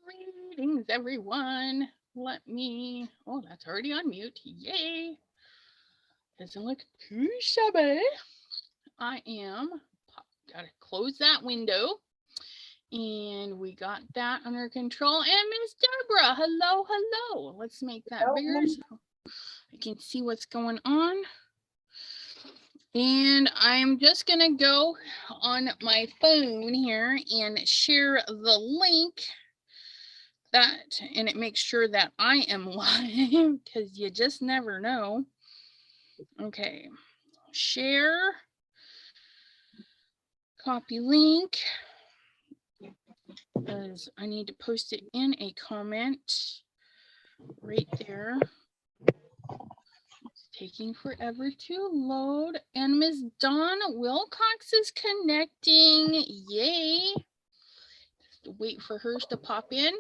Greetings, everyone. Let me. Oh, that's already on mute. Yay. Doesn't look too shabby. I am. Gotta close that window. And we got that under control. And Miss Deborah, hello, hello. Let's make that bigger so I can see what's going on. And I'm just gonna go on my phone here and share the link that, and it makes sure that I am live because you just never know. Okay, share, copy link, because I need to post it in a comment right there. It's taking forever to load. And Miss Dawn Wilcox is connecting. Yay. Just wait for hers to pop in.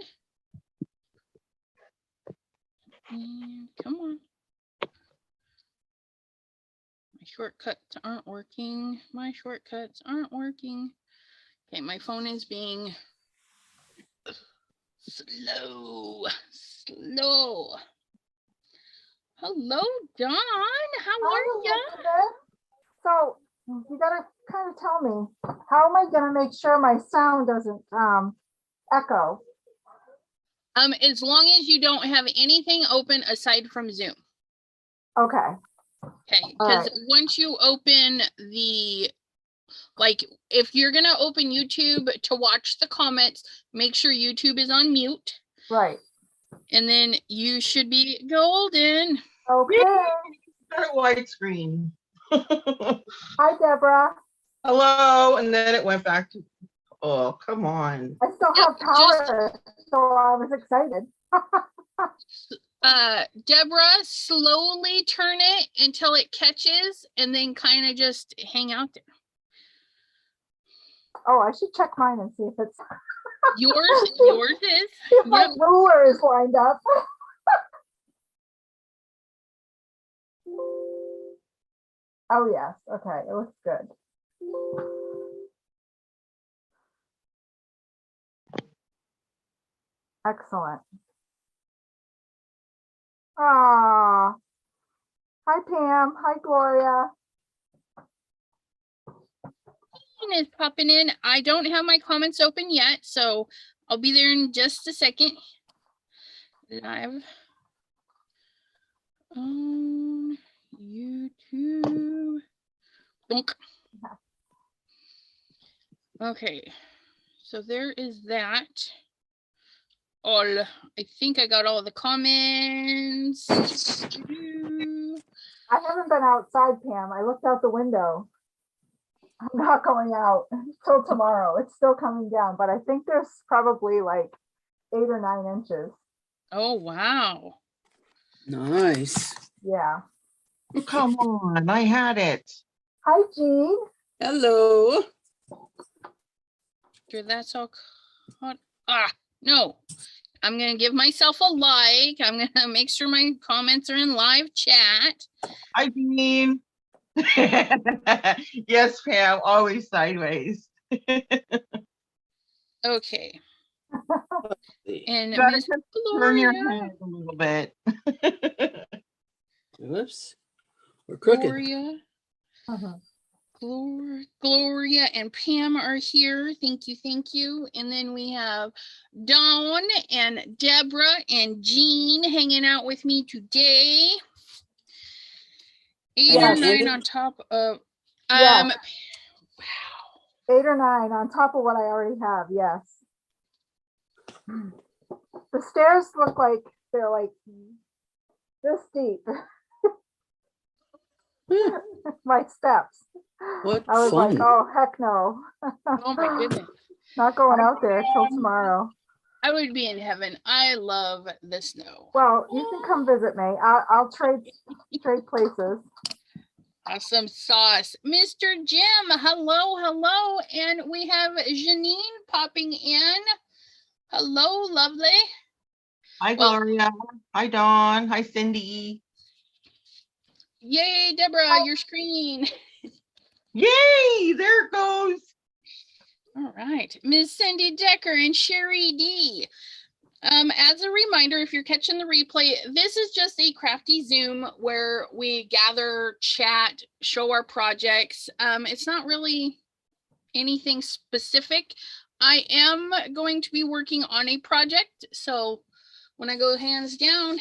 And come on. My shortcuts aren't working. My shortcuts aren't working. Okay, my phone is being slow. Hello, Dawn. How are you? So you gotta kind of tell me, how am I gonna make sure my sound doesn't echo? As long as you don't have anything open aside from Zoom. Okay. Okay, because once you open the, like, if you're gonna open YouTube to watch the comments, make sure YouTube is on mute. Right. And then you should be golden. Okay. Start widescreen. Hi, Deborah. Hello, and then it went back to, oh, come on. I still have power, so I was excited. Deborah, slowly turn it until it catches and then kind of just hang out there. Oh, I should check mine and see if it's yours is. If my ruler is lined up. Oh yes, okay, it looks good. Excellent. Ah, hi Pam, hi Gloria. Is popping in. I don't have my comments open yet, so I'll be there in just a second. Live on YouTube. Bonk. Okay, so there is that. All, I think I got all the comments. I haven't been outside, Pam. I looked out the window. I'm not going out until tomorrow. It's still coming down, but I think there's probably like 8 or 9 inches. Oh, wow. Nice. Yeah. Come on, I had it. Hi, Jean. Hello. After that's all caught. No. I'm going to give myself a like. I'm going to make sure my comments are in live chat. Hi, Dean. Yes, Pam, always sideways. Okay. And Miss turn your Gloria. head a little bit. Whoops. We're crooked. Gloria. Gloria and Pam are here. Thank you, thank you. And then we have Dawn and Deborah and Jean hanging out with me today. 8 or 9 on top of Yes. Wow. 8 or 9 on top of what I already have. Yes. The stairs look like they're like this deep. My steps. What I was fun. like, oh heck no. Oh my goodness. Not going out there till tomorrow. I would be in heaven. I love the snow. Well, you can come visit me. I'll trade places. Awesome sauce. Mr. Jim, hello, hello. And we have Janine popping in. Hello, lovely. Hi, Gloria. Hi, Dawn. Hi, Cindy. Yay, Deborah, your screen. Yay, there it goes. All right. Miss Cindy Decker and Sherry D. As a reminder, if you're catching the replay, this is just a Crafty Zoom where we gather, chat, show our projects. It's not really anything specific. I am going to be working on a project, so when I go hands down,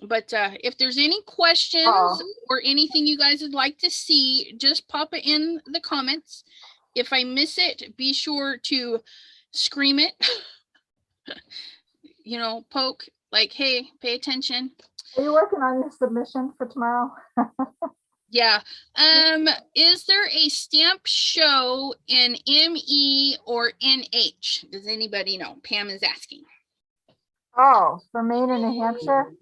but if there's any questions or anything you guys would like to see, just pop it in the comments. If I miss it, be sure to scream it. You know, poke, like, hey, pay attention. Are you working on your submission for tomorrow? Yeah. Is there a stamp show in ME or NH? Does anybody know? Pam is asking. Oh, for Maine and New Hampshire?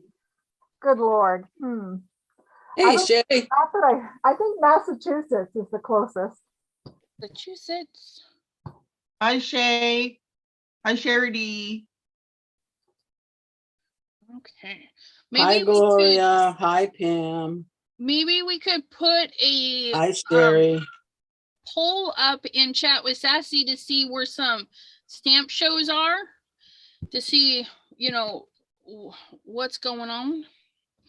Good Lord. Hey, Shay. Not that I think Massachusetts is the closest. Massachusetts. Hi, Shay. Hi, Charity. Okay. Hi, Maybe Gloria. Hi, Pam. maybe we could put a Hi, Sherry. poll up in chat with Sassy to see where some stamp shows are, to see, you know, what's going on.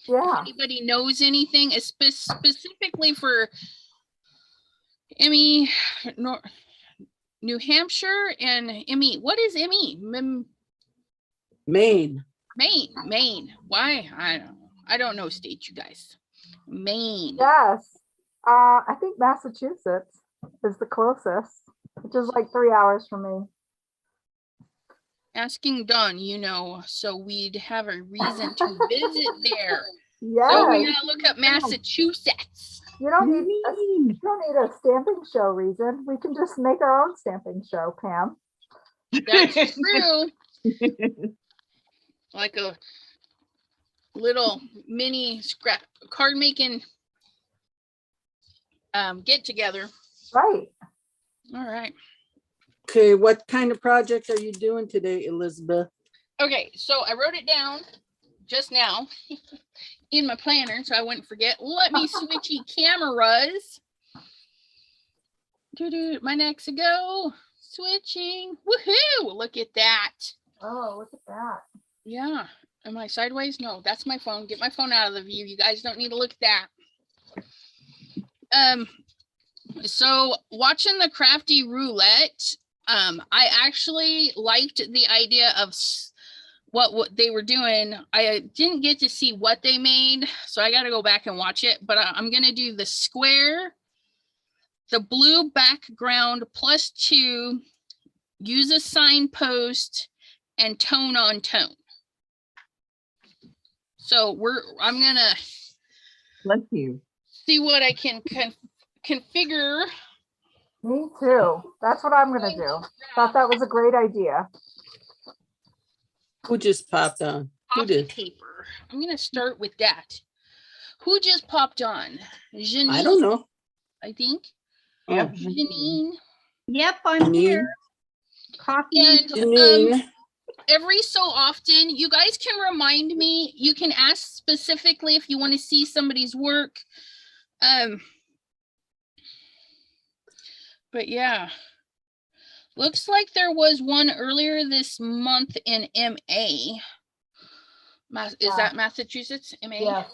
Yeah. If anybody knows anything specifically for ME, New Hampshire and ME. What is ME? Maine. Maine. Why? I don't know states, you guys. Maine. Yes. I think Massachusetts is the closest, which is like 3 hours from me. Asking Dawn, you know, so we'd have a reason to visit there. Yes. So we gotta look up Massachusetts. You don't need a stamping show reason. We can just make our own stamping show, Pam. That's true. Like a little mini scrap card making get together. Right. All right. Okay, what kind of project are you doing today, Elizabeth? Okay, so I wrote it down just now in my planner so I wouldn't forget. Let me switchy cameras. My next to go. Switching. Woohoo! Look at that. Oh, look at that. Yeah. Am I sideways? No, that's my phone. Get my phone out of the view. You guys don't need to look at that. So watching the Crafty roulette, I actually liked the idea of what they were doing. I didn't get to see what they made, so I got to go back and watch it, but I'm going to do the square, the blue background +2, use a signpost, and tone on tone. So I'm going to Bless you. see what I can configure. Me too. That's what I'm going to do. Thought that was a great idea. Who just popped on? Who Off the did? paper. I'm going to start with that. Who just popped on? Janine, I don't know. I think. Yep. Janine. Yep, I'm here. Coffee. And Janine. every so often, you guys can remind me. You can ask specifically if you want to see somebody's work. But yeah, looks like there was one earlier this month in MA. Is that Massachusetts? MA? Yes.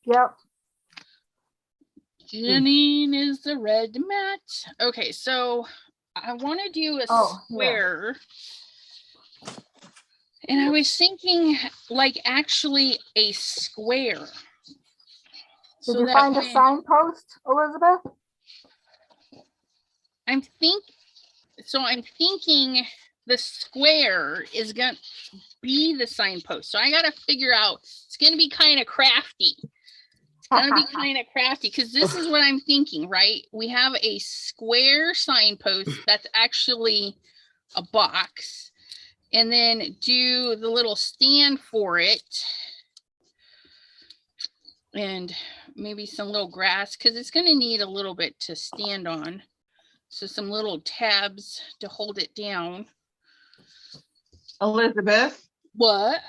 Yep. Janine is the red mat. Okay, so I want to do a square. Yeah. And I was thinking like actually a square. Did you find a signpost, Elizabeth? I'm thinking the square is going to be the signpost. So I got to figure out, it's going to be kind of crafty. It's going to be kind of crafty because this is what I'm thinking, right? We have a square signpost that's actually a box, and then do the little stand for it. And maybe some little grass because it's going to need a little bit to stand on. So some little tabs to hold it down. Elizabeth, What?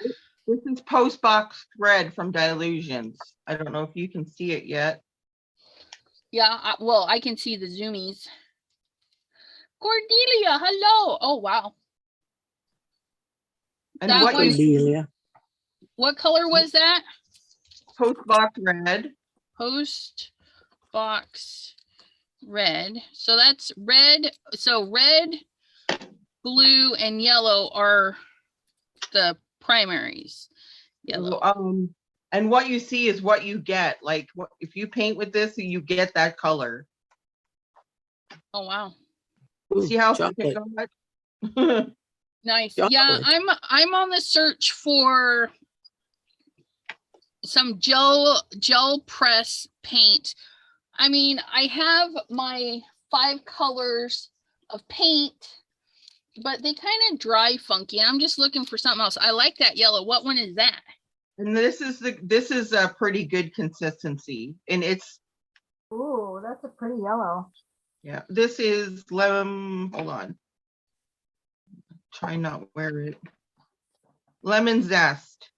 this is Postbox Thread from Dilutions. I don't know if you can see it yet. Yeah, well, I can see the zoomies. Cordelia, hello. Oh, wow. And That what you was- Cordelia. What color was that? post box red. Post box red. So that's red. So red, blue, and yellow are the primaries. Yellow. And what you see is what you get. Like what if you paint with this, you get that color. Oh wow. Ooh, See how chocolate. Nice. Yeah, Chocolate. I'm on the search for some gel press paint. I mean, I have my 5 colors of paint, but they kind of dry funky. I'm just looking for something else. I like that yellow. What one is that? And this is a pretty good consistency. And it's Ooh, that's a pretty yellow. yeah, this is lemon. Hold on. Try not wear it. Lemon zest.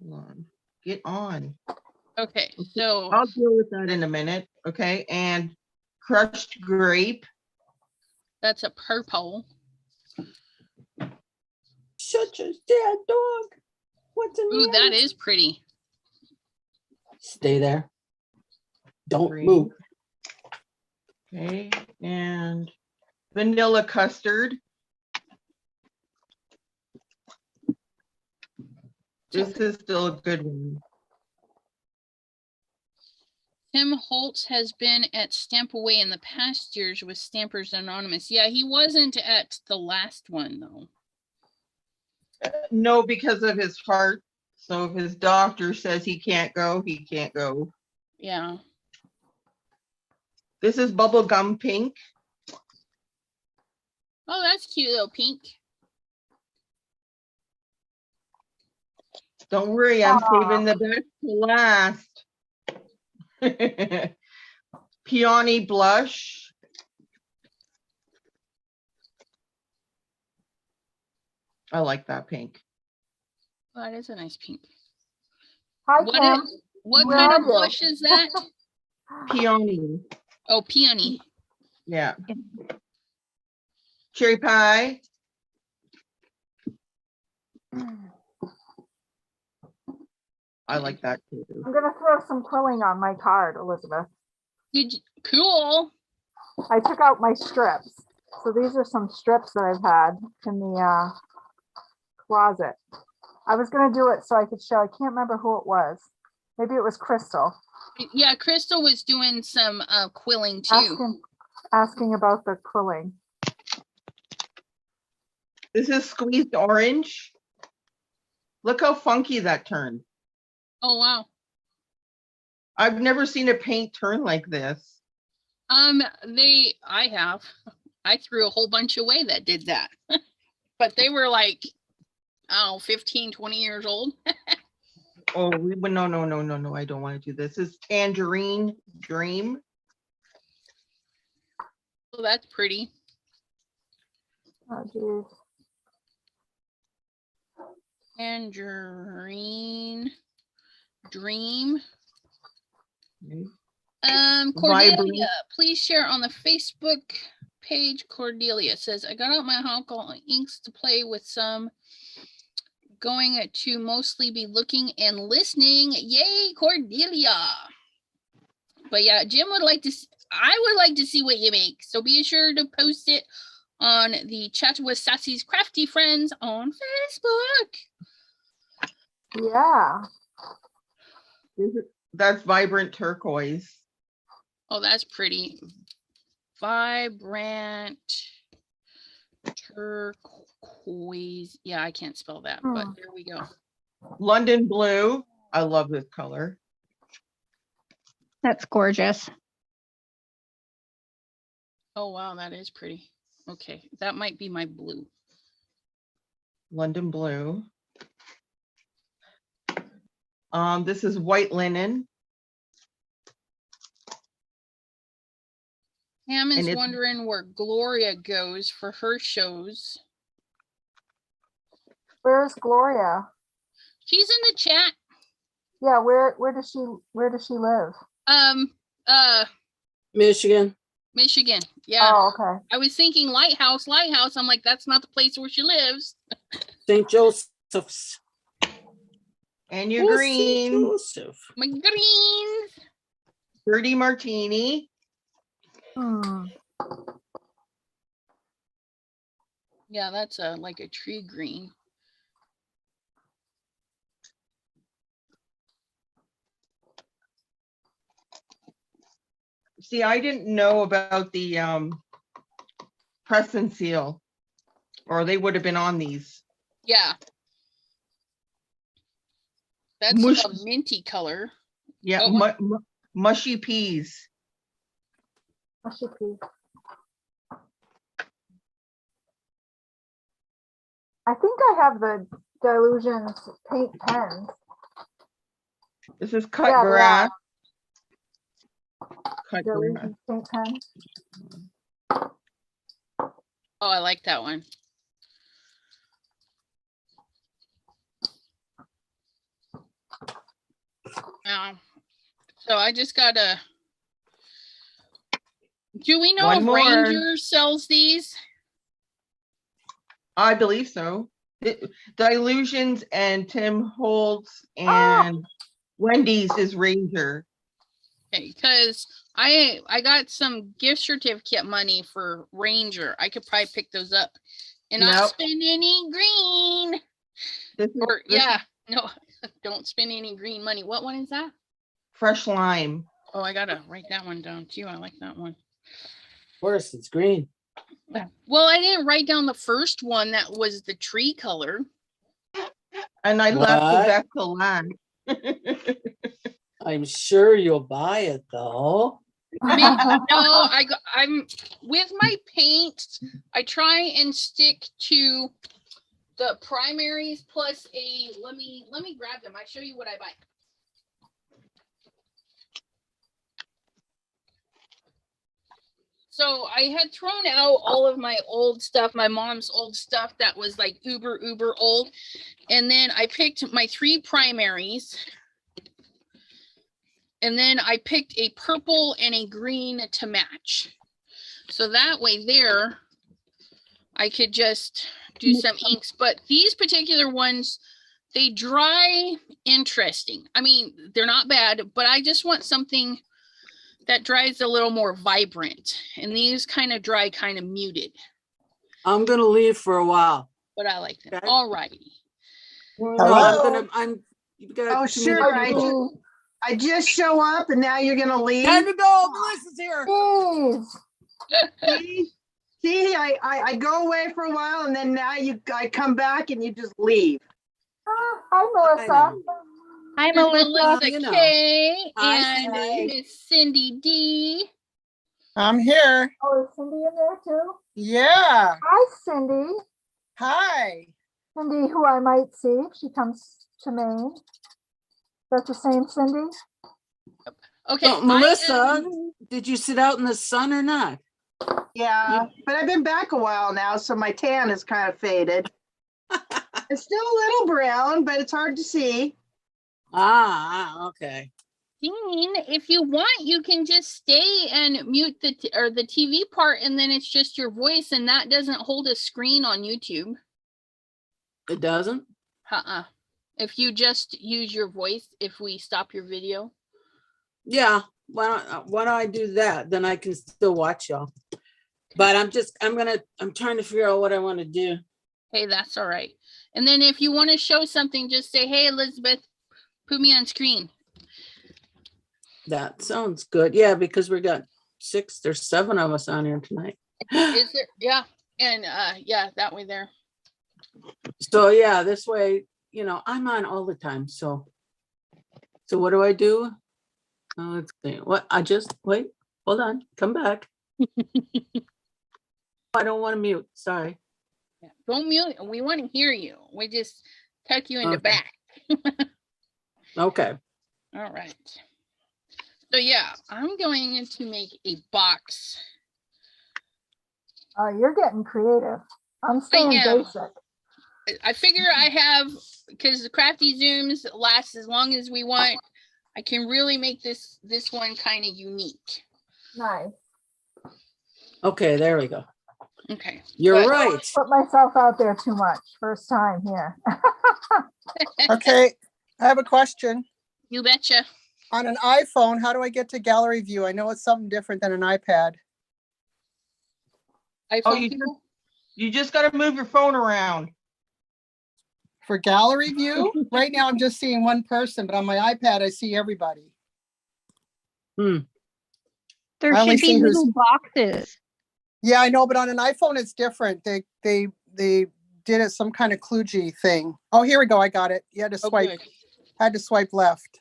Hold on. Get on. Okay, so I'll deal with that in a minute. Okay. And crushed grape. that's a purple. Shut your dead dog. What's in Ooh, there? that is pretty. Stay there. Don't Green. move. Okay. And vanilla custard. This is still a good one. Tim Holtz has been at Stamp Away in the past years with Stampers Anonymous. Yeah, he wasn't at the last one though. No, because of his heart. So if his doctor says he can't go, he can't go. Yeah. This is bubblegum pink. Oh, that's cute little pink. Don't worry, I'm Aw. saving the best to last. Peony blush. I like that pink. Oh, that is a nice pink. Hi, What Kim. What Where kind are of you? blush is that? Peony. Oh, peony. Yeah. Cherry pie. I like that too. I'm gonna throw some quilling on my card, Elizabeth. Cool. I took out my strips. So these are some strips that I've had in the closet. I was gonna do it so I could show, I can't remember who it was. Maybe it was Crystal, Yeah, Crystal was doing some quilling too. asking about the quilling. This is squeezed orange. Look how funky that turned. Oh wow. I've never seen a paint turn like this. I have. I threw a whole bunch away that did that. But they were like, I don't know, 15, 20 years old. Oh, no, I don't want to do this. This is Tangerine Dream. Oh, that's pretty. Oh, geez. Tangerine Dream. Okay. Cordelia, Vibrant. please share on the Facebook page. Cordelia says, I got out my alcohol inks to play with some. Going to mostly be looking and listening. Yay, Cordelia. But yeah, Jim would like to, I would like to see what you make. So be sure to post it on the Chat with Sassy's Crafty Friends on Facebook. Yeah. That's vibrant turquoise. Oh, that's pretty. Vibrant turquoise. Yeah, I can't spell that, but there we go. London blue. I love this color. That's gorgeous. Oh, wow, that is pretty. Okay, that might be my blue. London blue. This is white linen. Pam And is it's- wondering where Gloria goes for her shows. Where's Gloria? She's in the chat. Yeah, where does she live? Uh, Michigan. Michigan. Yeah. Oh, okay. I was thinking lighthouse. I'm like, that's not the place where she lives. St. Joseph's. And your Oh, St. green, Joseph. My greens. dirty martini. Hmm. Yeah, that's like a tree green. See, I didn't know about the press and seal, or they would have been on these. Yeah. That's Mush- a minty color. Yeah, Oh. mushy peas. Mushy pea. I think I have the Dilutions paint pens. This is cut Yeah, they grass. are. Cut grass. Dilutions paint pens. Oh, I like that one. So I just gotta. Do we know One if more. Ranger sells these? I believe so. Dilutions and Tim Holtz and Wendy's is Ranger. Okay, because I got some gift certificate money for Ranger. I could probably pick those up and not Nope. spend any green. This is, Or this is yeah, no, don't spend any green money. What one is that? fresh lime. Oh, I gotta write that one down too. I like that one. Of course, it's green. Well, I didn't write down the first one that was the tree color. And I left the What? best to last. I'm sure you'll buy it though. No, I'm with my paints. I try and stick to the primaries plus a. Let me grab them. I show you what I buy. So I had thrown out all of my old stuff, my mom's old stuff that was like uber old, and then I picked my 3 primaries. And then I picked a purple and a green to match. So that way there, I could just do some inks. But these particular ones, they dry interesting. I mean, they're not bad, but I just want something that dries a little more vibrant. And these kind of dry, kind of muted. I'm gonna leave for a while. But I like them. Okay. All righty. Hello? You got Oh, too many sure. people. I just show up and now you're gonna leave. Time to go. Melissa's here. Jeez. See, I go away for a while and then now I come back and you just leave. Hi, Melissa. know. Hi, There's Melissa. Melissa You know. K Hi, and Cindy. Miss Cindy D. I'm here. Oh, is Cindy in there too? Yeah. Hi, Cindy. Hi. Cindy, who I might see if she comes to Maine. That's the same Cindy? Okay, So, I Melissa, am- did you sit out in the sun or not? Yeah, but I've been back a while now, so my tan is kind of faded. It's still a little brown, but it's hard to see. Okay. Dean, if you want, you can just stay and mute the TV part, and then it's just your voice, and that doesn't hold a screen on YouTube. It doesn't? If you just use your voice, if we stop your video. Yeah. Why don't I do that? Then I can still watch y'all. But I'm trying to figure out what I want to do. Hey, that's all right. And then if you want to show something, just say, hey, Elizabeth, put me on screen. That sounds good. Yeah, because we got 6 or 7 of us on here tonight. Is there? Yeah. And yeah, that way there. So yeah, this way, I'm on all the time. So what do I do? Let's see. What wait, hold on, come back. I don't want to mute. Sorry. Yeah. Don't mute. We want to hear you. We just tuck you in the Okay. back. Okay. All right. So yeah, I'm going to make a box. You're getting creative. I'm staying am. basic. I figure I have, because the Crafty Zooms last as long as we want, I can really make this one kind of unique. Nice. Okay, there we go. Okay. You're good. right. Put myself out there too much. First time here. Okay, I have a question. You betcha. On an iPhone, how do I get to gallery view? I know it's something different than an iPad. iPhone you people? You just gotta move your phone around. For gallery view, right now I'm just seeing one person, but on my iPad, I see everybody. There I only should be see who's- little boxes. Yeah, I know, but on an iPhone, it's different. They did it some kind of kludgy thing. Oh, here we go. I got it. You had to Oh, swipe, good. had to swipe left,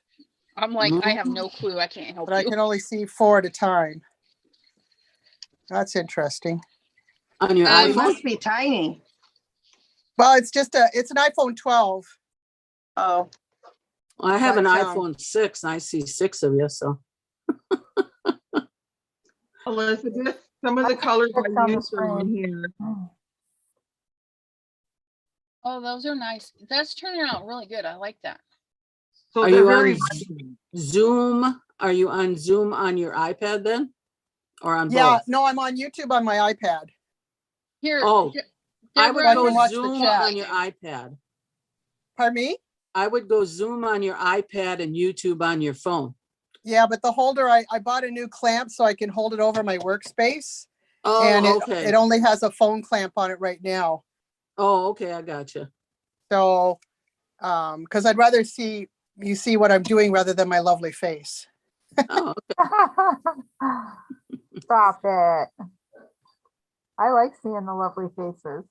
I'm like, I have no clue. I can't help but I you. can only see 4 at a time. That's interesting. On your It Um, iPhone? must be tiny. Well, it's an iPhone 12. Oh, I have an but, iPhone 6 and I see 6 of you, so. Elizabeth, some of the colors It's on I the used are on screen. here. Oh, those are nice. That's turning out really good. I like that. So Are they're you very on vibrant. Zoom? Are you on Zoom on your iPad then? Or on Yeah, both? no, I'm on YouTube on my iPad. Here, Oh, I would Deborah, I go can watch the Zoom chat. on your iPad. Pardon me? I would go Zoom on your iPad and YouTube on your phone. Yeah, but the holder, I bought a new clamp so I can hold it over my workspace. And Oh, okay. it only has a phone clamp on it right now. Oh, okay, I got you. So, because I'd rather you see what I'm doing rather than my lovely face. Oh, Stop it. I like seeing the lovely faces.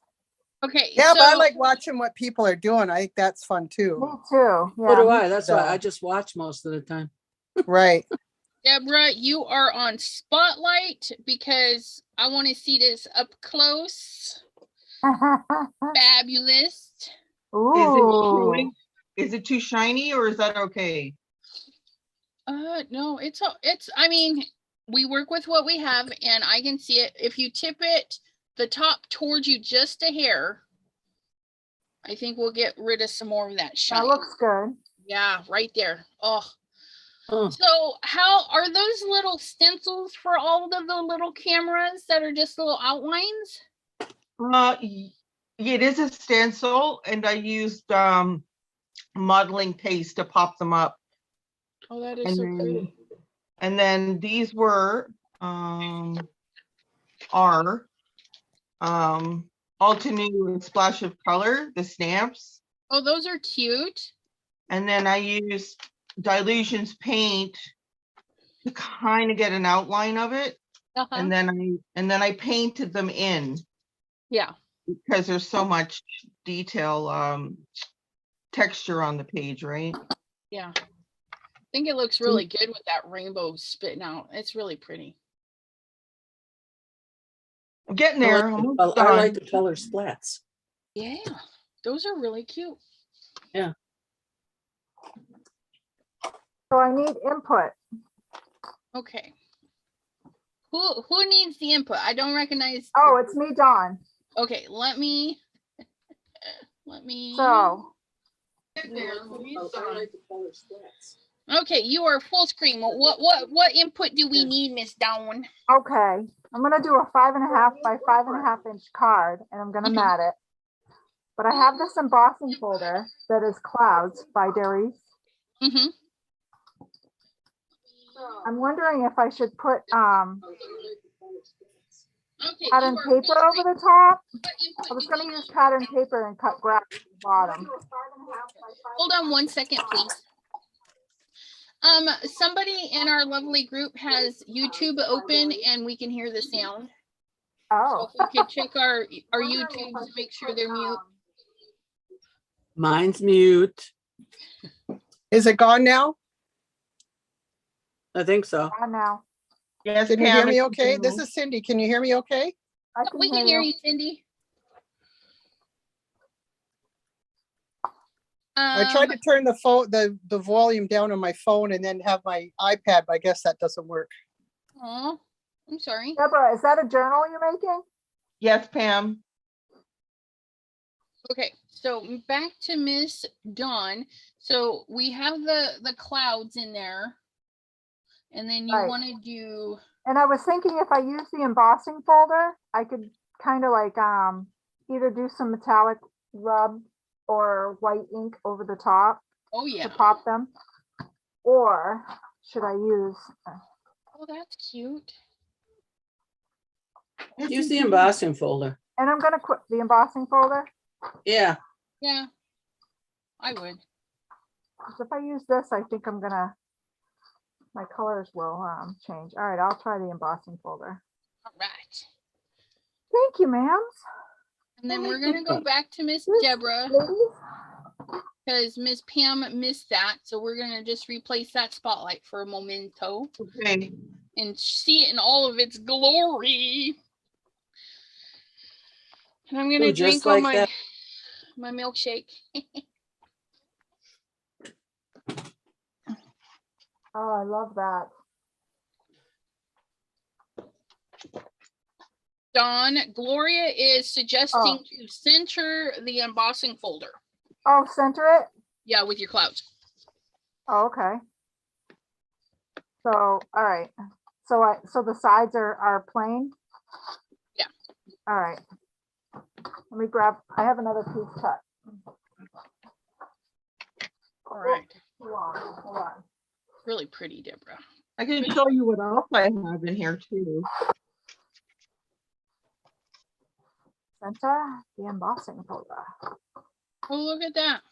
okay. Yeah, but I so- like watching what people are doing. I think that's fun Me too. too. so Yeah. do me I. That's why So- I just watch most of the time. Right. Deborah, you are on Spotlight because I want to see this up close. Fabulous. Ooh. Is it too shiny or is that okay? No, it's I mean, we work with what we have and I can see it. If you tip it the top towards you just a hair, I think we'll get rid of some more of that shine. That looks good. Yeah, right there. Oh, Oh, so how are those little stencils for all of the little cameras that are just little outlines? It is a stencil and I used modeling paste to pop them up. Oh, that is And so then, pretty. and then these were Altenew and Splash of Color, the stamps. Oh, those are cute. And then I used Dilutions paint to kind of get an outline of it. Uh-huh. And then I painted them in Yeah. because there's so much detail, texture on the page, right? Yeah. I think it looks really good with that rainbow spitting out. It's really pretty. I'm getting I there. like Almost the, I like done. the color splats. Yeah. Those are really cute. So I need input. Okay. Who needs the input? I don't recognize. Oh, it's me, Dawn. Okay, let me. So Get there. Almost I done. like the color splats. Okay, you are full screen. What input do we need, Miss Dawn? okay, I'm gonna do a 5.5 by 5.5 inch card, and I'm gonna mat it. But I have this embossing folder that is Clouds by Darice. Mm-hmm. I'm wondering if I should put Okay. pattern you are paper full over screen. the top. What input I was do we gonna need? use pattern paper and cut grass at the bottom. Hold on 1 second, please. Somebody in our lovely group has YouTube open and we can hear the sound. So Oh, if we could check our YouTubes to make sure they're mute. Mine's mute. Is it gone now? I think so. now Yes, Can you Pam, hear me it's okay? you. This is Cindy. Can you hear me okay? I We can hear you, Cindy. I tried to turn the volume down on my phone and then have my iPad, but I guess that doesn't work. Oh, I'm sorry. Deborah, is that a journal you're making? Yes, Pam. Okay, so back to Miss Dawn. So we have the clouds in there. And then you Right. want to do, And I was thinking if I use the embossing folder, I could kind of like either do some metallic rub or white ink over the top oh to yeah. pop them. Or should I use, Oh, that's cute. Use the embossing folder. and I'm gonna quit the embossing folder. Yeah. Yeah, I would. 'Cause if I use this, I think I'm gonna, my colors will change. All right, I'll try the embossing folder. All right. Thank you, ma'ams. And then Oh, we're gonna go good. back to Miss Yes, Deborah ladies. because Miss Pam missed that. So we're gonna just replace that spotlight for a momento Okay. and see it in all of its glory. And I'm gonna Ooh, just drink on like my that. my milkshake. Oh, I love that. Dawn, Gloria is suggesting to center the embossing folder. Oh, center it. Yeah, with your clouds. Oh, okay. So, all right. So the sides are plain? Yeah. All right. Let me grab, I have another piece cut. All right. Hold on, hold on. Really pretty, Deborah. I can show you what else I have in here too. Center the embossing folder. Oh, look at that.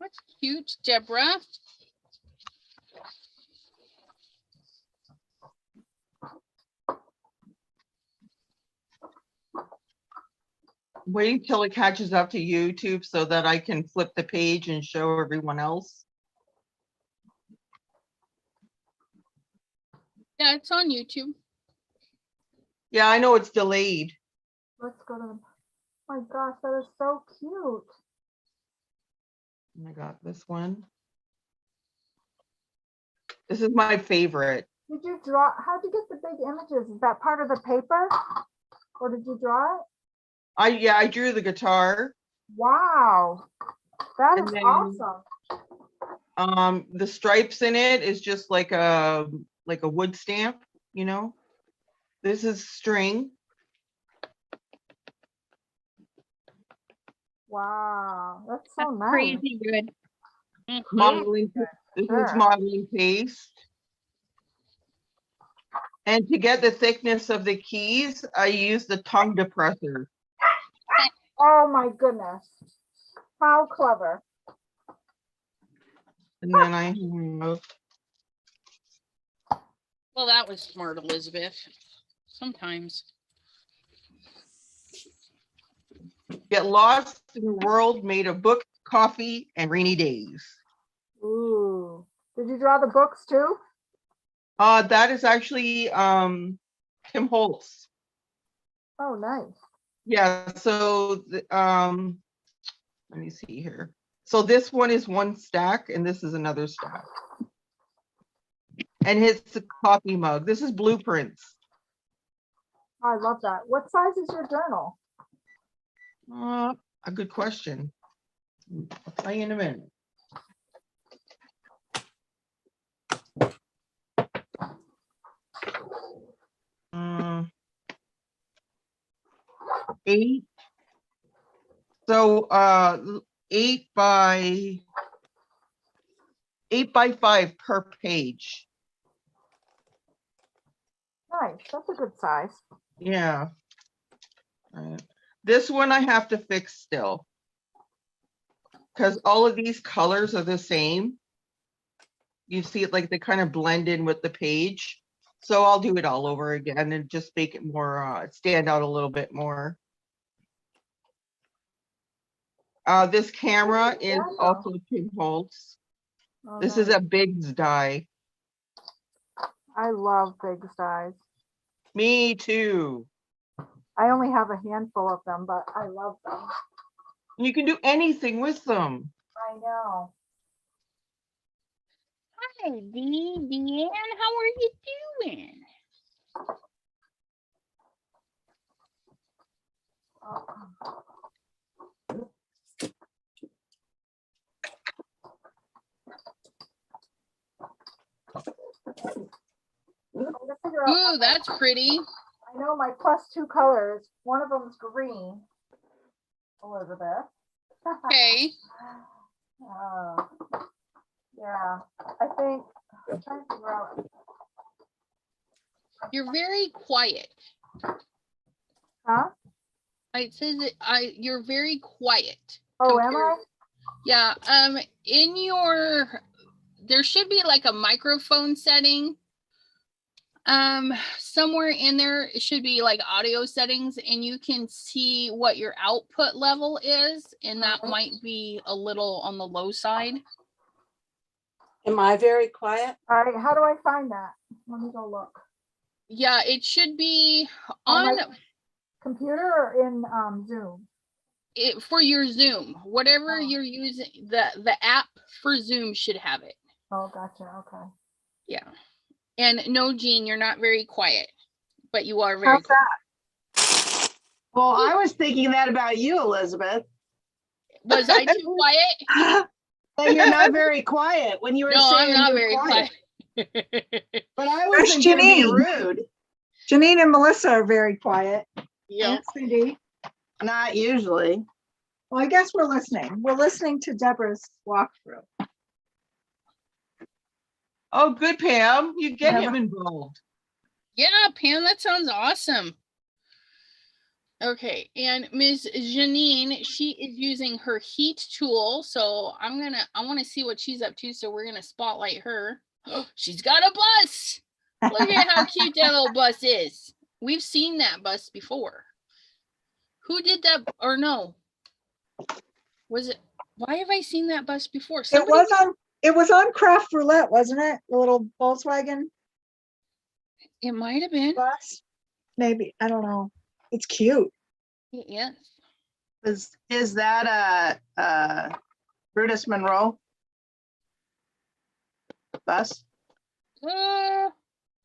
That's cute, Deborah. Wait till it catches up to YouTube so that I can flip the page and show everyone else. Yeah, it's on YouTube. Yeah, I know it's delayed. Let's go to the, my gosh, that is so cute. I got this one. This is my favorite. Did you draw, how'd you get the big images? Is that part of the paper? Or did you draw it? I drew the guitar. Wow, that And is then- awesome. The stripes in it is just like a wood stamp, you know. This is string. Wow, that's so That's nice. crazy good. Mhm. Modeling. This Sure. is modeling paste. And to get the thickness of the keys, I use the tongue depressor. Oh my goodness. How clever. And then I have Well, that was smart, Elizabeth. Sometimes. Get Lost in a World Made of Books, Coffee, and Rainy Days. Ooh. Did you draw the books too? That is actually Tim Holtz. Oh, nice. Yeah, so let me see here. So this one is one stack and this is another stack. And it's a coffee mug. This is Blueprints. I love that. What size is your journal? A good question. I'll tell you in a minute. Eight. So 8 by 5 per page. Nice. That's a good size. Yeah. This one I have to fix still. Because all of these colors are the same. You see it like they kind of blend in with the page. So I'll do it all over again and just make it more, stand out a little bit more. This camera is also Tim Holtz. Oh, This is nice. a Biggs die. I love big size. Me too. I only have a handful of them, but I love them. You can do anything with them. I know. Hi, Deanne. How are you doing? I'm gonna figure out Ooh, that's pretty. I know my +2 colors. One of them's green. Elizabeth. Okay. Yeah, I think I'm trying to figure out. You're very quiet. Huh? It says that you're very quiet. Oh, am compared- I? Yeah. In your, there should be like a microphone setting. Somewhere in there, it should be like audio settings, and you can see what your output level is, and that Okay. might be a little on the low side. Am I very quiet? All right, how do I find that? Let me go look. Yeah, it should be On on my computer or in Zoom? it for your Zoom. Whatever Oh. you're using, the app for Zoom should have it. Oh, gotcha. Okay. Yeah. And no, Jean, you're not very quiet, but you are very How's quiet. that? Well, I was thinking that about you, Elizabeth. Was I too quiet? That you're not very quiet when you were No, saying I'm not you're very quiet. But I Where's wasn't going to be Janine? rude. Janine and Melissa are very quiet. Yeah. And Cindy. Not usually. Well, I guess we're listening. We're listening to Deborah's walkthrough. Oh, good, Pam. You get Yeah. him involved. Yeah, Pam, that sounds awesome. Okay, and Ms. Janine, she is using her heat tool. So I want to see what she's up to. So we're gonna spotlight her. Oh, she's got a bus. Look at how cute that little bus is. We've seen that bus before. Who did that? Or no? Was it? Why have I seen that bus before? Somebody. It was on Craft Roulette, wasn't it? The little Volkswagen It might have been. bus. Maybe, I don't know. It's cute. Yes. Is that Brutus Monroe bus? I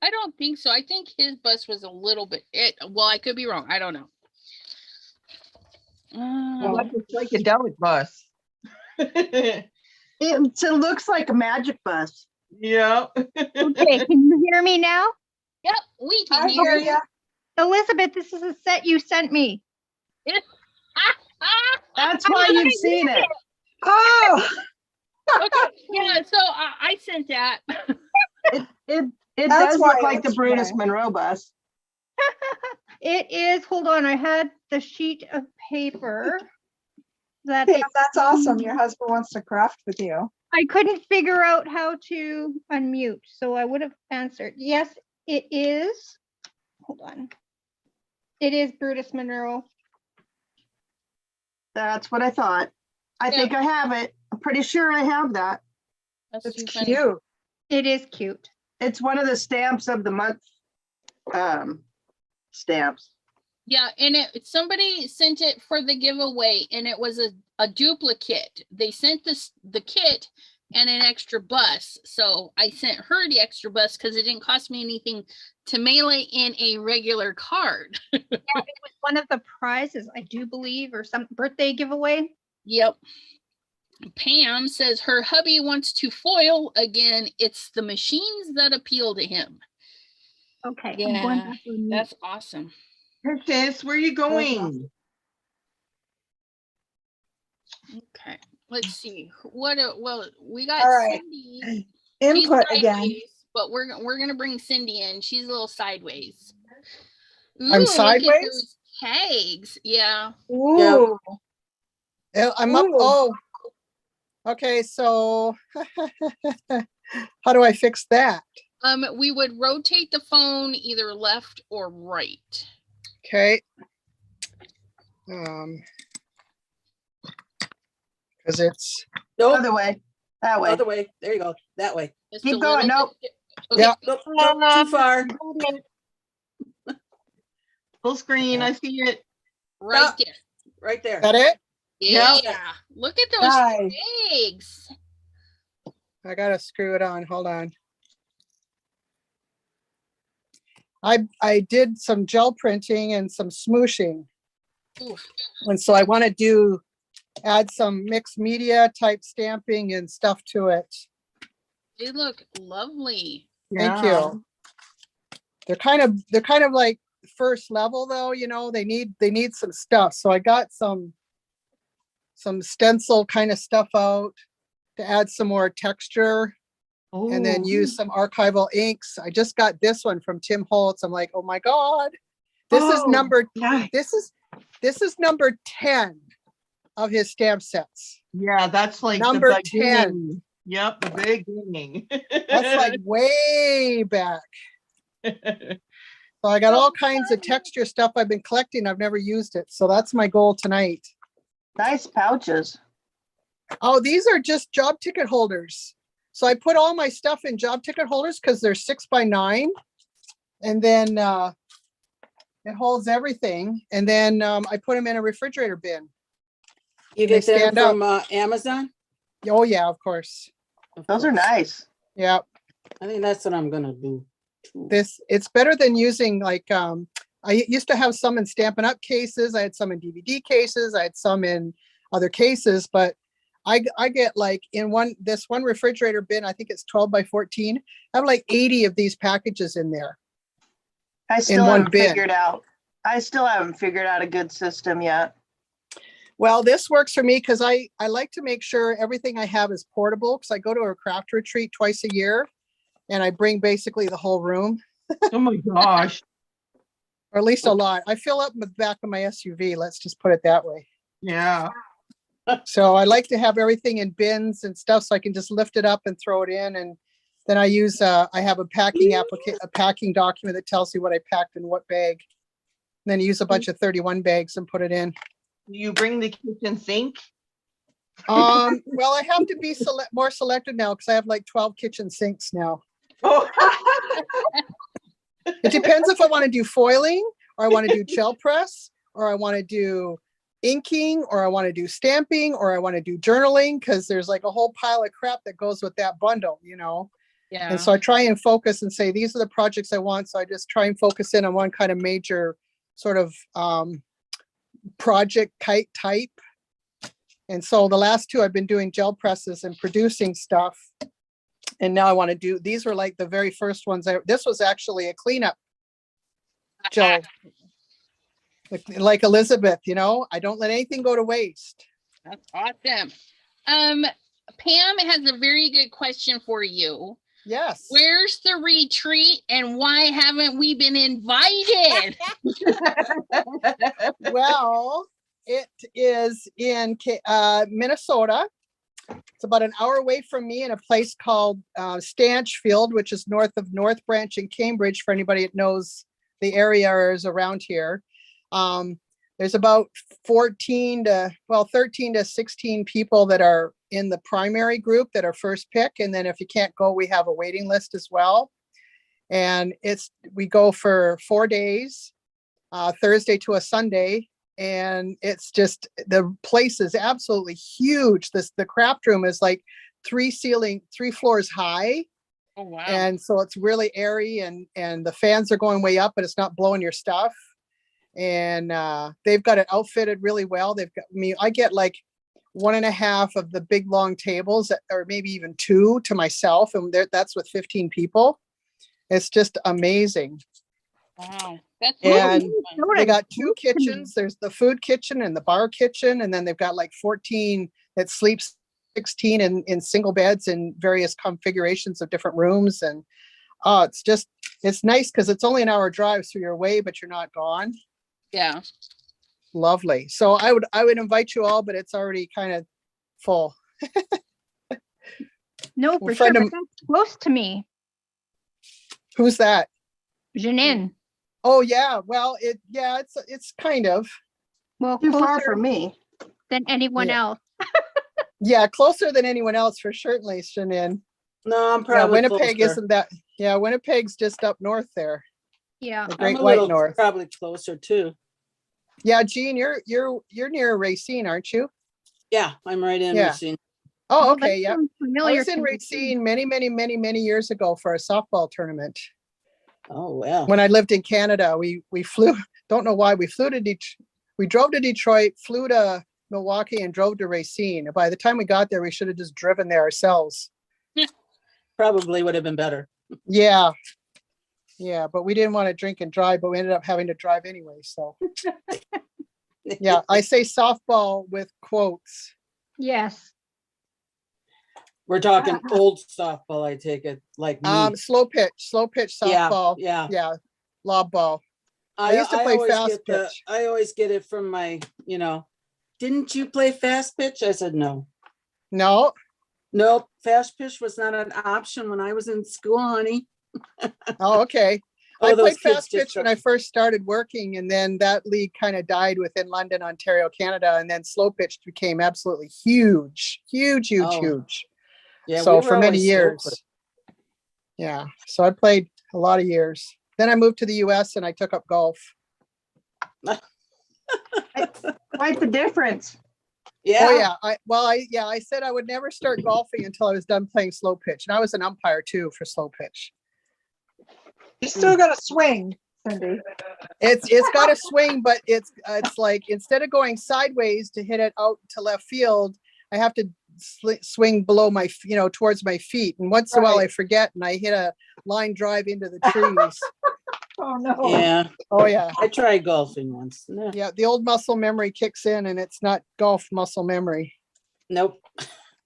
don't think so. I think his bus was a little bit. Well, I could be wrong. I don't know. Like a psychedelic bus. It looks like a magic bus. Yeah. Okay, can you hear me now? Yep, we can I hear hear you. ya. Elizabeth, this is a set you sent me. That's why you've seen it. Oh, Okay, yeah. So I sent that. It That's does why look like the it's Brutus red. Monroe bus. It is, hold on, I had the sheet of paper that Pam, that's awesome. Your husband wants to craft with you. I couldn't figure out how to unmute, so I would have answered. Yes, it is. Hold on. It is Brutus Monroe. That's what I thought. I Yeah. think I have it. I'm pretty sure I have that. That's It's too funny. cute. It is cute. It's one of the stamps of the month stamps. Yeah, and somebody sent it for the giveaway, and it was a duplicate. They sent the kit and an extra bus. So I sent her the extra bus because it didn't cost me anything to mail it in a regular card. Yeah, it was one of the prizes, I do believe, or some birthday giveaway. Yep. Pam says her hubby wants to foil again. It's the machines that appeal to him. Okay. I'm Yeah, going back to unmute. that's awesome. Princess, where are you going? Okay, let's see. Well, we got All right. Cindy. Input She's again. sideways, but we're gonna bring Cindy in. She's a little sideways. Ooh, I'm look at sideways? those tags. Yeah. Ooh. Yeah, I'm up. Ooh. Oh, okay. So how do I fix that? We would rotate the phone either left or right. Okay. Because it's Nope, Other way. That way. other way. There you go. That way. Just Keep a going, little nope. bit- Okay. Yeah. Nope, nope, too far. Full screen. I see it. Right Stop. there. Right there. that it. Yeah. Yeah. Look at those Nice. tags. I gotta screw it on. Hold on. I did some gel printing and some smooshing. Oof. And so I want to add some mixed media type stamping and stuff to it. They look lovely. Thank Yeah. you. They're kind of like first level though, you know, they need some stuff. So I got some stencil kind of stuff out to add some more texture, and then Oh, use some archival inks. I just got this one from Tim Holtz. I'm like, oh my God. This is number yeah. this is number 10 of his stamp sets. Yeah, that's like Number the 10. beginning. Yep, the beginning. That's like way back. So I got all kinds of texture stuff I've been collecting. I've never used it. So that's my goal tonight. Nice pouches. Oh, these are just job ticket holders. So I put all my stuff in job ticket holders because they're 6x9. And then it holds everything. And then I put them in a refrigerator bin. You They get them stand up. from Amazon? Oh yeah, of course. Of Those are course. nice. Yeah. I think that's what I'm gonna do. too. It's better than using like I used to have some in Stampin' Up cases. I had some in DVD cases. I had some in other cases, but I get like in this one refrigerator bin, I think it's 12x14. I have like 80 of these packages in there. I still one haven't bin. figured out. I still haven't figured out a good system yet. Well, this works for me because I like to make sure everything I have is portable, because I go to a craft retreat twice a year and I bring basically the whole room, Oh my gosh. or at least a lot. I fill up the back of my SUV. Let's just put it that way. Yeah. So I like to have everything in bins and stuff so I can just lift it up and throw it in. And then I use, I have a packing document that tells you what I packed in what bag. And then use a bunch of 31 bags and put it in. You bring the kitchen sink? Well, I have to be more selective now because I have like 12 kitchen sinks now. Oh. It depends if I want to do foiling, or I want to do gel press, or I want to do inking, or I want to do stamping, or I want to do journaling, because there's like a whole pile of crap that goes with that bundle, you know? Yeah. And so I try and focus and say, these are the projects I want. So I just try and focus in on one kind of major sort of project type. And so the last two, I've been doing gel presses and producing stuff. And now I want to do, these were like the very first ones. This was actually a cleanup gel. Like Elizabeth, you know, I don't let anything go to waste. That's awesome. Pam has a very good question for you. Yes. Where's the retreat and why haven't we been invited? Well, it is in Minnesota. It's about an hour away from me in a place called Stanchfield, which is north of North Branch in Cambridge, for anybody that knows the area or is around here. There's about 13 to 16 people that are in the primary group that are first pick. And then if you can't go, we have a waiting list as well. And we go for 4 days, Thursday to a Sunday. And it's just, the place is absolutely huge. The craft room is like 3 floors high. Oh, wow. And so it's really airy, and the fans are going way up, but it's not blowing your stuff. And they've got it outfitted really well. They've got me, I get like 1.5 of the big long tables, or maybe even 2 to myself. And that's with 15 people. It's just amazing. Wow. That's And fun. they got 2 kitchens. There's the food kitchen and the bar kitchen. And then they've got like 14 that sleeps, 16 in single beds in various configurations of different rooms. And it's nice because it's only an hour drive, so you're away, but you're not gone. Yeah. Lovely. So I would invite you all, but it's already kind of full. No, Well, for sure, friend but of- that's close to me. Who's that? Janine. Oh yeah. Well, it's kind of, Well, Too far closer from me. than anyone Yeah. else. yeah, closer than anyone else for certainly, Shannon. No, I'm Yeah, probably Winnipeg closer. isn't that. Yeah, Winnipeg's just up north there, Yeah. the I'm Great a White little North. probably closer too. Yeah, Jean, you're near Racine, aren't you? Yeah, I'm right in Yeah. Racine. Oh, Well, okay. that Yeah. sounds I familiar was in to me, too. Racine many years ago for a softball tournament. Oh, wow. When I lived in Canada, we flew, don't know why, we flew to we drove to Detroit, flew to Milwaukee, and drove to Racine. By the time we got there, we should have just driven there ourselves. Probably would have been better. Yeah. Yeah, but we didn't want to drink and drive, but we ended up having to drive anyway, so. Yeah, I say softball with quotes. Yes. We're talking old softball, I take it, like me. Slow pitch Yeah, softball. yeah. Yeah, lob ball. I used to play always fast get the, pitch. I always get it from my, didn't you play fast pitch? I said, no. No, Nope, fast pitch was not an option when I was in school, honey. oh, okay. Oh, I those played kids fast just pitch when are- I first started working, and then that league kind of died within London, Ontario, Canada, and then slow pitch became absolutely huge, huge, huge, Oh, huge. Yeah, So we for were many always slow years. pitch. Yeah, so I played a lot of years. Then I moved to the US and I took up golf. Quite the difference. Yeah. Oh yeah, I said I would never start golfing until I was done playing slow pitch. And I was an umpire too for slow pitch. You still got to swing, Cindy. It's got a swing, but it's like instead of going sideways to hit it out to left field, I have to swing below my, towards my feet. And once in a while I forget and I hit a line drive into the trees. Oh, no. Yeah, Oh yeah. I tried golfing once. No, Yeah, the old muscle memory kicks in and it's not golf muscle memory. nope.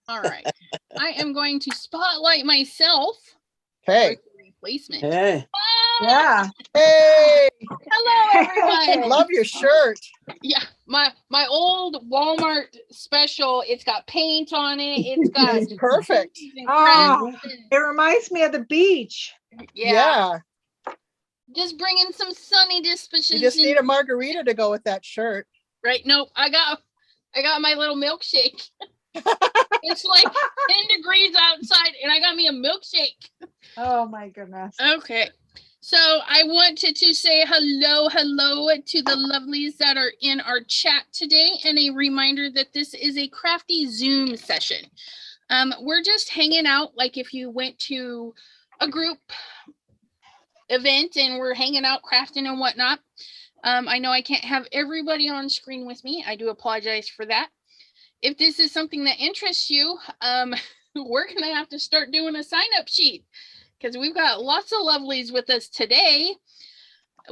All right. I am going to spotlight myself. Hey. with the replacement. Hey, Yeah. Hey, Hello, everyone. love your shirt. Yeah, my old Walmart special. It's got paint on it. It's got It's perfect. keys and Oh, crafts and- it reminds me of the beach. yeah, just bringing some sunny disposition. You just need a margarita to go with that shirt. Right? Nope. I got my little milkshake. It's like 10 degrees outside, and I got me a milkshake. Oh, my goodness. Okay. So I wanted to say hello to the lovelies that are in our chat today, and a reminder that this is a Crafty Zoom session. We're just hanging out, like if you went to a group event and we're hanging out, crafting and whatnot. I know I can't have everybody on screen with me. I do apologize for that. If this is something that interests you, we're gonna have to start doing a sign-up sheet because we've got lots of lovelies with us today.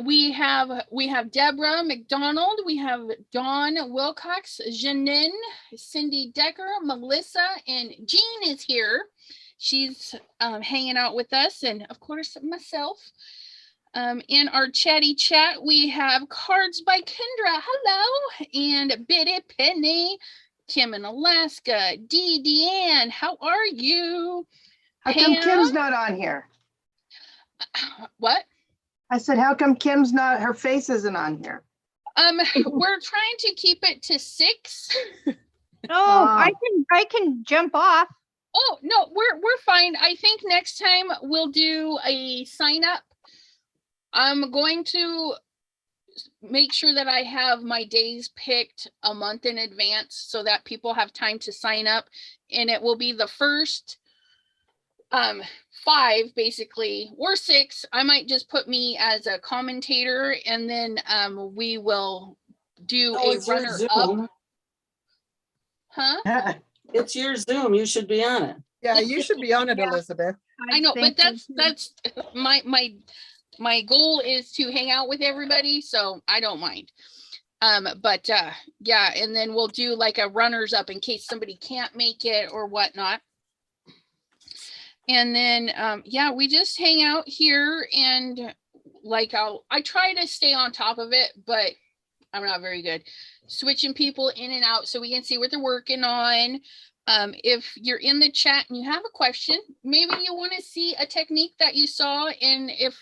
We have Deborah McDonald, we have Dawn Wilcox, Janine, Cindy Decker, Melissa, and Jean is here. She's hanging out with us, and of course myself. In our chatty chat, we have Cards by Kendra, hello, and Biddy Penny, Kim in Alaska, Dee Deanne, how are you? How come Pam? Kim's not on here? What? I said, how come Kim's not, her face isn't on here? We're trying to keep it to 6. Oh, I can jump off. Oh no, we're fine. I think next time we'll do a sign up. I'm going to make sure that I have my days picked a month in advance so that people have time to sign up, and it will be the first 5 basically, or 6. I might just put me as a commentator, and then we will do Oh, a it's your runner up. Zoom. Huh? It's your Zoom. You should be on it. Yeah, you should be on it, Yeah. Elizabeth. I know, but think so, that's too. my goal is to hang out with everybody, so I don't mind. But yeah, and then we'll do like a runners up in case somebody can't make it or whatnot. And then yeah, we just hang out here, and like I try to stay on top of it, but I'm not very good. Switching people in and out so we can see what they're working on. If you're in the chat and you have a question, maybe you want to see a technique that you saw, and if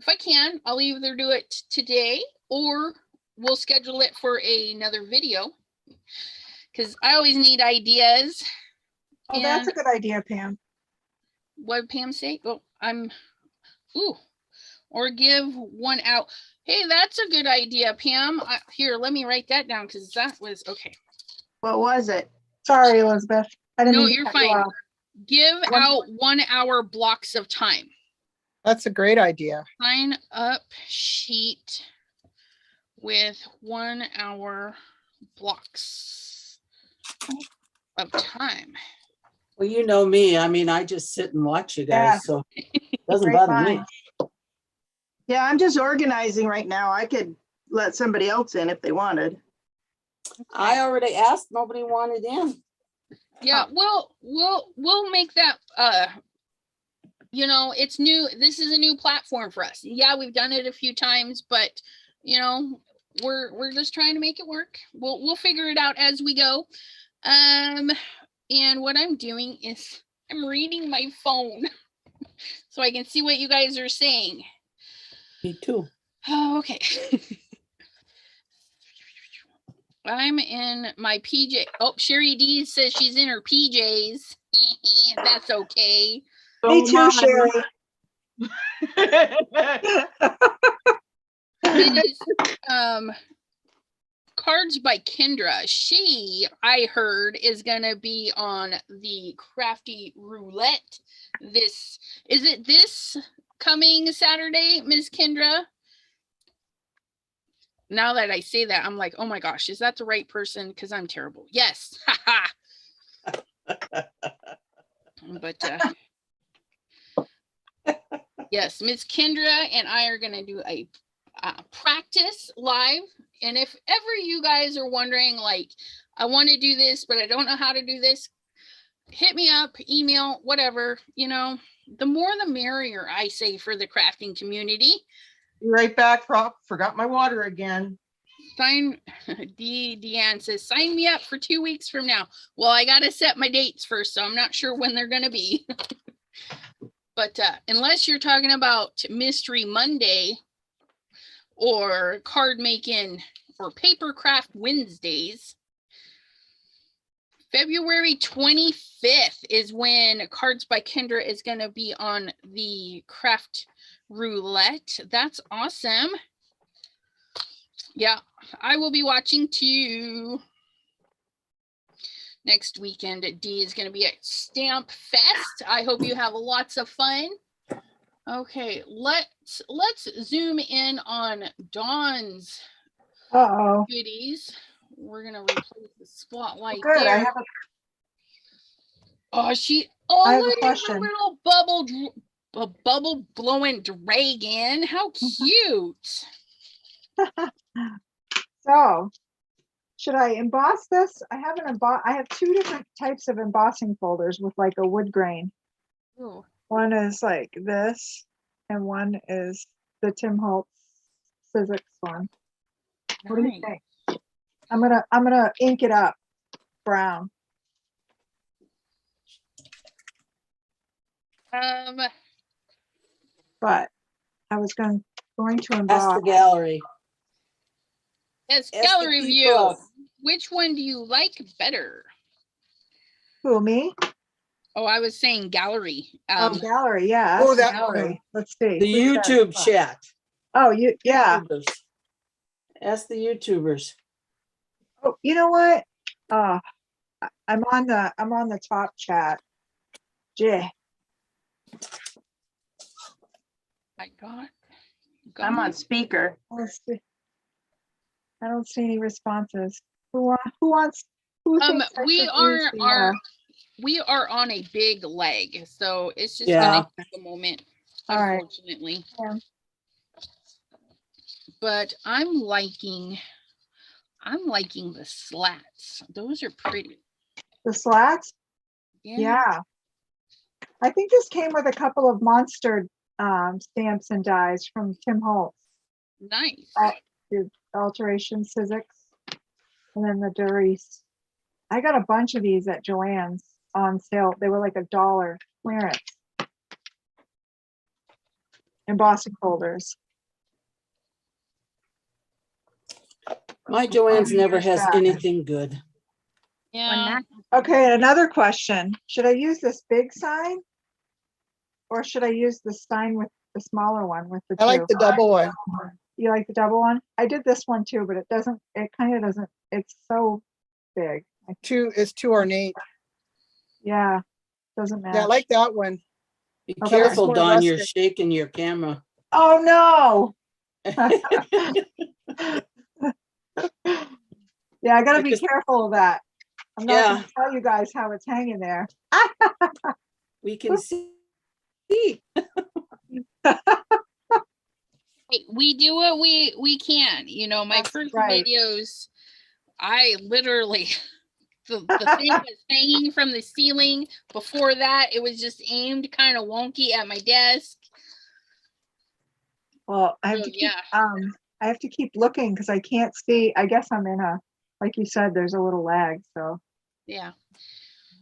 I can, I'll either do it today or we'll schedule it for another video, because I always need ideas. Oh, that's a And good idea, Pam. what did Pam say? Oh, or give one out. Hey, that's a good idea, Pam. Here, let me write that down, because that was okay. What was it? Sorry, Elizabeth. I didn't No, mean to you're cut you fine. off. Give out 1 hour blocks of time. That's a great idea. Sign up sheet with 1 hour blocks of time. Well, you know me. I mean, I just sit and watch you Yeah. guys, so it doesn't Great bother me. minds. Yeah, I'm just organizing right now. I could let somebody else in if they wanted. I already asked, nobody wanted in. Yeah, we'll make that you know, it's new. This is a new platform for us. Yeah, we've done it a few times, but you know, we're just trying to make it work. We'll figure it out as we go. And what I'm doing is I'm reading my phone so I can see what you guys are saying. Me too. Oh, okay. I'm in my PJ. Oh, Sherry D says she's in her PJs. That's okay. Me too, Sherry. Is Cards by Kendra. She, I heard, is gonna be on the Crafty Roulette. Is it this coming Saturday, Ms. Kendra? Now that I say that, I'm like, oh my gosh, is that the right person? Because I'm terrible. Yes. But yes, Ms. Kendra and I are gonna do a practice live. And if ever you guys are wondering, like, I want to do this, but I don't know how to do this, hit me up, email, whatever. You know, the more the merrier, I say, for the crafting community. Be right back. Forgot my water again. Sign Deanne says, sign me up for 2 weeks from now. Well, I got to set my dates first, so I'm not sure when they're going to be. But unless you're talking about Mystery Monday or card making or paper craft Wednesdays, February 25th is when Cards by Kendra is going to be on the Craft Roulette. That's awesome. Yeah, I will be watching too. Next weekend at D is going to be at Stamp Fest. I hope you have lots of fun. Okay, let's zoom in on Dawn's Uh-oh. goodies. We're gonna replace the spotlight Good. there. I have Oh, I have a look at her question. little bubble blowing dragon. How cute. So, should I emboss this? I have two different types of embossing folders with like a wood grain. Ooh. One is like this, and one is the Tim Holtz Sizzix one. What do you Nice. think? I'm gonna ink it up brown. But I was going to Ask emboss. the gallery. As Ask the gallery people. view, which one do you like better? Who, me? Oh, I was saying gallery. Gallery, yeah. Oh, ask the that- gallery. Let's see. The Who's that? YouTube chat. Oh, yeah. YouTubers. Ask the YouTubers. Oh, you know what? I'm on the top chat. Jay. I got I'm on speaker. Let's see. I don't see any responses. Who thinks I we should are use the, we are on a big leg, so it's just Yeah. gonna take a moment, All right. unfortunately. Yeah. But I'm liking the slats. Those are pretty. the slats? Yeah. I think this came with a couple of monster stamps and dies from Tim Holtz. Nice. The Alteration Sizzix, and then the Doris. I got a bunch of these at Joann's on sale. They were like $1 clearance. Embossing folders. My Joanne's never Use has that. anything good. Yeah. Okay, another question. Should I use this big sign? Or should I use the sign with the smaller one with the I like two? the double one. You like the double one? I did this one too, but it kind of doesn't, it's so big. It's too ornate. Yeah, doesn't match. Yeah, I like that one. Be Okay, careful, more Dawn, you're rustic. shaking your camera. Oh, no. Yeah, I gotta be Because- careful of that. I'm not Yeah. gonna tell you guys how it's hanging there. We can see. Hey, we do what we can. You know, my That's first right. videos, I literally the thing was hanging from the ceiling. Before that, it was just aimed kind of wonky at my desk. Well, I have So, to keep, yeah. I have to keep looking because I can't see. I guess I'm in a, like you said, there's a little lag, so. Yeah.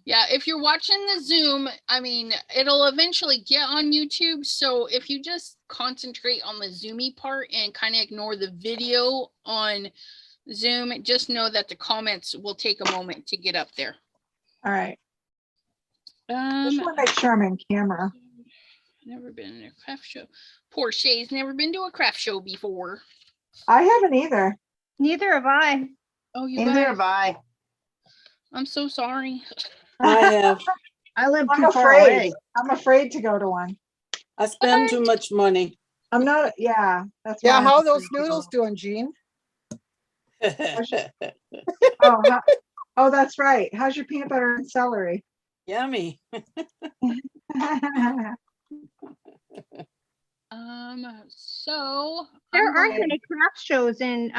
Yeah, if you're watching the Zoom, I mean, it'll eventually get on YouTube. So if you just concentrate on the Zoomy part and kind of ignore the video on Zoom, just know that the comments will take a moment to get up there. All right. Just want to make sure I'm in camera. Never been in a craft show. Poor Shay's never been to a craft show before. I haven't either. Neither have I. Oh, you Neither guys, have I. I'm so sorry. I have. I live I'm too far afraid. away. I'm afraid to go to one. I spend too much money. I'm not, yeah, that's. Yeah, why I'm how are afraid those to go. noodles doing, Jean? Oh, oh, that's right. How's your peanut butter and celery? Yummy. So There I'm aren't going- many craft shows in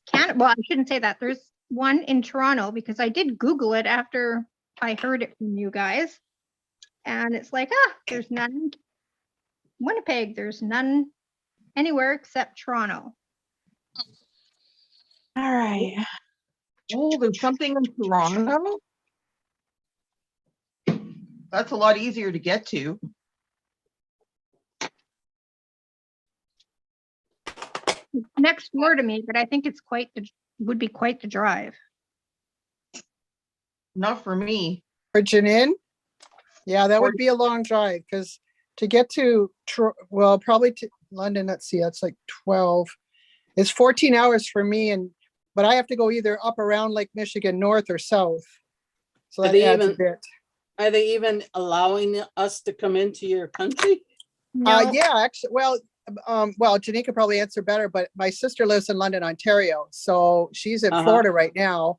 Canada. Well, I shouldn't say that. There's one in Toronto because I did Google it after I heard it from you guys. And it's like, there's none in Winnipeg. There's none anywhere except Toronto. All right. Oh, there's something in Toronto? That's a lot easier to get to. Next door to me, but I think it's would be quite the drive. Not for me. For Janine? Yeah, that would be a long drive because to get to, well, probably to London, let's see, that's like 12. It's 14 hours for me, but I have to go either up around Lake Michigan, north or south. So Are that they adds a even- bit. Are they even allowing us to come into your country? No, Yeah, actually, well, Janine could probably answer better, but my sister lives in London, Ontario. So she's in Florida right now.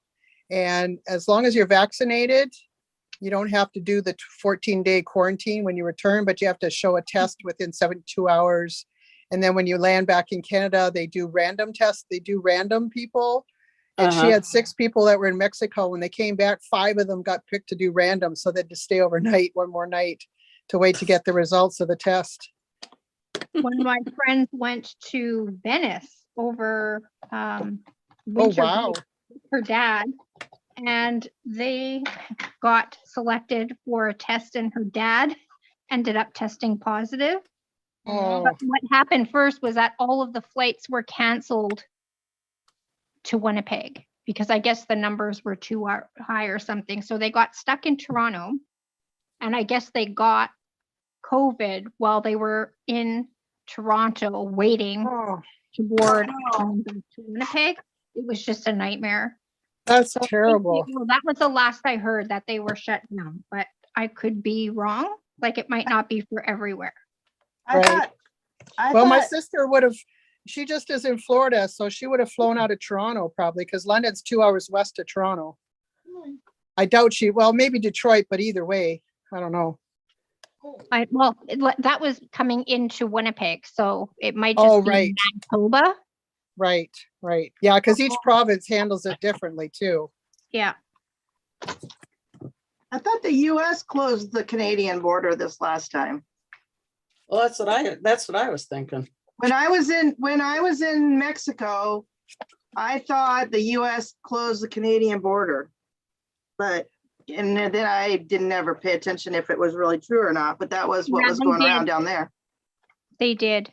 And as long as you're vaccinated, you don't have to do the 14-day quarantine when you return, but you have to show a test within 72 hours. And then when you land back in Canada, they do random tests. They do random people. And she had 6 people that were in Mexico. When they came back, 5 of them got picked to do random. So they had to stay overnight, one more night, to wait to get the results of the test. one of my friends went to Venice over Oh, winter wow. break with her dad, and they got selected for a test, and her dad ended up testing positive. Oh, But what happened first was that all of the flights were canceled to Winnipeg because I guess the numbers were too high or something. So they got stuck in Toronto, and I guess they got COVID while they were in Toronto waiting oh, to board back to Winnipeg. It was just a nightmare. that's So terrible. well, that was the last I heard, that they were shut down, but I could be wrong. Like, it might not be for everywhere. I Right. thought, Well, my thought- sister would have, she just is in Florida, so she would have flown out of Toronto probably, because London's 2 hours west of Toronto. I doubt well, maybe Detroit, but either way, I don't know. That was coming into Winnipeg, so it might Oh, just be right. Manitoba. Right, right. Yeah, because each province handles it differently too. Yeah. I thought the US closed the Canadian border this last time. Well, that's what I was thinking. When I was in Mexico, I thought the US closed the Canadian border. And then I didn't ever pay attention if it was really true or not, but that was what Yeah, was they going did. around down there. They did.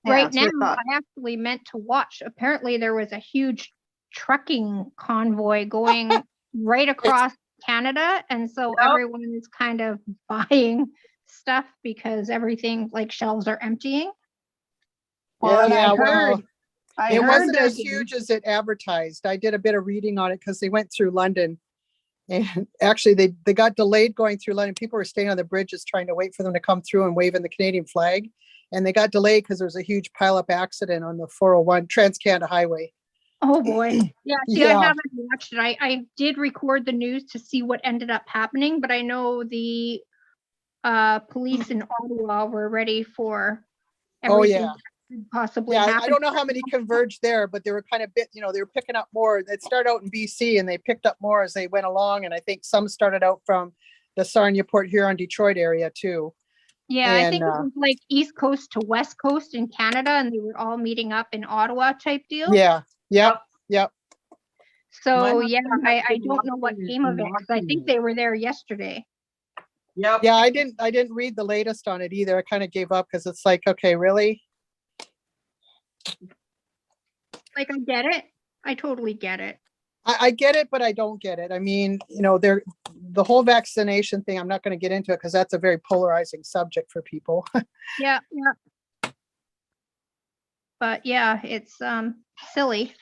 Yeah, Right that's now, what I thought. I actually meant to watch. Apparently, there was a huge trucking convoy going right across Canada. And so everyone is kind of buying stuff because everything, like, shelves are emptying. Well, and Yeah, I well, heard, I it heard wasn't that as huge as it advertised. I did a bit of reading on it because they went through London. And actually, they got delayed going through London. People were staying on the bridges trying to wait for them to come through and waving the Canadian flag. And they got delayed because there was a huge pileup accident on the 401 Trans-Canada Highway. Oh boy. Yeah, see, I Yeah. haven't watched it. I did record the news to see what ended up happening, but I know the police in Ottawa were ready for Oh, everything yeah. that could possibly Yeah, I happen. don't know how many converged there, but they were kind of they were picking up more. It started out in BC and they picked up more as they went along. And I think some started out from the Sarnia, Port Huron, Detroit area too. Yeah, I think And, it was like East Coast to West Coast in Canada, and they were all meeting up in Ottawa type deal. Yeah, yep. So My yeah, husband I actually don't know what watching came of it, 'cause I watching think it. they were there yesterday. Yep. Yeah, I didn't read the latest on it either. I kind of gave up because it's like, okay, really? Like, I get it. I totally get it. I get it, but I don't get it. I mean, the whole vaccination thing, I'm not going to get into it because that's a very polarizing subject for people. Yeah, yeah. But yeah, it's silly.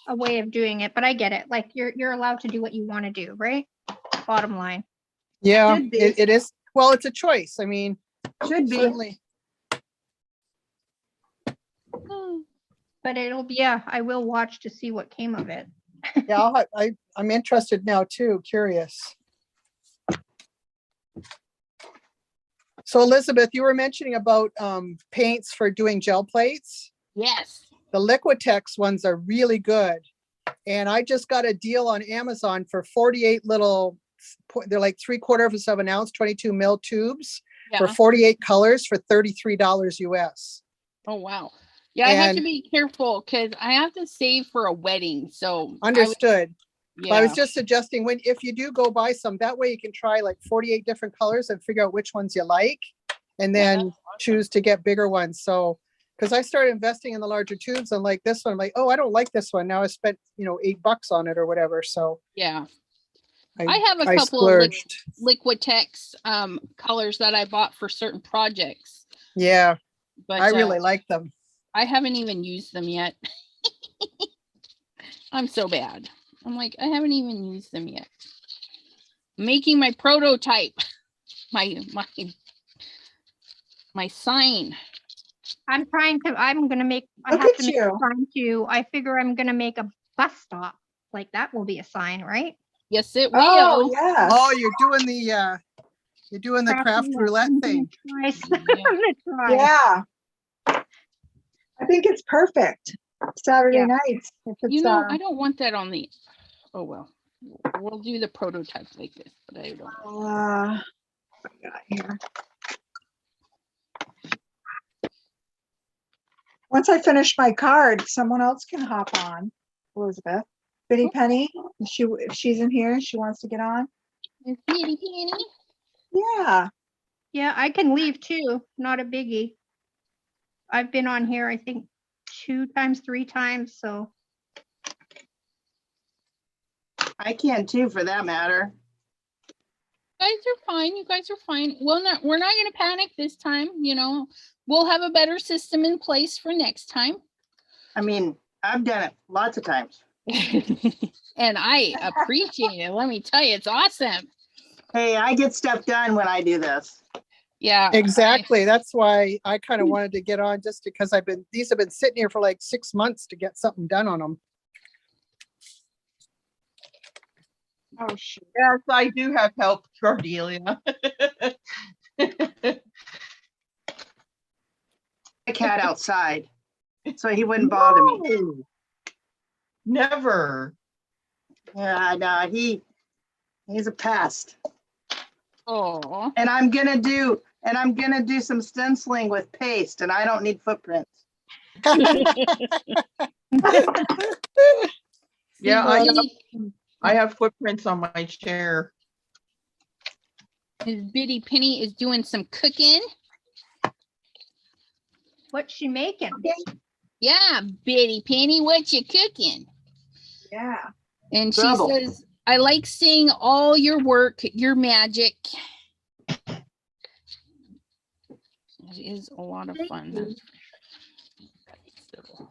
A way of doing it, but I get it. Like, you're allowed to do what you want to do, right? Bottom line. Yeah, Should be. it is. Well, it's a choice. I mean, Should be. certainly. But it'll be, yeah, I will watch to see what came of it. Yeah, I'm interested now too, curious. So Elizabeth, you were mentioning about paints for doing gel plates. Yes. The Liquitex ones are really good. And I just got a deal on Amazon for 48 little, they're like 3/4 of an ounce, 22 mil tubes for Yeah. 48 colors for $33 US. Oh wow. Yeah, I have to And- be careful because I have to save for a wedding. So Understood. But I yeah. was just suggesting if you do go buy some, that way you can try like 48 different colors and figure out which ones you like and Yeah, then that's awesome. choose to get bigger ones. So, because I started investing in the larger tubes and like this one, I'm like, oh, I don't like this one. Now I spent, $8 on it or whatever. So Yeah. I have a I couple of splurged. Liquitex colors that I bought for certain projects, Yeah, but I really like them. I haven't even used them yet. I'm so bad. I'm like, I haven't even used them yet. Making my prototype, my sign. I'm gonna make, I Look have at to make a you. sign too. I figure I'm gonna make a bus stop. Like, that will be a sign, right? Yes, it will. Oh, yes. Oh, you're doing the craft roulette thing. Nice. Yeah. I'm gonna try. Yeah. I think it's perfect. Saturday Yeah. nights. If it's, I don't want that on the, oh, well, we'll do the prototype like this, but I don't. what we got here. Once I finish my card, someone else can hop on. Elizabeth, Biddy Penny, if she's in here, she wants to get on. Miss Bitty Penny. Yeah. Yeah, I can leave too. Not a biggie. I've been on here, I think 2 times, 3 times, so. I can too, for that matter. Guys are fine. You guys are fine. We're not going to panic this time. We'll have a better system in place for next time. I mean, I've done it lots of times. And I appreciate it. Let me tell you, it's awesome. Hey, I get stuff done when I do this. Yeah. Exactly. That's why I kind of wanted to get on, just because these have been sitting here for like 6 months to get something done on them. Oh, shoot. Yes, I do have help, Cordelia. A cat outside, so he wouldn't bother me. No. Never. Yeah, no, he's a pest. Oh. And I'm gonna do some stenciling with paste, and I don't need footprints. Yeah, I have footprints on my chair. Miss Bitty Penny is doing some cooking. What's she making? Yeah, Bitty Penny, what you cooking? Yeah. And she Trouble. says, I like seeing all your work, your magic. It is a lot of fun. That's for sure.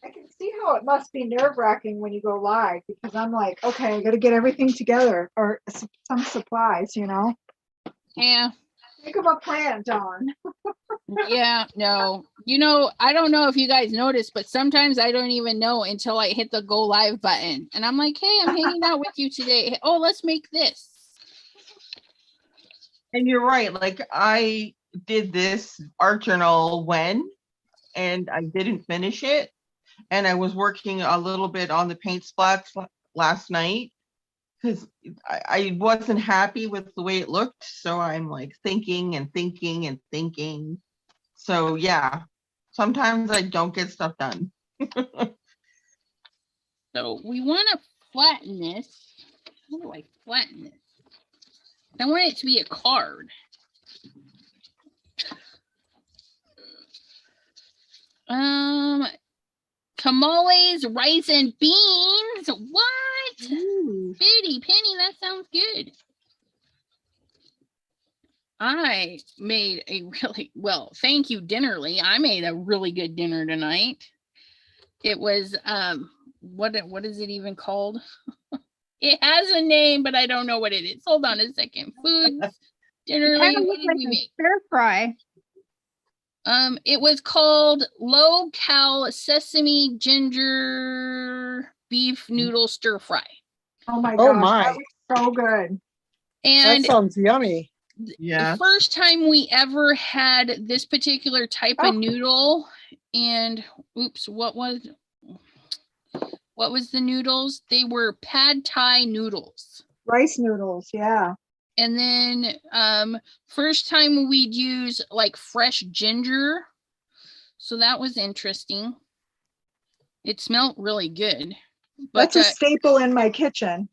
I can see how it must be nerve-wracking when you go live, because I'm like, okay, I got to get everything together, or some supplies, Yeah. Think of a plan, Dawn. Yeah, no. You know, I don't know if you guys noticed, but sometimes I don't even know until I hit the go live button. And I'm like, hey, I'm hanging out with you today. Oh, let's make this. And you're right. Like I did this art journal and I didn't finish it. And I was working a little bit on the paint splats last night because I wasn't happy with the way it looked. So I'm like thinking and thinking and thinking. So yeah, sometimes I don't get stuff done. So we want to flatten this. How do I flatten this? I want it to be a card. Tamales, rice, and beans. What? Ooh. Bitty Penny, that sounds good. I made a really, well, thank you, Dinnerly. I made a really good dinner tonight. It was, what is it even called? It has a name, but I don't know what it is. Hold on a second. Foods, Dinnerly, Kind of what looks did like we a make? stir fry. It was called low cal sesame ginger beef noodle stir fry. Oh my Oh gosh, my. that was so good. That And sounds yummy. Yeah. the first time we ever had this particular type Oh. of noodle, and oops, what was the noodles? They were pad thai noodles. Rice noodles, yeah. And then first time we'd use like fresh ginger. So that was interesting. It smelled really good. But That's a staple in my kitchen.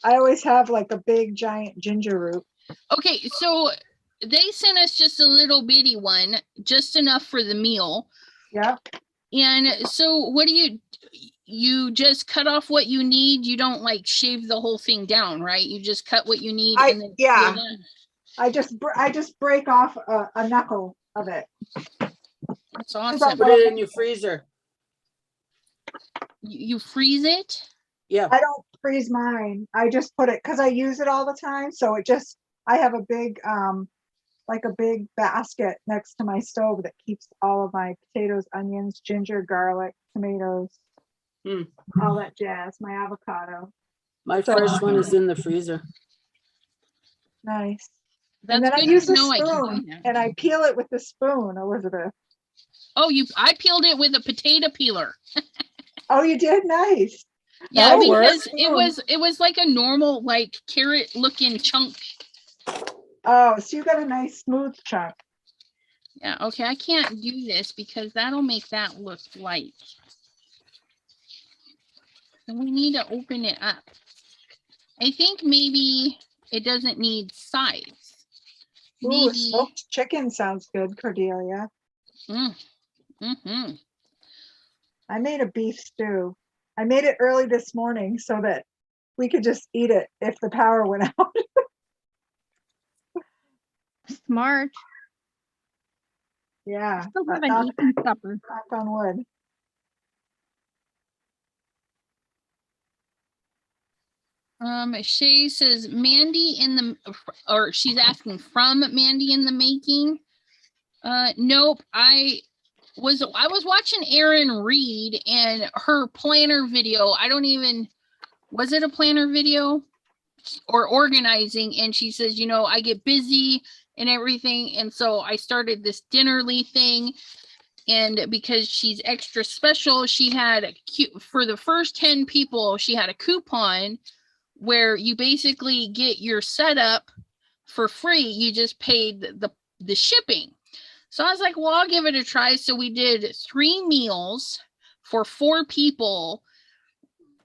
I always have like a big giant ginger root. okay, so they sent us just a little bitty one, just enough for the meal. Yeah. And so what do you just cut off what you need? You don't like shave the whole thing down, right? You just cut what you need and then yeah. peel that? I just break off a knuckle of it. That's awesome. Put it in your freezer. You freeze it? Yeah. I don't freeze mine. I just put it because I use it all the time. So it just, I have a big, like a big basket next to my stove that keeps all of my potatoes, onions, ginger, garlic, tomatoes, all that jazz, my avocado. My So- fresh one is in the freezer. Nice. That's And then I good use to a know I can do spoon that. and I peel it with the spoon, Elizabeth. Oh, I peeled it with a potato peeler. Oh, you did? Nice. Yeah, That'll work. because it was like a normal like carrot looking chunk. Oh, so you got a nice smooth chunk. Yeah, okay, I can't do this because that'll make that look light. So we need to open it up. I think maybe it doesn't need sides. Ooh, Maybe. smoked chicken sounds good, Cordelia. Mm-hmm. I made a beef stew. I made it early this morning so that we could just eat it if the power went out. Smart. Yeah, Still but haven't knock eaten supper. on wood. Shay says Mandy in the, or she's asking from Mandy in the making. Nope. I was watching Erin Reed and her planner video. Was it a planner video or organizing? And she says, you know, I get busy and everything. And so I started this Dinnerly thing. And because she's extra special, she had for the first 10 people, she had a coupon where you basically get your setup for free. You just paid the shipping. So I was like, well, I'll give it a try. So we did 3 meals for 4 people.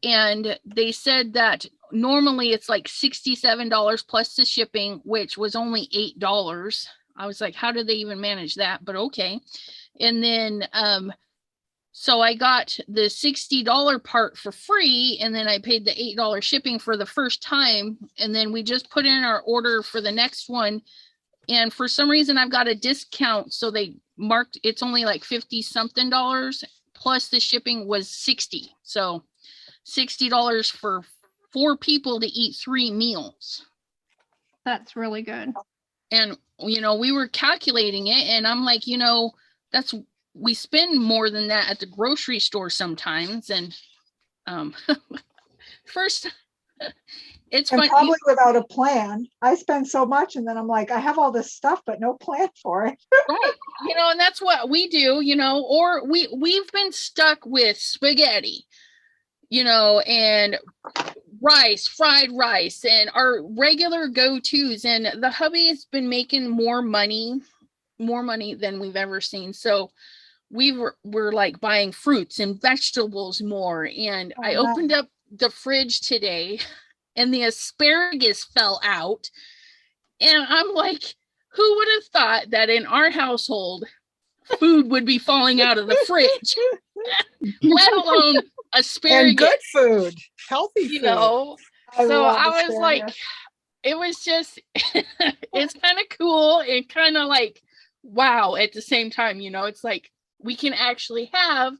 And they said that normally it's like $67 plus the shipping, which was only $8. I was like, how did they even manage that? But okay. And then, so I got the $60 part for free, and then I paid the $8 shipping for the first time. And then we just put in our order for the next one. And for some reason I've got a discount. So they marked, it's only like 50 something dollars plus the shipping was 60. So $60 for 4 people to eat 3 meals. That's really good. And, you know, we were calculating it and I'm like, you know, we spend more than that at the grocery store sometimes. And first, it's And fun. probably without a plan. I spend so much and then I'm like, I have all this stuff, but no plan for it. Right. You know, and that's what we do, you know, or we've been stuck with spaghetti, you know, and rice, fried rice, and our regular go-tos. And the hubby has been making more money than we've ever seen. So we're like buying fruits and vegetables more. And Oh, I nice. opened up the fridge today and the asparagus fell out. And I'm like, who would have thought that in our household food would be falling out of the fridge, let alone asparagus? And good food, healthy You food. know, I so love I was like, asparagus. it was just, it's kind of cool and kind of like, wow, at the same time, you know, it's like we can actually have,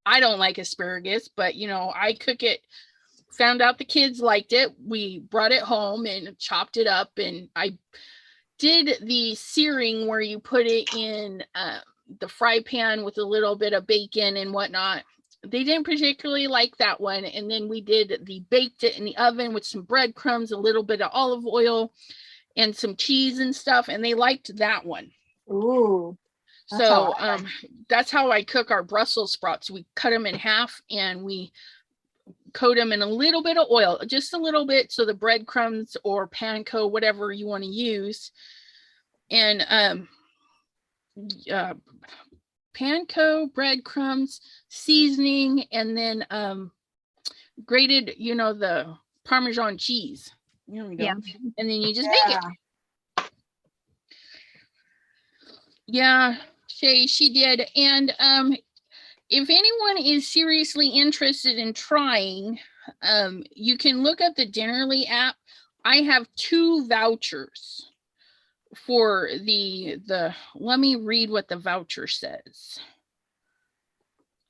I don't like asparagus, but, you know, I cook it, found out the kids liked it. We brought it home and chopped it up. And I did the searing where you put it in the fry pan with a little bit of bacon and whatnot. They didn't particularly like that one. And then we did the baked it in the oven with some breadcrumbs, a little bit of olive oil and some cheese and stuff. And they liked that one. Ooh. That's So how I like that's how I cook our Brussels sprouts. We cut them in half and we coat them in a little bit of oil, just a little bit. So the breadcrumbs or panko, whatever you want to use. And panko, breadcrumbs, seasoning, and then grated, you know, the Parmesan cheese. There we go. Yeah. And then you just bake it. Yeah, she did. And if anyone is seriously interested in trying, you can look up the Dinnerly app. I have 2 vouchers for the let me read what the voucher says.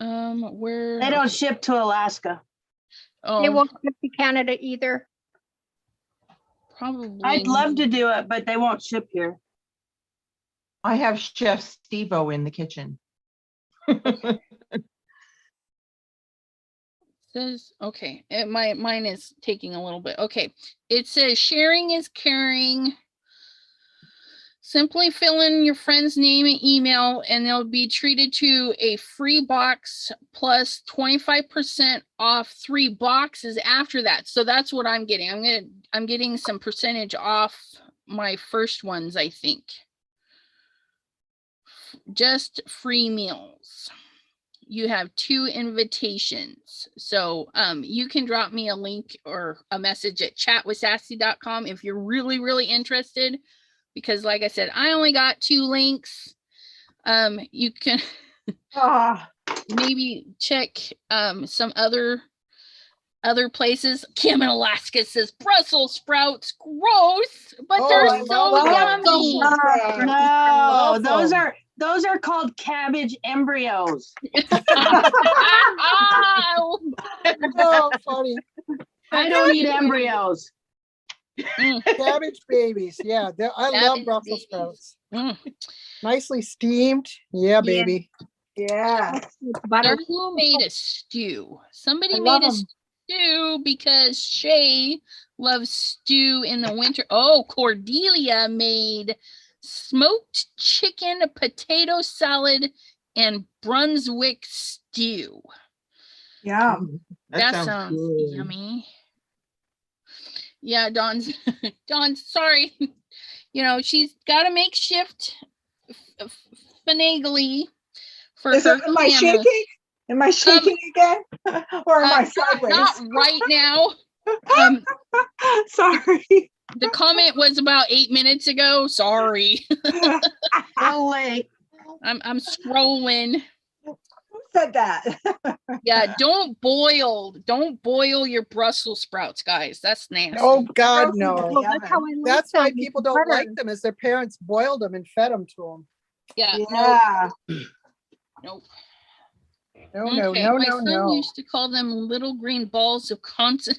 Where They don't ship to Alaska. They won't ship to Canada either. Probably. I'd love to do it, but they won't ship here. I have Chef Steve-O in the kitchen. Says okay. Mine is taking a little bit. Okay, it says sharing is caring. Simply fill in your friend's name and email, and they'll be treated to a free box plus 25% off 3 boxes after that. So that's what I'm getting. I'm getting some percentage off my first ones, I think. Just free meals. You have 2 invitations. So you can drop me a link or a message at chatwithsassy.com if you're really, really interested. Because like I said, I only got 2 links. You can maybe check some other places. Kim in Alaska says Brussels sprouts, gross, but Oh, they're I so love yummy. No, Awesome. those are called cabbage embryos. Ow. Oh, funny. I don't eat embryos. Cabbage babies. Yeah, I love Cabbage Brussels babies. sprouts. Mm. Nicely steamed. Yeah, baby. Yeah. So Butter. who made a stew? Somebody I made love a 'em. stew because Shay loves stew in the winter. Oh, Cordelia made smoked chicken, potato salad, and Brunswick stew. Yum. That sounds good. yummy. Yeah, Dawn's sorry. You know, she's got a makeshift finagly for Am I camera. shaking? Am I shaking again? Or am I sideways? Not right now. Sorry. The comment was about 8 minutes ago. Sorry. So late. I'm scrolling. Who said that? Yeah, don't boil your Brussels sprouts, guys. That's nasty. Oh, God, Roasting no. in Well, the that's oven. how I like That's why them, with people don't butter. like them, is their parents boiled them and fed them to them. Yeah, Yeah. nope. No, no, Okay, no, my no, son no. used to call them little green balls of constant.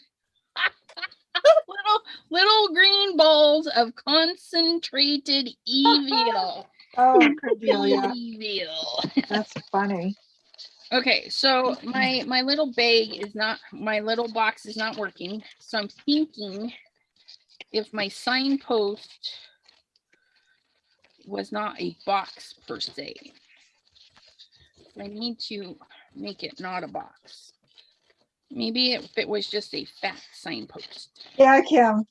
little green balls of concentrated evil. Oh, Cordelia, Evil. that's funny. Okay, so my little bag is not, my little box is not working. So I'm thinking if my signpost was not a box per se, I need to make it not a box. Maybe if it was just a fat signpost. Yeah, Kim.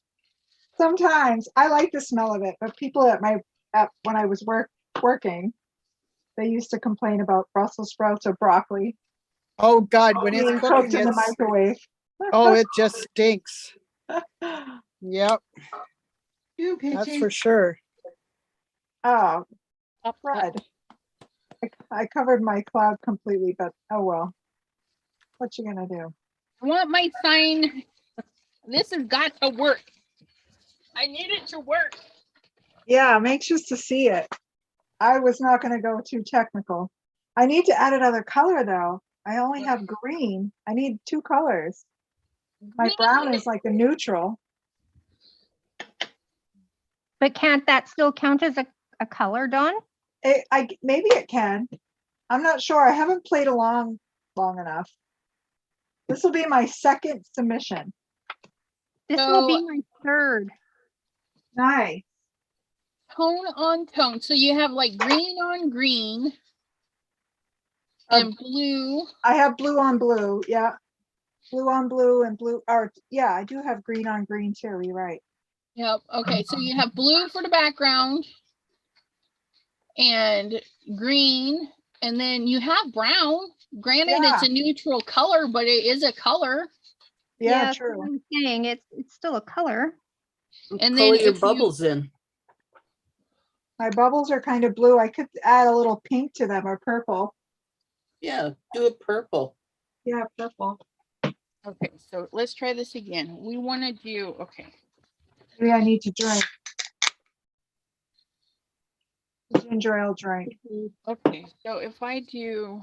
Sometimes I like the smell of it, but people when I was working, they used to complain about Brussels sprouts or broccoli Oh, God, when it's being cooked cooking, in the it's, microwave. oh, it just stinks. Yep, You that's Pitchy. for sure. Oh, Up, Fred. I covered my cloud completely, but oh well. What you gonna do? I want my sign. This has got to work. I need it to work. Yeah, I'm anxious to see it. I was not gonna go too technical. I need to add another color though. I only have green. I need 2 colors. My brown is like a neutral. But can't that still count as a color, Dawn? Maybe it can. I'm not sure. I haven't played along long enough. This will be my second submission. This will be So- my third. Nice. Tone on tone. So you have like green on green and blue. I have blue on blue. Yeah. Blue on blue and blue. Or yeah, I do have green on green too. You're right. Yep. Okay. So you have blue for the background and green, and then you have brown. Granted, it's a neutral color, but it is a color. Yeah, that's what true. I'm saying it's still a color. And Color then your if you- bubbles in. My bubbles are kind of blue. I could add a little pink to them or purple. Yeah, do it purple. Yeah, purple. Okay, so let's try this again. We want to do, okay. Maybe I need to drink. Ginger ale drink. Okay, so if I do,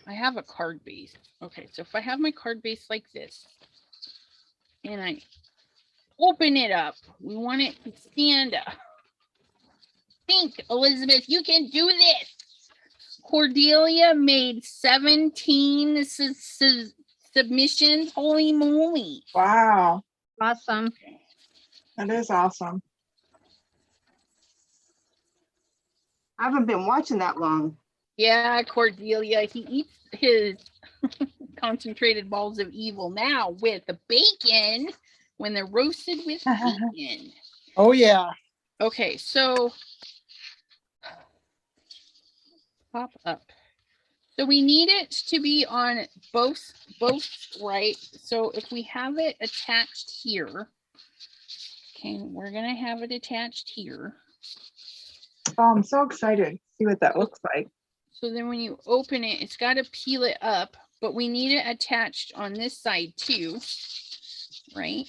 I have a card base. Okay, so if I have my card base like this, and I open it up, we want it to stand up. Think, Elizabeth, you can do this. Cordelia made 17 submissions. Holy moly. Wow. Awesome. That is awesome. I haven't been watching that long. Yeah, Cordelia, he eats his concentrated balls of evil now with the bacon when they're roasted with bacon. Oh, yeah. Okay, so pop up. So we need it to be on both, right? So if we have it attached here, okay, we're gonna have it attached here. Oh, I'm so excited to see what that looks like. So then when you open it, it's got to peel it up, but we need it attached on this side too, right?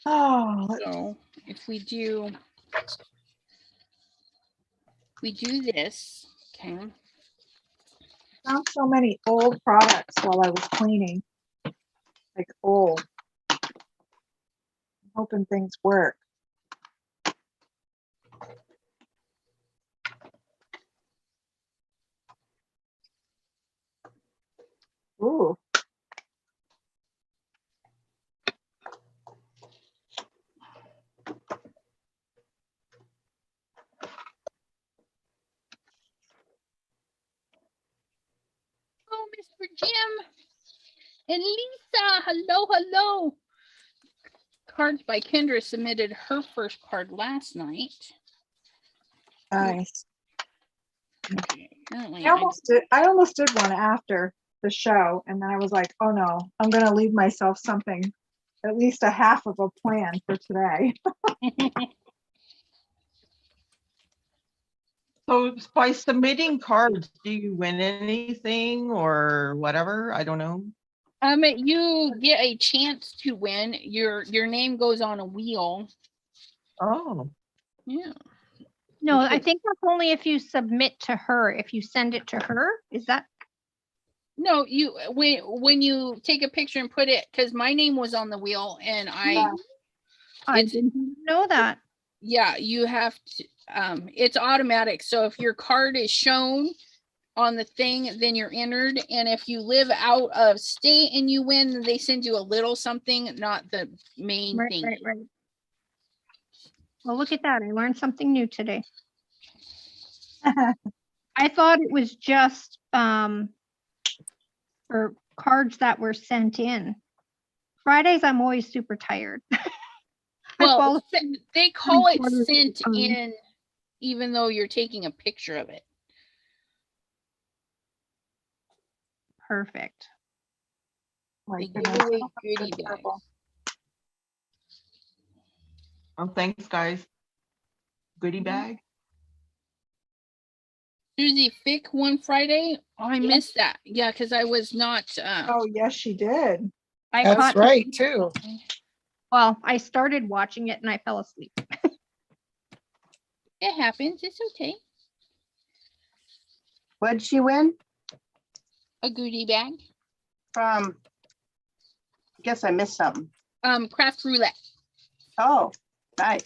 Oh, So if we do this, okay. found so many old products while I was cleaning. Like old. I'm hoping things work. Ooh. Oh, Mr. Jim and Lisa, hello, hello. Cards by Kendra submitted her first card last night. Nice. Okay, apparently I almost did one after the show, and then I was like, oh no, I'm gonna leave myself something, at least a half of a plan for today. So by submitting cards, do you win anything or whatever? I don't know. You get a chance to win. Your name goes on a wheel. Oh, Yeah. No, I think that's only if you submit to her. If you send it to her, is that No, you when you take a picture and put it, because my name was on the wheel and Yeah. I It's- didn't know that. yeah, you have to, it's automatic. So if your card is shown on the thing, then you're entered. And if you live out of state and you win, they send you a little something, not the main Right, thing. right. Well, look at that. I learned something new today. I thought it was just for cards that were sent in. Fridays, I'm always super tired. I fall Well, asleep they call it quarters of the sent time. in, even though you're taking a picture of it. Perfect. My They goodness, give I away don't have goodie good bags. purple. Oh, thanks, guys. Goodie bag. Susie Fick one Friday. Oh, I missed that. Yeah, because I was not. Oh, yes, she did. I That's caught right, too. Well, I started watching it and I fell asleep. It happens. It's okay. What'd she win? A goodie bag. From, I guess I missed something. Craft roulette. Oh, nice.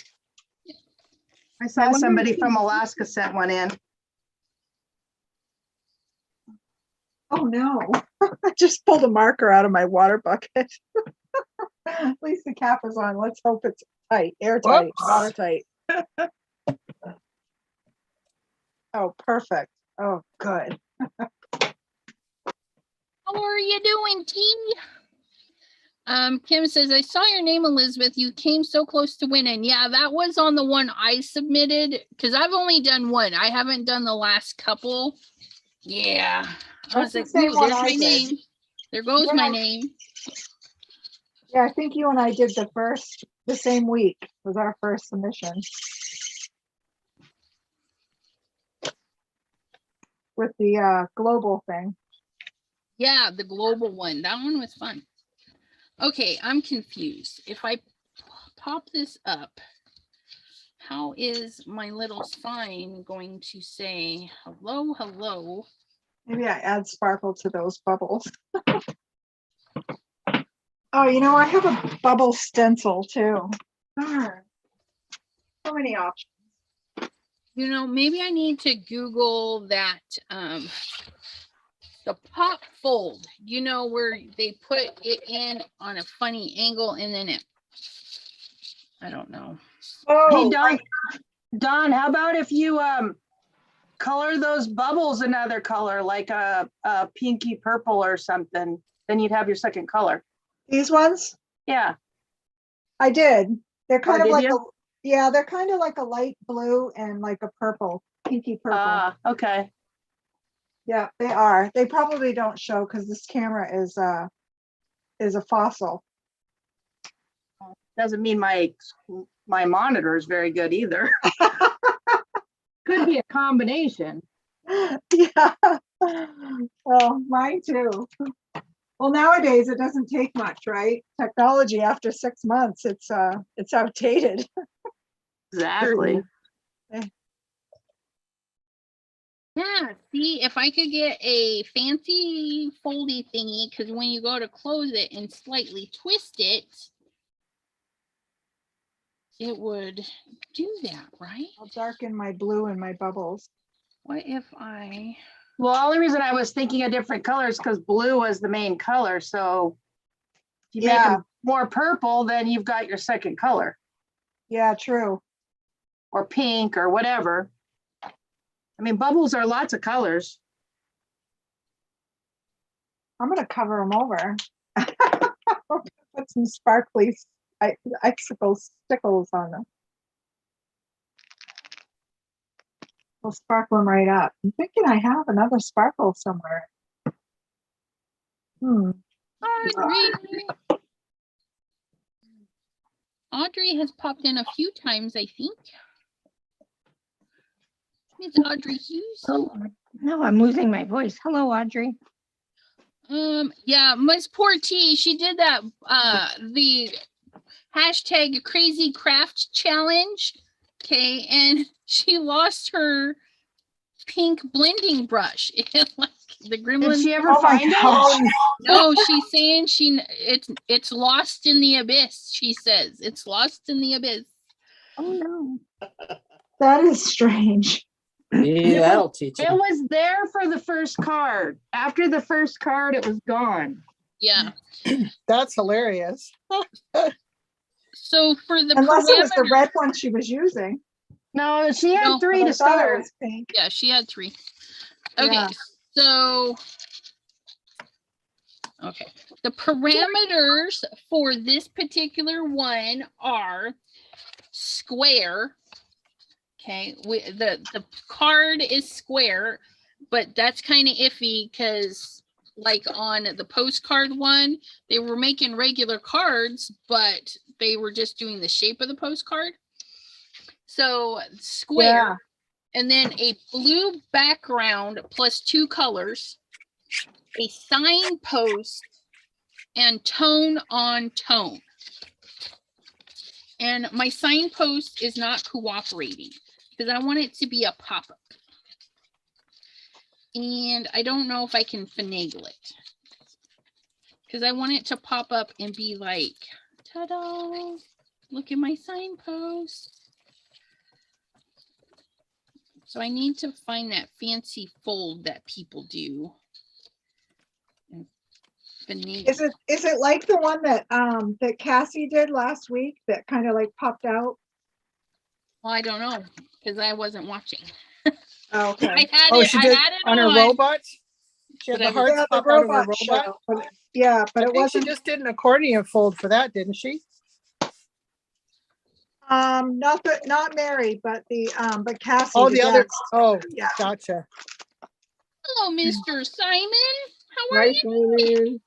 I I saw wonder somebody if from Alaska sent one in. Oh, no. I just pulled a marker out of my water bucket. At least the cap is on. Let's hope it's tight, airtight, Whoops. watertight. Oh, perfect. Oh, good. How are you doing, T? Kim says, I saw your name, Elizabeth. You came so close to winning. Yeah, that was on the one I submitted because I've only done one. I haven't done the last couple. Yeah. I was That's like, the same ooh, one there's I my did. name. There goes Yeah. my name. Yeah, I think you and I did the same week was our first submission. With the global thing. Yeah, the global one. That one was fun. Okay, I'm confused. If I pop this up, how is my little sign going to say hello, hello? Maybe I add sparkle to those bubbles. Oh, you know, I have a bubble stencil too. Darn. So many options. You know, maybe I need to Google that, the pop fold, you know, where they put it in on a funny angle and then it, I don't know. Oh, Hey, Don, how about if you color those bubbles another color, like a pinky purple or something, then you'd have your second color. these ones? Yeah. I did. They're kind of did like you? yeah, they're kind of like a light blue and like a purple, pinky purple. Okay. Yeah, they are. They probably don't show because this camera is a fossil. Doesn't mean my monitor is very good either. Could be a combination. Yeah. Well, mine too. Well, nowadays it doesn't take much, right? Technology after 6 months, it's outdated. Exactly. Yeah, see, if I could get a fancy foldy thingy, because when you go to close it and slightly twist it, it would do that, right? I'll darken my blue and my bubbles. What if I, Well, the only reason I was thinking of different colors because blue was the main color. So if you make Yeah. them more purple, then you've got your second color, Yeah, true. or pink or whatever. I mean, bubbles are lots of colors. I'm gonna cover them over. Put some sparkly icicle stickles on them. We'll sparkle them right up. I'm thinking I have another sparkle somewhere. Audrey has popped in a few times, I think. Miss Audrey Hughes. Oh, no, I'm losing my voice. Hello, Audrey. Yeah, Miss Poor T, she did that, the hashtag crazy craft challenge. Okay, and she lost her pink blending brush. The Did gremlin. she ever Oh my find it? gosh. No, she's saying it's lost in the abyss. She says it's lost in the abyss. Oh no. That is strange. Yeah, that'll teach It you. was there for the first card. After the first card, it was gone. Yeah. That's hilarious. So for the Unless it was the parameter- red one she was using. No, she had No, three But I to thought it start. was pink. Yeah, she had 3. Okay, Yeah. so okay, the parameters for this particular one are square. Okay, the card is square, but that's kind of iffy because like on the postcard one, they were making regular cards, but they were just doing the shape of the postcard. So square, Yeah. and then a blue background plus 2 colors, a signpost, and tone on tone. And my signpost is not cooperating because I want it to be a pop-up. And I don't know if I can finagle it because I want it to pop up and be like, ta-da, look at my signpost. So I need to find that fancy fold that people do. And finagle. Is it like the one that that Cassie did last week that kind of like popped out? Well, I don't know because I wasn't watching. Oh, okay. I had Oh, it. she I did had it on her on. robot? She had the Whatever. hearts Yeah, the pop out of her robot robot? show. But yeah, but I it think she wasn't. just did an accordion fold for that, didn't she? Not Mary, but but Cassie. Oh, the other, guest. oh, Yeah. gotcha. Hello, Mr. Simon. How are Right, you?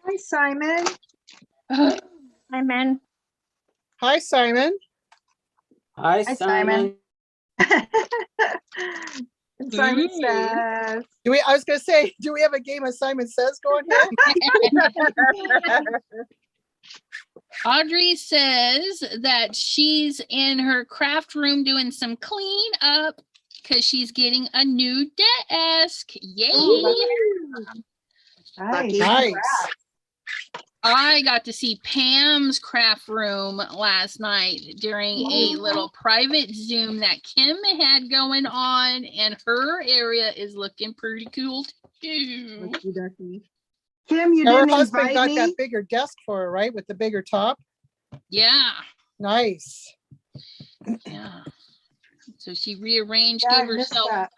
Hi, Simon. Amen. Hi, Simon. Hi, Hi, Simon. Simon. And Simon Ooh. says, I was gonna say, do we have a game of Simon Says going here? Audrey says that she's in her craft room doing some clean up because she's getting a new desk. Yay! nice. Nice. I got to see Pam's craft room last night during a little private Zoom that Kim had going on, and her area is looking pretty cool too. Kim, you Her didn't husband invite got me? that bigger desk for her, right? With the bigger top? Yeah, Nice. yeah. So she rearranged, Yeah, I gave missed herself that.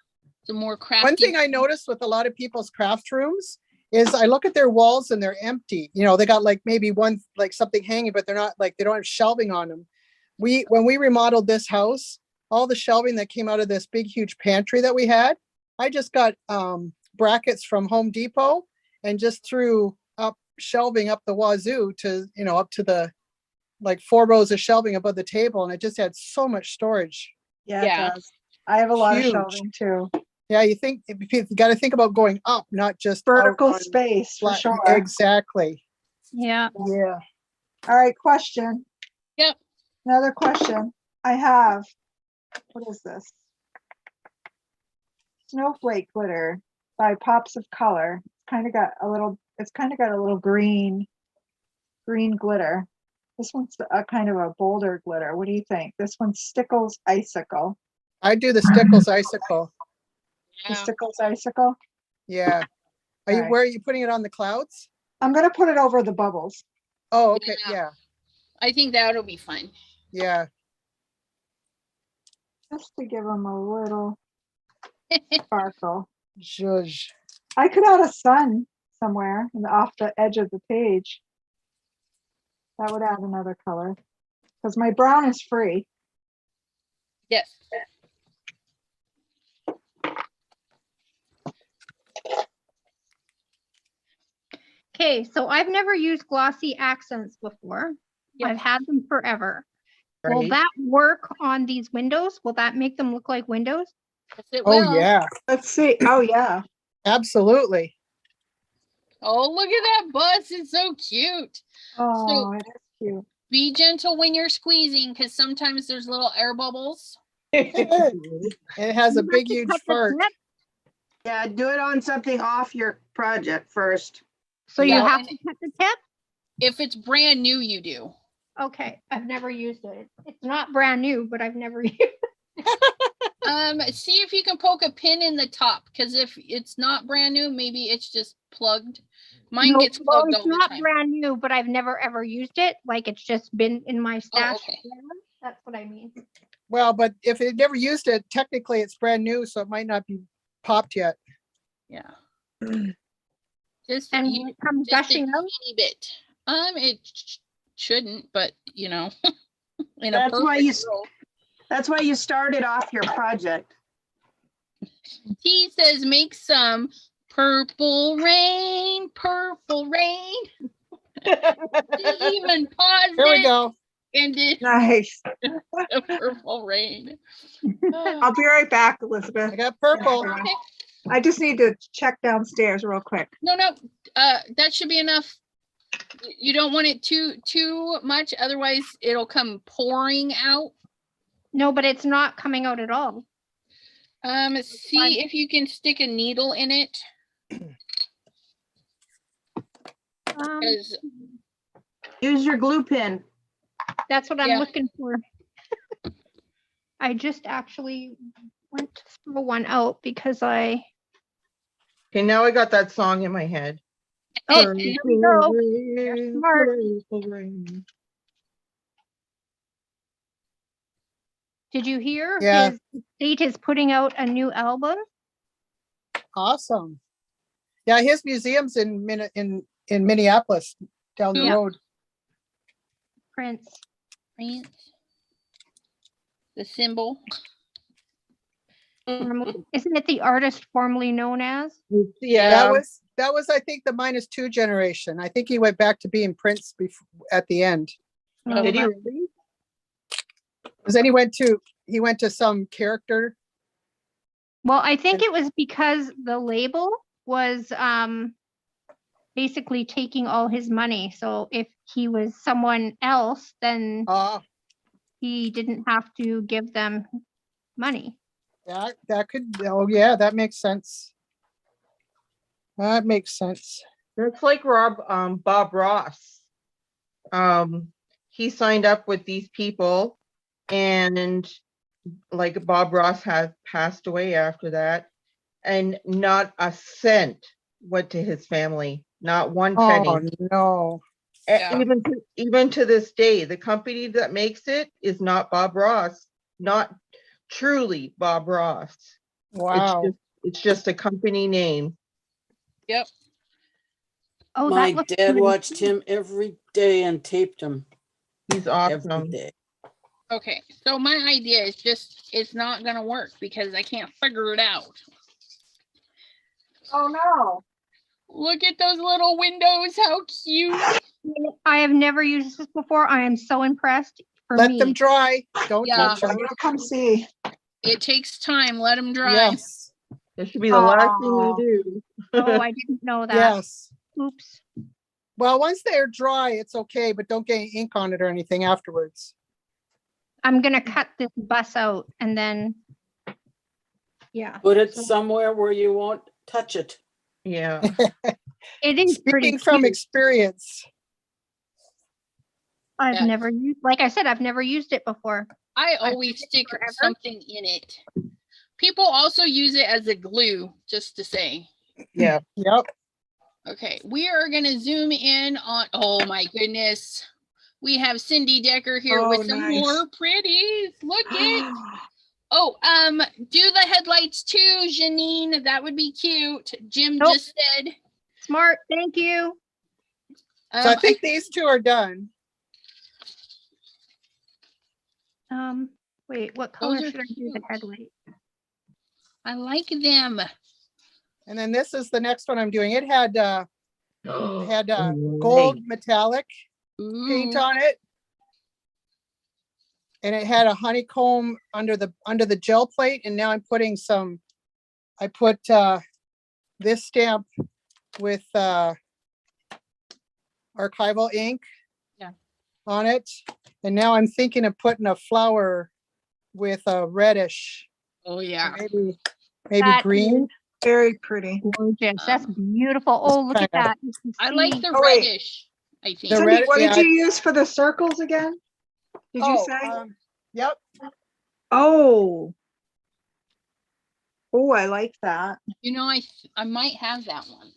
some more crafty. One thing I noticed with a lot of people's craft rooms is I look at their walls and they're empty. You know, they got like maybe one, like something hanging, but they're not like, they don't have shelving on them. When we remodeled this house, all the shelving that came out of this big, huge pantry that we had, I just got brackets from Home Depot and just threw up shelving up the wazoo to, you know, up to the like 4 rows of shelving above the table. And it just had so much storage. Yeah, Yeah. it does. I have a lot Huge. of shelving too. Yeah, you got to think about going up, not just out Vertical on space for flat- sure. Exactly. Yeah. Yeah. All right, question. Yep. Another question. I have, what is this? Snowflake glitter by Pops of Color. It's kind of got a little green glitter. This one's a kind of a bolder glitter. What do you think? This one's Stickles Icicle. I do the Stickles Icicle. The Yeah. Stickles Icicle. Yeah. Alright. Where are you putting it on the clouds? I'm gonna put it over the bubbles. Oh, okay. Yeah. Yeah. I think that'll be fun. Yeah. Just to give them a little sparkle. Zhuzh. I could add a sun somewhere off the edge of the page. That would add another color. Because my brown is free. Yes. Okay, so I've never used Glossy Accents before. Yep. I've had them forever. Will Right. that work on these windows? Will that make them look like windows? Yes, it Oh, will. yeah. Let's see. Oh, yeah. Absolutely. Oh, look at that bus. It's so cute. Oh, it is cute. Be gentle when you're squeezing because sometimes there's little air bubbles. And it has a big, huge Cut the fart. tip. Yeah, do it on something off your project first. So you Yeah, have and to cut the tip? if it's brand new, you do. Okay, I've never used it. It's not brand new, but I've never used See if you can poke a pin in the top, because if it's not brand new, maybe it's just plugged. Mine No, gets well, plugged it's all the not time. brand new, but I've never ever used it. Like it's just been in my stash. okay. forever. That's what I mean. Well, but if it never used it, technically it's brand new, so it might not be popped yet. Yeah. Just And you, will it come just a gushing out? teeny bit. It shouldn't, but in a That's perfect why you world. That's why you started off your project. He says make some purple rain, purple rain. He even paused There we it go. and did Nice. a purple rain. I'll be right back, Elizabeth. I got purple. Okay. I just need to check downstairs real quick. No, that should be enough. You don't want it too much, otherwise it'll come pouring out. No, but it's not coming out at all. See if you can stick a needle in it. 'Cause Use your glue pen. That's what I'm Yeah. looking for. I just actually went to throw one out because I. Okay, now I got that song in my head. Oh, here we go. Rain, smart. purple rain. Did you hear? Yeah. His state is putting out a new album. Awesome. Yeah, his museum's in Minneapolis down the Yeah. road. Prince. France. The symbol. Isn't it the artist formerly known as? Yeah, That was I think the -2 generation. I think he went back to being Prince at the end. Oh, did he that- really? Because then he went to some character. Well, I think it was because the label was basically taking all his money. So if he was someone else, then he didn't have to give them money. That could, oh yeah, that makes sense. That makes sense. That's like Bob Ross. He signed up with these people, and like Bob Ross has passed away after that, and not a cent went to his family, not one penny. Oh no. Yeah. Even to this day, the company that makes it is not Bob Ross, not truly Bob Ross. Wow. It's just a company name. Yep. Oh, My that looks dad pretty watched cool. him every day and taped him He's every awesome. day. Okay. So my idea is just it's not gonna work because I can't figure it out. Oh, no. Look at those little windows. How cute. I have never used this before. I am so impressed. For Let me, them dry. Don't Yeah. touch them. Come see. It takes time. Let them dry. Yes. That should be the last thing Aw. you do. oh, I didn't know that. Yes. Oops. Well, once they're dry, it's okay, but don't get any ink on it or anything afterwards. I'm gonna cut this bus out and then, yeah, Put it somewhere where you won't touch it. Yeah. it is pretty Speaking from cute. experience. I've Yeah. never used, like I said, I've never used it before. I I've always used it stick forever. something in it. People also use it as a glue, just to say. Yeah. Yep. Okay, we are gonna zoom in on, oh my goodness. We have Cindy Decker here Oh, with some nice. more pretties. Look it. Oh, do the headlights too, Janine. That would be cute. Jim Nope. just said. Smart, thank you. So I think these two are done. Wait, what color are should I do the cute. headlight? I like them. And then this is the next one I'm doing. It had Great. gold metallic paint Ooh. on it. And it had a honeycomb under the gel plate. And now I'm putting I put this stamp with archival ink Yeah. on it. And now I'm thinking of putting a flower with a reddish, Oh yeah. maybe That green. Very pretty. Gorgeous. That's beautiful. Oh, look at kinda- that. You can I like see- the Oh, wait. reddish, I think. The Cindy, red- what did yeah. you use for the circles again? Did you Oh, say? Yep. Oh. Oh, I like that. You know, I might have that one.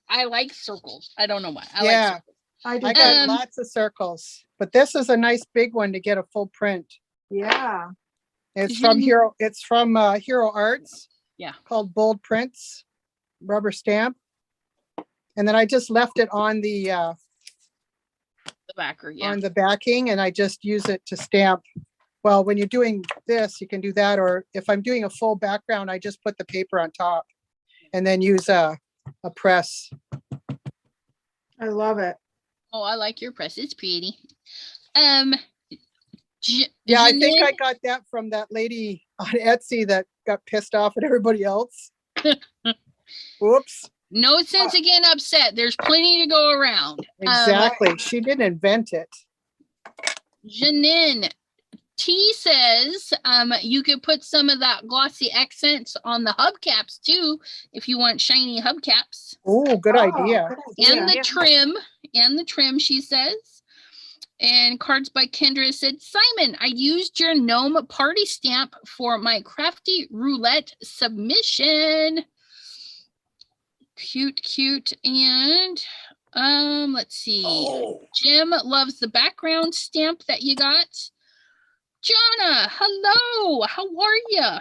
I like circles. I don't know why. I like Yeah, circles. I do. I got Um, lots of circles, but this is a nice big one to get a full print. Yeah. It's Did from you- Hero, it's from Hero Arts. Yeah. Called Bold Prints, rubber stamp. And then I just left it on the The backer, yeah. on the backing, and I just use it to stamp. Well, when you're doing this, you can do that, or if I'm doing a full background, I just put the paper on top and then use a press. I love it. Oh, I like your press. It's pretty. Yeah, I think I Janine- got that from that lady on Etsy that got pissed off at everybody else. Whoops, no sense of getting upset. There's plenty to go around. exactly. She didn't invent it. Janine T says you could put some of that glossy accents on the hubcaps too if you want shiny hubcaps. Oh, good Oh, idea. good And idea. the trim, she says. And Cards by Kendra said, Simon, I used your gnome party stamp for my Crafty roulette submission. Cute. And let's see. Oh, Jim loves the background stamp that you got. Jonna, hello. How are you?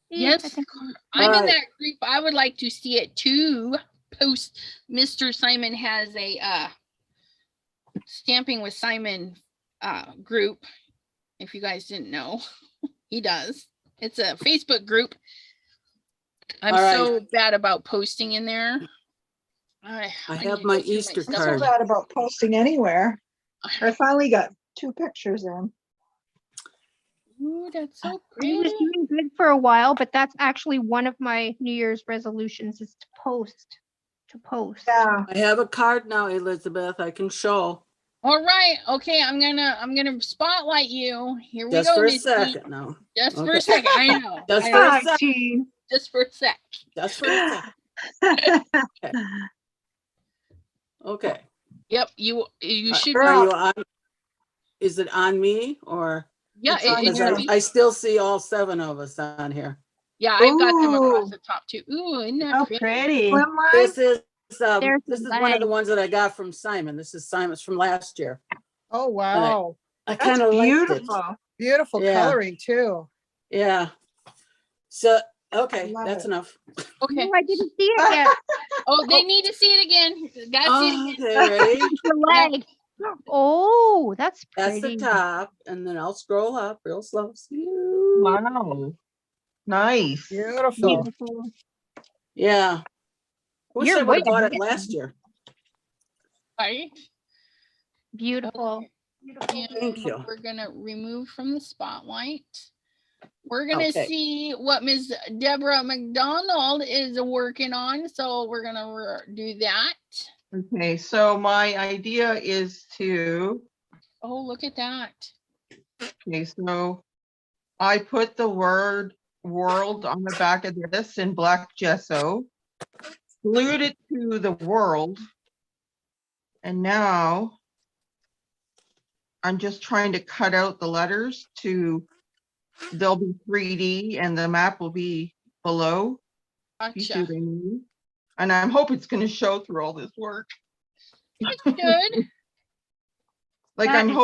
Yes, I think- I'm in Alright. that group. I would like to see it too. Post Mr. Simon has a Stamping with Simon group. If you guys didn't know, he does. It's a Facebook group. I'm Alright. so bad about posting in there. I I need have to my go through Easter stuff. I'm so card. bad about posting anywhere. I finally got 2 pictures in. Ooh, that's so I pretty. was doing good for a while, but that's actually one of my New Year's resolutions is to post. Yeah. I have a card now, Elizabeth. I can show. All right, okay. I'm gonna spotlight you. Here we Just go, for a Missy. second now. Just for Okay. a second. I know. Just I for know. a Hi, sec. Jean. Just for a sec. Just for a second. Okay. Yep. You should. Are you on? Is it on me or? Yeah. It's on It Because should you. be. I still see all 7 of us on here. Yeah, I've got them across Ooh. the top too. Ooh, isn't that Oh, pretty? pretty. Slim line? This is There's this the is one of the leg. ones that I got from Simon. This is Simon's from last year. Oh, wow. I That's kind of liked it. beautiful. Beautiful Yeah. coloring too. Yeah. So okay, Love that's it. enough. Okay. Oh, I didn't see it yet. Oh, they need to see it again. Gotta see it again. Okay, ready? The leg. Oh, that's That's pretty. the top, and then I'll scroll up real slow. Wow. Nice. Beautiful. Beautiful. Yeah. I wish You're I would way have bought it ahead. last year. Right? Beautiful. And Thank you. we're gonna remove from the spotlight. We're gonna Okay. see what Ms. Deborah McDonald is working on. So we're gonna do that. Okay, so my idea is to, Oh, look at that. okay, so I put the word world on the back of this in black gesso, glued it to the world. And now I'm just trying to cut out the letters they'll be 3D and the map will be below. You see Gotcha. what I mean? And I'm hoping it's gonna show through all this work. Good. Like That I'm is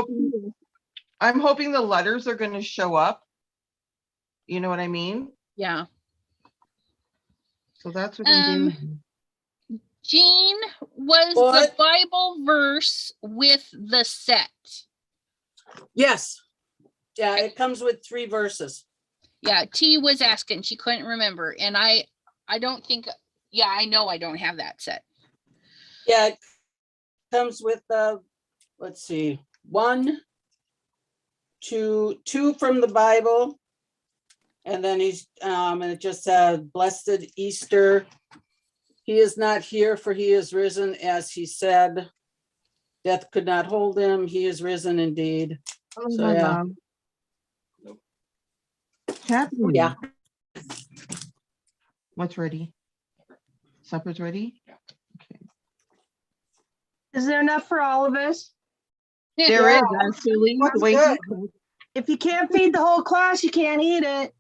hoping the letters are gonna show up. You know what I mean? Yeah. So that's what I'm Um, doing. Jean, was the What? Bible verse with the set? Yes. Yeah, it comes with 3 verses. Yeah, T was asking. She couldn't remember. And I don't think, yeah, I know I don't have that set. Yeah, it comes with let's see, 1, 2 from the Bible. And then and it just said, blessed Easter. He is not here, for he is risen, as he said. Death could not hold him. He is risen indeed. Oh, So, my yeah. love. Happy. Yeah. What's ready? Supper's ready? Okay. Is there enough for all of us? There Yeah. is actually What's the way good? If you can't feed the whole class, you can't eat it.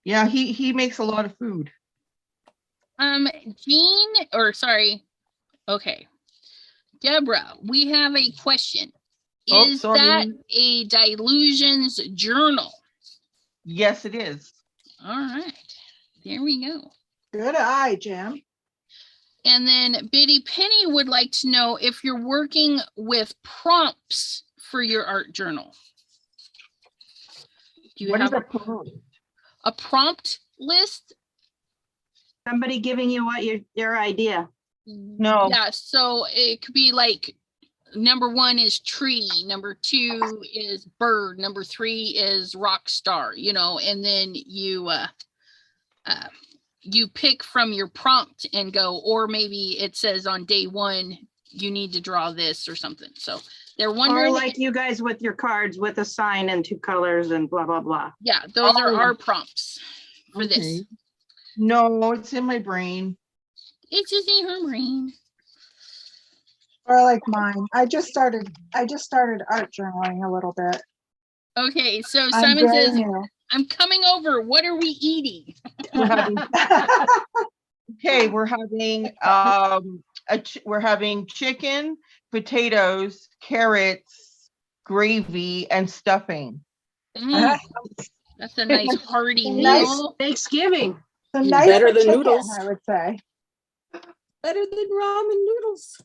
Yeah, he makes a lot of food. Jean, or sorry, okay. Deborah, we have a question. Oh, Is sorry. that a Delusions journal? Yes, it is. All right, there we go. Good eye, Jim. And then Biddy Penny would like to know if you're working with prompts for your art journal. Do you What have is a prompt? a prompt list? Somebody giving you what your idea. No. Yeah, so it could be like number 1 is tree, number 2 is bird, number 3 is rock star, you know, and then you pick from your prompt and go, or maybe it says on day 1 you need to draw this or something. So they're Or wondering, like you guys with your cards with a sign and 2 colors and blah, blah, blah. yeah, those are Oh. our prompts for this. Okay. No, it's in my brain. It's just in her brain. Or like mine. I just started art journaling a little bit. Okay, so I'm Simon very says, new. I'm coming over. What are we eating? We're having okay. We're having chicken, potatoes, carrots, gravy, and stuffing. Mm, that's a nice hearty Nice. meal. Thanksgiving. So nice Better for than chicken, noodles. I would say. Better than ramen noodles.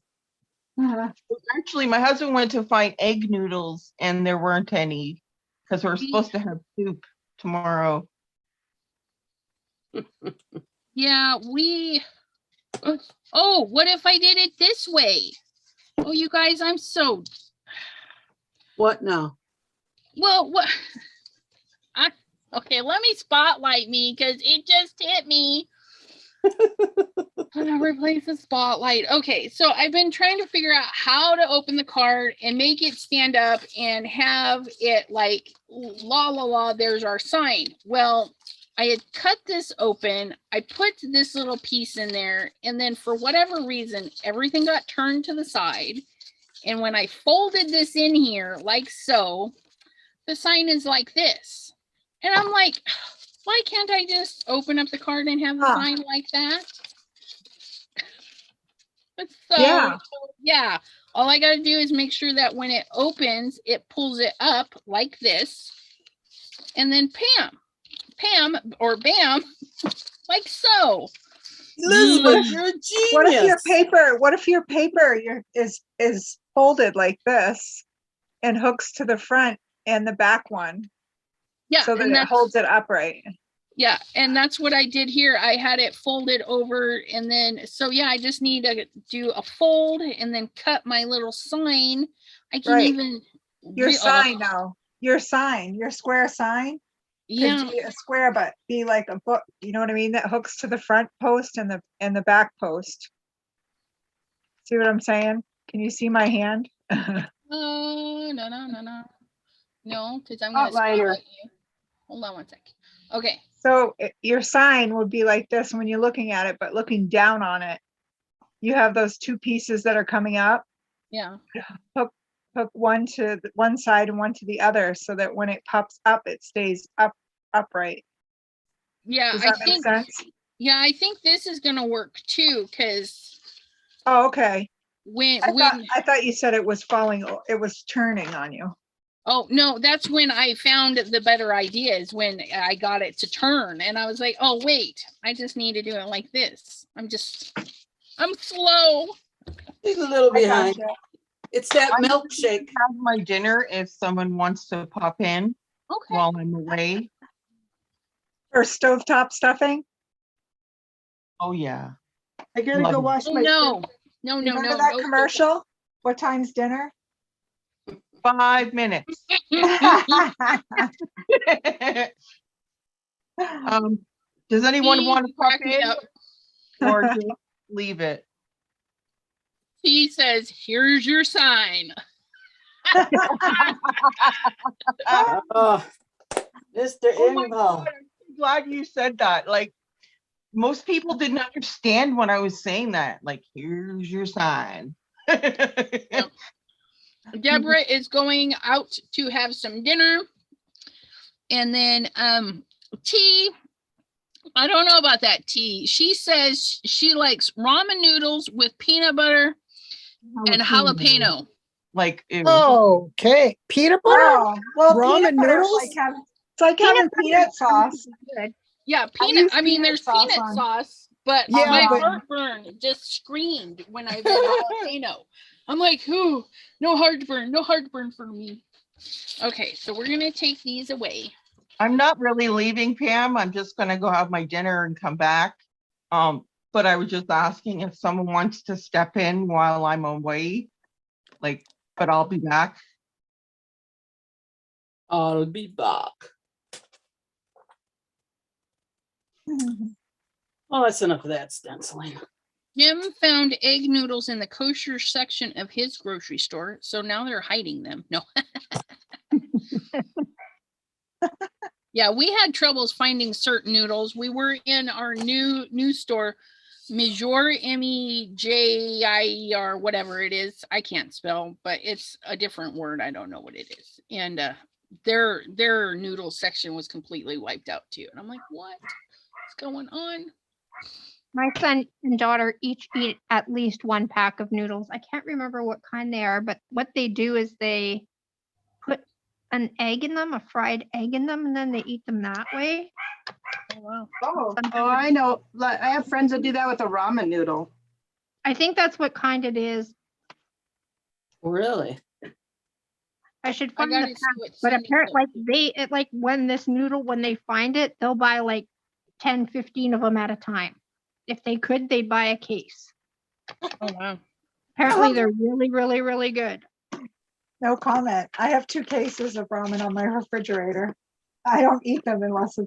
Actually, my husband went to find egg noodles, and there weren't any because we're supposed to have soup tomorrow. Yeah, oh, what if I did it this way? Oh, you guys, I'm so, What now? well, what? Okay, let me spotlight me because it just hit me. I'm gonna replace the spotlight. Okay, so I've been trying to figure out how to open the card and make it stand up and have it like, la la la, there's our sign. Well, I had cut this open, I put this little piece in there, and then for whatever reason, everything got turned to the side. And when I folded this in here, like so, the sign is like this. And I'm like, why can't I just open up the card and have the sign like that? So, yeah, all I got to do is make sure that when it opens, it pulls it up like this. And then Pam, or bam, like so. Elizabeth, you're a genius. What if your paper is folded like this and hooks to the front and the back one? Yeah, So that and it holds it upright. Yeah, and that's what I did here. I had it folded over, and then, so yeah, I just need to do a fold and then cut my little sign. I can even. Your sign now, your square sign. Yeah. Could be a square, but be like a book, you know what I mean? That hooks to the front post and the back post. See what I'm saying? Can you see my hand? No, because I'm going to spotlight you. Hold on one second. Okay. So your sign would be like this when you're looking at it, but looking down on it, you have those 2 pieces that are coming up. Yeah. Hook one to one side and one to the other, so that when it pops up, it stays upright. Yeah, Does that make sense? Yeah, I think this is gonna work too, because. Oh, okay. I thought you said it was turning on you. Oh, no, that's when I found the better idea, is when I got it to turn, and I was like, oh, wait, I just need to do it like this. I'm slow. She's a little behind. It's that I'm going milkshake. to have my dinner if someone wants to pop in while I'm away. Or stovetop stuffing? Oh, yeah. I gotta go wash my. No. Remember that commercial? What time's dinner? 5 minutes. Does anyone want to pop in or just leave it? He says, here's your sign. Oh, Mr. Oh my Inbal. God, I'm so glad you said that. Like, most people didn't understand when I was saying that. Like, here's your sign. Deborah is going out to have some dinner. And then T, I don't know about that T. She says she likes ramen noodles with peanut butter and jalapeno. Like, ew. Oh, okay. Peanut butter? Oh, well, Ramen peanut butter is noodles? like having, it's like having peanut sauce. Good. Yeah, I peanut. use I mean, peanut there's sauce peanut on- sauce, but Yeah, my but- heartburn just screamed when I read jalapeno. I'm like, ooh, no heartburn for me. Okay, so we're gonna take these away. I'm not really leaving, Pam. I'm just gonna go have my dinner and come back. But I was just asking if someone wants to step in while I'm away. Like, but I'll be back. I'll be back. Oh, that's enough of that stenciling. Jim found egg noodles in the kosher section of his grocery store, so now they're hiding them. No. Yeah, we had troubles finding certain noodles. We were in our new store, Major MEJIR, whatever it is. I can't spell, but it's a different word. I don't know what it is. And their noodle section was completely wiped out too. And I'm like, what's going on? My son and daughter each eat at least one pack of noodles. I can't remember what kind they are, but what they do is they put an egg in them, a fried egg in them, and then they eat them that way. Oh, wow. Oh, Sometimes I know. Like, I have friends that do that with a ramen noodle. I think that's what kind it is. Really? I should I find the gotta pack, see what but Cindy apparently said. like when this noodle, when they find it, they'll buy like 10, 15 of them at a time. If they could, they'd buy a case. Oh, wow. Apparently they're really, really, really good. No comment. I have 2 cases of ramen on my refrigerator. I don't eat them unless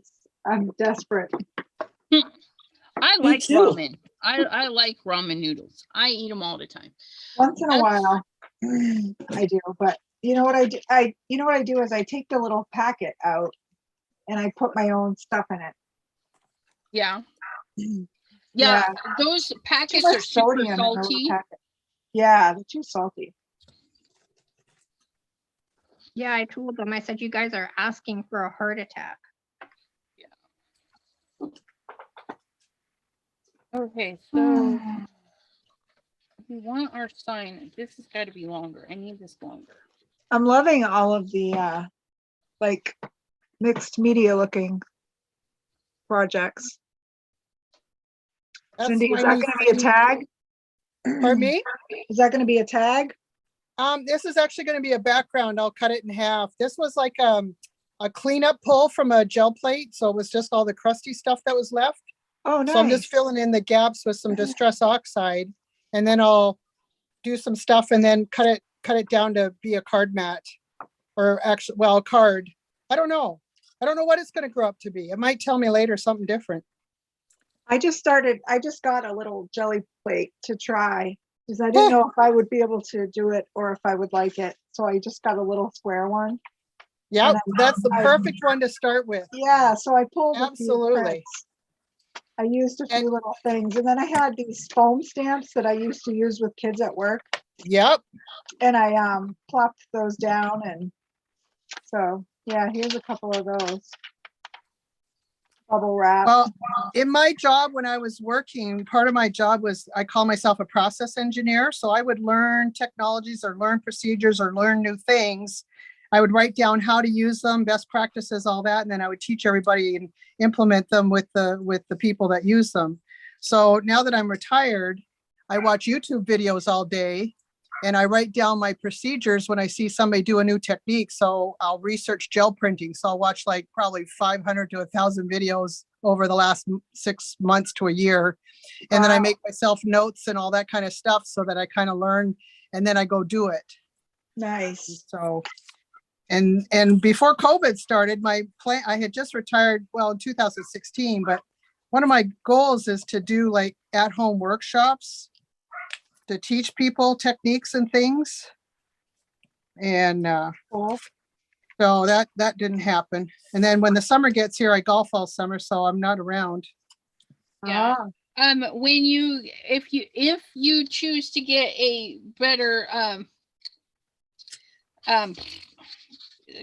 I'm desperate. I Me like too. ramen. I like ramen noodles. I eat them all the time. Once in a That's- while, I do. But you know what I do? You know what I do is I take the little packet out and I put my own stuff in it. Yeah. Yeah. Yeah, those Too packets much are super sodium in the little salty. packet. Yeah, they're too salty. Yeah, I told them, I said, you guys are asking for a heart attack. Okay, so we want our sign. This has got to be longer. I need this longer. I'm loving all of the like mixed media looking projects. That's Cindy, is my that new going to be a thing. tag? Pardon me? Is that going to be a tag? This is actually going to be a background. I'll cut it in half. This was like a cleanup pull from a gel plate. So it was just all the crusty stuff that was left. Oh, nice. So I'm just filling in the gaps with some distress oxide, and then I'll do some stuff and then cut it down to be a card mat, or actually, well, a card. I don't know what it's going to grow up to be. It might tell me later something different. I just got a little jelly plate to try because I didn't know if I would be able to do it or if I would like it. So I just got a little square one. Yeah, And that's the I- perfect one to start with. Yeah, so I pulled a few Absolutely. prints. I used a few And- little things, and then I had these foam stamps that I used to use with kids at work, Yep. and I plopped those down, and so yeah, here's a couple of those. Bubble wrap. Well, in my job when I was working, part of my job was I call myself a process engineer. So I would learn technologies or learn procedures or learn new things. I would write down how to use them, best practices, all that, and then I would teach everybody and implement them with the people that use them. So now that I'm retired, I watch YouTube videos all day and I write down my procedures when I see somebody do a new technique. So I'll research gel printing. So I'll watch like probably 500 to 1,000 videos over the last 6 months to a year. And then I Wow. make myself notes and all that kind of stuff so that I kind of learn and then I go do it. Nice. So, and before COVID started, my plan, I had just retired, well, in 2016, but one of my goals is to do like at-home workshops to teach people techniques and things. And Cool. so that didn't happen. And then when the summer gets here, I golf all summer, so I'm not around. Yeah. Ah, When you if you choose to get a better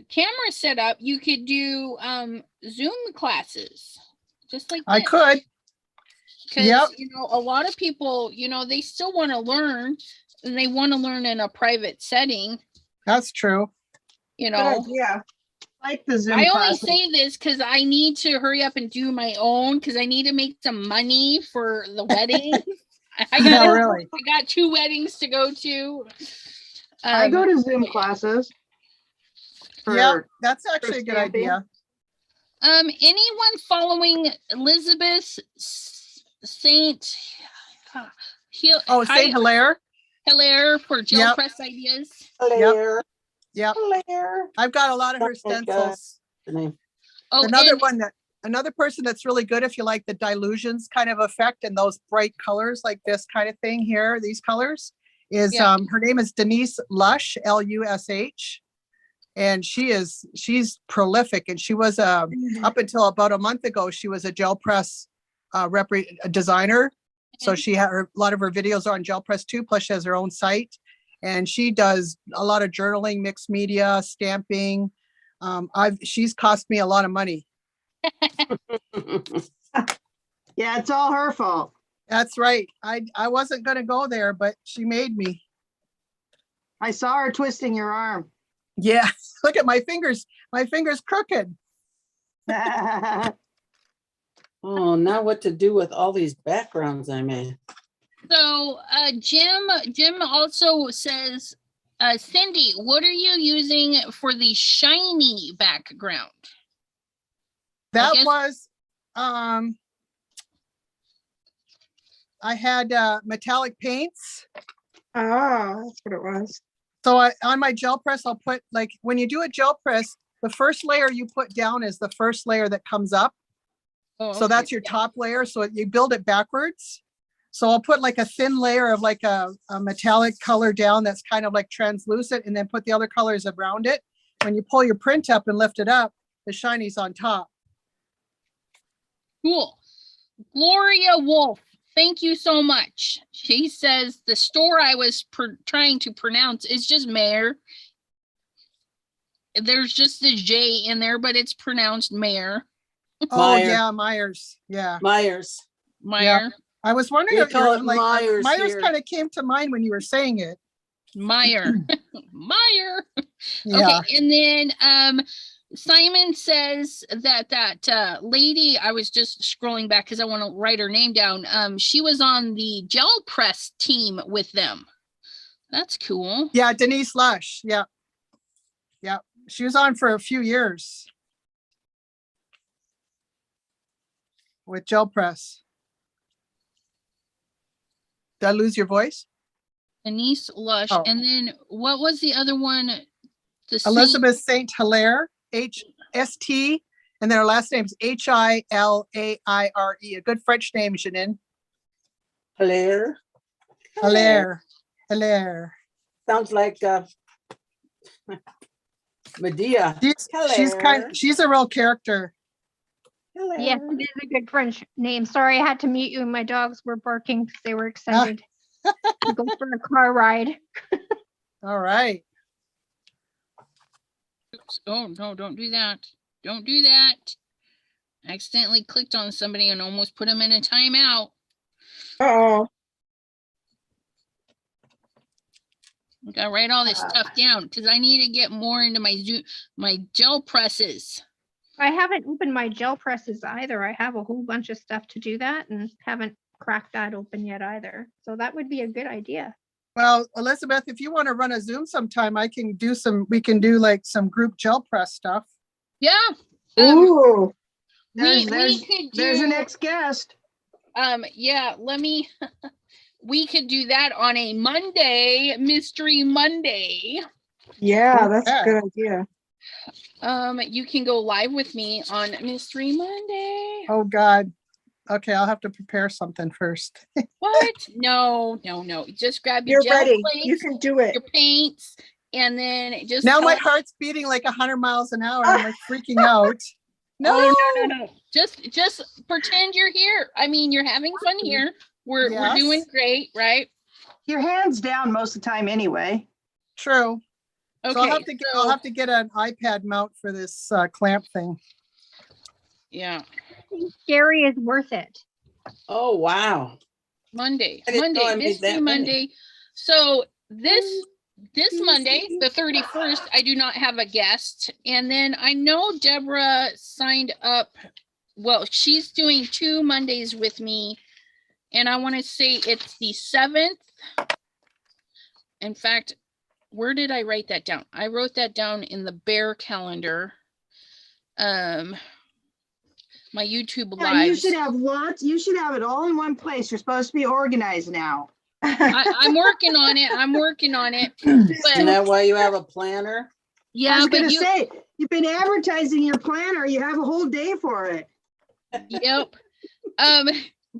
camera setup, you could do Zoom classes just like I this. could. Because Yep. you know, a lot of people, you know, they still want to learn, and they want to learn in a private setting. That's true. You good know, idea. Like the Zoom I only classes. say this because I need to hurry up and do my own because I need to make some money for the wedding. I Yeah, got really. I got 2 weddings to go to. I go to Zoom yeah. classes. Yeah, for- that's actually a good stamping. idea. Anyone following Elizabeth Saint Saint Hilaire. Hilaire for gel Yep. press ideas? Claire, Yep. Claire. I've got a lot of her Oh my God. stencils. The name. Oh, Another person that's really good if you like the dilutions kind of effect and those bright colors like this kind of thing here, these colors, is Yeah. her name is Denise Lush, Lush. And she's prolific, and she was up until about a month ago, she was a gel press designer. So she had a lot of her videos are on gel press too, plus she has her own site, and she does a lot of journaling, mixed media, stamping. She's cost me a lot of money. Yeah, it's all her fault. That's right. I wasn't gonna go there, but she made me. I saw her twisting your arm. Yeah, look at my fingers. My fingers crooked. Oh, now what to do with all these backgrounds I made? So Jim also says, Cindy, what are you using for the shiny background? That guess- was, I had metallic paints. Ah, that's what it was. So on my gel press, I'll put, like, when you do a gel press, the first layer you put down is the first layer that comes up. Oh, So that's your top layer. So you build it backwards. So I'll put like a thin layer of like a metallic color down that's kind of like translucent, and then put the other colors around it. When you pull your print up and lift it up, the shiny's on top. cool. Gloria Wolf, thank you so much. She says the store I was trying to pronounce is just Mare. There's just the J in there, but it's pronounced Mare. Oh Meyer. yeah, Myers. Yeah. Myers. Meyer. I was wondering We if you're call it like Myers Myers here. kind of came to mind when you were saying it. Meyer. Meyer. Yeah. Okay, and then Simon says that lady, I was just scrolling back because I want to write her name down. She was on the gel press team with them. That's cool. Yeah, Denise Lush. Yeah. Yeah. She was on for a few years with gel press. Did I lose your voice? Denise Lush. Oh. And then what was the other one? The Saint- Elizabeth Saint Hilaire, HST, and then her last name's Hilaire. A good French name, Janine. Claire. Hilaire. Hilaire. Sounds like Medea. She's a real character. Yes, it is a good French name. Sorry, I had to mute you. My dogs were barking because they were excited to go for a car ride. All right. Oops. Oh no, don't do that. Don't do that. I accidentally clicked on somebody and almost put them in a timeout. Oh, I gotta write all this stuff down because I need to get more into my gel presses. I haven't opened my gel presses either. I have a whole bunch of stuff to do that and haven't cracked that open yet either. So that would be a good idea. Well, Elizabeth, if you want to run a Zoom sometime, we can do like some group gel press stuff. Yeah. ooh, We there's could there's do, the next guest. yeah, we could do that on a Monday, Mystery Monday. Yeah, that's Okay. a good idea. You can go live with me on Mystery Monday. Oh God. Okay, I'll have to prepare something first. What? No. Just grab your You're gel ready. plates, You can do it. your paints, and then just Now my tell- heart's beating like 100 miles an hour. I'm like freaking out. No, Oh, no. Just pretend you're here. I mean, you're having fun here. We're doing Yes. great, right? Your hand's down most of the time anyway. True. Okay. So I'll have to get an iPad mount for this clamp thing. Yeah. Scary is worth it. Oh, wow. Monday. I didn't know I made Misty that many. Monday. So this Monday, the 31st, I do not have a guest. And then I know Deborah signed up. Well, she's doing 2 Mondays with me. And I want to say it's the 7th. In fact, where did I write that down? I wrote that down in the Bear calendar. My YouTube Yeah, lives. you should have lots. You should have it all in one place. You're supposed to be organized now. I'm working on it. But Isn't that why you have a planner? I yeah, was but gonna you, say, you've been advertising your planner. You have a whole day for it. yep.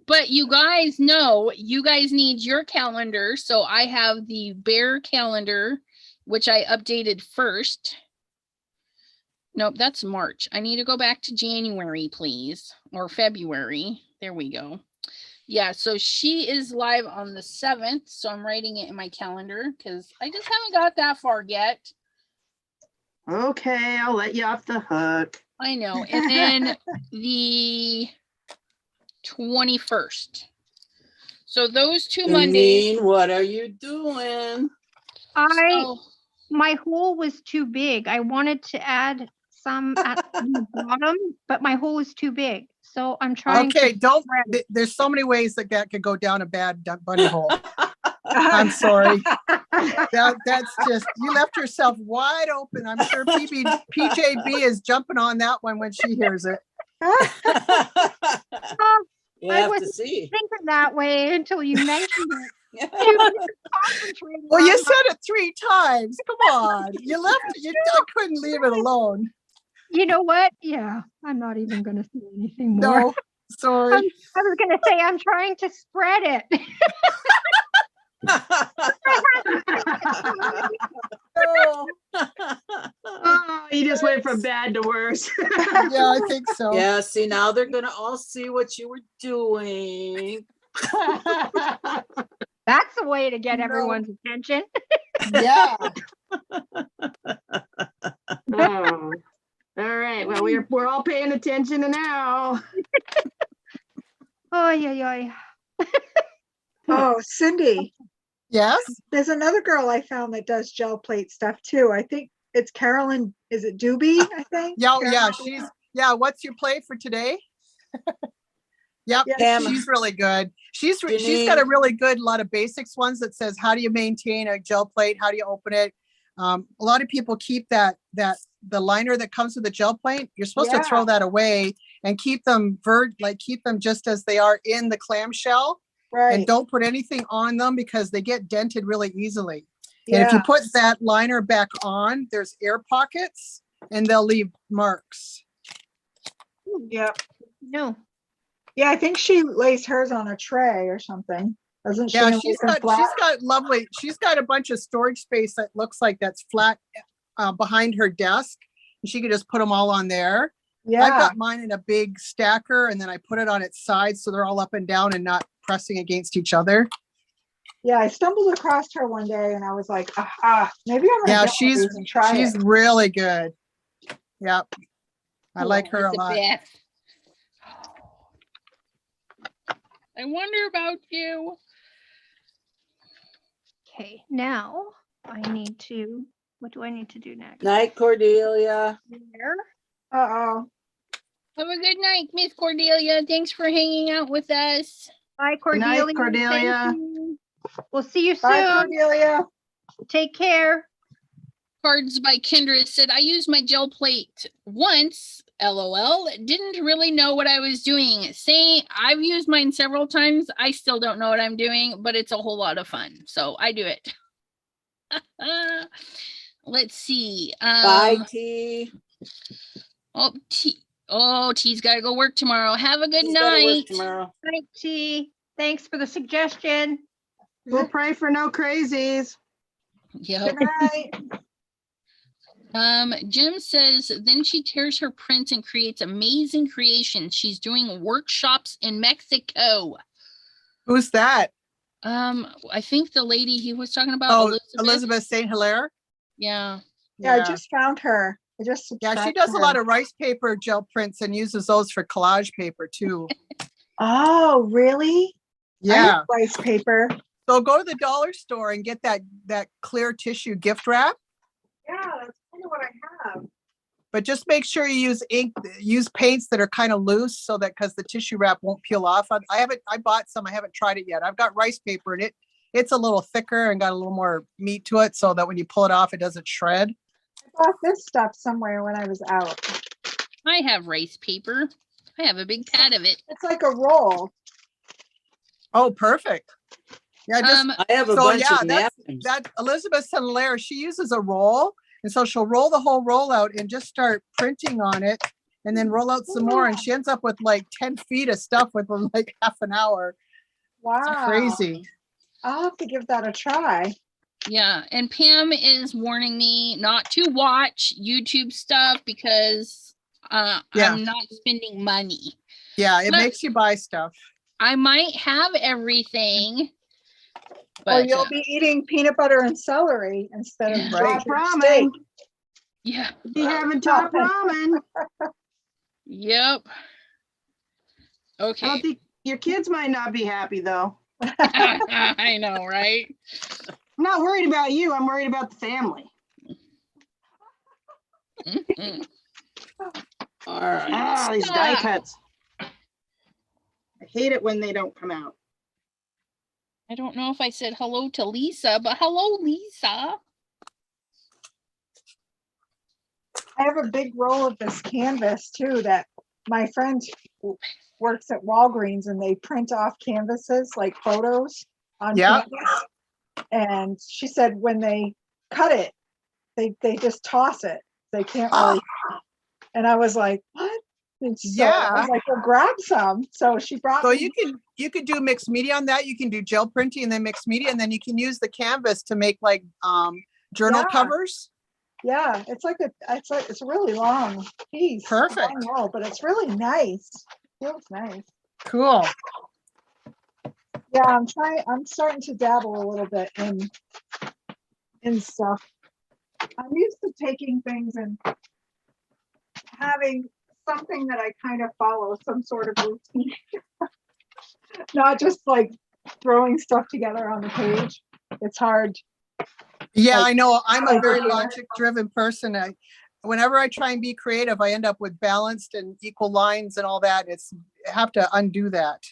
But you guys know, you guys need your calendar. So I have the Bear calendar, which I updated first. Nope, that's March. I need to go back to January, please, or February. There we go. Yeah, so she is live on the 7th. So I'm writing it in my calendar because I just haven't got that far yet. Okay, I'll let you off the hook. I know. And then the 21st. So those 2 Mondays. Janine, what are you doing? So, My hole was too big. I wanted to add some at the bottom, but my hole is too big. So I'm trying Okay, to. there's so many ways that could go down a bad bunny hole. I'm sorry. That's just, you left yourself wide open. I'm sure PJB is jumping on that one when she hears it. You I have to wasn't see. thinking that way until you mentioned it. Concentrating Well, you on said it 3 times. Come on. You left it. I couldn't leave it alone. You know what? Yeah, I'm not even going to say anything more. No, sorry. I was going to say I'm trying to spread it. Oh, you just went from bad to worse. Yeah, I think so. Yeah, see, now they're gonna all see what you were doing. That's the way to get No. everyone's attention. Yeah. Oh. All right. Well, we're all paying attention now. Oh, yeah. Oh, Cindy, Yes. there's another girl I found that does gel plate stuff too. I think it's Carolyn. Is it Doobie? I think. Yeah. Carolyn? What's your play for today? Yep. Yeah, She's really good. She's got a really good lot of basics ones that says, how do you maintain a gel plate? How do you open it? A lot of people keep the liner that comes with the gel plate. You're supposed to throw that away and keep them keep them just as they are in the clamshell. Right. And don't put anything on them because they get dented really easily. And if you put that liner back on, there's air pockets and they'll leave marks. Yeah. No. Yeah, I think she lays hers on a tray or something. Doesn't she? Yeah, And she's leave them flat? she's got a bunch of storage space that looks like that's flat behind her desk. And she could just put them all on there. I've Yeah. got mine in a big stacker and then I put it on its side so they're all up and down and not pressing against each other. Yeah, I stumbled across her one day and I was like, maybe I'm gonna Yeah, get one of these and try she's it. really good. Yep. I like her a the lot. best. I wonder about you. Okay, now what do I need to do next? Night, Cordelia. There. Uh-oh. Have a good night, Miss Cordelia. Thanks for hanging out with us. Bye, Good night, Cordelia. Cordelia. Thank you. We'll see you Bye, soon. Cordelia. Take care. Cards by Kendra said, I used my gel plate once, LOL. Didn't really know what I was doing. Saying I've used mine several times. I still don't know what I'm doing, but it's a whole lot of fun. So I do it. Let's see. Bye, T. T's got to go work tomorrow. Have a good He's gotta work night. tomorrow. Night, T. Thanks for the suggestion. We'll pray for no crazies. Yep. Good night. Jim says, then she tears her prints and creates amazing creations. She's doing workshops in Mexico. Who's that? I think the lady he was talking about, Oh, Elizabeth St. Hilaire. Yeah. Yeah, I just found her. I just Yeah, she subscribed does to a lot her. of rice paper gel prints and uses those for collage paper too. Oh, really? I Yeah. have rice paper. So go to the dollar store and get that clear tissue gift wrap, Yeah, that's kind of what I have. but just make sure you use paints that are kind of loose so that because the tissue wrap won't peel off. I bought some, I haven't tried it yet. I've got rice paper and it's a little thicker and got a little more meat to it so that when you pull it off, it doesn't shred. I bought this stuff somewhere when I was out. I have rice paper. I have a big pad of it. It's like a roll. Oh, perfect. Yeah, just I have a so bunch yeah, of that's napkins. that Elizabeth St. Hilaire, she uses a roll. And so she'll roll the whole roll out and just start printing on it and then roll out some more. And she ends up with like 10 feet of stuff within like half an hour. Wow. It's crazy. I'll have to give that a try. Yeah. And Pam is warning me not to watch YouTube stuff because Yeah. I'm not spending money. Yeah, it But- makes you buy stuff. I might have everything. Or But you'll be eating peanut butter and celery instead of Right. Top ramen. steak. yeah. Be having top ramen. Yep. I Okay. don't think your kids might not be happy though. I know, right? I'm not worried about you. I'm worried about the family. Mm-mm. All right. Ah, these die Stop. cuts. I hate it when they don't come out. I don't know if I said hello to Lisa, but hello, Lisa. I have a big roll of this canvas too that my friend works at Walgreens and they print off canvases like photos on Yeah. canvas. And she said when they cut it, they just toss it. They can't really. And I was like, what? And so I Yeah. was like, well, grab some. So she brought So me. you could do mixed media on that. You can do gel printing and then mixed media, and then you can use the canvas to make like journal Yeah. covers. Yeah, it's a really long piece. Perfect. Long roll, but it's really nice. Feels nice. Cool. Yeah, I'm starting to dabble a little bit in stuff. I'm used to taking things and having something that I kind of follow, some sort of routine. Not just like throwing stuff together on the page. It's hard. Yeah, Like- I know. I'm a like very here. logic-driven person. Whenever I try and be creative, I end up with balanced and equal lines and all that. I have to undo that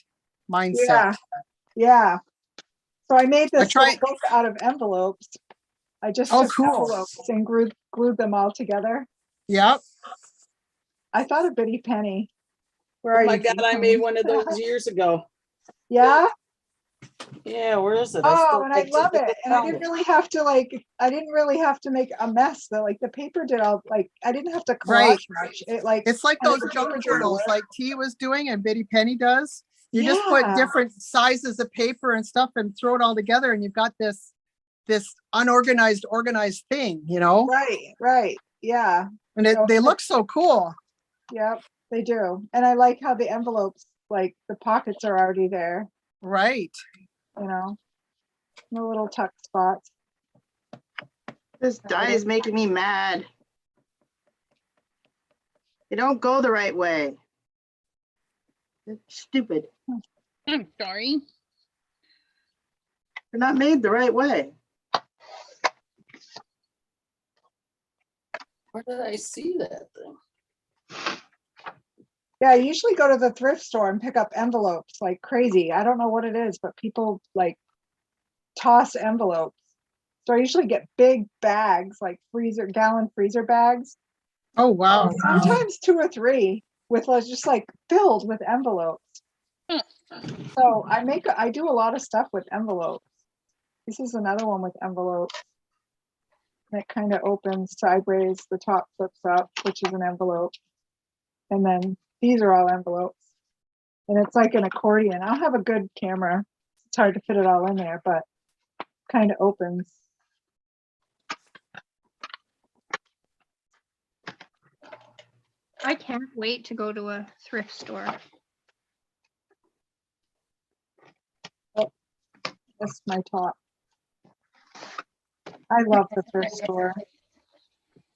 mindset. Yeah. Yeah. So I made this try- little book out of envelopes. I just Oh, took cool. envelopes and glued them all together. Yep. I thought of Bitty Penny. Where Oh are my you, God, Bitty I Penny? made one of those years ago. Yeah. Yeah, where is it? Oh, and I just love it. And I found didn't really have to make a mess. The paper did all I didn't have to collage Right. much. It's It's like and those the junk paper did journals work. like T was doing and Bitty Penny does. You just put Yeah. different sizes of paper and stuff and throw it all together and you've got this unorganized, organized thing, Right. Yeah. and So- they look so cool. Yep, they do. And I like how the envelopes, like the pockets are already there, Right. no little tuck spots. This die is making me mad. They don't go the right way. They're stupid. I'm sorry. They're not made the right way. Where did I see that thing? Yeah, I usually go to the thrift store and pick up envelopes like crazy. I don't know what it is, but people like toss envelopes. So I usually get big bags, like gallon freezer bags. Oh, wow. Sometimes 2 or 3 with just like filled with envelopes. So I do a lot of stuff with envelopes. This is another one with envelopes. It kind of opens sideways. The top flips up, which is an envelope. And then these are all envelopes. And it's like an accordion. I'll have a good camera. It's hard to fit it all in there, but kind of opens. I can't wait to go to a thrift store. That's my top. I love the thrift store.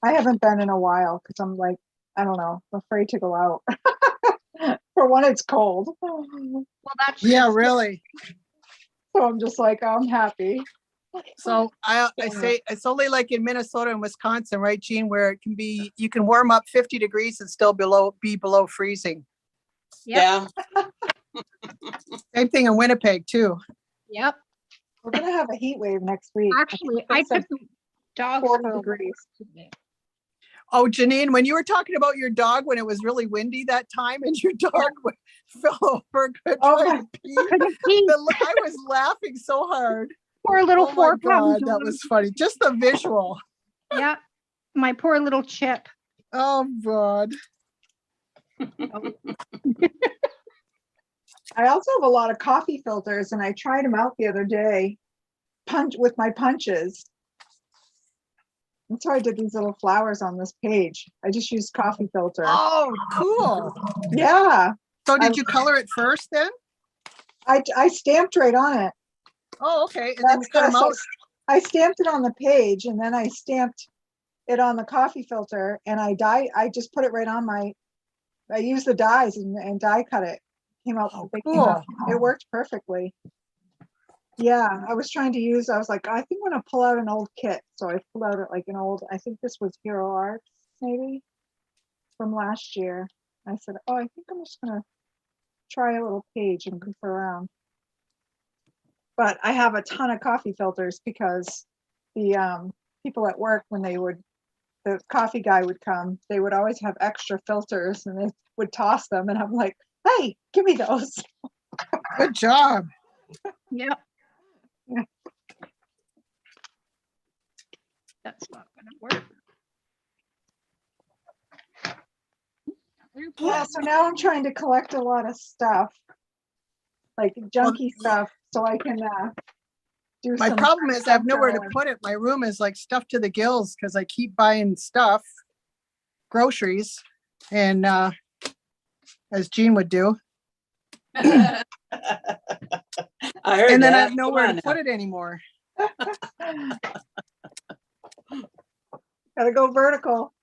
I haven't been in a while because I'm like, I don't know, I'm afraid to go out. For one, it's cold. Well, that's Yeah, really. So I'm just like, I'm happy. So I say it's only like in Minnesota and Wisconsin, right, Jean, where it can be, you can warm up 50 degrees and still be below freezing. Yep. Yeah, Same thing in Winnipeg too. Yep. We're gonna have a heat wave next week. Actually, I It's like took the dogs 40 for a walk degrees. today. Oh, Janine, when you were talking about your dog when it was really windy that time and your dog fell over Oh trying my- to pee, Couldn't pee. I was laughing so hard. Poor little Oh my 4-pound God, that was funny. Just the visual. Yeah. My poor little chip. Oh God. I also have a lot of coffee filters and I tried them out the other day. With my punches. That's why I did these little flowers on this page. I just used coffee filter. Oh, cool. Yeah. So did you color it first then? I stamped right on it. Oh, okay. And then you cut them So out. I stamped it on the page and then I stamped it on the coffee filter and I just put it right on I used the dyes and die cut it. Oh, They came out. cool. It worked perfectly. Yeah, I was trying to use, I was like, I think I'm gonna pull out an old kit. So I pulled out like an old, I think this was Hero Arts maybe from last year. I said, oh, I think I'm just gonna try a little page and goof around. But I have a ton of coffee filters because the people at work, when the coffee guy would come, they would always have extra filters and they would toss them. And I'm like, hey, give me those. Good job. Yep. Yeah. That's not gonna work. Yeah, so now I'm trying to collect a lot of stuff, like junky stuff, so I can do My some problem is I have nowhere to drawing. put it. My room is like stuffed to the gills because I keep buying stuff, groceries, and as Jean would do. I heard And then I that. have nowhere Come to on put it anymore. Gotta go vertical.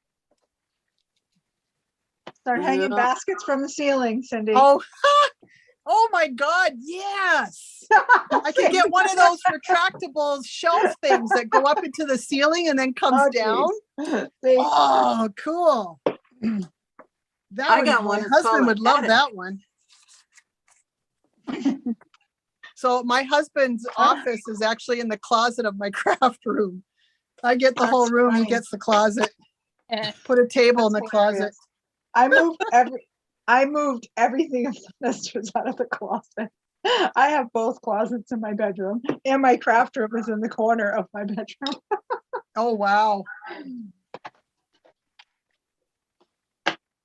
Start hanging Yeah. baskets from the ceiling, Cindy. Oh, oh my God, yes. I could get one of those retractable shelf things that go up into the ceiling and then comes Oh, down. geez. See? Oh, cool. That I would, got my one, it's called husband an would love attic. that one. So my husband's office is actually in the closet of my craft room. I get the whole That's room, he funny. gets the closet, Eh, put a table in the That's closet. hilarious. I moved everything of the sisters out of the closet. I have both closets in my bedroom and my craft room is in the corner of my bedroom. Oh, wow.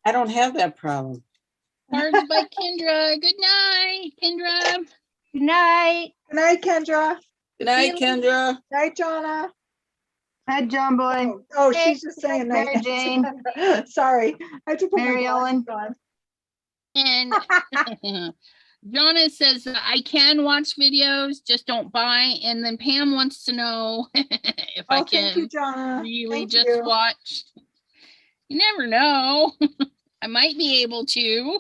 I don't have that problem. Cards by Kendra. Good night, Kendra. Good night. Good night, Kendra. Good night, Kendra. Night, Jonna. Hi, John Boy. Oh, Hey, she's just saying Mary night. Jane. Sorry, I had to put my Mary glasses Ellen. on. And Jonna says that I can watch videos, just don't buy. And then Pam wants to know if I Oh, thank you, can Jonna. really Thank just you. watch. You never know. I might be able to.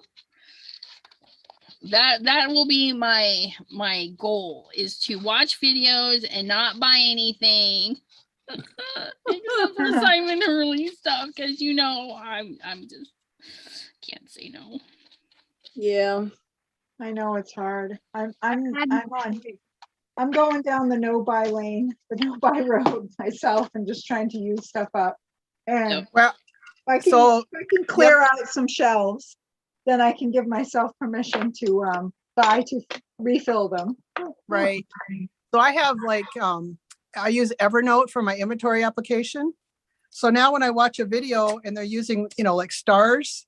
That will be my goal, is to watch videos and not buy anything. Except for Simon Early stuff, because I'm just can't say no. Yeah. I know it's hard. I'm going down the no buy lane, the no buy road myself, and just trying to use stuff up. And Yep. Well, if I can clear out some shelves, then I can give myself permission to buy to refill them. right. So I have like, I use Evernote for my inventory application. So now when I watch a video and they're using, like stars,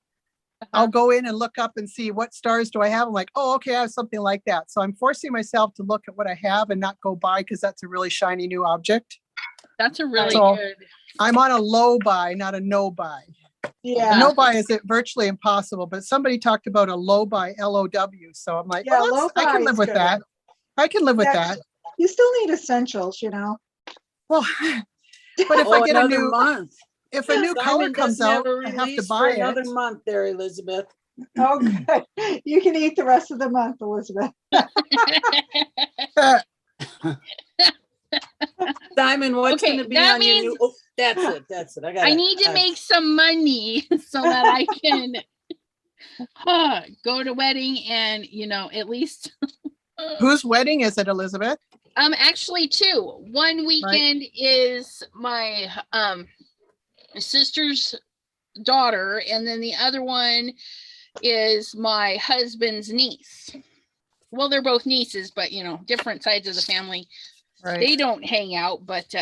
I'll go in and look up and see what stars do I have. I'm like, oh, okay, I have something like that. So I'm forcing myself to look at what I have and not go buy because that's a really shiny new object. That's a really So- good. I'm on a low buy, not a no buy. Yeah. No buy is it virtually impossible, but somebody talked about a low buy, LOW. So I'm like, Yeah, well, low I buy can is live with good. that. I can live with Yeah. that. You still need essentials, you know? Well, but if Oh, I get a another new, month. if a new color Simon comes doesn't have out, a I have to release for buy another it. month there, Elizabeth. Oh, good. You can eat the rest of the month, Elizabeth. Simon, what's Okay, gonna be that on your new, means- oh, that's it, that's it. I got I need to make some money so that I can go to wedding and, you know, at least Whose wedding is it, Elizabeth? actually two. One weekend is my sister's daughter, and then the other one is my husband's niece. Well, they're both nieces, but you know, different sides of the family. Right. They don't hang out, but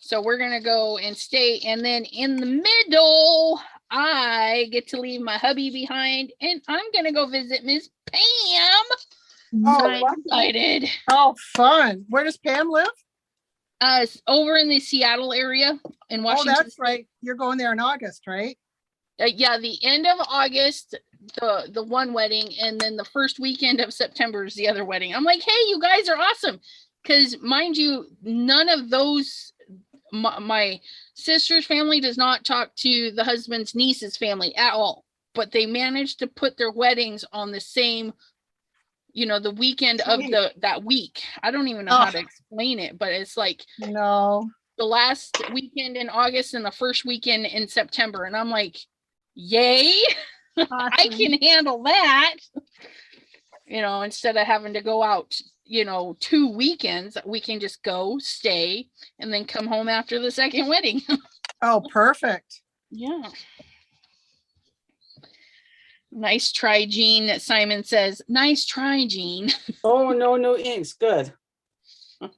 so we're gonna go and stay, and then in the middle I get to leave my hubby behind, and I'm gonna go visit Miss Pam. Oh, So I'm wow. excited. Oh, fun. Where does Pam live? Over in the Seattle area in Oh, Washington. that's right. You're going there in August, right? Yeah, the end of August, the one wedding, and then the first weekend of September is the other wedding. I'm like, hey, you guys are awesome, because mind you, none of those, my sister's family does not talk to the husband's niece's family at all, but they managed to put their weddings on the same, you know, the weekend of Sweet. that week. I don't even know how to explain it, but it's like No. the last weekend in August and the first weekend in September, and I'm like, yay. I Awesome. can handle that, you know, instead of having to go out, you know, 2 weekends. We can just go stay and then come home after the second wedding. Oh, perfect. Yeah. Nice try, Jean. Simon says, nice try, Jean. Oh, no inks, good.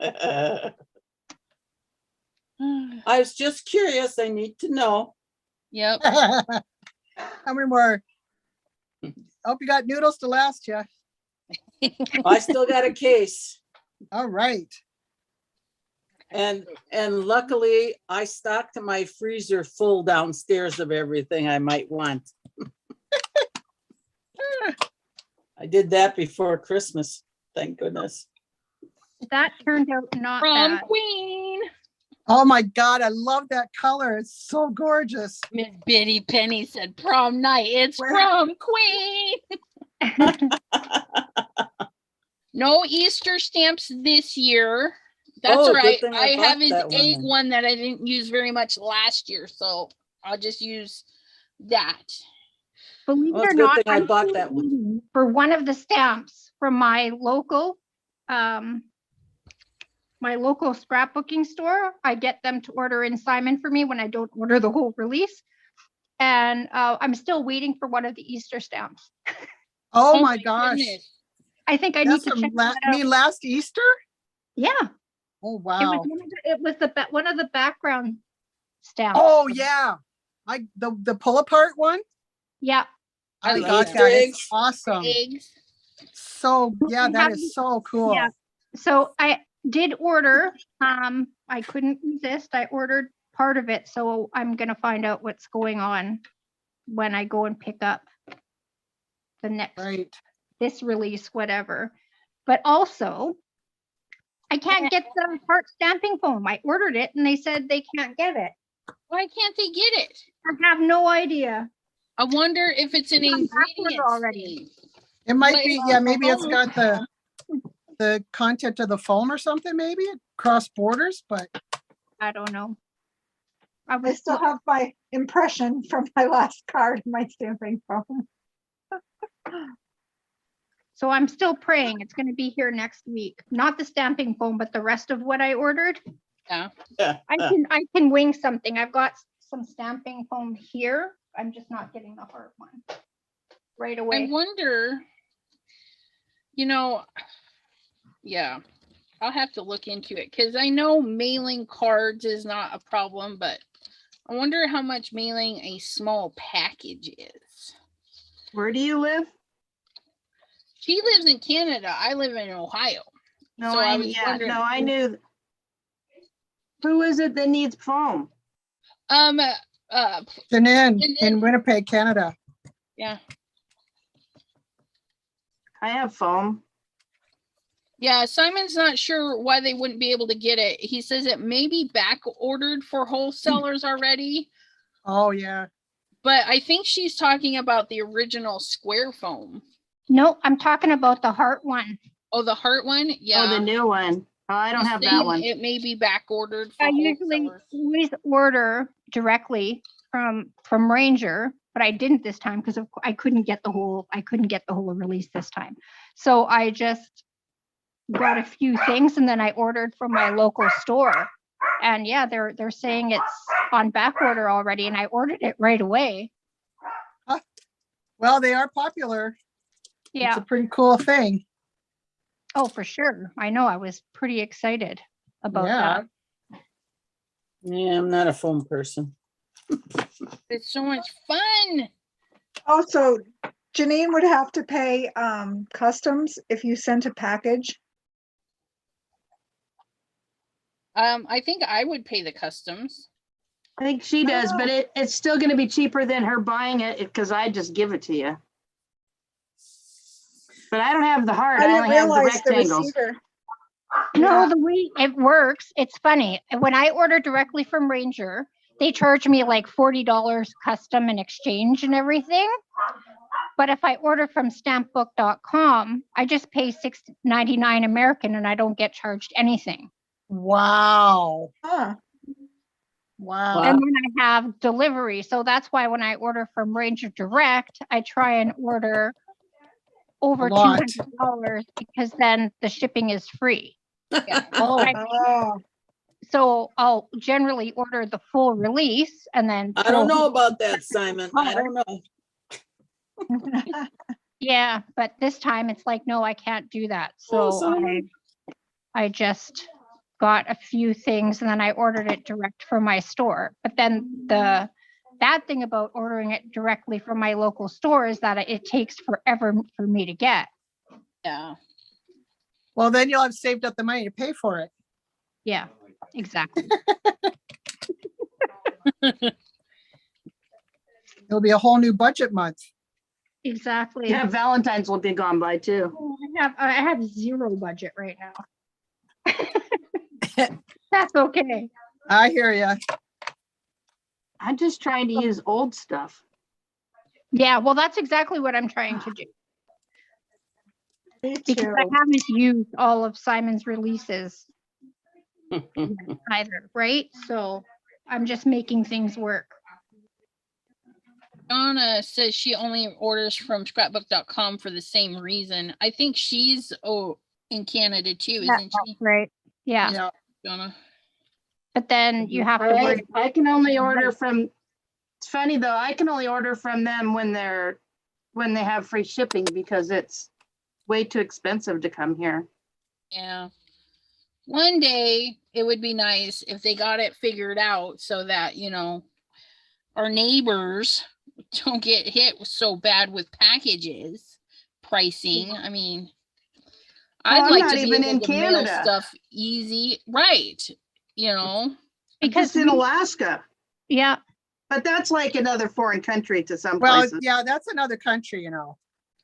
I was just curious, I need to know. Yep. How many more? Hope you got noodles to last you. I still got a case. All right. And luckily I stocked my freezer full downstairs of everything I might want. I did that before Christmas, thank goodness. That turned out not From bad. Queen. Oh my God, I love that color. It's so gorgeous. Miss Bitty Penny said prom night. It's from Queen. No Easter stamps this year. That's Oh, all good right. thing I I have bought his that one egg then. one that I didn't use very much last year, so I'll just use that. Believe Well, it it's or a good not, thing I I'm bought still that one. waiting for one of the stamps from my local scrapbooking store. I get them to order in Simon for me when I don't order the whole release. And I'm still waiting for one of the Easter stamps. Oh my gosh. goodness. I think I need That's to from check that out. me last Easter? Yeah, Oh, it wow. was one of the background stamps. Oh, yeah. The pull apart one? Yeah. I I love got that. that. Eggs. It's awesome. Eggs. So, yeah, that have- is so cool. Yeah. So I did order, I couldn't resist. I ordered part of it. So I'm going to find out what's going on when I go and pick up the next, Right. this release, whatever. But also, I can't get the heart stamping foam. I ordered it and they said they can't get it. Why can't they get it? I have no idea. I wonder if it's an It's on back order ingredient already. thing. It might But be, it's yeah, not maybe it's foam. got the content of the foam or something, maybe cross borders, but I don't know. I I was still have my impression from my last card in my stamping phone. So I'm still praying. It's going to be here next week. Not the stamping foam, but the rest of what I ordered. Yeah. I can wing something. I've got some stamping foam here. I'm just not getting the heart one right I away. wonder, you know, yeah, I'll have to look into it because I know mailing cards is not a problem, but I wonder how much mailing a small package is. Where do you live? She lives in Canada. I live in Ohio. No, So I was yeah, wondering- I knew. Who is it that needs foam? Janine Janine. in Winnipeg, Canada. Yeah. I have foam. Yeah, Simon's not sure why they wouldn't be able to get it. He says it may be back ordered for wholesalers already, Oh, yeah. but I think she's talking about the original square foam. No, I'm talking about the heart one. Oh, the heart one? Yeah. Oh, the new one. Oh, I don't He's have saying that one. It may be back ordered for I usually wholesalers. always order directly from Ranger, but I didn't this time because I couldn't get the whole release this time. So I just got a few things and then I ordered from my local store. And yeah, they're saying it's on back order already, and I ordered it right away. Well, they are popular. It's Yeah. a pretty cool thing. Oh, for sure. I know. I was pretty excited about Yeah. that. Yeah, I'm not a foam person. It's so much fun. Also, Janine would have to pay customs if you sent a package. I think I would pay the customs. I think she does, but it's still gonna be cheaper than her buying it because I just give it to you. But I don't have the heart. I only have the rectangles. No, the way it works, it's funny. When I order directly from Ranger, they charge me like $40 custom and exchange and everything. But if I order from stampbook.com, I just pay $6.99 American and I don't get charged anything. Wow. Huh. Wow. And then I have delivery. So that's why when I order from Ranger Direct, I try and order over A lot. $200 because then the shipping is free. Oh, Oh, So I'll generally order the full release and then. I don't know about that, Simon. I don't know. Yeah, but this time it's like, no, I can't do that. So Simon. I just got a few things and then I ordered it direct from my store. But then the bad thing about ordering it directly from my local store is that it takes forever for me to get. Yeah. well, then you'll have saved up the money to pay for it. Yeah, exactly. It'll be a whole new budget month. Exactly. Yeah, Valentine's will be gone by too. I have zero budget right now. That's okay. I hear you. I'm just trying to use old stuff. Yeah, well, that's exactly what I'm trying to do me because too. I haven't used all of Simon's releases either, right? So I'm just making things work. Donna says she only orders from scrapbook.com for the same reason. I think she's in Canada too, isn't she? Right. Yeah. Yeah. Donna. But then you have to worry. I can only order from, it's funny though, I can only order from them when they have free shipping because it's way too expensive to come here. Yeah. One day it would be nice if they got it figured out so that, our neighbors don't get hit so bad with packages pricing. I mean, I'd I'm like not to be even able in to mail Canada. stuff easy. Right. Because Just in Alaska, yeah, but that's like another foreign country to some Well, places. yeah, that's another country,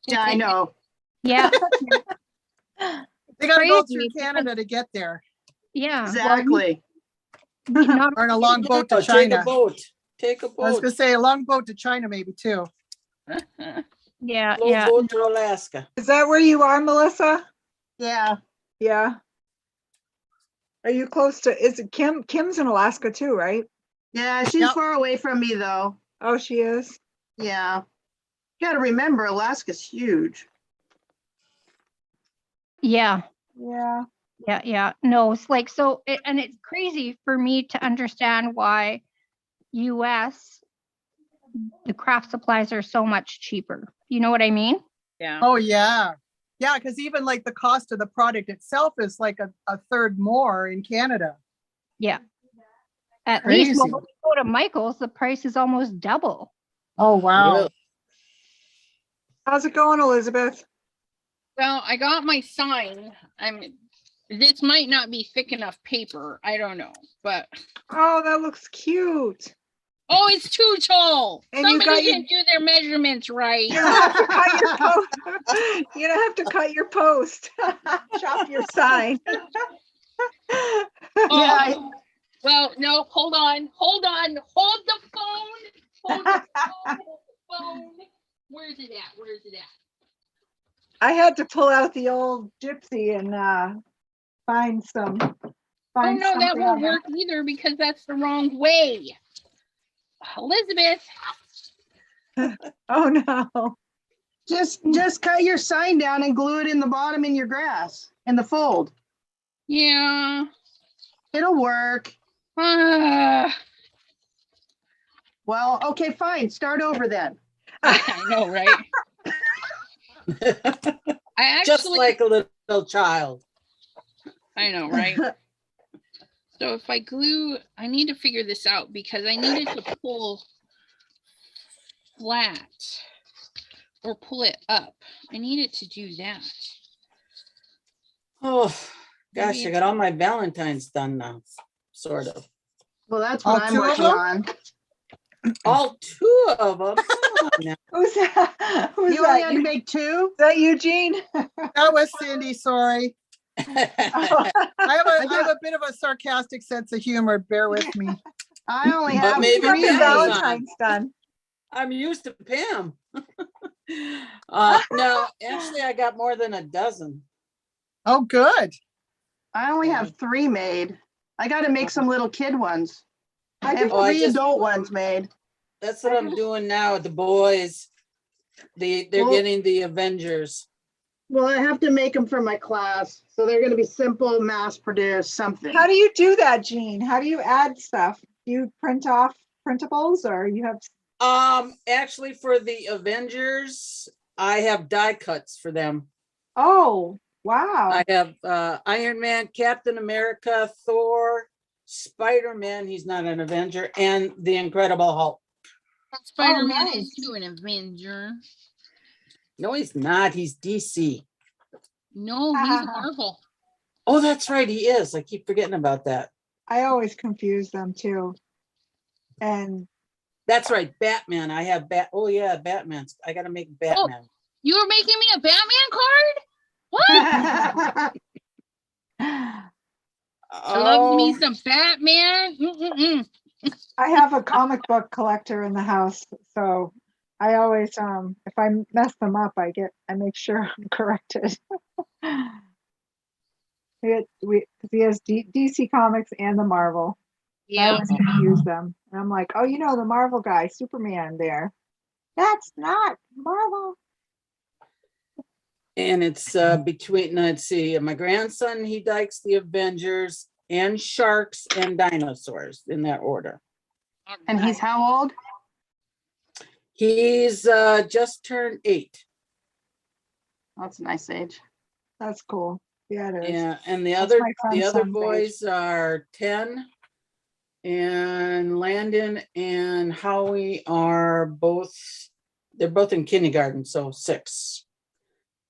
Yeah, I know. yeah, They gotta go Crazy through because- Canada to get there. yeah. Exactly. Well, not Or in a long boat to Take a China. boat. Take a I was boat. gonna say a long boat to China maybe too. yeah, Slow yeah. boat to Alaska. Is that where you are, Melissa? Yeah. Yeah. Are you close to, is it Kim? Kim's in Alaska too, right? Yeah, she's Yep. far away from me though. Oh, she is? Yeah. You gotta remember, Alaska's huge. Yeah, Yeah. yeah. No, it's like, so, and it's crazy for me to understand why US, the craft supplies are so much cheaper. You know what I mean? Yeah. Oh, yeah. Yeah, because even like the cost of the product itself is like a third more in Canada. Yeah. At least when Crazy. we go to Michael's, the price is almost double. Oh, wow. Really? How's it going, Elizabeth? Well, I got my sign. This might not be thick enough paper. I don't know, but Oh, that looks cute. Oh, it's too tall. And you Somebody got your- didn't do their measurements right. You don't have to cut your post. You don't have to cut your post. Chop your sign. Oh, well, no, hold on. Hold the phone. Hold the phone. Where's it at? I had to pull out the old gypsy and find some. Oh Find no, that something won't on there. work either because that's the wrong way. Elizabeth. Oh no. Just cut your sign down and glue it in the bottom in your grass, in the fold. Yeah. It'll work. I Well, okay, fine. Start over then. know, right? I Just actually, like a little child. I know, right? So if I glue, I need to figure this out because I need it to pull flat or pull it up. I need it to do that. Oh, gosh, Maybe I got all my Valentine's done now, sort of. Well, that's All what I'm two of working them? on. All 2 of them. Who's that? Who's You only that? had to make 2? Is that Eugene? That was Cindy, sorry. I have a bit of a sarcastic sense of humor, bear with me. I only But have maybe Got 3 the Pam made. was on. Valentine's done. I'm used to Pam. No, actually, I got more than a dozen. Oh, good. I only have 3 made. I got to make some little kid ones. I have Oh, I 3 just- adult ones made. That's what I'm doing now with the boys. They're Well- getting the Avengers. Well, I have to make them for my class, so they're going to be simple, mass-produced, something. How do you do that, Jean? How do you add stuff? Do you print off printables or you have? Actually, for the Avengers, I have die cuts for them. Oh, wow. I have Iron Man, Captain America, Thor, Spider-Man, he's not an Avenger, and the Incredible Hulk. Spider-Man nice. is too an Avenger. No, he's not. He's DC. No, he's Marvel. Oh, that's right. He is. I keep forgetting about that. I always confuse them too. And That's right. Batman. I have Oh yeah, Batman. I got to make Batman. You were making me a Batman card? What? I love me some Batman. Mm-mm-mm. I have a comic book collector in the house, so I always if I mess them up, I make sure I'm corrected. He has DC Comics and the Marvel. I Yeah. always confuse them. And I'm like, oh, the Marvel guy, Superman there. That's not Marvel. And it's between, let's see, my grandson, he likes the Avengers and sharks and dinosaurs in that order. And he's how old? He's just turned 8. That's a nice age. That's cool. Yeah, it is. Yeah, and the That's other my son's son's age. boys are 10. And Landon and Howie are they're both in kindergarten, so 6.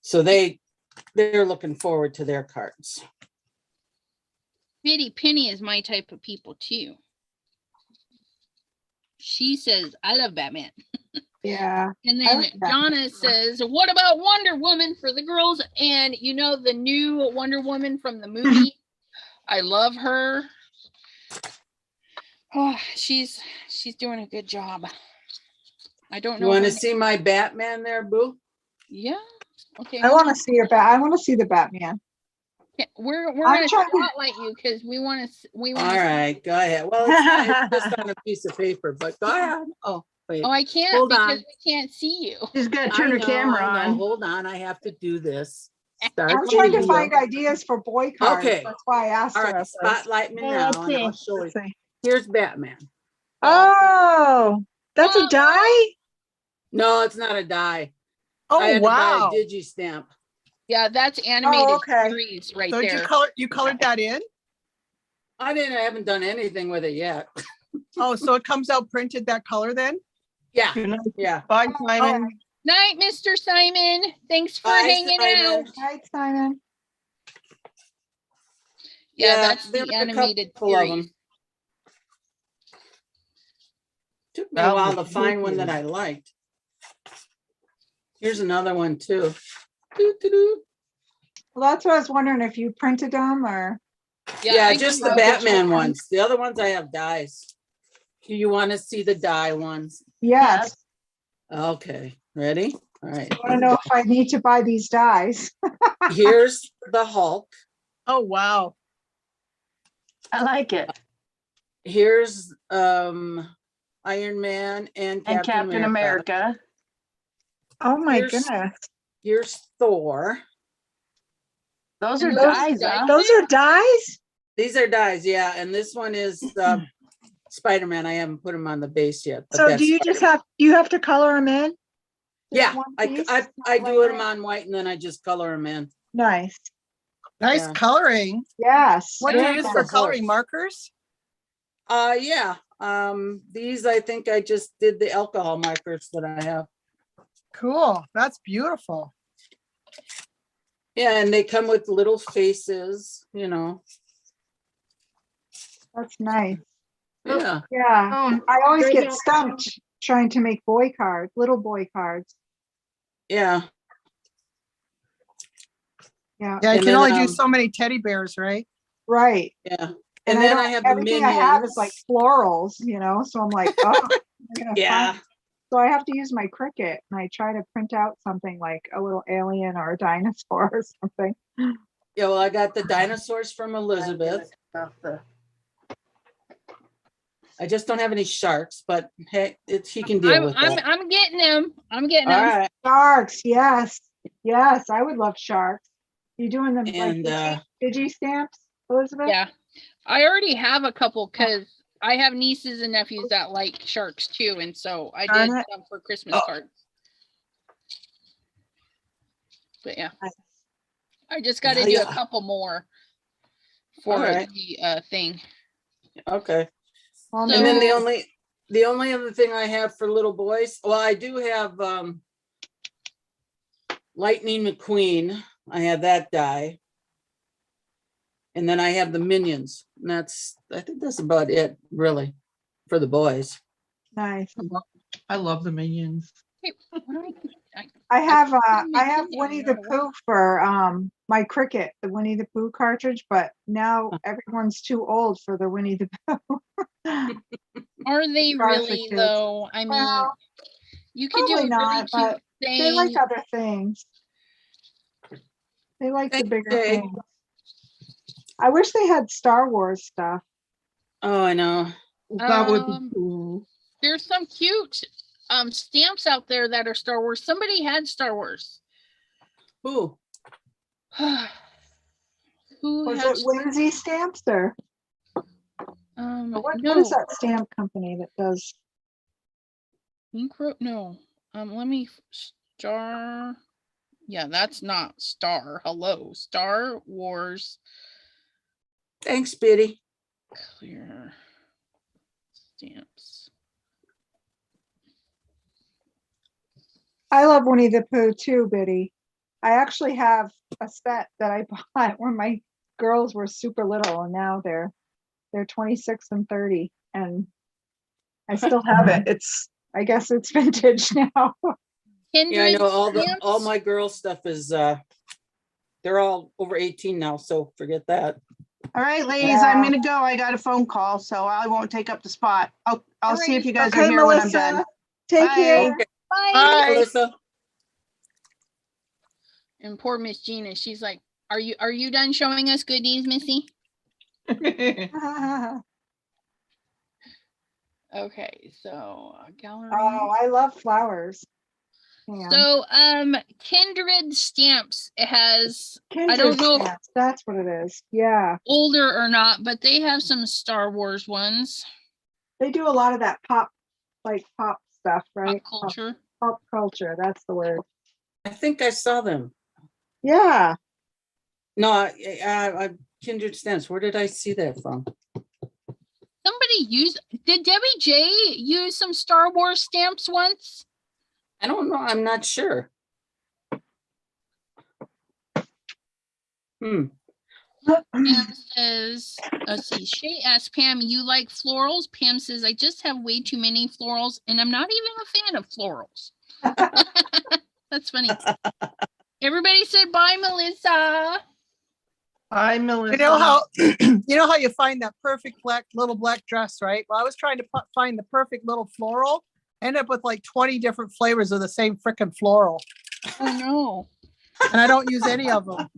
So they're looking forward to their cards. Bitty Penny is my type of people too. She says, I love Batman. Yeah. And I then like Batman Donna too. says, what about Wonder Woman for the girls? And the new Wonder Woman from the movie? I love her. Oh, she's doing a good job. I don't know. You want her to see my Batman there, Boo? Yeah. Okay. I want to see I want to see the Batman. We're I'm gonna trying to- spotlight you because we want to. All right, go ahead. Well, it's just on a piece of paper, but go ahead. Oh, wait. Oh, I can't Hold because on. we can't see you. She's got to I turn her know, camera I know. on. Hold on, I have to do this. Start I'm trying to video. find ideas for boy cards. Okay. That's why I asked All her. right, at first. spotlight me Yeah, now, let's and I'll see. show you. Let's see. Here's Batman. Oh, that's a die? No, it's not a die. I Oh, had to wow. buy a digi stamp. Yeah, that's animated okay. series right So did there. you colored that in? I haven't done anything with it yet. Oh, so it comes out printed that color then? Yeah, Good night. yeah. Bye, Simon. Night, Mr. Simon. Thanks for Bye, hanging Simon. out. Right, Simon. Yeah, that's there's the a animated couple of series. them. Took me a while to find one that I liked. Here's another one too. Doo-doo-doo. Well, that's what I was wondering if you printed them or. Yeah, I just can- the Batman ones. The other ones I have dies. Do you want to see the die ones? Yes. Okay, ready? All right. I want to know if I need to buy these dies. Here's the Hulk. Oh, wow. I like it. Here's Iron Man and And Captain America. Oh my Here's- goodness. Here's Thor. Those And are those dies, huh? Those are dies? These are dies, yeah. And this one is Spider-Man. I haven't put him on the base yet. But So that's do you just Spider-Man. you have to color them in? Just Yeah, one I piece? I do Like them that? on white and then I just color them in. Nice. Nice Yeah. coloring. Yes. What do you very use nice. for coloring markers? Yeah. These I think I just did the alcohol markers that I have. Cool. That's beautiful. Yeah, and they come with little faces, you know. That's nice. Yeah. Yeah. Oh, I always Great get job. stumped trying to make boy cards, little boy cards. Yeah. Yeah. Yeah, you And can then, only do so many teddy bears, right? Right. Yeah. And And then I don't- have the everything I have is minions. like florals, you know, so I'm like, oh, I'm gonna Yeah. find- so I have to use my Cricut and I try to print out something like a little alien or a dinosaur or something. Yeah, well, I got the dinosaurs from Elizabeth. I just don't have any sharks, but hey, he can deal with that. I'm getting them. I'm getting All them. right. Sharks, yes. Yes, I would love sharks. You doing them like And digi stamps, Elizabeth? Yeah. I already have a couple because I have nieces and nephews that like sharks too. And so I did Darn it. some for Christmas Oh. cards. But yeah, Nice. I just got to Yeah, do yeah. a couple more for Alright. the thing. Okay. Well, So- And then maybe- the only other thing I have for little boys, well, I do have Lightning McQueen. I have that die. And then I have the minions. And I think that's about it, really, for the boys. nice. I love the minions. Hey, what do I do? I have couldn't I make have it, Winnie I the don't know Pooh for my Cricut, the Winnie the Pooh cartridge, but now everyone's too old for the Winnie the Pooh. Are they Scarf for really kids. though? I mean, Well, you could do a probably really not, cute but thing. they like other things. They like the Thanks, bigger Jay. things. I wish they had Star Wars stuff. Oh, I know. That would be Um, cool. There's some cute stamps out there that are Star Wars. Somebody had Star Wars. Ooh, Who Was had it Whimsy stamps or what no is that stamp company that does? Ink Road? No. Let me Star. Yeah, that's not Star. Hello, Star Wars thanks, Biddy. clear stamps. I love Winnie the Pooh too, Biddy. I actually have a set that I bought when my girls were super little, and now they're 26 and 30, and I still have it. I guess it's vintage now. Yeah, I Kindred know all stamps? my girl stuff is they're all over 18 now, so forget that. All right, ladies, I'm Yeah. gonna go. I got a phone call, so I won't take up the spot. I'll see if you guys are Okay, here when I'm done. Melissa, take Bye. care. Okay. Bye. Bye. Melissa. And poor Miss Gina, she's like, are you done showing us goodies, Missy? Okay, so gallery. Oh, I love flowers. Yeah. So Kindred stamps, it has Kindred don't know if- stamps, that's what it is. Yeah, older or not, but they have some Star Wars ones. they do a lot of that pop stuff, Pop right? culture. Pop culture, that's the word. I think I saw them. Yeah, No, I Kindred Stamps. Where did I see that from? Did Debbie J use some Star Wars stamps once? I don't know. I'm not sure. Pam says, let's see, Shay asked Pam, you like florals? Pam says, I just have way too many florals and I'm not even a fan of florals. That's funny. Everybody said bye, Melissa. Hi, Melissa. You know how you know how you find that perfect little black dress, right? Well, I was trying to find the perfect little floral, end up with like 20 different flavors of the same freaking floral, Oh no. and I don't use any of them.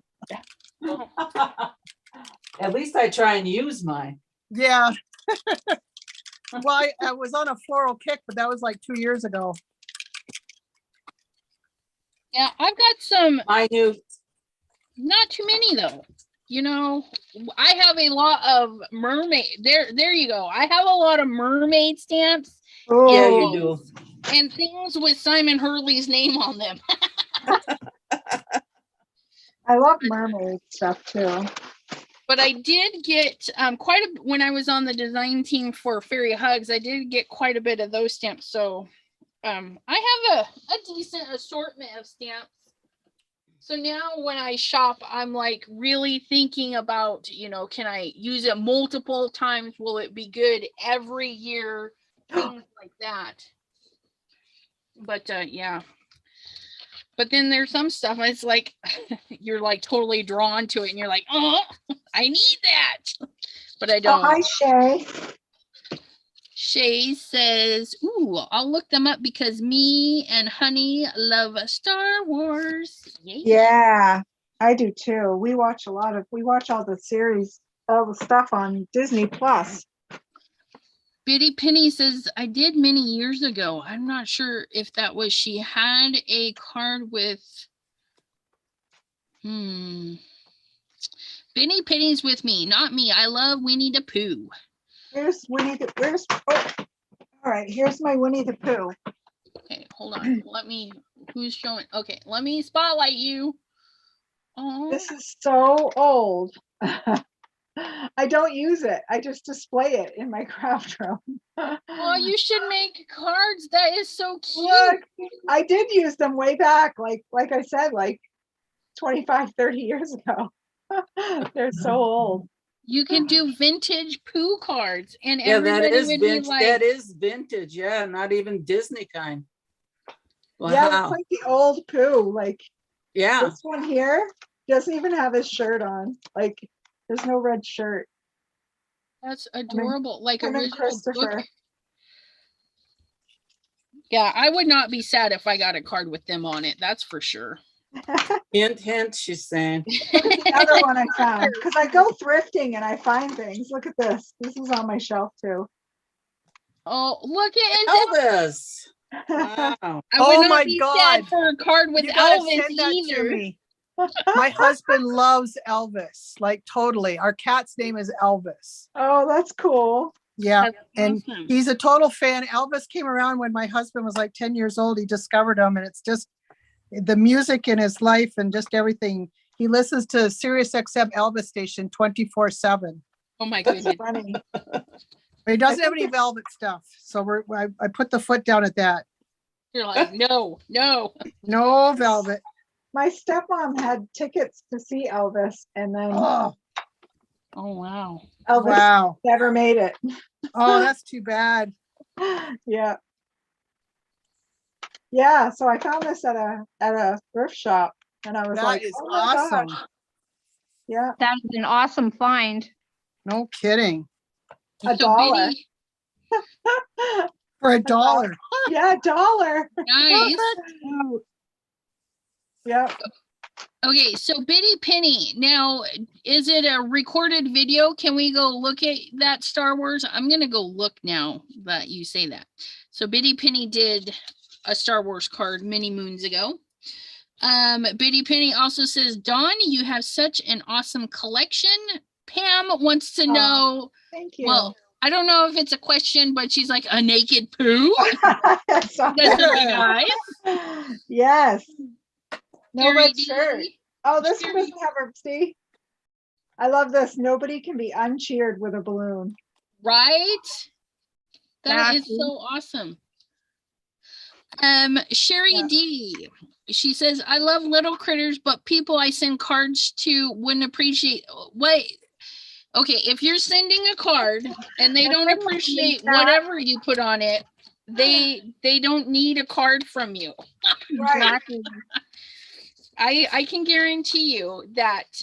At least I try and use mine. Yeah. Well, I was on a floral kick, but that was like 2 years ago. Yeah, I've got some, I knew. not too many though. You know, I have a lot of mermaid. There you go. I have a lot of mermaid stamps Yeah, Oh, you do. and things with Simon Hurley's name on them. I love mermaid stuff too. But I did get quite a, when I was on the design team for Fairy Hugs, I did get quite a bit of those stamps. So I have a decent assortment of stamps. So now when I shop, I'm like really thinking about, you know, can I use it multiple times? Will it be good every year? Things like that. But yeah. But then there's some stuff, it's like, you're like totally drawn to it and you're like, oh, I need that. But I Oh, don't. hi, Shay. Shay says, ooh, I'll look them up because me and Honey love Star Wars. Yay. Yeah, I do too. We watch all the series, all the stuff on Disney Plus. Biddy Penny says, I did many years ago. I'm not sure if that was, she had a card with, Biddy Penny's with me, not me. I love Winnie the Pooh. Here's all right, here's my Winnie the Pooh. Okay, hold on. Who's showing? Okay, let me spotlight you. Oh, This is so old. I don't use it. I just display it in my craft room. well, you should make cards. That is so cute. Look, I did use them way back, like I said, like 25, 30 years ago. They're so old. You can do vintage Pooh cards, and Yeah, everybody that is would be vintage. like, That is vintage. Yeah, not even Disney kind. Wow. Yeah, it's like the old Pooh. Like Yeah. this one here doesn't even have his shirt on. Like there's no red shirt. that's adorable. Like Him and original book. Christopher. Yeah, I would not be sad if I got a card with them on it. That's for sure. Hint, hint, she's saying. Look at the other one I found. Because I go thrifting and I find things. Look at this. This is on my shelf too. Oh, look at Elvis. Wow. I would Oh not my be God. sad for a card with You gotta Elvis send that to either. me. My husband loves Elvis, like totally. Our cat's name is Elvis. Oh, that's cool. Yeah, That's and awesome. he's a total fan. Elvis came around when my husband was like 10 years old. He discovered him, and it's just the music in his life and just everything. He listens to Sirius XM Elvis station 24/7. Oh my That's goodness. funny. But he doesn't have any velvet stuff, so I put the foot down at that. You're like, no. No velvet. My stepmom had tickets to see Elvis, and then Oh Oh wow. Elvis wow! never made it. Oh, that's too bad. Yeah. Yeah, so I found this at a thrift shop, and I was That like, is oh my awesome. gosh. Yeah, That is an awesome find. No kidding. $1. Biddy, For $1. Yeah, $1. nice. Yeah. Okay, so Biddy Penny, now is it a recorded video? Can we go look at that Star Wars? I'm gonna go look now that you say that. So Biddy Penny did a Star Wars card many moons ago. Biddy Penny also says, Dawn, you have such an awesome collection. Pam wants to know, Thank you. well, I don't know if it's a question, but she's like, a naked Pooh? That's all That's good. really nice. Yes. No Very red shirt. deep. Oh, this one doesn't have a, see? I love this. Nobody can be uncheered with a balloon. Right? That is That's- so awesome. Sherry Yeah. D. She says, I love little critters, but people I send cards to wouldn't appreciate. Wait. Okay, if you're sending a card and they That's don't what I mean, appreciate yeah. whatever you put on it, they don't need a card from you. Right. Exactly. I can guarantee you that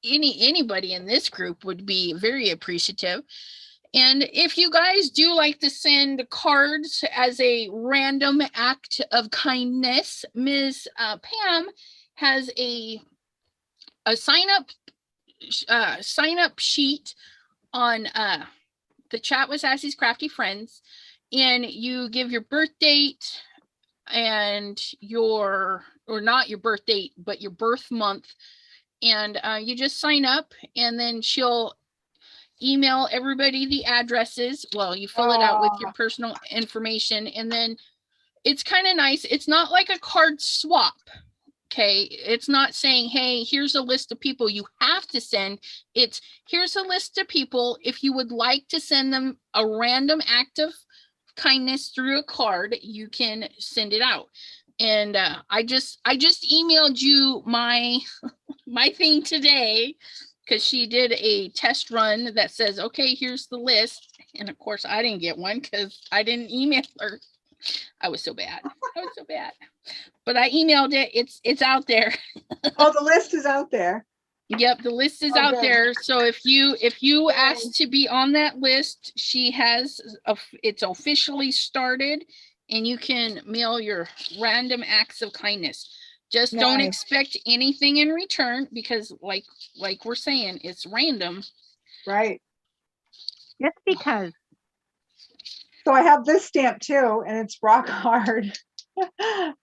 anybody in this group would be very appreciative. And if you guys do like to send cards as a random act of kindness, Ms. Pam has a sign up sheet on the chat with Sassy's Crafty Friends, and you give your birth date and or not your birth date, but your birth month, and you just sign up, and then she'll email everybody the addresses. Well, you fill it out with your personal information, and then it's kind of nice. It's not like a card swap. Okay, it's not saying, hey, here's a list of people you have to send. It's here's a list of people. If you would like to send them a random act of kindness through a card, you can send it out. And I just emailed you my thing today, because she did a test run that says, okay, here's the list. And of course I didn't get one because I didn't email her. I was so bad. But I emailed it. It's out there. Oh, the list is out there. Yep, the list is Oh, out good. there. So if you ask to be on that list, she has it's officially started, and you can mail your random acts of kindness. Just don't Nice. expect anything in return, because like we're saying, it's random. Right. Just because. So I have this stamp too, and it's rock hard.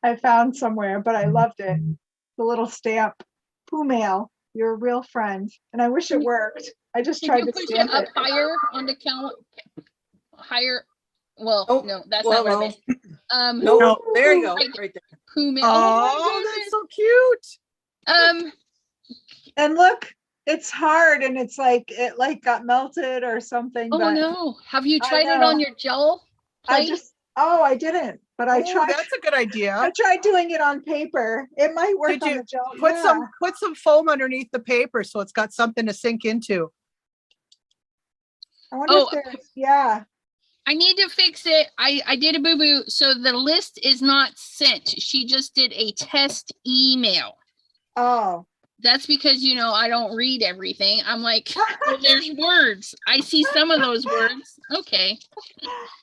I found somewhere, but I loved it. The little stamp, Pooh Mail, you're a real friend. And I wish it worked. I just Can tried you to push it stamp up it. higher on the count? Higher. Well, Oh, no, that's well, not what I meant. No, there you go, Right right there. Pooh Mail. Oh, my that's so cute. goodness. And look, it's hard, and it's like it got melted or something. Oh but no! Have you I tried it know. on your gel plate? I didn't, but I Oh, tried. that's a good idea. I tried doing it on paper. It might work Did on you the gel. put some foam underneath the paper so it's got something to sink into? I wonder Oh, if there's, I need to fix it. I did a boo-boo. So the list is not sent. She just did a test email. Oh, That's because, I don't read everything. I'm like, well, there's words. I see some of those words. Okay.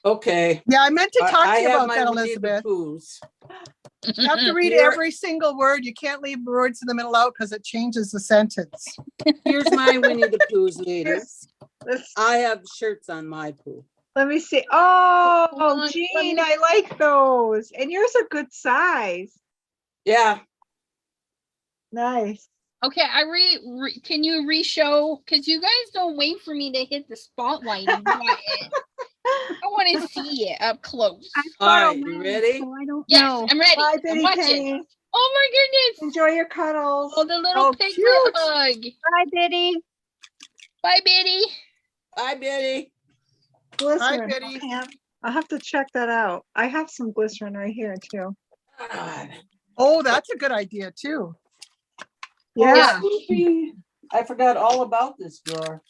Okay. Yeah, I meant to talk I to you have about my that, Winnie the Elizabeth. Poohs. You have to read Here- every single word. You can't leave words in the middle out because it changes the sentence. Here's my Winnie the Poohs, ladies. let's, I have shirts on my Pooh. let me see. Hold Oh, on, let Jean, me- I like those. And yours are good size. Yeah. Nice. Okay, can you re-show? Because you guys don't wait for me to hit the spotlight button. I want to see it up close. All right, you ready? So I don't Yes, know. I'm ready. Bye, I'm Bitty watching. Penny. Oh my goodness. Enjoy your cuddles. Oh, the little Oh, piglet cute. hug. Bye, Biddy. Bye, Biddy. Bye, Betty. Glycerin. Bitty. Pam. I'll have to check that out. I have some glycerin right here too. God. Oh, that's a good idea too. Yeah. Snoopy. I forgot all about this drawer.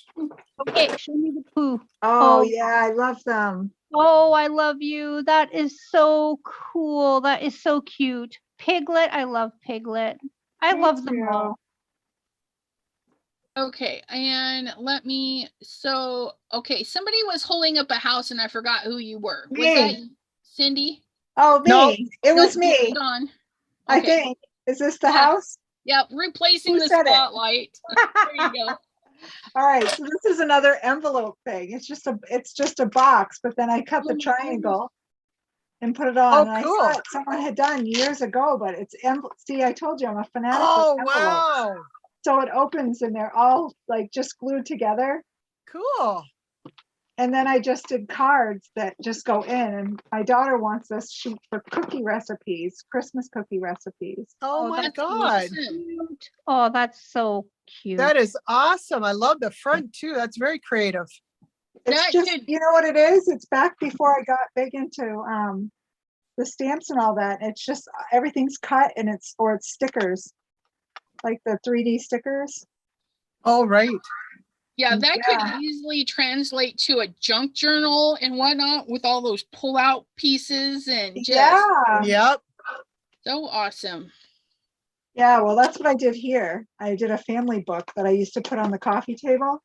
Okay, show me the poo. Oh, Oh. yeah, I love them. Oh, I love you. That is so cool. That is so cute. Piglet. I love Piglet. I Me love them too. all. Okay, and okay, somebody was holding up a house and I forgot who you were. Was Me. that Cindy? Oh, me. No. It was Nope, me. Dawn. I Okay. think. Is this the Yeah. house? Yep, replacing Who the said it? spotlight. There you go. All right, so this is another envelope thing. It's just a box, but then I cut the Oh, triangle and put it on. Oh, And I cool. saw it someone had done years ago, but it's see, I told you I'm a fanatic Oh, of envelopes. wow. So it opens and they're all like just glued together. Cool. And then I just did cards that just go in. And my daughter wants this sheet for cookie recipes, Christmas cookie recipes. Oh, my that's God. awesome. Cute. Oh, that's so cute. That is awesome. I love the front too. That's very creative. It's That just, should- you know what it is? It's back before I got big into the stamps and all that. It's just everything's cut and it's stickers, like the 3D stickers. Oh, right. Yeah, that Yeah. could easily translate to a junk journal and whatnot with all those pull-out pieces and just Yeah. Yep. so awesome. Yeah, well, that's what I did here. I did a family book that I used to put on the coffee table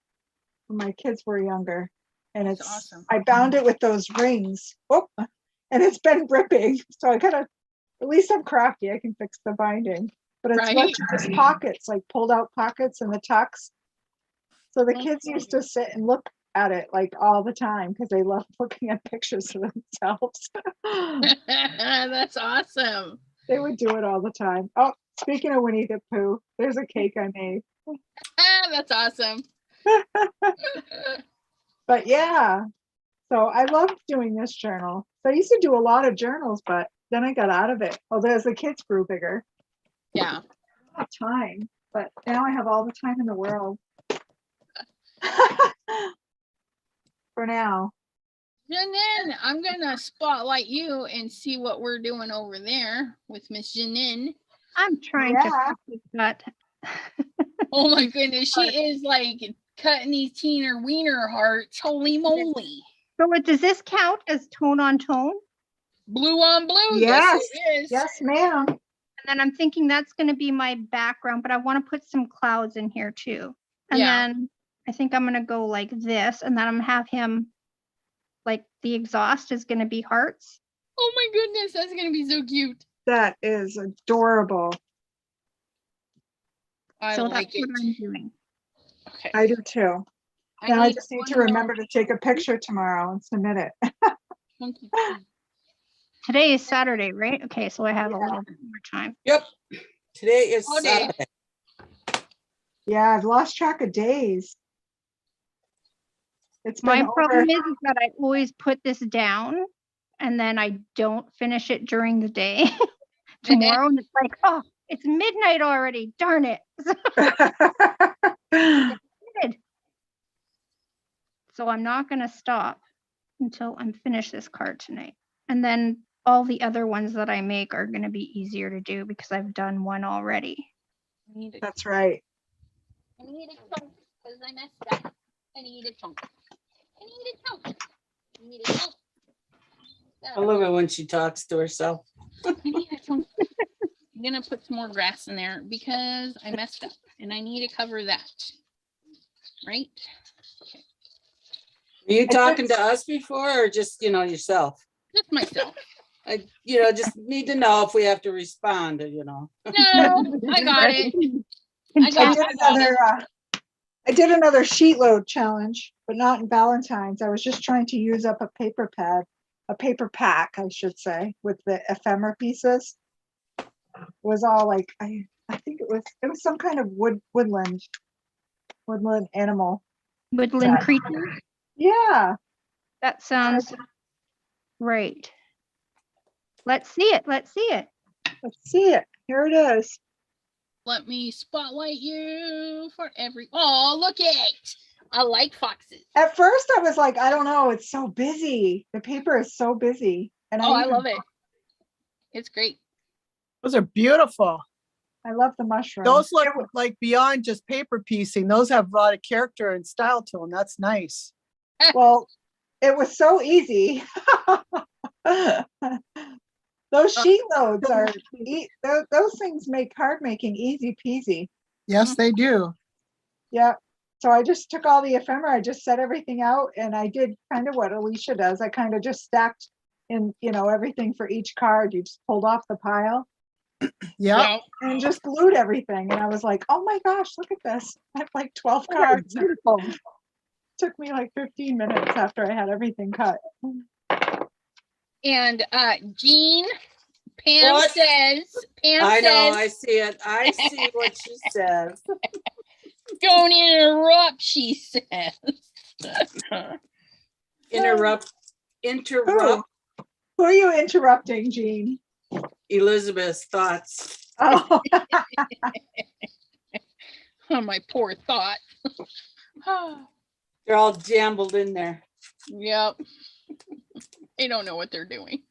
when my kids were younger. And That's it's awesome. I bound it with those rings. Oh, and it's been ripping. So I gotta, at least I'm crafty. I can fix the binding. But it's Right? just pockets, like pulled out pockets in the tucks. So the Oh, kids used to sit and look at it like all the time because they love looking at pictures of themselves. That's awesome. They would do it all the time. Oh, speaking of Winnie the Pooh, there's a cake I made. That's awesome. But yeah, so I loved doing this journal. So I used to do a lot of journals, but then I got out of it. Although as the kids grew bigger, Yeah. I have time, but now I have all the time in the world. For now. And then I'm gonna spotlight you and see what we're doing over there with Miss Janine. I'm trying Yeah. to fix that. Oh my goodness, she is like cutting these teener wiener hearts. Holy moly. So does this count as tone on tone? Blue on blue. Yes. It is. Yes, ma'am. And then I'm thinking that's going to be my background, but I want to put some clouds in here too. And Yeah. then I think I'm going to go like this, and then I'm gonna have him, like the exhaust is going to be hearts. Oh my goodness, that's gonna be so cute. That is adorable. I So like that's it. what I'm doing. Okay. I do too. Now I just need one to more remember to take a picture tomorrow and submit it. chunky piece. Today is Saturday, right? Okay, so I have a little bit more time. Yep. Today is All day. Saturday. Yeah, I've lost track of days. It's been My problem over. is that I always put this down and then I don't finish it during the day tomorrow. And it's like, oh, it's midnight already. Darn it. So I'm not going to stop until I'm finished this card tonight. And then all the other ones that I make are going to be easier to do because I've done one already. I need a That's right. chunk because I messed up. I need a chunk. I need a chunk. I need a chunk. I love it when she talks to herself. I need a chunk. I'm gonna put some more grass in there because I messed up and I need to cover that. Right? Are you talking to us before or just, yourself? Just myself. I, just need to know if we have to respond, No, I got it. I I got did it. another I did another sheet load challenge, but not in Valentine's. I was just trying to use up a paper pack, I should say, with the ephemera pieces. It was all like I think it was some kind of woodland animal. Woodland Set. creature. Yeah. That sounds right. Let's see it. Let's see it. Let's see it. Here it is. Let me spotlight you for oh, look it. I like foxes. At first I was like, I don't know, it's so busy. The paper is so busy. And I love it. It's great. Those are beautiful. I love the mushrooms. Those look like beyond just paper piecing. Those have a lot of character and style to them. That's nice. Well, it was so easy. Those sheet loads are, those things make card making easy peasy. Yes, they do. Yeah. So I just took all the ephemera, I just set everything out and I did kind of what Alicia does. I kind of just stacked in, everything for each card. You just pulled off the pile Yeah. and just glued everything. And I was like, oh my gosh, look at this. I have like 12 cards. Beautiful. Took me like 15 minutes after I had everything cut. And Jean, Pam What? says, I know, I see it. I see what she says. don't interrupt, she says. Interrupt. Who are you interrupting, Jean? Elizabeth's thoughts. Oh, Oh, my poor thought. They're all jumbled in there. Yep. They don't know what they're doing.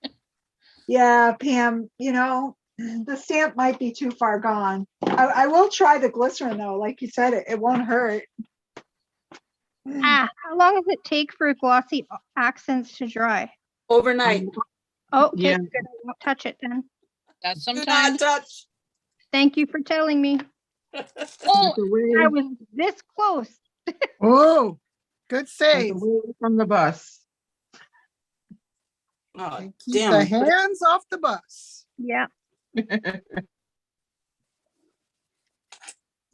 Yeah, Pam, the stamp might be too far gone. I will try the glycerin though. Like you said, it won't hurt. How long does it take for glossy accents to dry? Overnight. Oh, okay, Yeah. good. I won't touch it then. That's Do not sometimes. touch. Thank you for telling me. Oh, I was this close. Oh, good Take save. away from the bus. Oh, And keep damn. the I put it- hands off the bus. Yeah.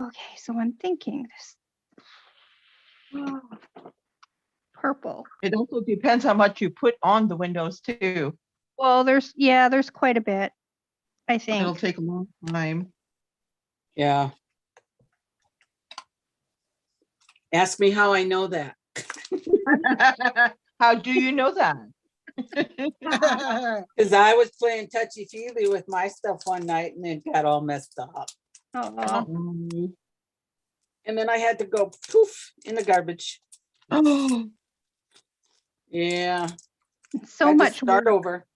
Okay, so I'm thinking this purple. It also depends how much you put on the windows too. Well, there's quite a bit, I It'll think. take a long time. Yeah. Ask me how I know that. How do you know that? Because I was playing touchy-feely with my stuff one night and it got all messed up. Oh, Oh. And then I had to go poof in the garbage. Yeah. so had to much start work. over.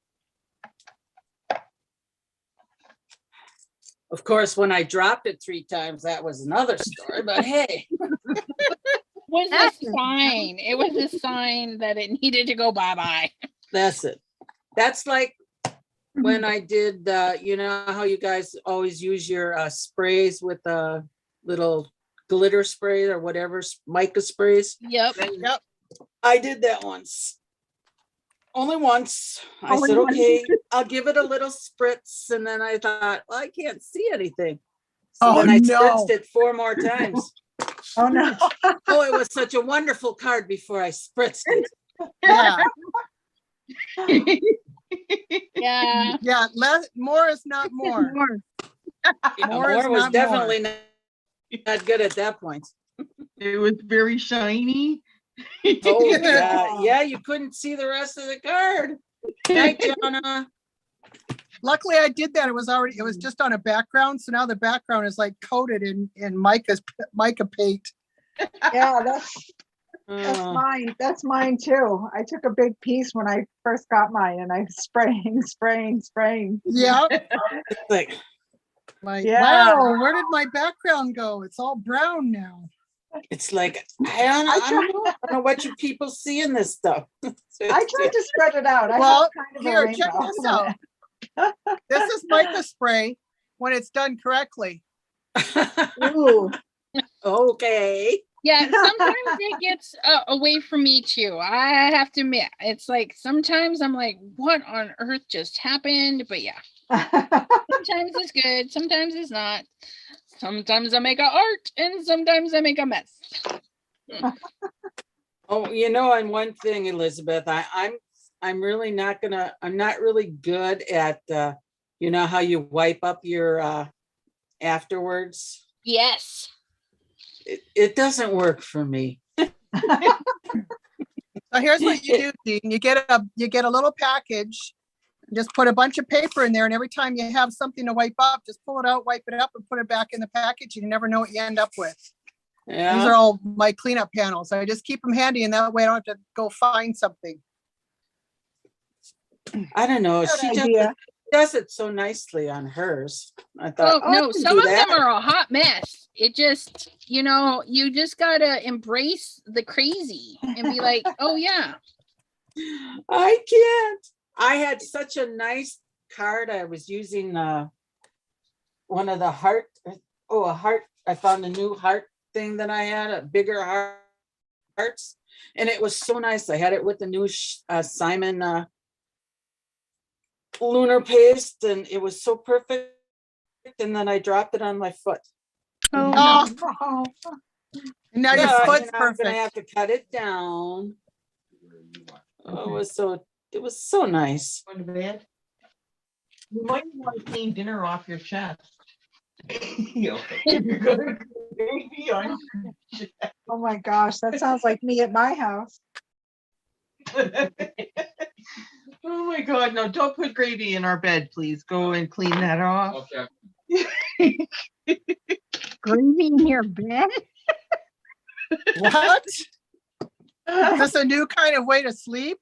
Of course, when I dropped it 3 times, that was another story, but hey. was That's a sign. It was a sign that it needed to go bye-bye. That's it. That's like when I did, you know how you guys always use your sprays with the little glitter spray or whatever, mica sprays. Yep. Yep. I did that once. Only once. I Only said, once. okay, I'll give it a little spritz. And then I thought, well, I can't see anything. So Oh, then I no. spritzed it 4 more times. Oh no. Oh, it was such a wonderful card before I spritzed it. Yeah. Yeah. Yeah. More is not more. More. Yeah, More is more was not more. definitely not good at that point. It was very shiny. Oh, yeah, yeah, you couldn't see the rest of the card. Night, Jonna. Luckily I did that. It was just on a background. So now the background is like coated in mica paint. Yeah, that's Uh, mine. That's mine too. I took a big piece when I first got mine and I spraying. Yeah. it's like, Like, Yeah. wow, where did my background go? It's all brown now. it's like, I don't know what you people see in this stuff. I tried to spread it out. I Well, have kind of a here, check rainbow. this out. This is mica spray when it's done correctly. Ooh. Okay. Yeah, sometimes it gets away from me too. I have to admit, it's like sometimes I'm like, what on earth just happened? But yeah, sometimes it's good, sometimes it's not. Sometimes I make a art and sometimes I make a mess. Oh, you know, and one thing, Elizabeth, I'm really not gonna, I'm not really good at, you know, how you wipe up your afterwards. Yes. It doesn't work for me. So here's what you do, Dean. You get a little package, just put a bunch of paper in there, and every time you have something to wipe up, just pull it out, wipe it up, and put it back in the package. You never know what you end up with. These Yeah. are all my cleanup panels. I just keep them handy, and that way I don't have to go find something. I don't know. Good She idea. does it so nicely on hers. I Oh thought, no, I can some do of them that. are a hot mess. It just, you know, you just gotta embrace the crazy and be like, oh yeah. I can't. I had such a nice card. I was using one of the heart. Oh, a heart. I found a new heart thing that I had, a bigger hearts. And it was so nice. I had it with the new Simon lunar paste, and it was so perfect. And then I dropped it on my foot. Oh, Oh, and now your Yeah, foot's and I'm gonna perfect. have to cut it down. Oh, it was so nice. Going to bed? You might want to clean dinner off your chest. You're gonna baby on your Oh my gosh, that sounds like me at my house. chest. Oh my God, no, don't put gravy in our bed, please. Go and clean that off. Okay. gravy in your bed? What? Is this a new kind of way to sleep?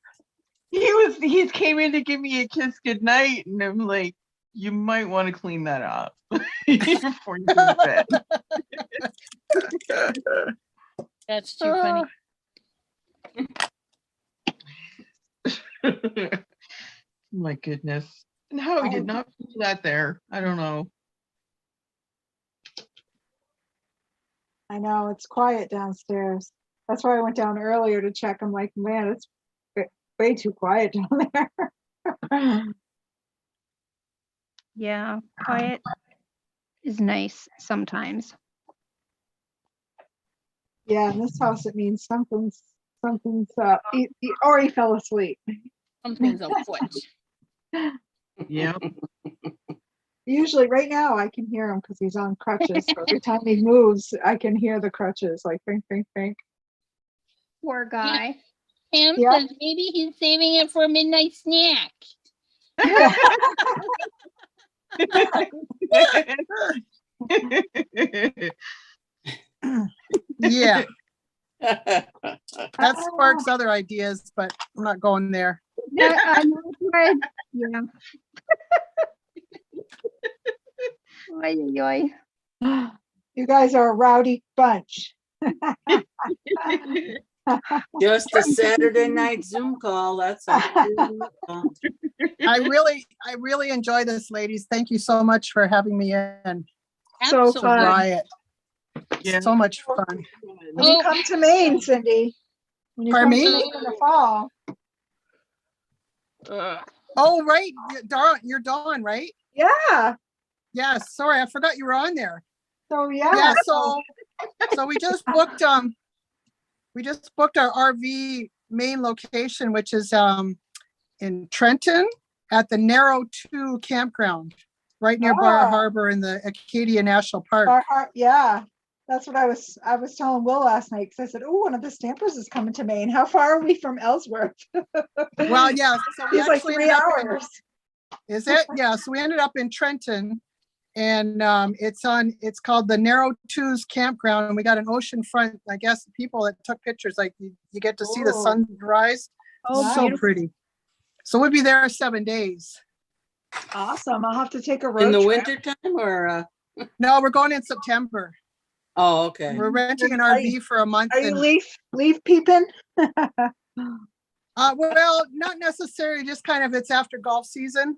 He came in to give me a kiss goodnight, and I'm like, you might want to clean that up before you go to bed. That's too funny. My goodness. And how he did not put that there. I don't know. I know, it's quiet downstairs. That's why I went down earlier to check. I'm like, man, it's way too quiet down there. Yeah, quiet is nice sometimes. Yeah, in this house, it means something's up. He already fell asleep. Something's afoot. Yeah. Usually right now I can hear him because he's on crutches. So every time he moves, I can hear the crutches like think, think, think. Poor guy. Pam Yeah. says maybe he's saving it for a midnight snack. Yeah, that sparks other ideas, but I'm not going there. Yeah, I know it's right. Yeah. Oy, oy, oy. You guys are a rowdy bunch. Just a Saturday night Zoom call, that's all. I really enjoy this, ladies. Thank you so much for having me in. So It's a fun. riot. Yeah. So much fun. When you come to Maine, Cindy. When you Pardon come to me? Maine in the fall. Oh, right. You're Dawn, right? Yeah. Yeah, sorry, I forgot you were on there. So Yeah, yeah. so we just booked our RV main location, which is in Trenton at the Narrow 2 campground, right near Bar Oh. Harbor in the Acadia National Park. Yeah. That's what I was telling Will last night because I said, oh, one of the Stampers is coming to Maine. How far are we from Ellsworth? Well, yeah, so we It's like actually 3 ended up in- hours. Is it? Yeah, so we ended up in Trenton, and it's called the Narrow Twos Campground, and we got an oceanfront. I guess people that took pictures, like you get to see the Oh. sunrise. Oh, So beautiful. pretty. So we'll be there 7 days. Awesome. I'll have to take a road In the trip. winter time or, No, we're going in September. oh, okay. We're renting an Are RV for a month. Are you and- leaf peeping? well, not necessarily, just kind of, it's after golf season.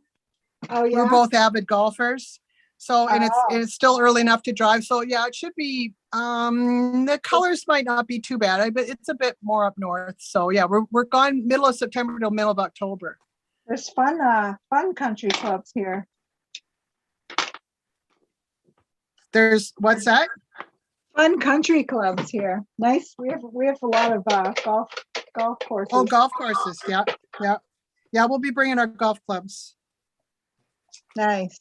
Oh, yeah. We're both avid golfers. So, and Oh. it's still early enough to drive. So yeah, it should be, the colors might not be too bad, but it's a bit more up north. So yeah, we're gone middle of September till middle of October. There's fun country clubs here. What's that? Fun country clubs here. Nice. We have a lot of golf courses. Oh, golf courses. Yeah. Yeah, we'll be bringing our golf clubs. Nice.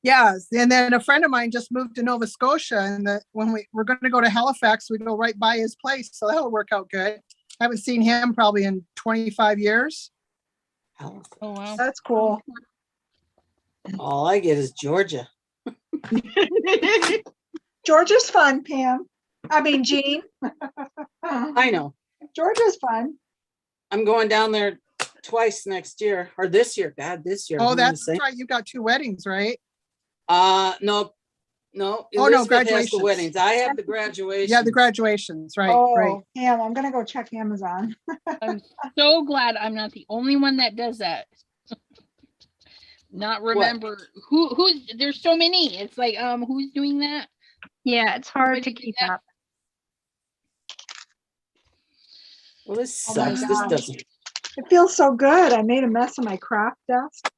Yeah, and then a friend of mine just moved to Nova Scotia, and when we're going to go to Halifax, we go right by his place, so that'll work out good. I haven't seen him probably in 25 years. Oh wow. That's cool. All I get is Georgia. Georgia's fun, Pam. I mean, Jean. I know. Georgia's fun. I'm going down there twice next year, or this year. God, this year. Oh, I'm that's insane. right. You got 2 weddings, right? No. Oh, no, Elizabeth has the graduations. weddings. I have the graduation. Yeah, the graduations, right, Oh, right. Pam, I'm gonna go check Amazon. I'm so glad I'm not the only one that does that. Not remember who's there's so many. It's like who's doing that? Yeah, it's hard to Somebody keep did that. up. Well, this Oh my sucks. This gosh. doesn't. It feels so good. I made a mess of my craft desk.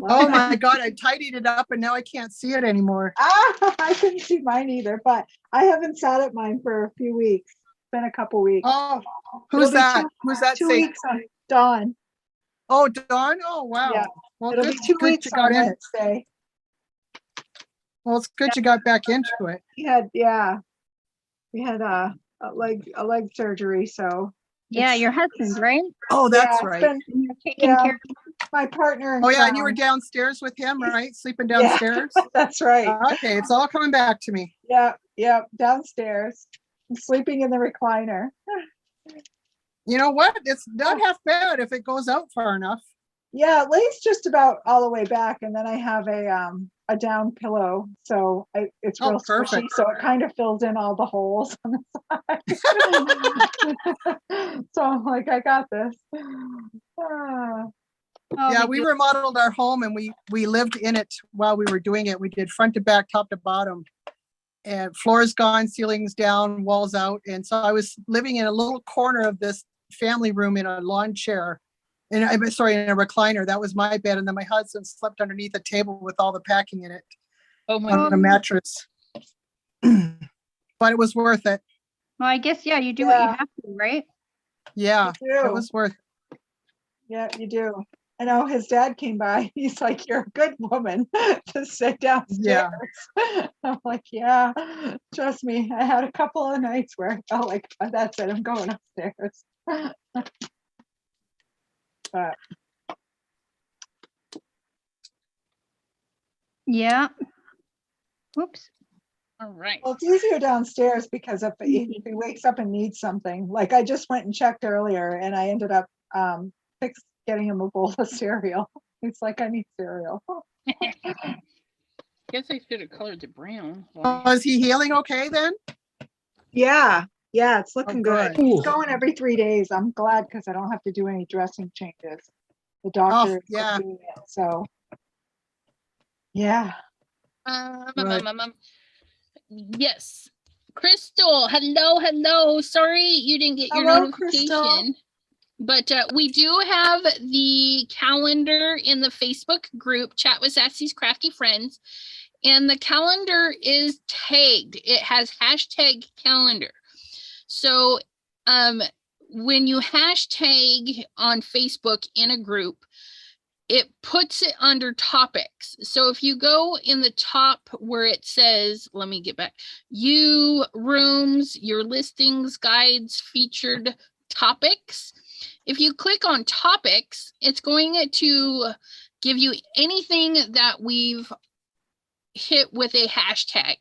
Oh my God, I tidied it up and now I can't see it anymore. I couldn't see mine either, but I haven't sat at mine for a few weeks. It's been a couple weeks. Oh, It'll who's be that? Who's that? 2 Say, weeks on Dawn. oh, Dawn. Oh, wow. Yeah, Well, It'll good, be 2 good weeks you got on in it. Wednesday. Well, it's good you got back into it. We had a leg surgery, so Yeah, It's- your husband, right? Oh, that's it's right. been- You're taking Yeah. care of my partner. in Oh, yeah, and you were crime. downstairs with him, right? Sleeping Yeah. downstairs? That's right. Okay, it's all coming back to me. Yeah, downstairs. I'm sleeping in the recliner. You know what? It's not half bad if it goes out far enough. Yeah, it lays just about all the way back, and then I have a down pillow, so it's Oh, real squishy, perfect. so it kind of fills in all the holes on the side. So I'm like, I got this. Ah, Oh, Yeah, they we do. remodeled our home and we lived in it while we were doing it. We did front to back, top to bottom. And floors gone, ceilings down, walls out. And so I was living in a little corner of this family room in a lawn chair. And I'm sorry, in a recliner. That was my bed. And then my husband slept underneath a table with all the packing in it Oh my on a mattress. But it was worth it. Well, I guess, yeah, you do what you Yeah. have to, right? Yeah, You it do. was worth it. Yeah, you do. I know his dad came by. He's like, "You're a good woman to sit downstairs." I'm like, "Yeah, trust me. I had a couple of nights where I felt like, "Oh, that's it. I'm going upstairs." But Yeah. Oops. All right. well, it's easier downstairs because if he wakes up and needs something, like I just went and checked earlier, and I ended up getting him a bowl of cereal. He's like, "I need cereal." Guess I should have colored the brown. Was he healing okay then? Yeah, it's looking good. good. He's going every 3 days. I'm glad because I don't have to do any dressing changes. The doctor is yeah. doing it, so yeah. Right. Yes. Crystal, hello. Sorry you didn't get your Hello, notification. Crystal. But we do have the calendar in the Facebook group, Chat with Sassy's Crafty Friends. And the calendar is tagged. It has hashtag calendar. So when you hashtag on Facebook in a group, it puts it under topics. So if you go in the top where it says, let me get back, you, rooms, your listings, guides, featured topics. If you click on topics, it's going to give you anything that we've hit with a hashtag,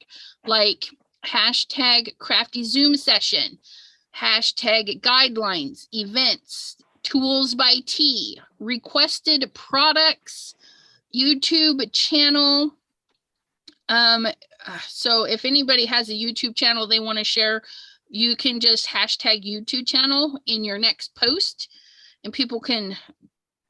like hashtag crafty Zoom session, hashtag guidelines, events, tools by T, requested products, YouTube channel. So if anybody has a YouTube channel they want to share, you can just hashtag YouTube channel in your next post and people can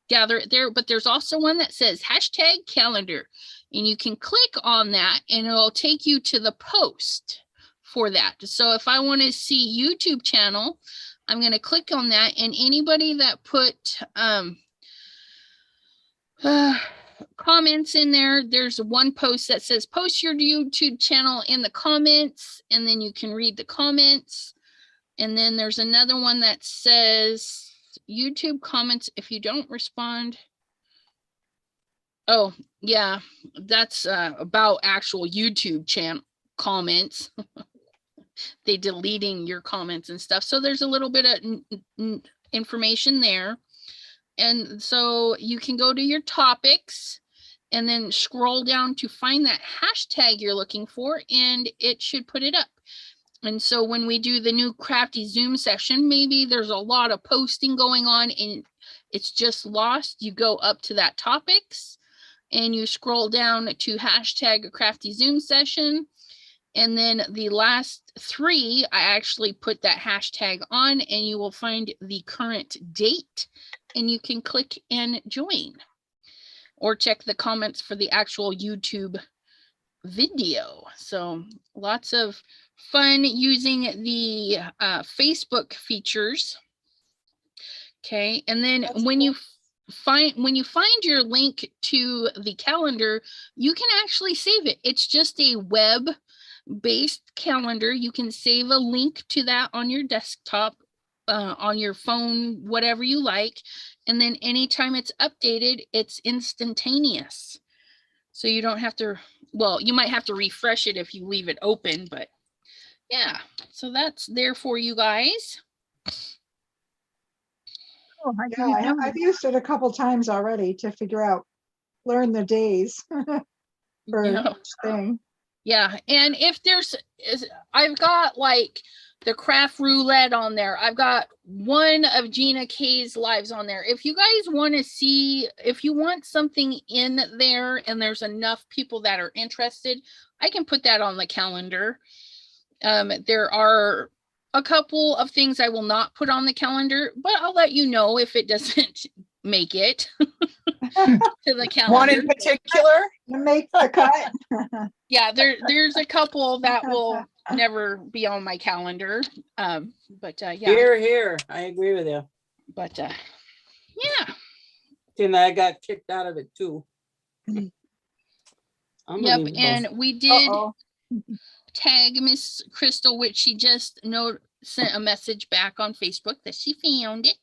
gather it there. But there's also one that says hashtag calendar, and you can click on that and it'll take you to the post for that. So if I want to see YouTube channel, I'm going to click on that, and anybody that put comments in there, there's one post that says post your YouTube channel in the comments, and then you can read the comments. And then there's another one that says YouTube comments if you don't respond. Oh, yeah, that's about actual YouTube channel comments. They deleting your comments and stuff. So there's a little bit of information there. And so you can go to your topics and then scroll down to find that hashtag you're looking for, and it should put it up. And so when we do the new Crafty Zoom session, maybe there's a lot of posting going on and it's just lost. You go up to that topics and you scroll down to hashtag Crafty Zoom session. And then the last three, I actually put that hashtag on, and you will find the current date, and you can click and join or check the comments for the actual YouTube video. So lots of fun using the Facebook features. Okay, and then That's when cool. you find your link to the calendar, you can actually save it. It's just a web based calendar. You can save a link to that on your desktop, on your phone, whatever you like. And then anytime it's updated, it's instantaneous. So you don't have to, well, you might have to refresh it if you leave it open, but yeah, so that's there for you guys. Oh, Yeah, I've used it a couple times already to figure out, learn the days for Yeah. each thing. Yeah, and if there's, I've got like the craft roulette on there. I've got one of Gina K's lives on there. If you guys want to see, if you want something in there and there's enough people that are interested, I can put that on the calendar. There are a couple of things I will not put on the calendar, but I'll let you know if it doesn't make it to the calendar. One in particular? Make the cut. Yeah, there's a couple that will never be on my calendar. Yeah. Here. I agree with you. But yeah. And I got kicked out of it too. Yep. Unbelievable. And we did Uh-oh. tag Miss Crystal, which she just sent a message back on Facebook that she found it.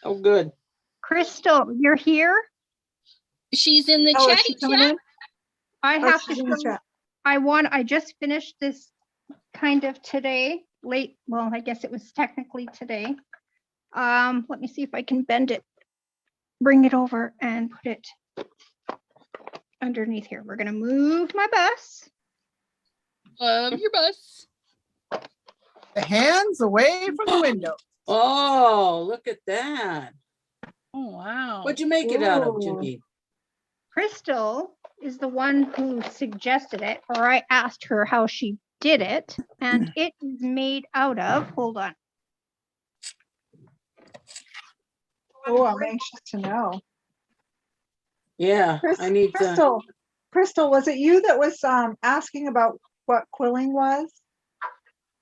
Oh, good. Crystal, you're here? She's in the Oh, is chat. she coming in? I Oh, have to she's in the show, chat. I just finished this kind of today, late, well, I guess it was technically today. Let me see if I can bend it, bring it over and put it underneath here. We're gonna move my bus. Love your bus. The hands away from the window. Oh, look at that. Oh, wow. What'd you make it out of, Ooh. Jimmy? Crystal is the one who suggested it, or I asked her how she did it, and it is made out of, hold on. Oh, I'm anxious to know. Yeah, I need to. Crystal, was it you that was asking about what quilling was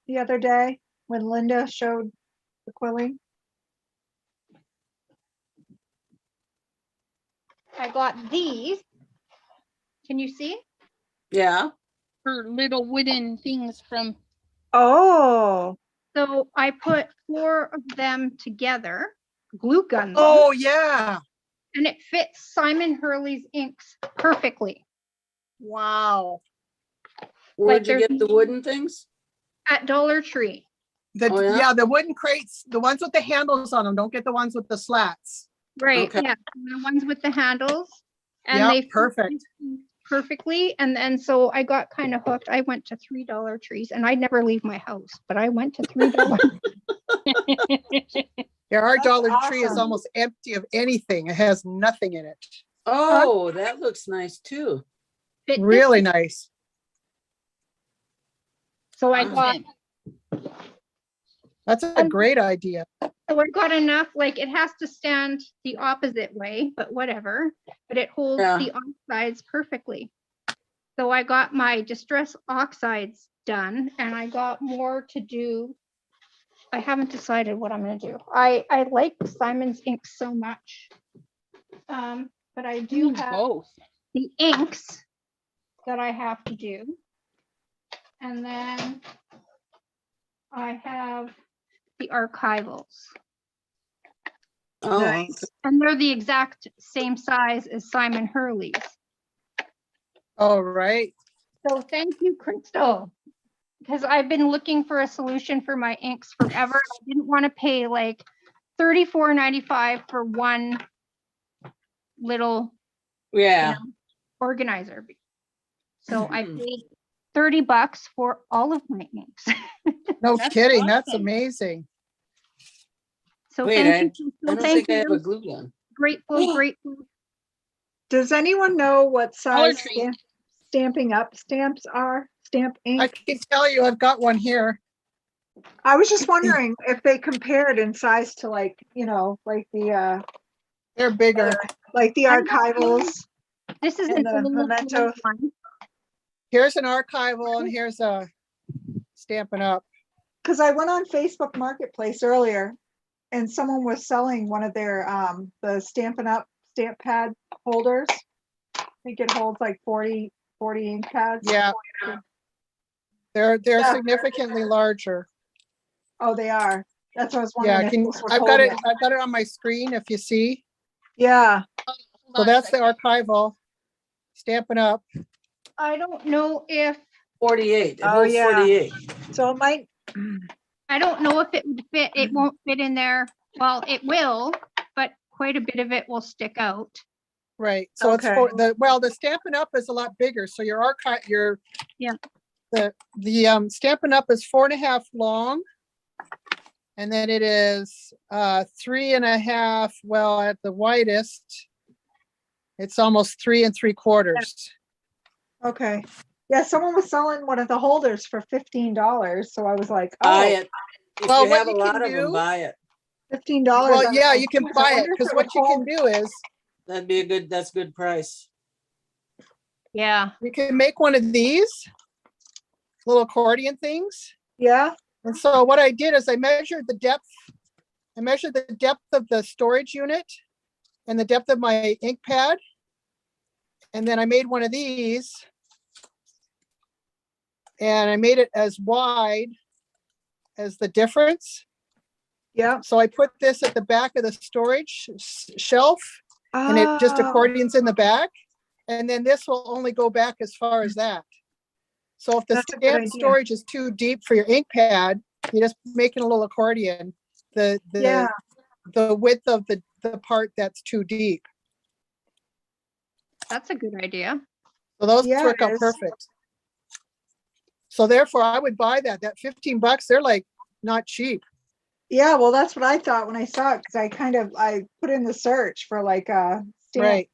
the other day when Linda showed the quilling? I got these. Can you see? Yeah. Her little wooden things from. Oh, So I put 4 of them together, glue gun them, Oh, yeah. and it fits Simon Hurley's inks perfectly. Wow. Where'd you there's get the wooden things? At Dollar Tree. Oh, yeah? Yeah, the wooden crates, the ones with the handles on them, don't get the ones with the slats. Right, Okay. yeah, the ones with the handles. And Yeah, they fit perfect. perfectly. And then so I got kind of hooked. I went to $3 Trees, and I never leave my house, but I went to $3. Yeah, our That's Dollar Tree is awesome. almost empty of anything. It has nothing in it. Oh, that looks nice too. Fit Really this- nice. So I Wow. got That's a great idea. So I got enough, like it has to stand the opposite way, but whatever, but it holds Yeah. the oxides perfectly. So I got my distress oxides done, and I got more to do. I haven't decided what I'm gonna do. I like Simon's ink so much. But I do have Both. the inks that I have to do. And then I have the archivals. Oh, nice. And they're the exact same size as Simon Hurley's. All right. So thank you, Crystal. Because I've been looking for a solution for my inks forever. I didn't want to pay like $34.95 for one little yeah. organizer. So I Mhm. paid $30 for all of my inks. No That's kidding. That's awesome. amazing. So Wait, thank you. I Crystal. don't Thank think I have a you. glue gun. Grateful. Does anyone know what Dollar size Tree. stamping up stamps are? Stamp ink? I can tell you, I've got one here. I was just wondering if they compared in size to like, like the They're bigger. archivals. This is And an the old memento. one. Here's an archival and here's a Stampin' Up. Because I went on Facebook Marketplace earlier and someone was selling one of their the Stampin' Up stamp pad holders. I think it holds like 40 ink pads. Yeah. They're Yeah. significantly larger. Oh, they are. That's what I was wondering. Yeah, if those were I've got it holding. on my screen if you see. Yeah. Hold So on a that's the second. archival. Stampin' Up. I don't know if 48. It Oh, holds yeah. 48. So it might. it would fit. It won't fit in there. Well, it will, but quite a bit of it will stick out. Right. So it's Okay. for the Stampin' Up is a lot bigger. So your Yeah. the Stampin' Up is 4.5 long And then it is 3.5, well, at the widest, it's almost 3 3/4. Okay. Yeah, someone was selling one of the holders for $15. So I was like, Buy oh, it. If Well, you what have a you can lot of them, do- buy it. $15. Well, I was yeah, like, you can "Geez, I buy it, wonder if because it what would you can hold." do is, That's good price. Yeah. you can make one of these little accordion things. Yeah, And so what I did is I measured the depth. I measured the depth of the storage unit and the depth of my ink pad. And then I made one of these. And I made it as wide as the difference. yeah. So I put this at the back of the storage shelf, and it just Oh, accordions in the back. And then this will only go back as far as that. So if the That's a good stamp idea. storage is too deep for your ink pad, you just make it a little accordion, yeah. the width of the part that's too deep. That's a good idea. So those Yeah, work it out is. perfect. So therefore I would buy that. That $15, they're like not cheap. Yeah, well, that's what I thought when I saw it, because I put in the search for like stamp Right.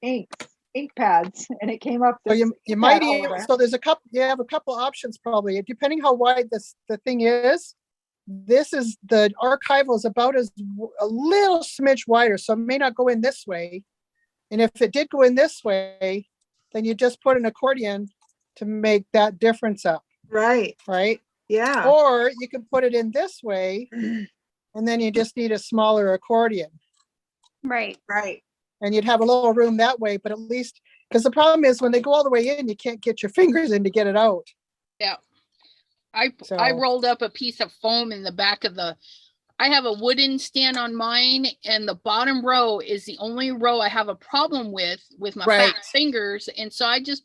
ink pads, and it came up. So this you ink might pad even, holder. so there's a couple, you have a couple options probably, depending how wide the thing is. This is, the archival is about a little smidge wider, so it may not go in this way. And if it did go in this way, then you just put an accordion to make that difference up, Right. right? Yeah. Or you can put it in this way, and then you just need a smaller accordion. Right. Right. And you'd have a little room that way, but at least, because the problem is when they go all the way in, you can't get your fingers in to get it out. Yeah. I So- rolled up a piece of foam in the back of I have a wooden stand on mine, and the bottom row is the only row I have a problem with my Right. fat fingers. And so I just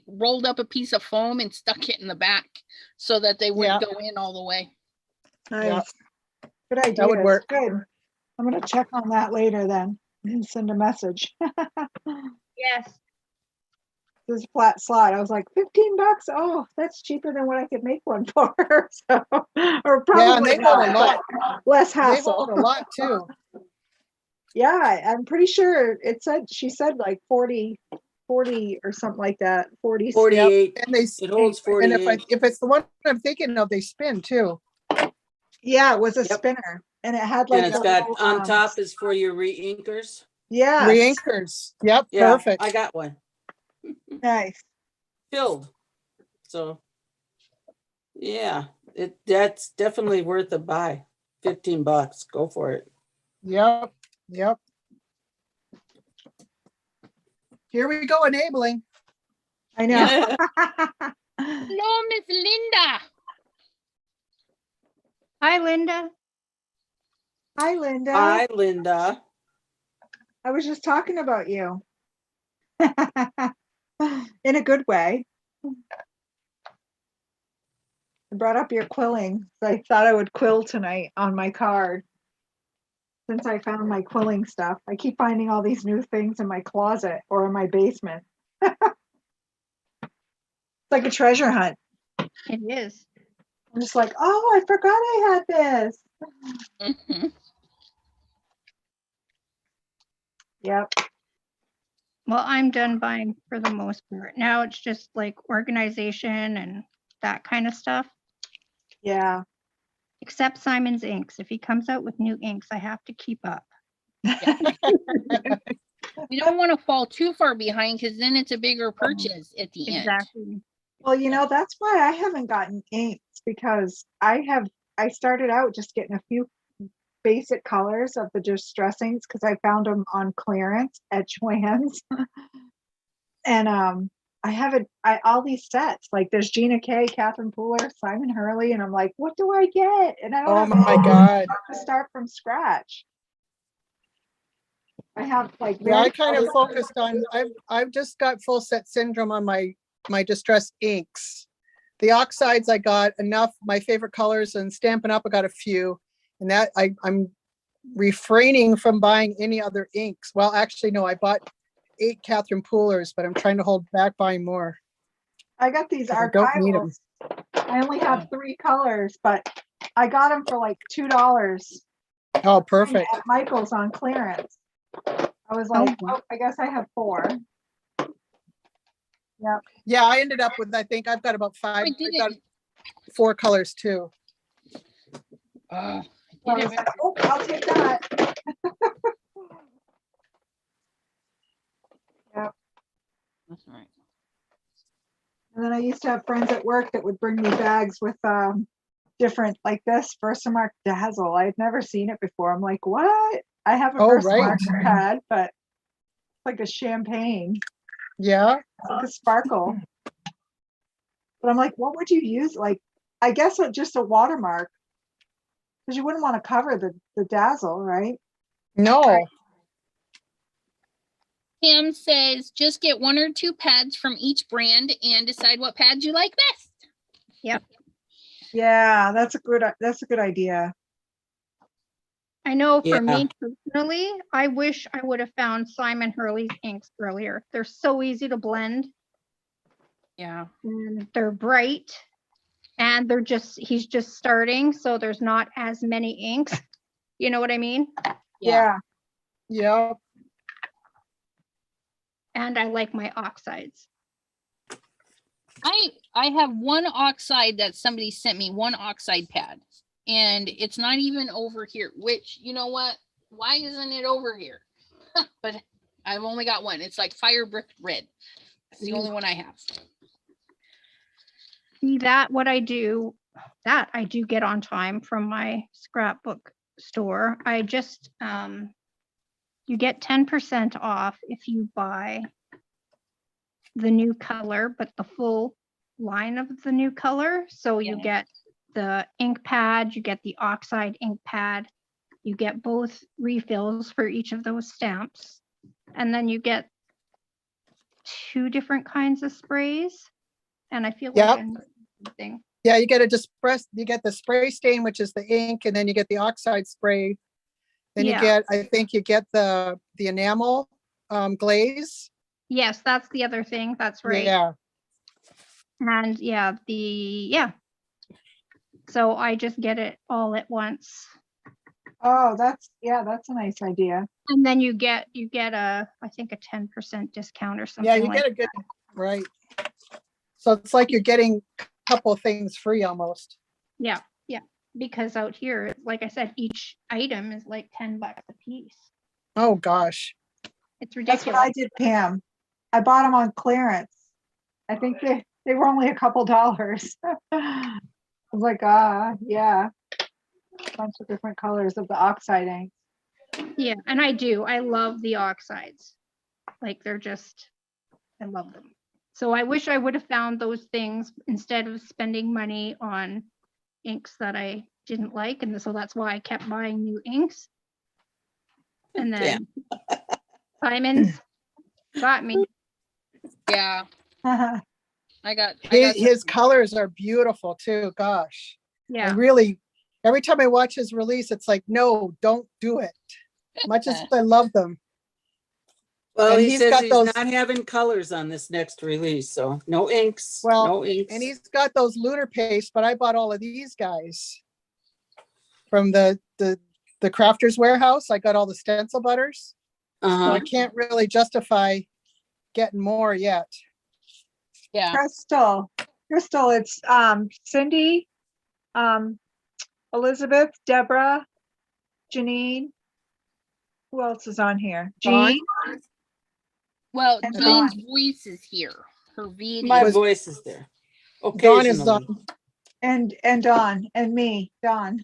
rolled up a piece of foam and stuck it in the back so that they wouldn't go in all the way. Nice. Good idea. would work. Good. I'm gonna check on that later then and send a message. Yes. This flat slide. I was like, $15. Oh, that's cheaper than what I could make one for. So, or probably Yeah, and they hold a not, lot. but less They hassle. hold a lot too. Yeah, I'm pretty sure she said like 40 or something like that. 40. 48. And they, It holds and 48. if it's the one I'm thinking of, they spin too. Yeah, it was a Yep. spinner, and it had like And it's the got, little, on top is for your re-inkers. Yeah, Re-inkers. Yep, Yeah, perfect. I got one nice. filled. So, yeah, that's definitely worth a buy. $15. Go for it. Yep. Here we go, enabling. I know. Hello, Miss Linda. Hi, Linda. Hi, Linda. Hi, Linda. I was just talking about you. In a good way. I brought up your quilling. So I thought I would quill tonight on my card. Since I found my quilling stuff. I keep finding all these new things in my closet or in my basement. It's like a treasure hunt. It is. I'm just like, oh, I forgot I had this. Mhm. Yep. Well, I'm done buying for the most part. Now it's just like organization and that kind of stuff. Yeah. Except Simon's inks. If he comes out with new inks, I have to keep up. You don't want to fall too far behind, because then it's a bigger purchase at the end. Exactly. Well, that's why I haven't gotten inks, because I started out just getting a few basic colors of the distressings because I found them on clearance at Joann's. And I have all these sets, like there's Gina K, Catherine Pooler, Simon Hurley, and I'm like, what do I get? And I don't Oh have my any God. to start from scratch. I have like Yeah, I very kind of colorful- focused on, I've just got full set syndrome on my distress inks. The oxides, I got enough, my favorite colors, and Stampin' Up, I got a few. And that I'm refraining from buying any other inks. Well, actually, no, I bought 8 Catherine Poolers, but I'm trying to hold back buying more. I got these I don't need 'em. archivals. I only have 3 colors, but I got them for like $2 Oh, perfect. at Michael's on clearance. I was like, wow. oh, I guess I have 4. Yep. Yeah, I ended up with, I think I've got about 5, I I've did got it. 4 colors too. I So I did was it. like, oh, I'll take that. Yep. That's all right. And then I used to have friends at work that would bring me bags with different, like this Versamark Dazzle. I had never seen it before. I'm like, what? I have a Oh, Versamark right. pad, but it's like a champagne. Yeah. It's like a sparkle. But I'm like, what would you use? Like, I guess just a watermark. Because you wouldn't want to cover the Dazzle, right? No. Pam says, just get 1 or 2 pads from each brand and decide what pads you like best. Yeah, that's a good idea. I know for Yeah. me personally, I wish I would have found Simon Hurley's inks earlier. They're so easy to blend Yeah. and they're bright and he's just starting. So there's not as many inks. You know what I mean? Yeah. Yeah. And I like my oxides. I have one oxide that somebody sent me, one oxide pad, and it's not even over here, which, you know what? Why isn't it over here? But I've only got one. It's like fire brick red. It's the only one I have. See what I do get on time from my scrapbook store. I just, you get 10% off if you buy the new color, but the full line of the new color. So you Yeah. get the ink pad, you get the oxide ink pad, you get both refills for each of those stamps, and then you get 2 different kinds of sprays. And I feel Yep. like I missed something. Yeah, you get you get the spray stain, which is the ink, and then you get the oxide spray. Then Yeah. you get, I think you get the enamel glaze. Yes, that's the other thing. That's right. Yeah. And so I just get it all at once. Oh, that's a nice idea. And then you get I think a 10% discount or something. Yeah, you like get a good, right. So it's like you're getting a couple of things free almost. Yeah. Because out here, like I said, each item is like $10 a piece. Oh, gosh. It's That's ridiculous. what I did, Pam. I bought them on clearance. I think they were only a couple dollars. I was like, yeah. A bunch of different colors of the oxide ink. Yeah, and I love the oxides. Like I love them. So I wish I would have found those things instead of spending money on inks that I didn't like. And so that's why I kept buying new inks. And then Simon's got me. Yeah. Yeah. I got His colors are beautiful too. Gosh. Yeah. I really, every time I watch his release, it's like, no, don't do it. Much as I love them. Well, And he he's says got he's those- not having colors on this next release, so no inks, Well, no inks. And he's got those lunar paste, but I bought all of these guys from the Crafters Warehouse. I got all the stencil butters. So I can't really justify getting more yet. Yeah. Crystal, it's Cindy, Elizabeth, Deborah, Janine. Who else is on here? Dawn? Jean. Well, And Jean's Dawn. voice is here. Her video. My Was- voice is there. Dawn is Occasionally. And Dawn and me, Dawn.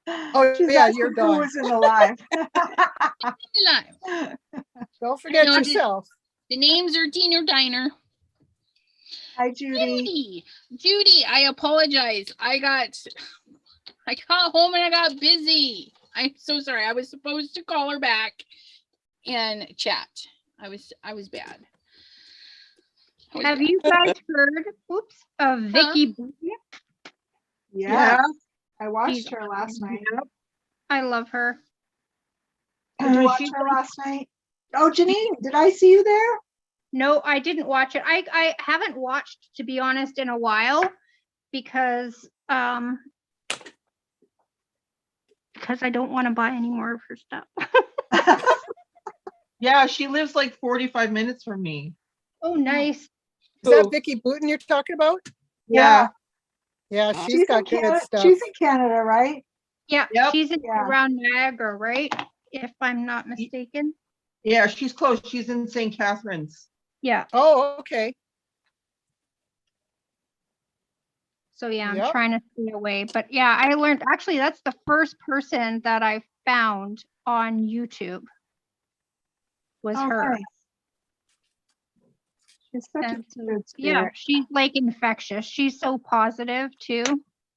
Oh, She's yeah, asking you're who Dawn. was in the live. Live. Don't forget know, yourself. The names are Diener Diner. Hi, Judy. Judy, I apologize. I got home and I got busy. I'm so sorry. I was supposed to call her back and chat. I was bad. Have you guys heard of Vicky? Yeah, I She's watched her last night. I love her. Did you watch She's her last night? Oh, Janine, did I see you there? No, I didn't watch it. I haven't watched, to be honest, in a while because because I don't want to buy any more of her stuff. Yeah, she lives like 45 minutes from me. Oh, nice. Is that Who? Vicky Booten you're talking about? Yeah. Yeah, She's she's in got good Canada, stuff. she's in Canada, right? Yeah, Yep. she's in Yeah. around Niagara, right? If I'm not mistaken. Yeah, she's close. She's in St. Catharines. Yeah. Oh, okay. So yeah, I'm Yep. trying to stay away. But yeah, I learned actually that's the first person that I found on YouTube was Oh, her. nice. She's such a And so, good yeah, spirit. she's like infectious. She's so positive too.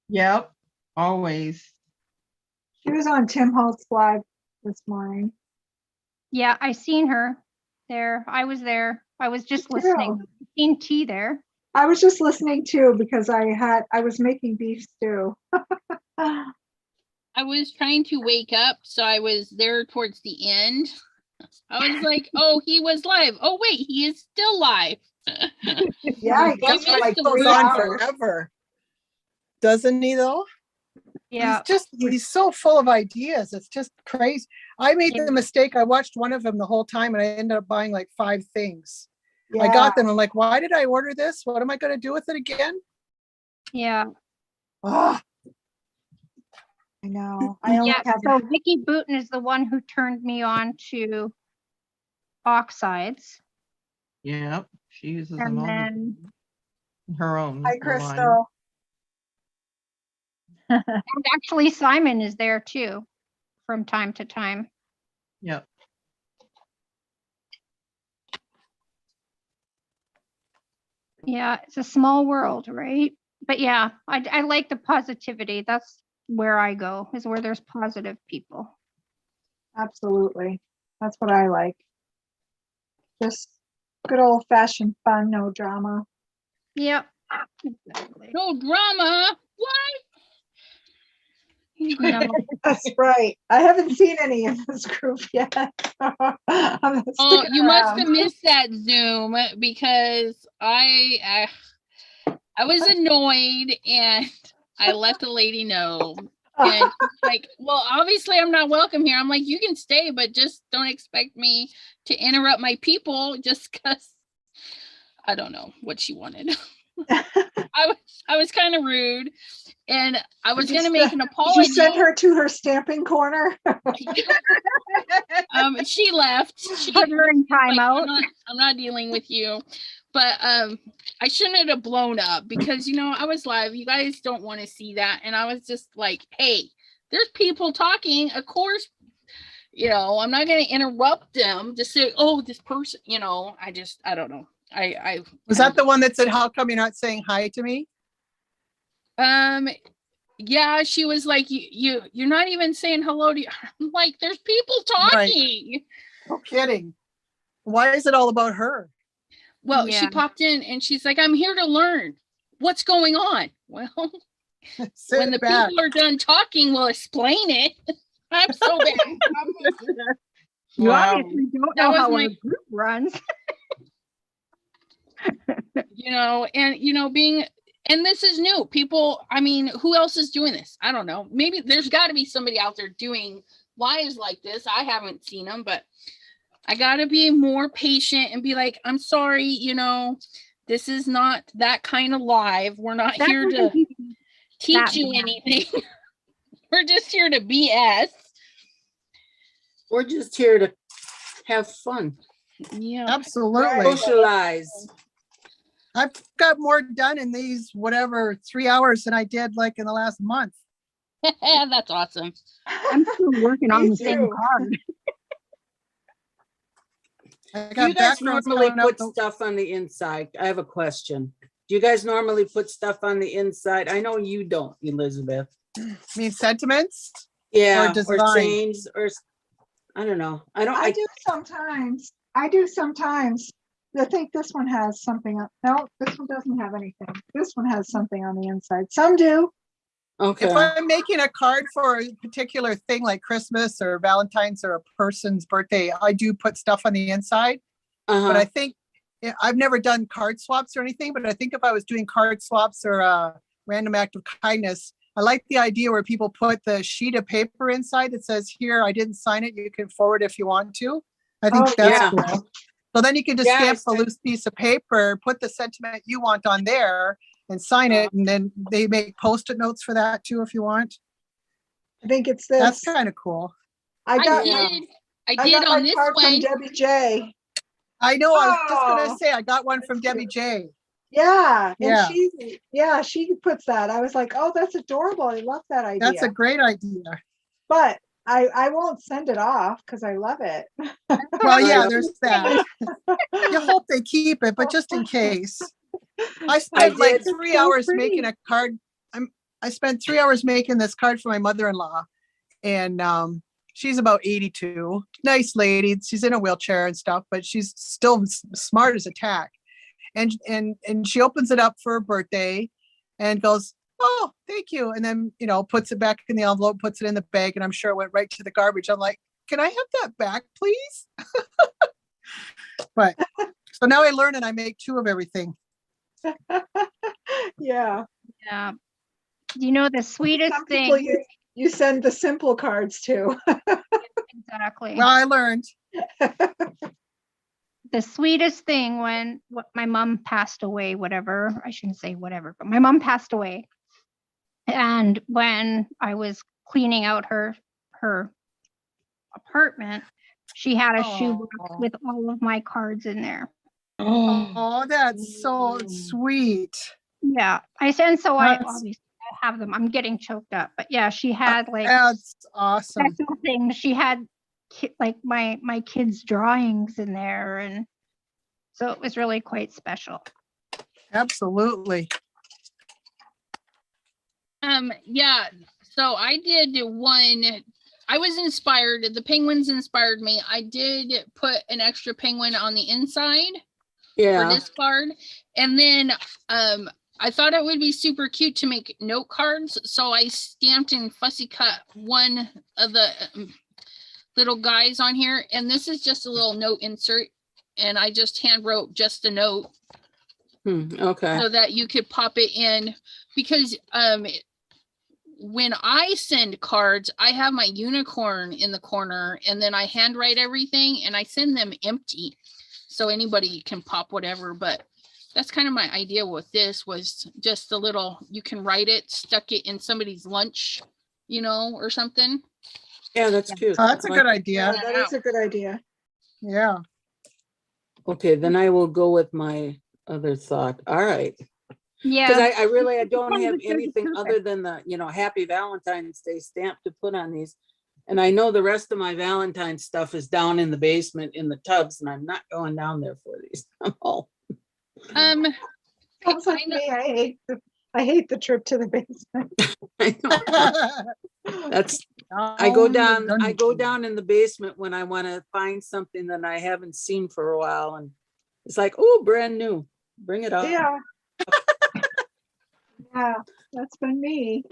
Yep. Always. She was on Tim Holt's live this morning. Yeah, I seen her there. I was there. I was just too. listening. Seen T there. I was just listening too because I was making beef stew. I was trying to wake up, so I was there towards the end. I was like, oh, he was live. Oh, wait, he is still live. Yeah, I guess for like It Goes 3 on hours. forever. Doesn't he though? Yeah. He's so full of ideas. It's just crazy. I made Yeah. the mistake. I watched one of them the whole time and I ended up buying like 5 things. I Yeah. got them. I'm like, why did I order this? What am I going to do with it again? Yeah. Ah, I know. I only Yeah. have So Vicky Booten is the one who turned me on to oxides. Yep. She uses them And all then her own. Hi, line. Crystal. and actually Simon is there too from time to time. Yep. Yeah, it's a small world, right? But yeah, I like the positivity. That's where I go, is where there's positive people. Absolutely. That's what I like. Just good old fashioned fun, no drama. Yep. Exactly. No drama. What? No. That's right. I haven't seen any in this group yet. I'm Oh, sticking you must around. have missed that Zoom because I was annoyed and I let the lady know. And she's like, well, obviously I'm not welcome here. I'm like, you can stay, but just don't expect me to interrupt my people just because I don't know what she wanted. I was kind of rude, and I was going to make an Did apology. you send her to her stamping corner? She left. She Put her in like, timeout. I'm not dealing with you. But I shouldn't have blown up because, I was live. You guys don't want to see that. And I was just like, hey, there's people talking. Of course, I'm not going to interrupt them to say, oh, this person, I don't know. Was that the one that said, how come you're not saying hi to me? Yeah, she was like, you're not even saying hello to you. I'm like, there's people talking. No kidding. Why is it all about her? Well, Yeah. she popped in and she's like, I'm here to learn what's going on. Well, Sit when the back. people are done talking, we'll explain it. I'm so bad. You Wow. obviously don't That know was how my- a group runs. And this is new. People, who else is doing this? I don't know. Maybe there's got to be somebody out there doing lives like this. I haven't seen them, but I got to be more patient and be like, I'm sorry, this is not that kind of live. We're not That here to doesn't need to be teach that you bad. anything. We're just here to BS. We're just here to have fun, Yeah. Absolutely. socialize. I've got more done in these, 3 hours than I did like in the last month. That's awesome. I'm still working on Me the same too. card. I Do got you guys backgrounds normally coming out put stuff on the inside? I have a question. Do you guys normally put stuff on the inside? I know you don't, Elizabeth. sentiments. Yeah, or design. chains, or I don't know. I do sometimes. I think this one has something. No, this one doesn't have anything. This one has something on the inside. Some do. Okay. If I'm making a card for a particular thing like Christmas or Valentine's or a person's birthday, I do put stuff on the inside. But I think I've never done card swaps or anything, but I think if I was doing card swaps or a random act of kindness, I like the idea where people put the sheet of paper inside that says, here, I didn't sign it. You can forward if you want to. I think Oh, that's yeah. cool. So then you can just stamp Yes, a loose piece of paper, put the sentiment you want on there and sign it. And then they make Post-it notes for that too, if you want. I think it's That's this. kind of cool. I got, Yeah. I I did got on my this card from one. Debbie J. I know, I was just Oh, gonna say, I got one from that's Debbie J. Yeah, and Yeah. she puts that. I was like, oh, that's adorable. I love that That's a idea. great idea. But I won't send it off because I love it. Well, yeah, Right. there's that. You hope they keep it, but just in case. I spent like did. 3 so hours pretty. making a card. I spent 3 hours making this card for my mother-in-law. And she's about 82. Nice lady. She's in a wheelchair and stuff, but she's still smart as a tack. And she opens it up for her birthday and goes, oh, thank you. And then, puts it back in the envelope, puts it in the bag, and I'm sure it went right to the garbage. I'm like, can I have that back, please? But so now I learn and I make 2 of everything. Yeah. Yeah. You know, the sweetest Some people thing. you send the simple cards to. Exactly. Well, I learned. The sweetest thing when my mom passed away, whatever, I shouldn't say whatever, but my mom passed away. And when I was cleaning out her apartment, she had a shoebox Aw. with all of my cards in there. Oh, that's so sweet. Yeah. I said, so I That's- obviously have them. I'm getting choked up. But yeah, she had like That's awesome. special things. She had like my kids' drawings in there. And so it was really quite special. Absolutely. Yeah, so I did one. I was inspired. The penguins inspired me. I did put an extra penguin on the inside for Yeah. this card. And then I thought it would be super cute to make note cards. So I stamped and fussy cut one of the little guys on here. And this is just a little note insert. And I just hand wrote just a note Okay. so that you could pop it in, because when I send cards, I have my unicorn in the corner and then I handwrite everything and I send them empty so anybody can pop whatever. But that's kind of my idea with this, was just a little, you can write it, stuck it in somebody's lunch, or something. Yeah, that's cute. Oh, that's a I good like it. idea. Yeah, that is a good idea. Yeah. Okay, then I will go with my other thought. All right. Because Yeah. I don't Sounds have like there's a anything perfect. other than the, Happy Valentine's Day stamp to put on these. And I know the rest of my Valentine's stuff is down in the basement in the tubs, and I'm not going down there for these. Oh, Um, Sounds like I know- me. I hate the trip to the basement. I know. That's I go down in the basement when I want to find something that I haven't seen for a while, and it's like, oh, brand new. Bring it up. Yeah. Yeah, that's been me.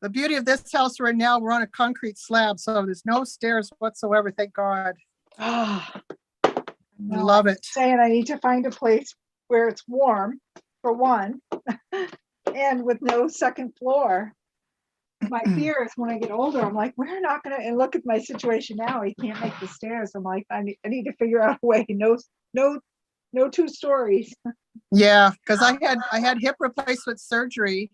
The beauty of this house right now, we're on a concrete slab, so there's no stairs whatsoever. Thank God. Ah, I love it. saying I need to find a place where it's warm, for one, and with no second floor. My fear is when I get older, I'm like, we're not gonna, and look at my situation now, I can't make the stairs. I'm like, I need to figure out a way. No 2 stories. Yeah, because I had hip replacement surgery,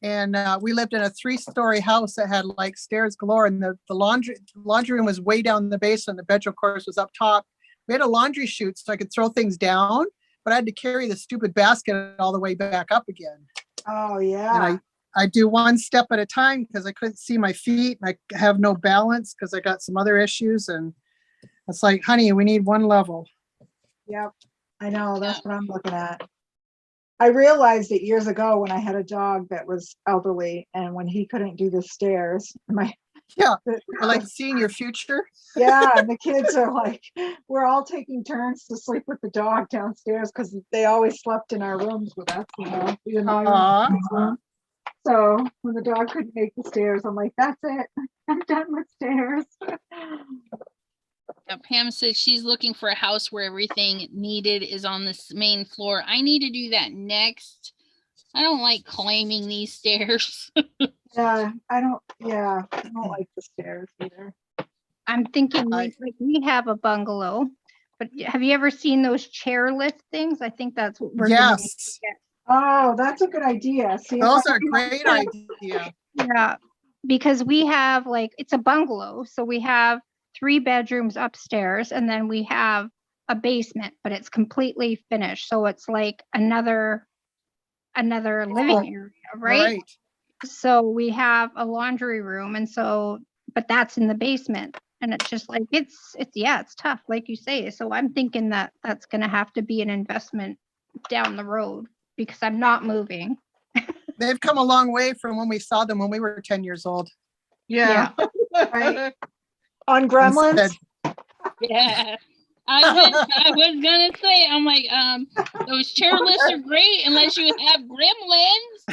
and we lived in a 3-story house that had like stairs galore, and the laundry room was way down in the basement. The bedroom, of course, was up top. We had a laundry chute so I could throw things down, but I had to carry the stupid basket all the way back up again. Oh, And yeah. I do one step at a time because I couldn't see my feet, and I have no balance because I got some other issues. And it's like, honey, we need one level. Yep. I know, that's what I'm looking at. I realized it years ago when I had a dog that was elderly, and when he couldn't do the stairs, Yeah, I like seeing your future. yeah, and the kids are like, we're all taking turns to sleep with the dog downstairs because they always slept in our rooms with us, even though I Aw. was in his room. So when the dog couldn't make the stairs, I'm like, that's it. I'm done with stairs. Pam says she's looking for a house where everything needed is on this main floor. I need to do that next. I don't like climbing these stairs. Yeah, I don't like the stairs either. I'm thinking I- like we have a bungalow, but have you ever seen those chair lift things? I think that's what we're gonna Yes, get. Oh, that's a good idea. See, if those I are can- great idea. Yeah, because we have like, it's a bungalow, so we have 3 bedrooms upstairs and then we have a basement, but it's completely finished. So it's like another living area, right? Right. So we have a laundry room and so, but that's in the basement. And it's just like, it's tough, like you say. So I'm thinking that that's gonna have to be an investment down the road because I'm not moving. They've come a long way from when we saw them when we were 10 years old. Yeah. Right. On Gremlins. Instead- Yeah. I was gonna say, I'm like, those chair lists are great unless you have gremlins.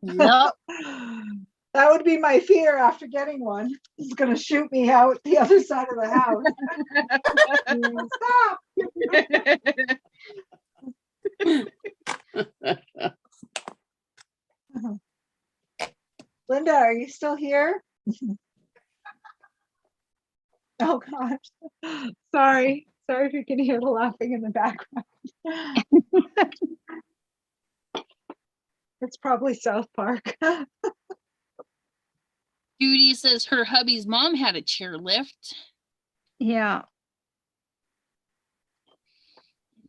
Yep. That would be my fear after getting one. It's gonna shoot me out the other side of the house. Stop. Linda, are you still here? Oh gosh. Sorry if you can hear the laughing in the background. It's probably South Park. Judy says her hubby's mom had a chair lift. Yeah.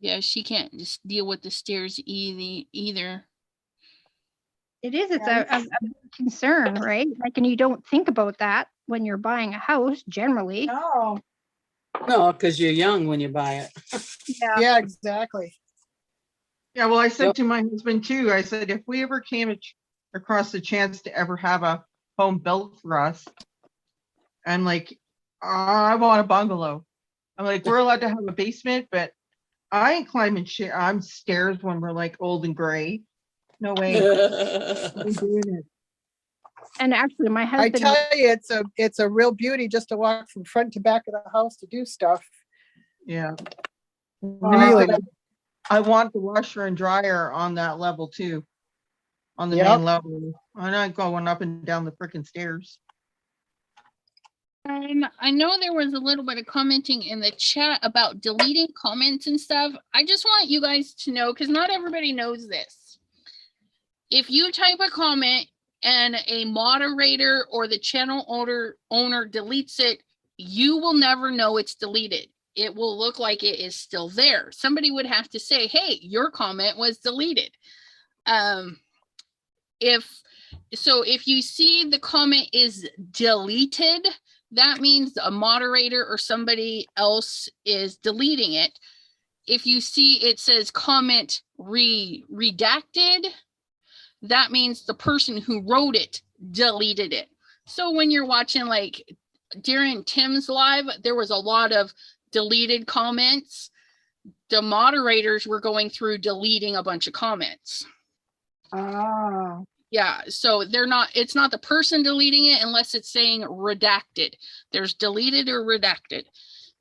Yeah, she can't just deal with the stairs either. It is, it's Yeah, a big concern, right? Like, and you don't think about that when you're buying a house generally. No. No, because you're young when you buy it. Yeah, exactly. Yeah, well, I said Yep. to my husband too, I said, if we ever came across the chance to ever have a home built for us, I'm like, I want a bungalow. I'm like, we're allowed to have a basement, but I ain't climbing shit. I'm stairs when we're like old and gray. No way. I'm doing it. And actually, my I husband, tell you, it's a real beauty just to walk from front to back of the house to do stuff. Yeah. And I Really. said, I want the washer and dryer on that level too. On the Yep. main level. I'm not going up and down the freaking stairs. I know there was a little bit of commenting in the chat about deleting comments and stuff. I just want you guys to know, because not everybody knows this. If you type a comment and a moderator or the channel owner deletes it, you will never know it's deleted. It will look like it is still there. Somebody would have to say, hey, your comment was deleted. If you see the comment is deleted, that means a moderator or somebody else is deleting it. If you see it says comment redacted, that means the person who wrote it deleted it. So when you're watching, like during Tim's live, there was a lot of deleted comments. The moderators were going through deleting a bunch of comments. Oh. Yeah, so it's not the person deleting it unless it's saying redacted. There's deleted or redacted.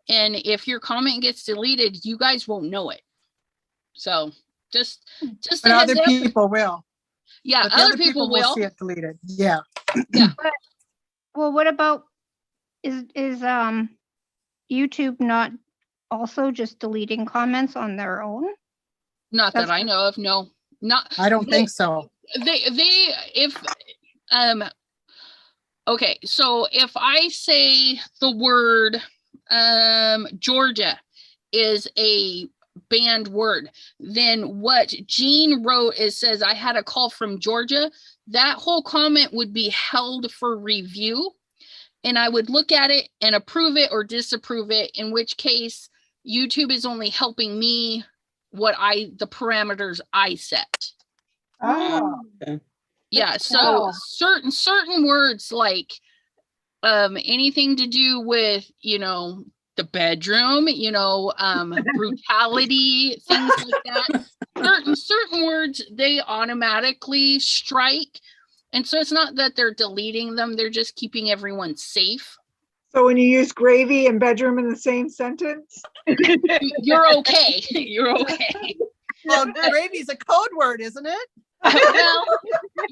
And if your comment gets deleted, you guys won't know it. So just But a heads other up. people will. Yeah, But the other people will. see it deleted. Yeah. well, what about, is YouTube not also just deleting comments on their own? Not that That's- I know of, no. Not I don't think so. Okay, so if I say the word Georgia is a banned word, then what Jean wrote says I had a call from Georgia, that whole comment would be held for review, and I would look at it and approve it or disapprove it, in which case YouTube is only helping me the parameters I set. Oh. Yeah, Good to so know. certain words, like anything to do with, the bedroom, brutality, things like that. Certain words they automatically strike. And so it's not that they're deleting them, they're just keeping everyone safe. So when you use gravy and bedroom in the same sentence? You're okay. You're okay. Well, gravy's a code word, isn't it? Well,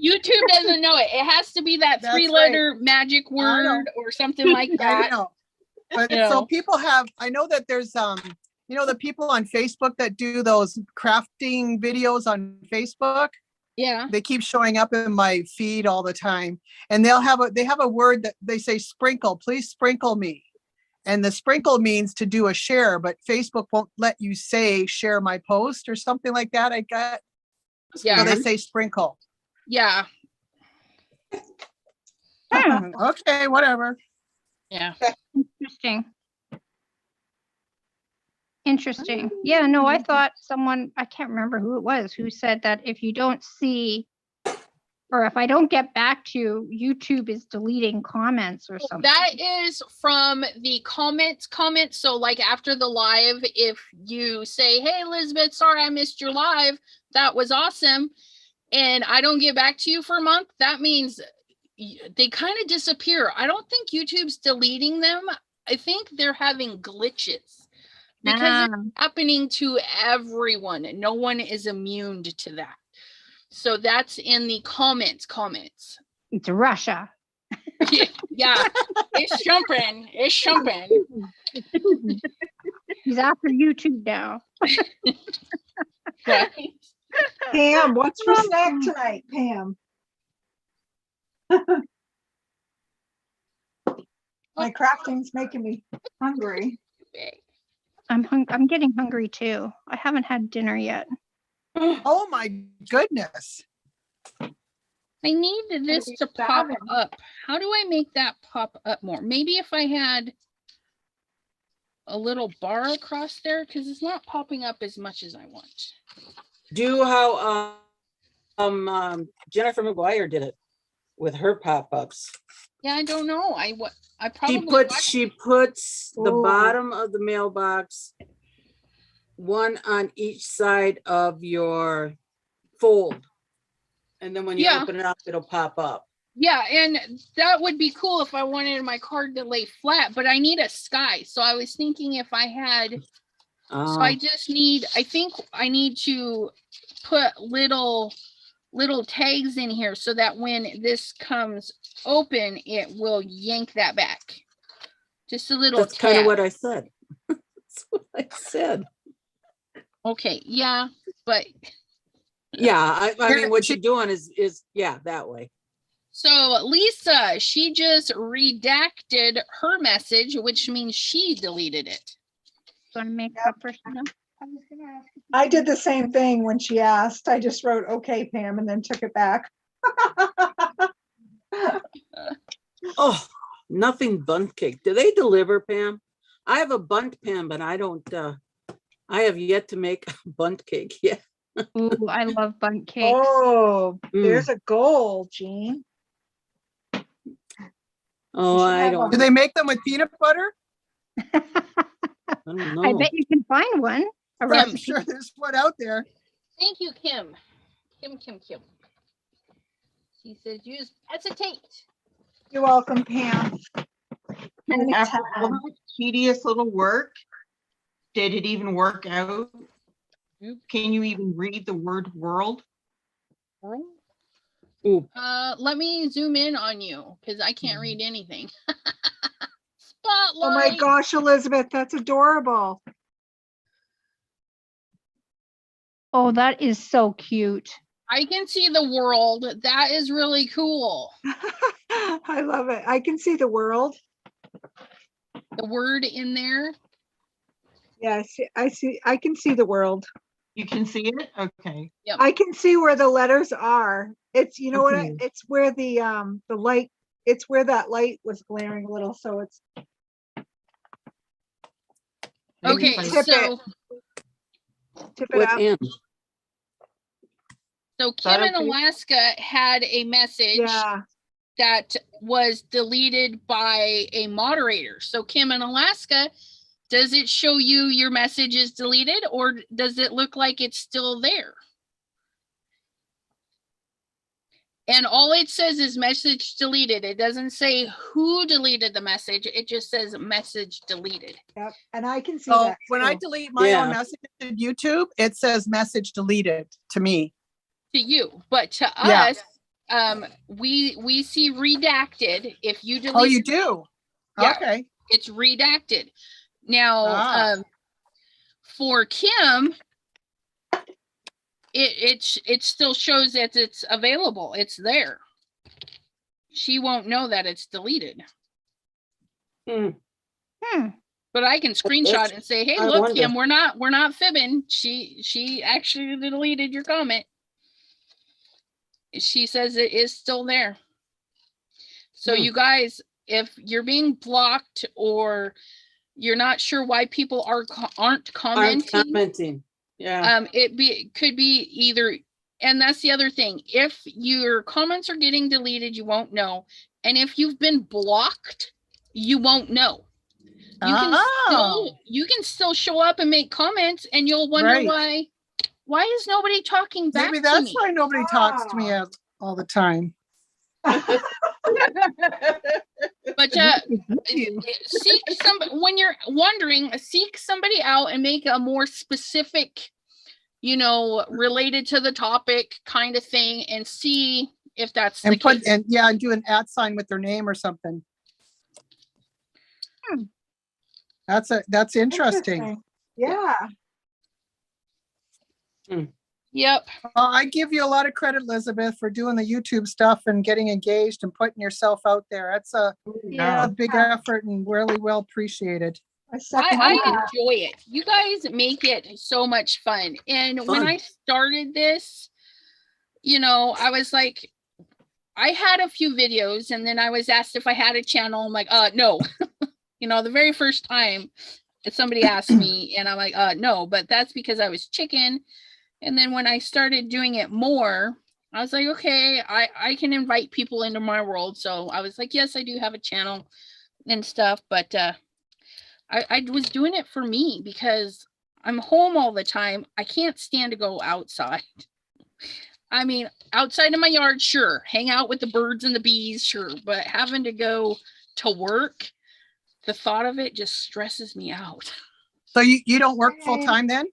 YouTube doesn't know it. It has to be that That's 3-letter magic know. word or something like I that. know. But You so know. people have, I know that there's, you know, the people on Facebook that do those crafting videos on Facebook, Yeah. they keep showing up in my feed all the time. And they have a word that they say, sprinkle, please sprinkle me. And the sprinkle means to do a share, but Facebook won't let you say share my post or something like that. I got, Yeah. so they say sprinkle. Yeah. Okay, whatever. Yeah. Interesting. Interesting. Yeah, no, I thought someone, I can't remember who it was, who said that if you don't see, or if I don't get back to you, YouTube is deleting comments or something. That is from the comments. So like after the live, if you say, hey, Elizabeth, sorry I missed your live. That was awesome. And I don't get back to you for a month. That means they kind of disappear. I don't think YouTube's deleting them. I think they're having glitches because it's happening to everyone. No one is immune to that. So that's in the comments. It's Russia. Yeah, it's jumping. He's after YouTube now. Right? Pam, what's for snack tonight, Pam? My crafting's making me hungry. I'm getting hungry too. I haven't had dinner yet. Oh my goodness. I need this to pop up. How do I make that pop up more? Maybe if I had a little bar across there, because it's not popping up as much as I want. Do how Jennifer McGuire did it with her pop-ups. Yeah, I don't know. I probably She puts the Ooh. bottom of the mailbox, one on each side of your fold. And then when you open it up, it'll pop up. Yeah, and that would be cool if I wanted my card to lay flat, but I need a sky. So I was thinking if I had, so I just need, I think I need to put little tags in here so that when this comes open, it will yank that back. Just a little That's kind of tag. what I said. That's what I said. Okay, yeah, but Yeah, I mean, what you're doing is yeah, that way. so Lisa, she just redacted her message, which means she deleted it. So I make up for some. I did the same thing when she asked. I just wrote, okay, Pam, and then took it back. Oh, nothing bundt cake. Do they deliver, Pam? I have a bundt pan, but I don't, I have yet to make a bundt cake yet. Ooh, I love bundt cakes. Oh, there's a goal, Jean. Oh, I don't, Do they make them with peanut butter? I don't know. I bet you can find one. A I'm recipe. sure there's one out there. Thank you, Kim. Kim. She says use acetate. You're welcome, Pam. And after all that tedious little work, did it even work out? Can you even read the word world? Ooh. Let me zoom in on you because I can't read anything. Oh Spotlight. my gosh, Elizabeth, that's adorable. Oh, that is so cute. I can see the world. That is really cool. I love it. I can see the world. The word in there. Yeah, I can see the world. You can see it? Okay. Yep. I can see where the letters are. It's, you know Okay. what, it's where the light, it's where that light was glaring a little, so it's. Okay, Tip so Tip it What up. in? so Kim in okay? Alaska had a message Yeah, that was deleted by a moderator. So Kim in Alaska, does it show you your message is deleted or does it look like it's still there? And all it says is message deleted. It doesn't say who deleted the message. It just says message deleted. yep, and I can see So that. when I too. delete my Yeah. own message to YouTube, it says message deleted to me. to you, but to Yeah. us, we see redacted if you delete. Oh, you do? Yeah. Okay. It's redacted. Now, Ah. for Kim, it still shows that it's available. It's there. She won't know that it's deleted. Hmm. But I can screenshot and say, "Hey, I look, wonder. Kim, we're not fibbing. She actually deleted your comment. She says it is still there." So you guys, if you're being blocked or you're not sure why people aren't Aren't commenting, commenting. Yeah. it could be either, and that's the other thing. If your comments are getting deleted, you won't know, and if you've been blocked, you won't know. You can still show up and make comments, and you'll wonder Right. why is nobody talking back Maybe to that's me? why nobody talks to me all the time. But seek somebody when you're wondering. Seek somebody out and make a more specific, related to the topic kind of thing, and see if that's the case. And do an @ sign with their name or something. That's interesting. Yeah. Yep. Well, I give you a lot of credit, Elizabeth, for doing the YouTube stuff and getting engaged and putting yourself out there. That's a big effort and really well appreciated. I enjoy it. You guys make it so much fun. And when I started this, I was like, I had a few videos, and then I was asked if I had a channel. I'm like, no. The very first time somebody asked me, and I'm like, no, but that's because I was chicken. And then when I started doing it more, I was like, okay, I can invite people into my world. So I was like, yes, I do have a channel and stuff, but I was doing it for me because I'm home all the time. I can't stand to go outside. I mean, outside in my yard, sure. Hang out with the birds and the bees, sure. But having to go to work, the thought of it just stresses me out. So you don't work full time then?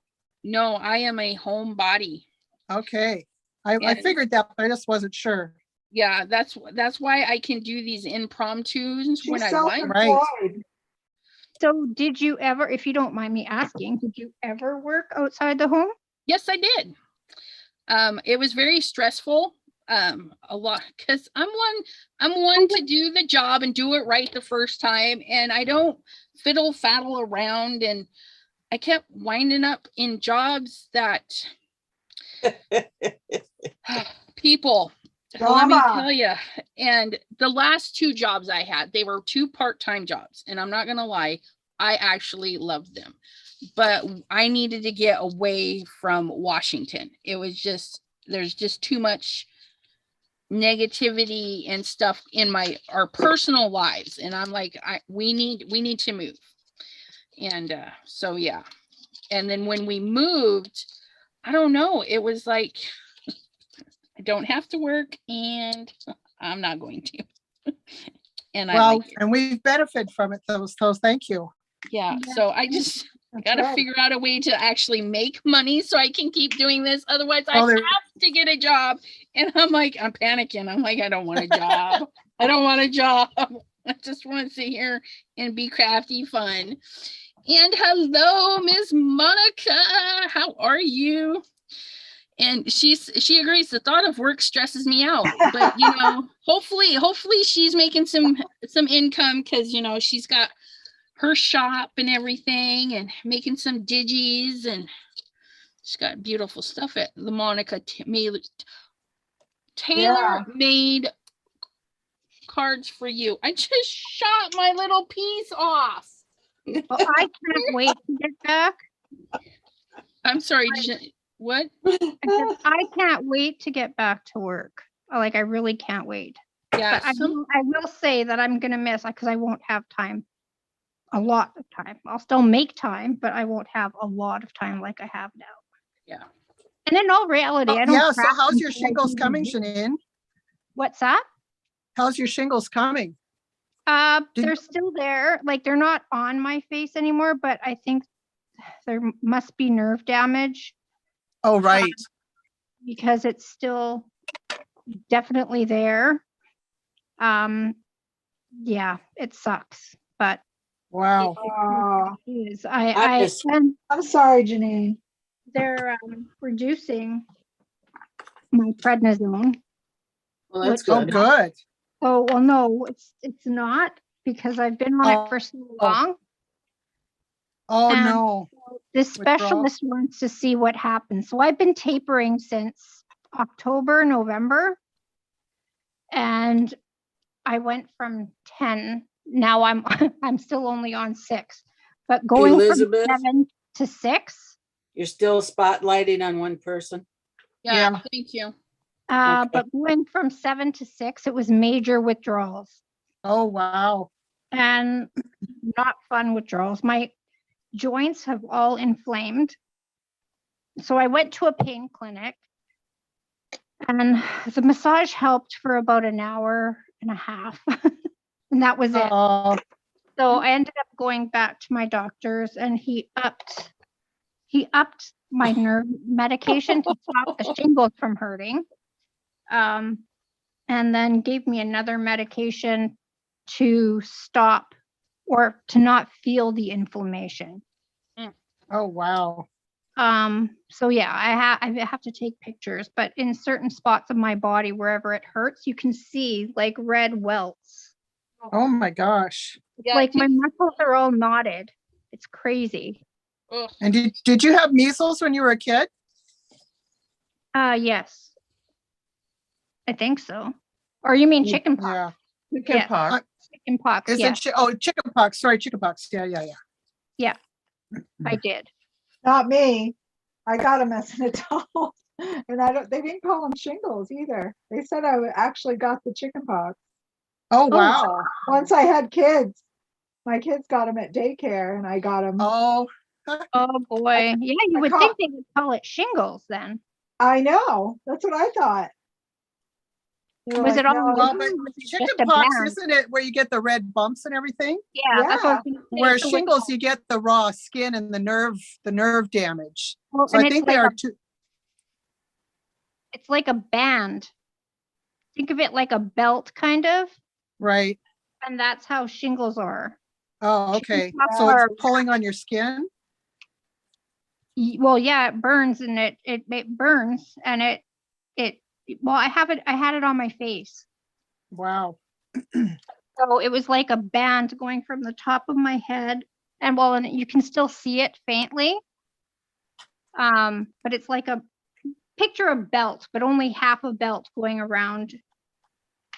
No, I am a homebody. Okay. I figured that, but I just wasn't sure. Yeah, that's why I can do these impromptus when I want. Right. So did you ever, if you don't mind me asking, did you ever work outside the home? Yes, I did. It was very stressful. A lot, because I'm one to do the job and do it right the first time, and I don't fiddle faddle around, and I kept winding up in jobs that people, let me tell you. And the last 2 jobs I had, they were 2 part-time jobs, and I'm not gonna lie, I actually loved them, but I needed to get away from Washington. It was just, there's just too much negativity and stuff in our personal lives, and I'm like, we need to move. And so yeah. And then when we moved, I don't know, it was like, I don't have to work, and I'm not going to. And and we've benefited from it, so thank you. Yeah, so I just gotta figure out a way to actually make money so I can keep doing this. Otherwise, I have to get a job. And I'm panicking. I'm like, I don't want a job. I don't want a job. I just want to sit here and be crafty fun. And hello, Miss Monica. How are you? And she agrees. The thought of work stresses me out. But hopefully she's making some income, because she's got her shop and everything, and making some digis, and she's got beautiful stuff at the Monica Taylor made cards for you. I just shot my little piece off. Well, I can't wait to get back. I'm sorry. What? I can't wait to get back to work. I really can't wait. Yeah. But I will say that I'm gonna miss, because I won't have time. A lot of time. I'll still make time, but I won't have a lot of time like I have now. Yeah. And in all reality, I don't. So how's your shingles coming, Janine? What's that? How's your shingles coming? They're still there. They're not on my face anymore, but I think there must be nerve damage. Oh, right. because it's still definitely there. Yeah, it sucks, but Wow. Oh, it is. I just- And I'm sorry, Janine. they're reducing my prednisone. Well, that's which- Oh, good. good. Oh, well, no, it's not because I've been on it for so long. Oh, And no. This Withdrawal. specialist wants to see what happens. So I've been tapering since October, November. And I went from 10. Now I'm I'm still only on 6. But going Elizabeth? from 7 to 6. You're still spotlighting on one person. Yeah, Yeah. thank you. Okay. But going from 7 to 6, it was major withdrawals Oh, wow. and not fun withdrawals. My joints have all inflamed. So I went to a pain clinic and the massage helped for about an hour and a half. And that was it. Oh, So I ended up going back to my doctor's and he upped my nerve medication to stop the shingles from hurting. And then gave me another medication to stop or to not feel the inflammation. oh, wow. So yeah, I have to take pictures, but in certain spots of my body, wherever it hurts, you can see like red welts. Oh, my gosh. Yeah, Like my muscles are all knotted. It's crazy. ugh. And did you have measles when you were a kid? Yes. I think so. Or you mean chicken pox? Yeah. Chicken Yes. pox. Chicken pox, Is yes, it, chicken pox. Sorry, chicken pox. Yeah, yeah, yeah. I did. Not me. I got them as an adult. And they didn't call them shingles either. They said I actually got the chicken pox. Oh, wow. Once I had kids, my kids got them at daycare and I got them. Oh, Oh boy. Yeah, you I would caught- think they would call it shingles then. I know. That's what I thought. They were Was like, it all "No." well, over but or was it just chicken a pox, band? isn't it where you get the red bumps and everything? Yeah, that's what I was Yeah. gonna say. Whereas So shingles, you get the raw skin and the nerve damage. well, So and I think they are two. it's like a band. Think of it like a belt kind of, Right. and that's how shingles are. Oh, okay. pox So are- it's pulling on your skin. Well, yeah, it burns and it burns and it well, I had it on my face. Wow. So it was like a band going from the top of my head and well, and you can still see it faintly. But it's like a picture a belt, but only half a belt going around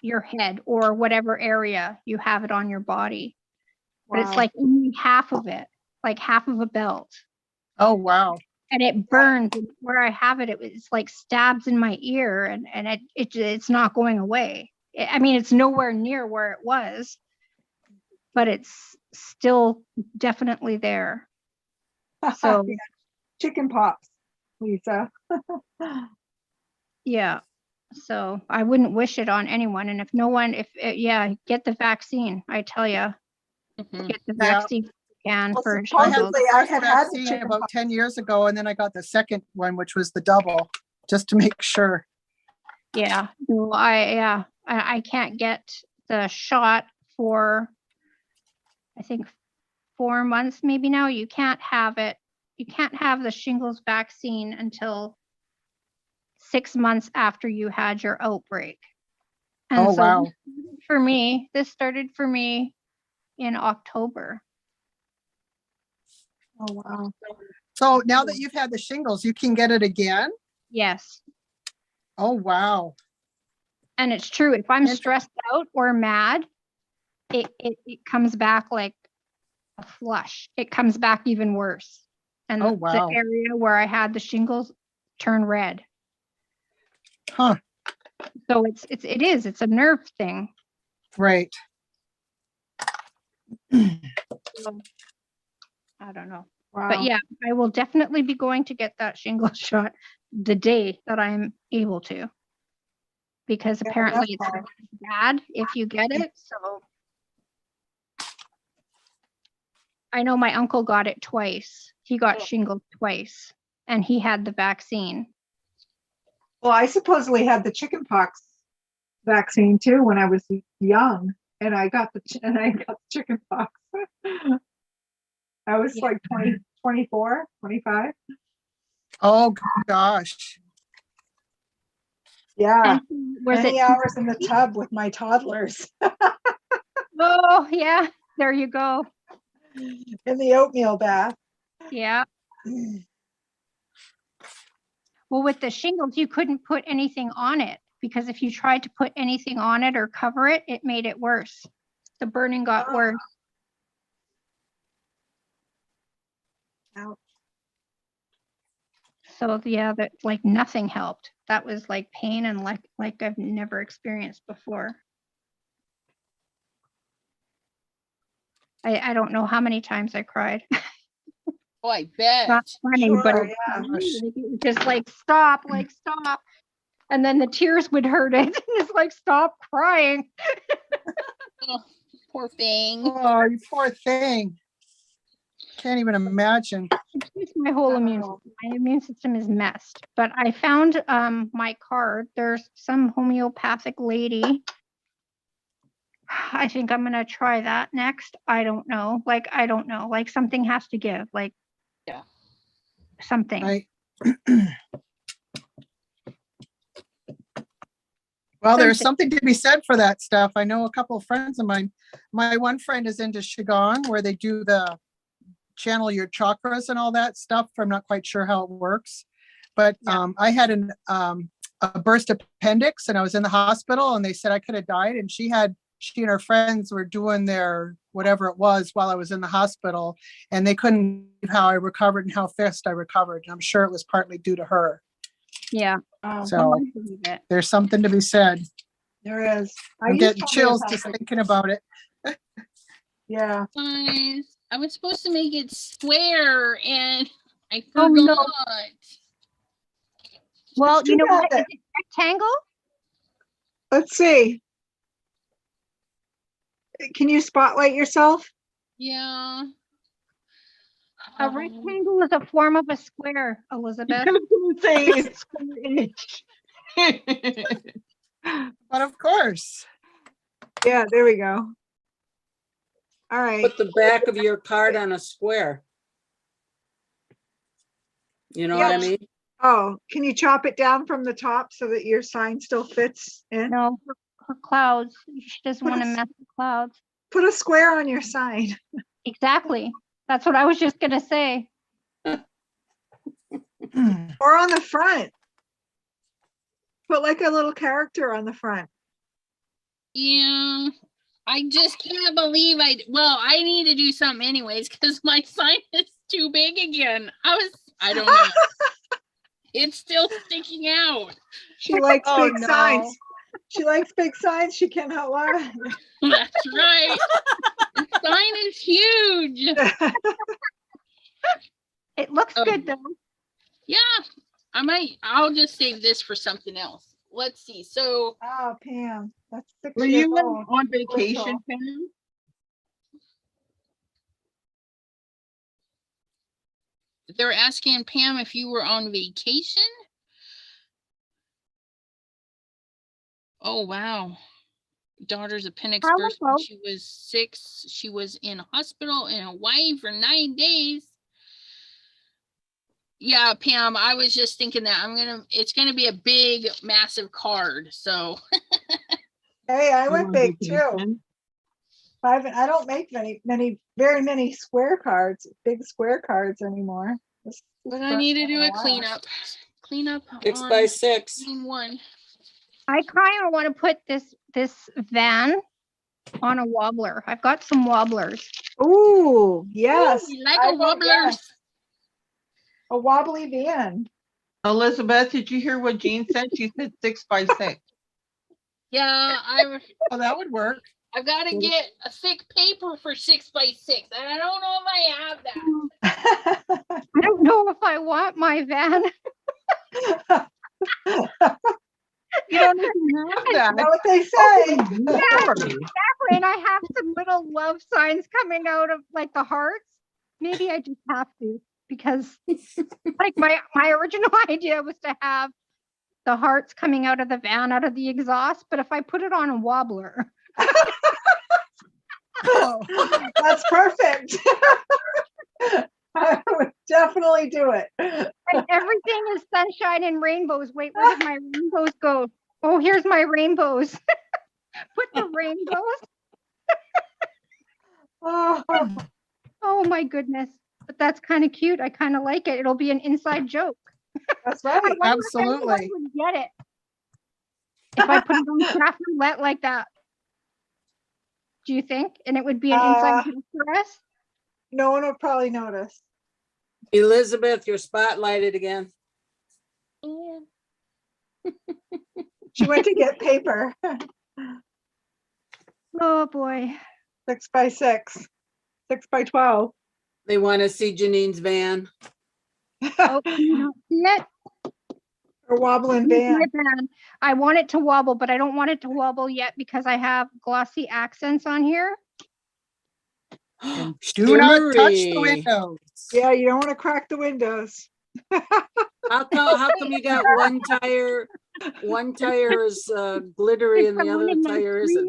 your head or whatever area you have it on your body. But it's Wow. like only half of it, like half of a belt. Oh, wow. And it burns and where I have it, it's like stabs in my ear and it's not going away. I mean, it's nowhere near where it was, but it's still definitely there. So Chicken pox, Lisa. yeah. So I wouldn't wish it on anyone. And if no one, yeah, get the vaccine. I tell you, Mhm. get the Yeah. vaccine if you can Well, for I had shingles. the Supposedly, I first had had the vaccine chicken about pox. 10 years ago, and then I got the second one, which was the double, just to make sure. Yeah. No, I can't get the shot for I think 4 months maybe now. You can't have it. You can't have the shingles vaccine until 6 months after you had your outbreak. And Oh, so wow. this started for me in October. Oh, wow. So now that you've had the shingles, you can get it again? Yes. Oh, wow. And it's true. If I'm And- stressed out or mad, it comes back like a flush. It comes back even worse. And Oh, the wow. area where I had the shingles turn red. Huh, So it's a nerve thing. right. So, I don't know. Wow. But yeah, I will definitely be going to get that shingles shot the day that I'm able to. Because Yeah, apparently it's that's bad if you get it. So I know my uncle got it twice. He got shingles twice and he had the vaccine. Well, I supposedly had the chickenpox vaccine too when I was young, and I got the chickenpox. I was Yeah. like 20, 24, 25. Oh, gosh. Yeah, Was many it? hours in the tub with my toddlers Oh, yeah. There you go. in the oatmeal bath. Yeah. Well, with the shingles, you couldn't put anything on it because if you tried to put anything on it or cover it, it made it worse. The burning got worse. Ouch. So yeah, that like nothing helped. That was like pain and like I've never experienced before. I don't know how many times I cried. Oh, I bet. Not funny, but Sure, it yeah. was just like stop. And then the tears would hurt it. It's like stop crying. Oh, poor thing. Oh, you poor thing. Can't even imagine. It's my whole immune Oh. system. My immune system is messed. But I found my card. There's some homeopathic lady. I think I'm gonna try that next. I don't know. Like something has to give. Like Yeah. something. Right. Well, there's something to be said for that stuff. I know a couple of friends of mine. My one friend is into Qigong, where they do the channel your chakras and all that stuff. I'm not quite sure how it works, but I had a burst appendix and I was in the hospital and they said I could have died. And she and her friends were doing their whatever it was while I was in the hospital, and they couldn't believe how I recovered and how fast I recovered. And I'm sure it was partly due to her. Yeah. So there's something to be said. There is. I'm getting chills just thinking about it. Yeah. Guys, I was supposed to make it square and I Oh, forgot. no. Well, Let's you do know what? that. Is it rectangle? Let's see. Can you spotlight yourself? Yeah. A rectangle is a form of a square, Elizabeth. Say it's square-ish. But of course. Yeah, there we go. All right. Put the back of your card on a square. You know what I Yeah. mean? Oh, can you chop it down from the top so that your sign still fits in? No, her clouds. She doesn't What want to else? mess with clouds. Put a square on your sign. Exactly. That's what I was just gonna say. Or on the front. Put like a little character on the front. Yeah. I just can't believe I need to do something anyways because my sign is too big again. I don't know. It's still sticking out. She likes Oh, big no. signs. She likes big signs. She cannot lie. That's right. The sign is huge. It looks Oh. good though. Yeah. I'll just save this for something else. Let's see. So Oh, Pam, that's 6 Were years you old. on vacation, Pam? they're asking Pam if you were on vacation. Oh, wow. Daughter's appendix How burst when about- she was 6. She was in hospital in Hawaii for 9 days. Yeah, Pam, I was just thinking that it's gonna be a big, massive card. So Hey, I You went on big too. vacation? I don't make very many square cards, big square cards anymore. but I need to do a cleanup. Cleanup 6 on by 6. scene 1. I kind of want to put this van on a wobbler. I've got some wobblers. Ooh, yes. Ooh, you like I a vote wobbler? yes. A wobbly van. Elizabeth, did you hear what Jean said? She said 6 by 6. Yeah, Oh, that would work. I've got to get a thick paper for 6 by 6, and I don't know if I have that. I don't know if I want my van. You don't even have You know that. what they say. Exactly. And I have some little love signs coming out of like the hearts. Maybe I just have to because like my original idea was to have the hearts coming out of the van, out of the exhaust, but if I put it on a wobbler, That's perfect. I would definitely do it. and everything is sunshine and rainbows. Wait, where did my rainbows go? Oh, here's my rainbows. Put the rainbows. Oh, Oh my goodness. But that's kind of cute. I kind of like it. It'll be an inside joke. that's I right. wonder if anyone Absolutely. would get it if I put it on craft roulette like that. Do you think? And it would be an inside joke for us? No one would probably notice. Elizabeth, you're spotlighted again. She went to get paper. Oh boy. 6 by 6, 6 by 12. They want to see Janine's van. Oh, you don't see it? Or wobbling Here's my van. van. I want it to wobble, but I don't want it to wobble yet because I have glossy accents on here. And do not touch the Shimmery. windows. Yeah, you don't want to crack the windows. How come you got one tire? One tire is glittery and the Someone other in my tire isn't.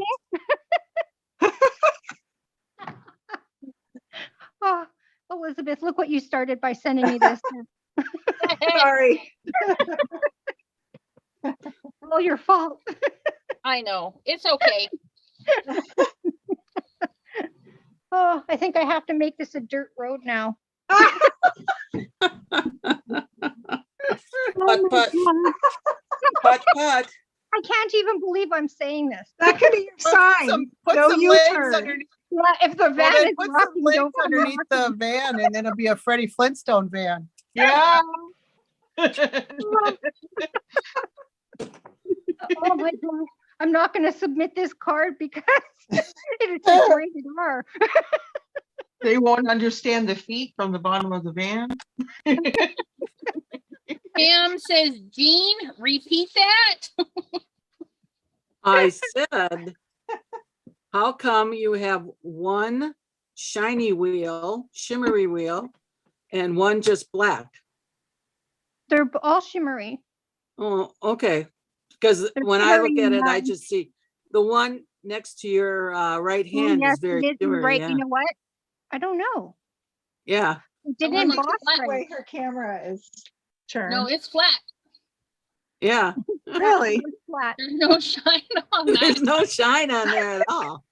Oh, Elizabeth, look what you started by sending me this. Sorry. All your fault. I know. It's okay. Oh, I think I have to make this a dirt road now. Putt, putt, putt, putt. I can't even believe I'm saying this. That could be your sign. Put No some U-turn. legs underneath. Yeah, if the Well, van then is put some rocking, legs don't come underneath rocking. the van, and then it'll be a Freddie Flintstone van. Yeah. Oh my God. I'm not going to submit this card because it is rated R. They won't understand the feet from the bottom of the van. Pam says, Jean, repeat that. I said, how come you have one shiny wheel, shimmery wheel, and one just black? They're all shimmery. Oh, okay. Because when I look at it, I just see the one next to your right hand Yes, is very it is shimmery. right. Yeah. You know what? I don't know. Yeah. It didn't one like emboss the black The right. way her camera is turned. No, it's flat. Yeah. Really? It's flat. There's no shine on There's that. no shine on there at all.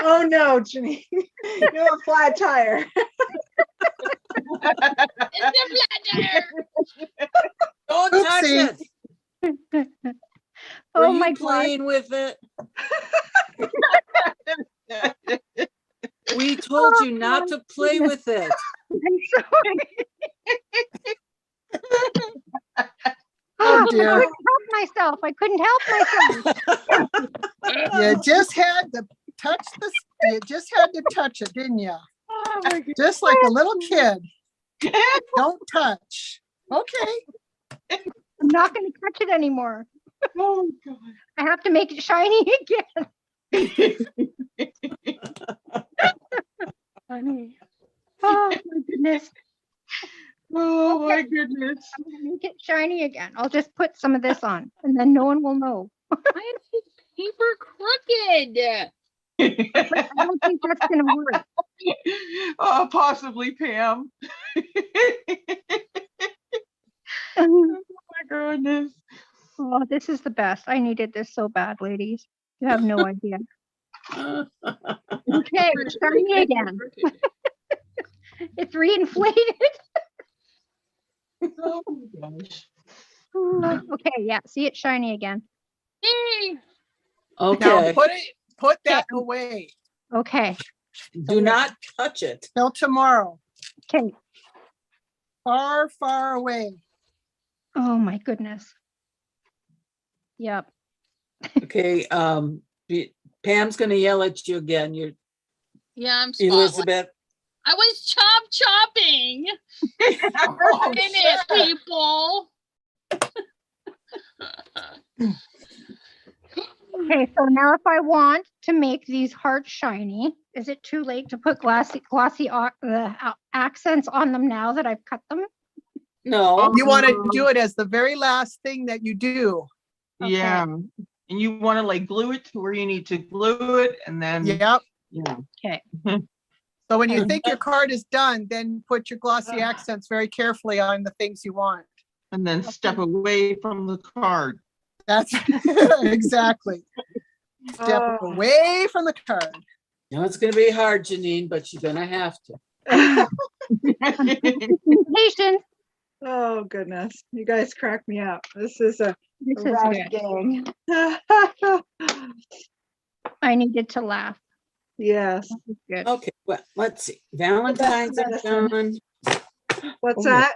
Oh no, Janine. You have a flat tire. It's a flat tire. Don't touch Oopsie. it. Oh Were my you God. playing with it? We told you not to play with it. I'm sorry. Oh I dear. couldn't help myself. I couldn't help myself. You just had to touch the. You just had to touch it, didn't you? Oh my God. Just like a little kid. Don't touch. Okay. I'm not going to touch it anymore. Oh God. I have to make it shiny again. Funny. Oh my goodness. Oh my goodness. I'm going to make it shiny again. I'll just put some of this on and then no one will know. Why is his paper crooked? I don't think that's going to work. Oh, possibly Pam. Oh, My goodness. this is the best. I needed this so bad, ladies. You have no idea. Okay, it's shiny again. It's reinflated. Oh my gosh. Okay, yeah. See, it's shiny again. Yay. Now Okay. put that away Okay. Do not touch it. till tomorrow. Okay. Far, far away. Oh my goodness. Yep. Okay. Pam's gonna yell at you again. You're Yeah, I'm spotlight. Elizabeth. I was chopping. Oh, In it, people. Okay, so now if I want to make these hearts shiny, is it too late to put glossy accents on them now that I've cut them? No, You want to do it as the very last thing that you do. Yeah. And you want to like glue it to where you need to glue it and then, Yep. yeah. Okay. So when you think your card is done, then put your glossy accents very carefully on the things you want. And then step away from the card. That's exactly. Step away from the card. no, it's gonna be hard, Janine, but you're gonna have to. Patience. Oh, goodness. You guys crack me up. This is a This is rowdy good. gang. I needed to laugh. Yes. This is good. Okay, well, let's see. Valentine's are done. What's Oh. that?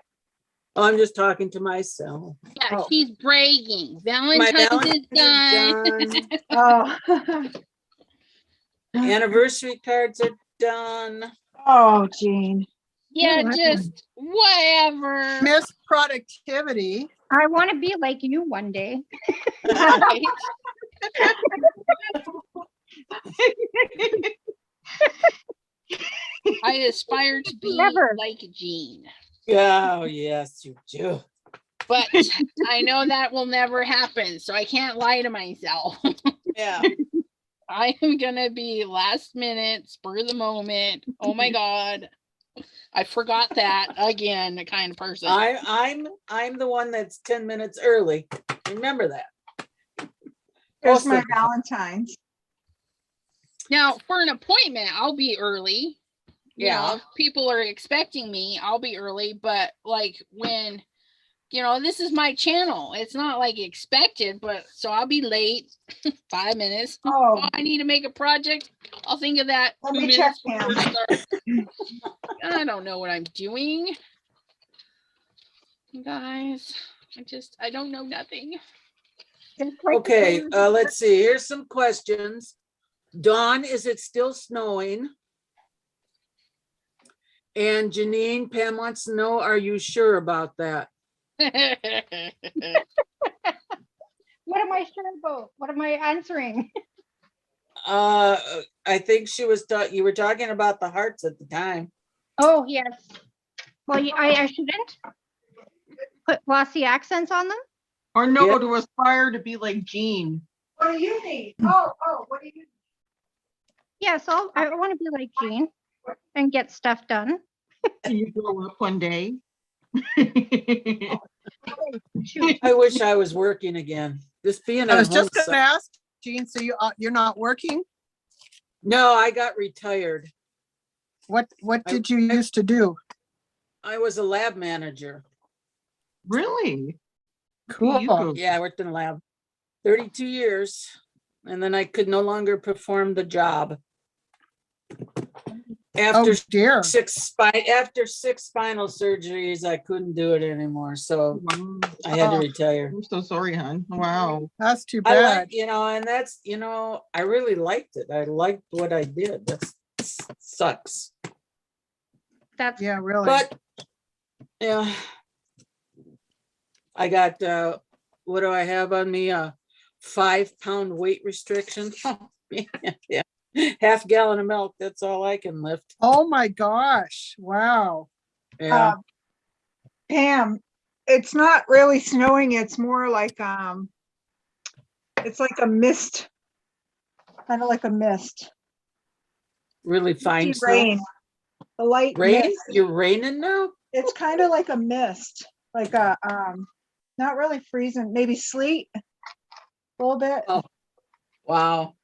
Oh, I'm just talking to myself. Yeah, Oh. she's bragging. My Valentine's is Valentine's is done. Oh. Anniversary cards are done. Oh, Jean. Yeah, Oh, just whatever. Miss productivity. I want to be like you one day. Right? I aspire to be Never. like Jean, Oh, yes, you do. but I know that will never happen, so I can't lie to myself. Yeah. I am gonna be last minute, spur of the moment. Oh my god, I forgot that again. The kind of person. I'm the one that's 10 minutes early. Remember that. Here's my Also- Valentine's. Now, for an appointment, I'll be early. You know, Yeah. if people are expecting me, I'll be early. But like when, you know, this is my channel. It's not like expected, but so I'll be late 5 minutes. Oh, Oh, I need to make a project. I'll think of that Let 2 me check, minutes before start. I don't know what I'm doing. You guys, I don't know nothing. Okay, let's see. Here's some questions. Dawn, is it still snowing? And Janine, Pam wants to know, are you sure about that? What am I sure about? What am I answering? I think she was, you were talking about the hearts at the time. Oh, yes. Well, I shouldn't put glossy accents on them. Or no, Yeah. to aspire to be like Jean. what do you need? Oh, what do you? Yes, I want to be like Jean and get stuff done. Can you grow up one day? Shoot. I wish I was working again. Just being I at was home. just going to ask, Jean, so you're not working? No, I got retired. What did you used to do? I was a lab manager. Really? Cool. You go. Yeah, I worked in a lab 32 years, and then I could no longer perform the job. After Oh dear. after 6 spinal surgeries, I couldn't do it anymore, so Wow. I had to Oh. retire. I'm so sorry, hon. Wow. That's too I bad. like, and that's, I really liked it. I liked what I did. That sucks. That's Yeah, really. But, yeah. I got, what do I have on me? A 5-pound weight restriction. Yeah. Half gallon of milk. That's all I can lift. Oh my gosh. Wow. Yeah. Pam, it's not really snowing. It's more like it's like a mist, kind of like a mist. Really fine See snow. rain, a light Rain? mist. You're raining now? It's kind of like a mist, like a not really freezing, maybe sleet a little bit. Oh. Wow.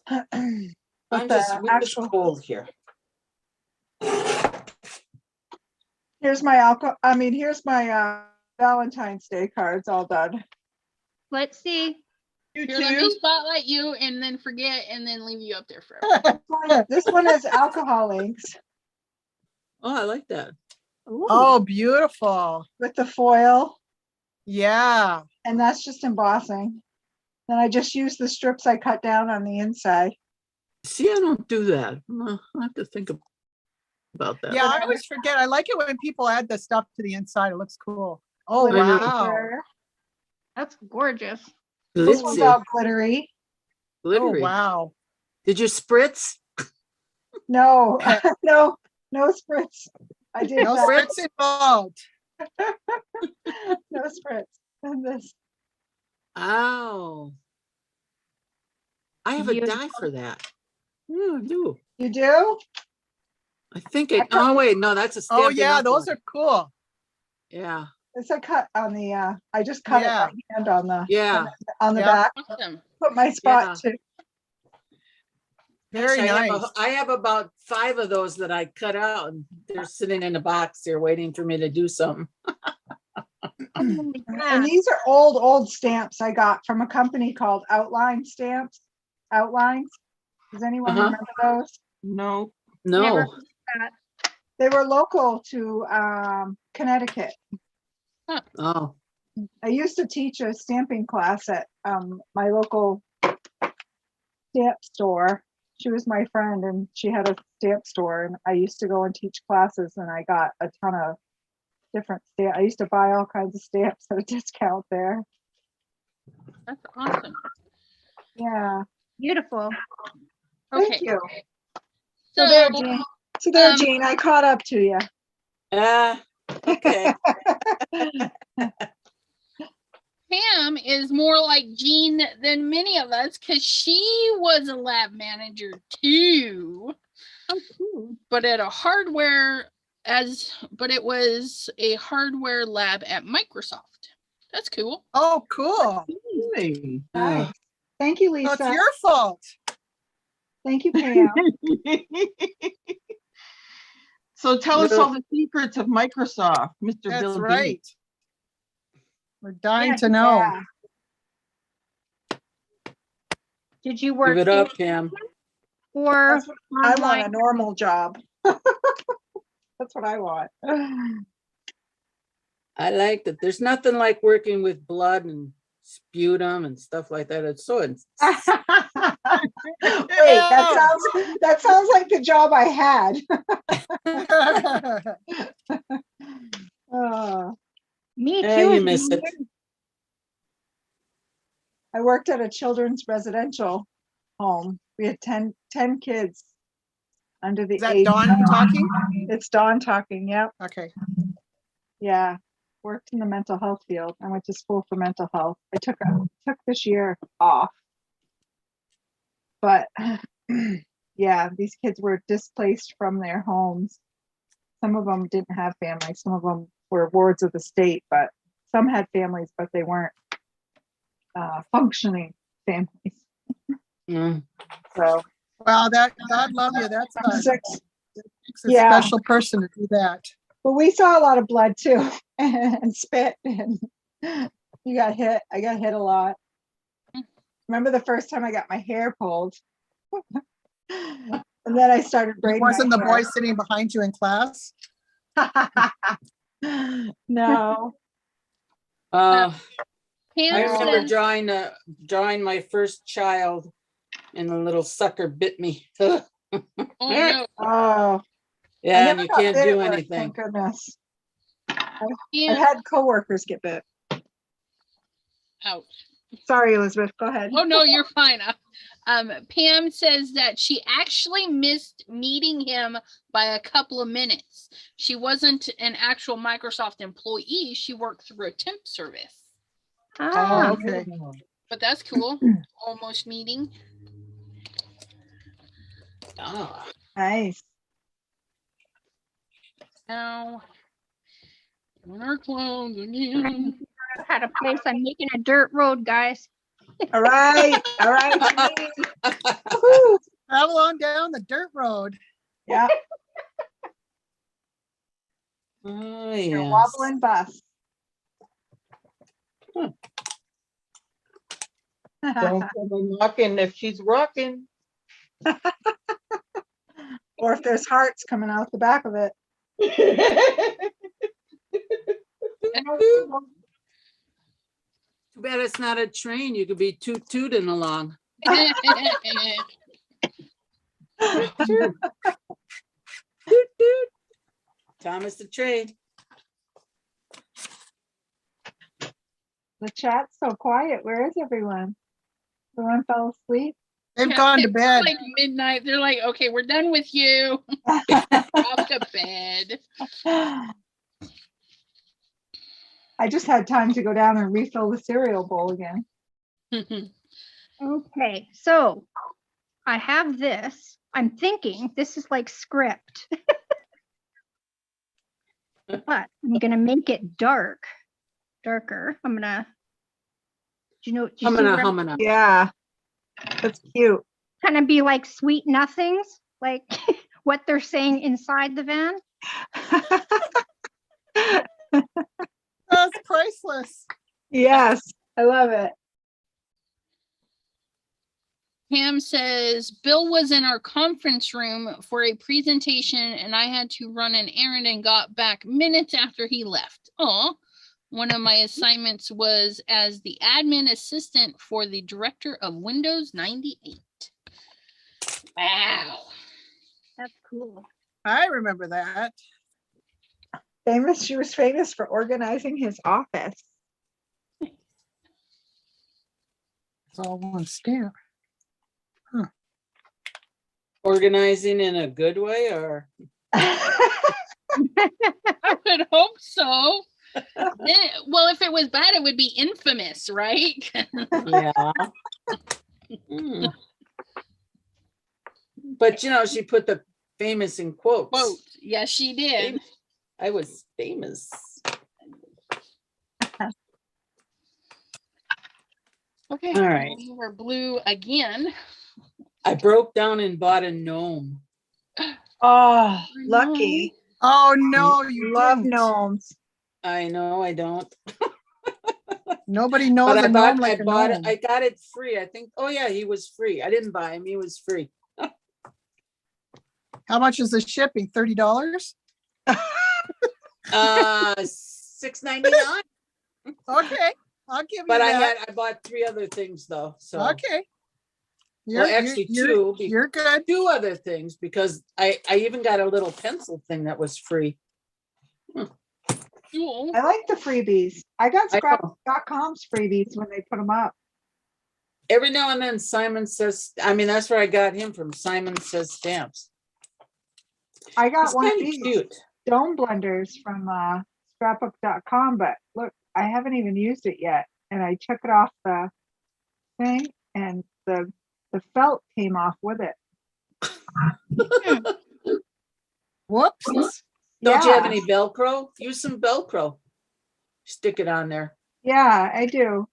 But I'm the just actual cold here. here's my Valentine's Day cards all done. let's see. You Here, let me too? spotlight you and then forget and then leave you up there forever. This one is alcohol inks Oh, I like that. Oh, beautiful. with the foil, Yeah. and that's just embossing. Then I just use the strips I cut down on the inside. See, I don't do that. I have to think about that. Yeah, I always forget. I like it when people add the stuff to the inside. It looks cool. Oh, Glitter know. wow. paper. That's gorgeous. This one's Glitzy. all glittery. Oh, Glittery. wow. Did you spritz? No, no spritz. I did No that. spritz involved. No spritz. And this. Oh. I have a Beautiful. die for that. Yeah, I do. You do? I think it, oh wait, no, that's a Oh, Stampin' yeah, Up! those one. are cool. Yeah, It's a cut on the, I just cut it Yeah. by hand on the, yeah. on the Yeah. back. Awesome. Put my spot too. Very Yes, nice. I have about 5 of those that I cut out and they're sitting in a box here waiting for me to do something. Oh, yeah. And these are old stamps I got from a company called Outline Stamps. Outlines. Does anyone Uh-huh. remember those? No. Never No, that. They were local to Connecticut. oh, I used to teach a stamping class at my local stamp store. She was my friend and she had a stamp store and I used to go and teach classes and I got a ton of different stamps. I used to buy all kinds of stamps at a discount there. That's awesome. Yeah. Beautiful. Thank Okay. you. So, So there, Jean. So there, um, Jean, I caught up to you. okay. Pam is more like Jean than many of us because she was a lab manager too, Oh, cool. but at a hardware but it was a hardware lab at Microsoft. That's cool. Oh, cool. Really? Nice. Thank you, So it's Lisa. your fault. Thank you, Pam. So tell us all the secrets of Microsoft, Mr. That's Bill Gates. right. We're dying Yeah, to know. yeah. Did you work Give it up, Pam. or That's what I want, online? a normal job. That's what I want. I like that. There's nothing like working with blood and sputum and stuff like that. It's so, Wait, that sounds like the job I had. Me too. you as a miss it. kid. I worked at a children's residential home. We had 10 kids under the Is that age. Dawn talking? It's Dawn talking. Yep. Okay. Yeah. Worked in the mental health field. I went to school for mental health. I took this year off. But yeah, these kids were displaced from their homes. Some of them didn't have families. Some of them were wards of the state, but some had families, but they weren't functioning families. Mm. So Well, that God love you. That's a, six. takes a Yeah. special person to do that. But we saw a lot of blood too, and spit, and you got hit. I got hit a lot. Remember the first time I got my hair pulled, and then I started braiding. Wasn't my the hair. boy sitting behind you in class? No. I Pam remember says, drawing my first child and the little sucker bit me. Yeah, oh no, Oh. I and never you got can't bit do at work, anything. Thank goodness. I've Pam, had coworkers get bit. ouch. Sorry, Elizabeth. Go ahead. Oh no, you're fine. Pam says that she actually missed meeting him by a couple of minutes. She wasn't an actual Microsoft employee. She worked through a temp service. Ah, Okay. But that's cool. Almost meeting. Oh, Nice. Now, doing our clothes again. I had a place. I'm making a dirt road, guys. All right. All right. Janine. Woo. Travel on down the dirt road. Yeah. oh Your yes. wobbling bus. Don't come knocking if she's rocking. Or if there's hearts coming out the back of it. Too bad it's not a train. You could be tooting along. Toot, toot. Thomas the train. The chat's so quiet. Where is everyone? Everyone fell asleep. They've gone to It's bed. like midnight. They're like, okay, we're done with you. Off to bed. I just had time to go down and refill the cereal bowl again. Okay, so I have this. I'm thinking this is like script. But I'm gonna make it darker. I'm gonna, do you see where I'm Humana. Yeah, that's cute. kind of be like sweet nothings, like what they're saying inside the van? That's priceless. Yes, I love it. Pam says, Bill was in our conference room for a presentation and I had to run an errand and got back minutes after he left. Oh, one of my assignments was as the admin assistant for the director of Windows 98. Wow. That's cool. I remember that. She was famous for organizing his office. It's all one stamp. Organizing in a good way or? I would hope so. Well, if it was bad, it would be infamous, right? Yeah. Hmm. But you know, she put the famous in quotes. Quote. Yes, she did. I was famous. Okay. All right. We were blue again. I broke down and bought a gnome. Oh, lucky. Oh, no, you Love didn't. gnomes. I know I don't. Nobody knows But a gnome like a bought gnome. it. I got it free. I think. Oh yeah, he was free. I didn't buy him. He was free. How much is the shipping? $30? $6.99. Okay, I'll give you But that. I bought 3 other things though. So Okay. well, actually two. You're good. 2 other things because I even got a little pencil thing that was free. Cool. I like the freebies. I got I know. scrap.com's freebies when they put them up. Every now and then Simon says, I mean, that's where I got him from. Simon Says Stamps. I got It's one of kind of these cute. dome blenders from scrapbook.com, but look, I haven't even used it yet. And I took it off the thing and the felt came off with it. Whoops. Don't you have Yeah. any Velcro? Use some Velcro. Stick it on there. Yeah, I do.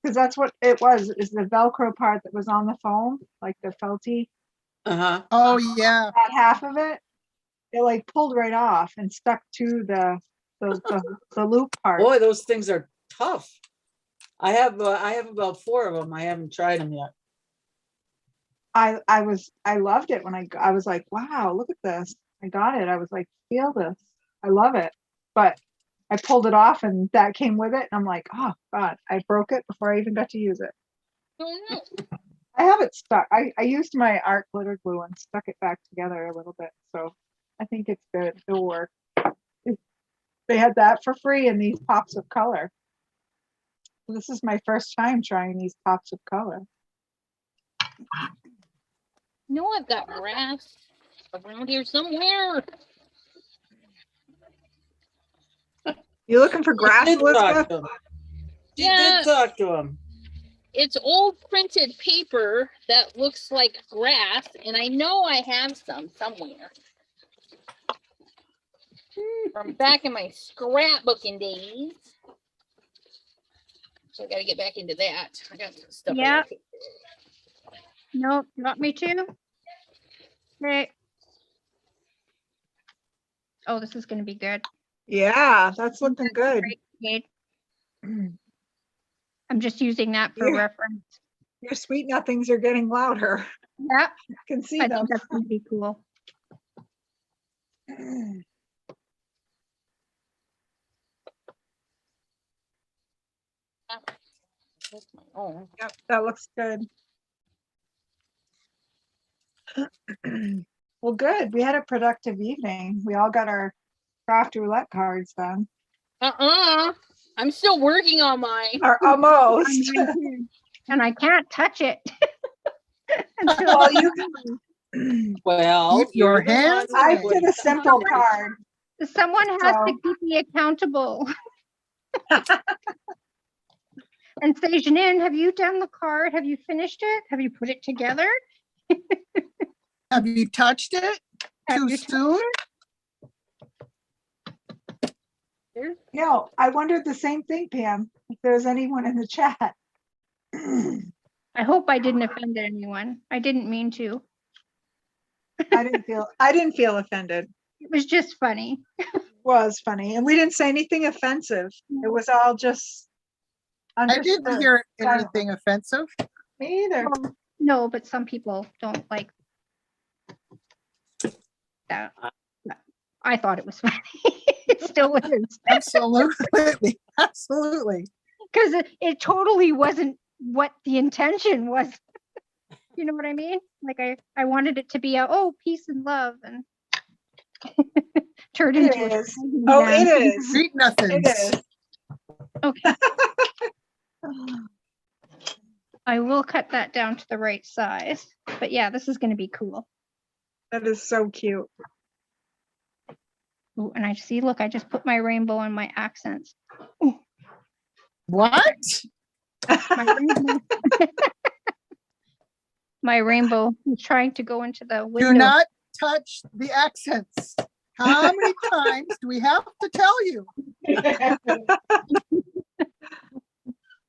Because that's what it was, is the Velcro part that was on the foam, like the felty, Uh-huh. Oh, yeah. that half of it, it like pulled right off and stuck to the loop part. Boy, those things are tough. I have about 4 of them. I haven't tried them yet. I loved it when I was like, wow, look at this. I got it. I was like, feel this. I love it. But I pulled it off and that came with it. And I'm like, oh God, I broke it before I even got to use it. Oh no. I have it stuck. I used my art glitter glue and stuck it back together a little bit. So I think it's good. It'll work. They had that for free in these pops of color. This is my first time trying these pops of color. No, I've got grass around here somewhere. You looking for grass, She did talk Elizabeth? to him. She Yeah. did talk to him. It's old printed paper that looks like grass, and I know I have some somewhere. From back in my scrapbooking days. So I gotta get back into that. I got some stuff. I Yeah. gotta- No, you want me to? Okay. Oh, this is gonna be good. Yeah, that's looking good. Great, Kate. I'm just using that for Yeah. reference. Your sweet nothings are getting louder. Yeah, I can see I them. think that's gonna be cool. That's my own. Yep, that looks good. Well, good. We had a productive evening. We all got our craft roulette cards done. I'm still working on mine. Or almost. And I can't touch it. Until Well, Well, Keep your you're the one hands that I away. put did a it simple on. card. someone has to So- keep me accountable. And say, Janine, have you done the card? Have you finished it? Have you put it together? Have you touched it Have too you soon? There's No, I wondered the same thing, Pam, if there's anyone in the chat. I hope I didn't offend anyone. I didn't mean to. I didn't feel offended. It was just funny. It was funny. And we didn't say anything offensive. It was all just I didn't understood. hear anything offensive. Me either. Well, no, but some people don't like that. I thought it was funny. It still is. Absolutely, absolutely. Because it totally wasn't what the intention was. You know what I mean? Like I wanted it to be oh, peace and love, and turned It into a is. crazy Oh, dance. it is. Sweet nothings. It is. Okay, I will cut that down to the right size. But yeah, this is going to be cool. That is so cute. Ooh, and I see, look, I just put my rainbow on my accents. What? My rainbow, my rainbow is trying to go into the window. Do not touch the accents. How many times do we have to tell you?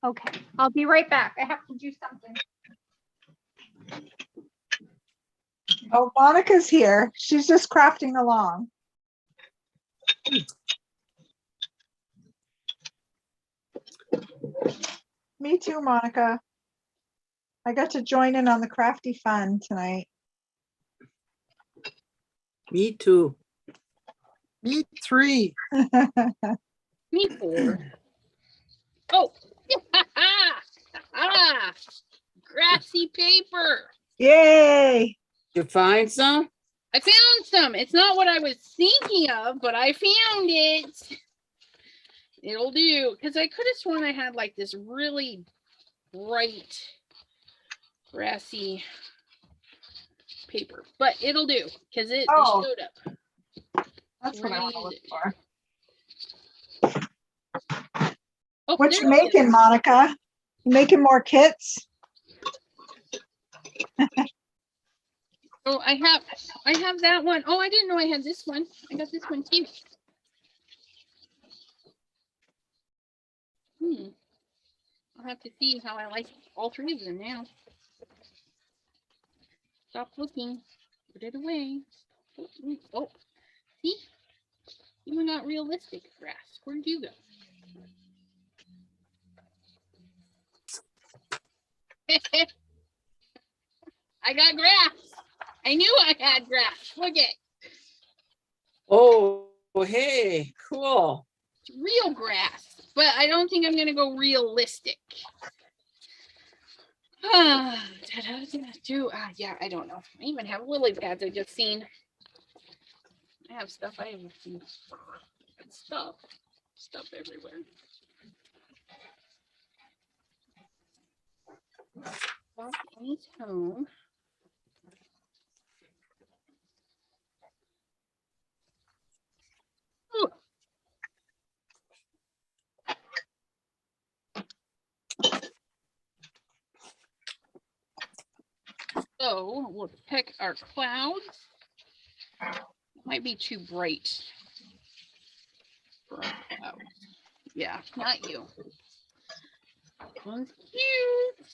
Okay, I'll be right back. I have to do something. Oh, Monica's here. She's just crafting along. Me too, Monica. I got to join in on the crafty fun tonight. Me too. Me three. me 4. Oh, grassy paper. Yay! You find some? I found some. It's not what I was thinking of, but I found it. It'll do. Because I could have sworn I had like this really bright grassy paper, but it'll do because it Oh. showed up. That's We're what I gonna want to use look it. for. Oh, What there you it making, is. Monica? You making more kits? Oh, I have that one. Oh, I didn't know I had this one. I got this one too. I'll have to see how I like all 3 of them now. Stop looking. Put it away. Oh, see? Even got realistic grass. Where'd you go? I got grass. I knew I had grass. Look it. Oh, hey, cool. It's real grass, but I don't think I'm gonna go realistic. Yeah, I don't know. I even have lily pads I just seen. I have stuff I haven't seen. Stuff everywhere. Bob is home. Ooh. So we'll pick our clouds. Might be too bright for our clouds. Yeah, not you. This one's cute.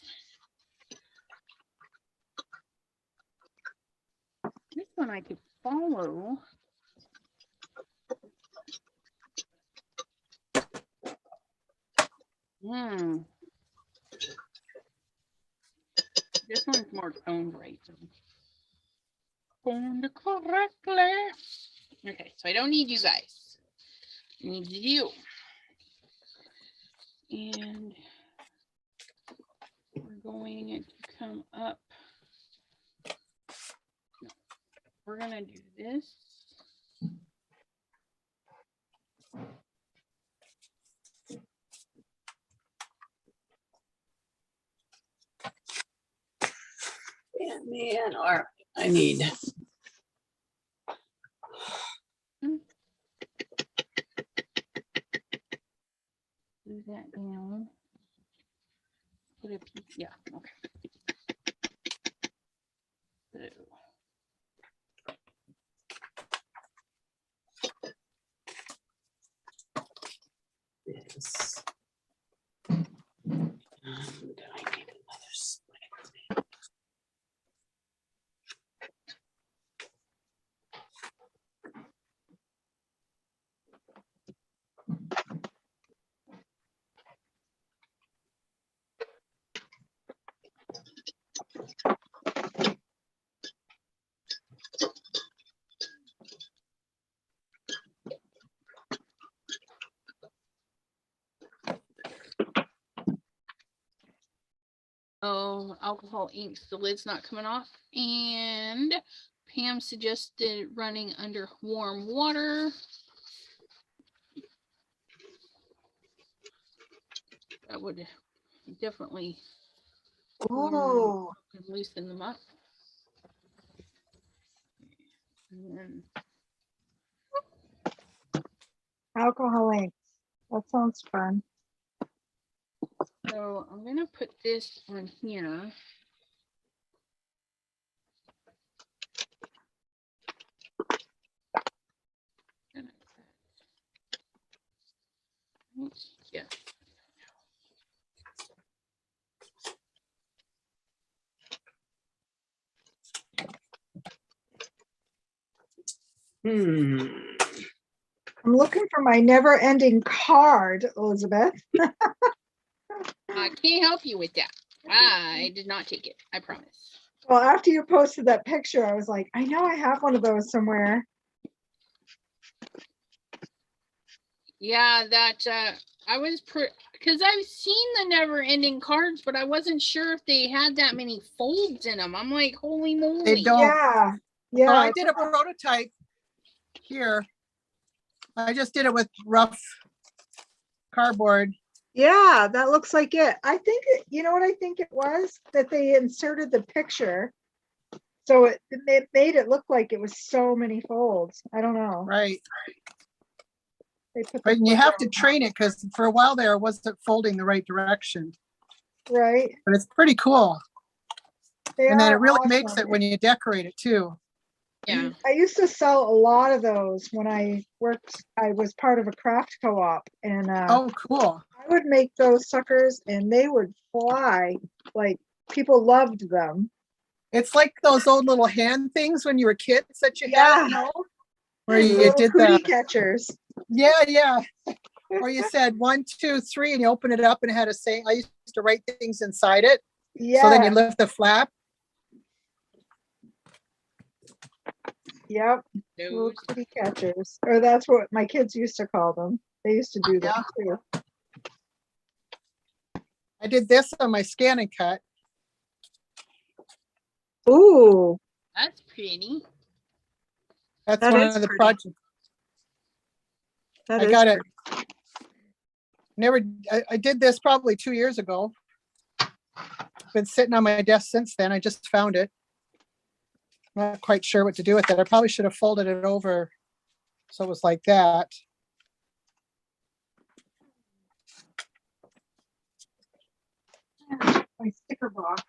This one I could follow. This one's more toned right. Toned correctly. Okay, so I don't need you guys. I need you. And we're going to come up. No, we're gonna do this. Man, or I need. move that down. Put a piece, yeah, okay. So, This. And I need another split. oh, alcohol inks, the lid's not coming off. And Pam suggested running under warm water. That would definitely Ooh, loosen them up. And then alcohol inks. That sounds fun. so I'm gonna put this on here. Yeah. Hmm. I'm looking for my never ending card, Elizabeth. I can't help you with that. I did not take it. I promise. Well, after you posted that picture, I was like, I know I have one of those somewhere. Yeah, that I was because I've seen the never ending cards, but I wasn't sure if they had that many folds in them. I'm like, holy moly. They don't. Yeah, So yeah. I did a prototype here. I just did it with rough cardboard. Yeah, that looks like it. I think you know what I think it was? That they inserted the picture. So it made it look like it was so many folds. I don't know. Right. They put the But you folder have to on. train it because for a while there, it wasn't folding the right direction. Right. But it's pretty cool. They And then it are really makes awesome. it when you decorate it too. Yeah. I used to sell a lot of those when I worked. I was part of a craft co-op, and Oh, cool. I would make those suckers, and they would fly. Like people loved them. It's like those old little hand things when you were kids that you Yeah. had, you know, where you Little did cootie the, catchers. yeah. Or you said 1, 2, 3, and you open it up and it had a saying. I used to write things inside it. Yeah. So then you lift the flap. Yep. Little Those. kitty catchers, or that's what my kids used to call them. They used to do that too. I did this on my scan and cut. Ooh, That's pretty. That's That one is of the pretty. projects. that I is got it. pretty. I did this probably 2 years ago. Been sitting on my desk since then. I just found it. Not quite sure what to do with it. I probably should have folded it over so it was like that. My sticker box.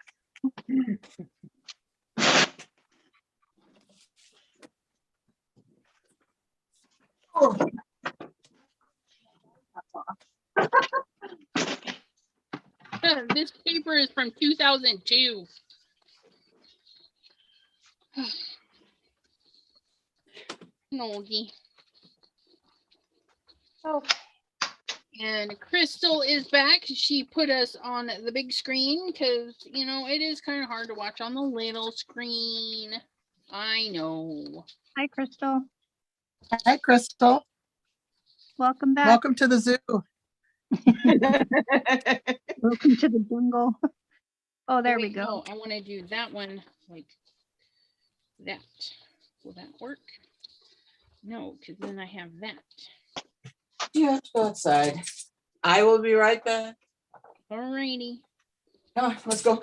Oh. This paper is from 2002. Noldy. Oh. And Crystal is back. She put us on the big screen because, you know, it is kind of hard to watch on the little screen. I know. Hi, Crystal. Hi, Crystal. Welcome back. Welcome to the zoo. Welcome to the jungle. Oh, there we Wait, go. no, I want to do that one like that. Will that work? No, because then I have that. You have to go outside. I will be right back. Alrighty. Come on, let's go.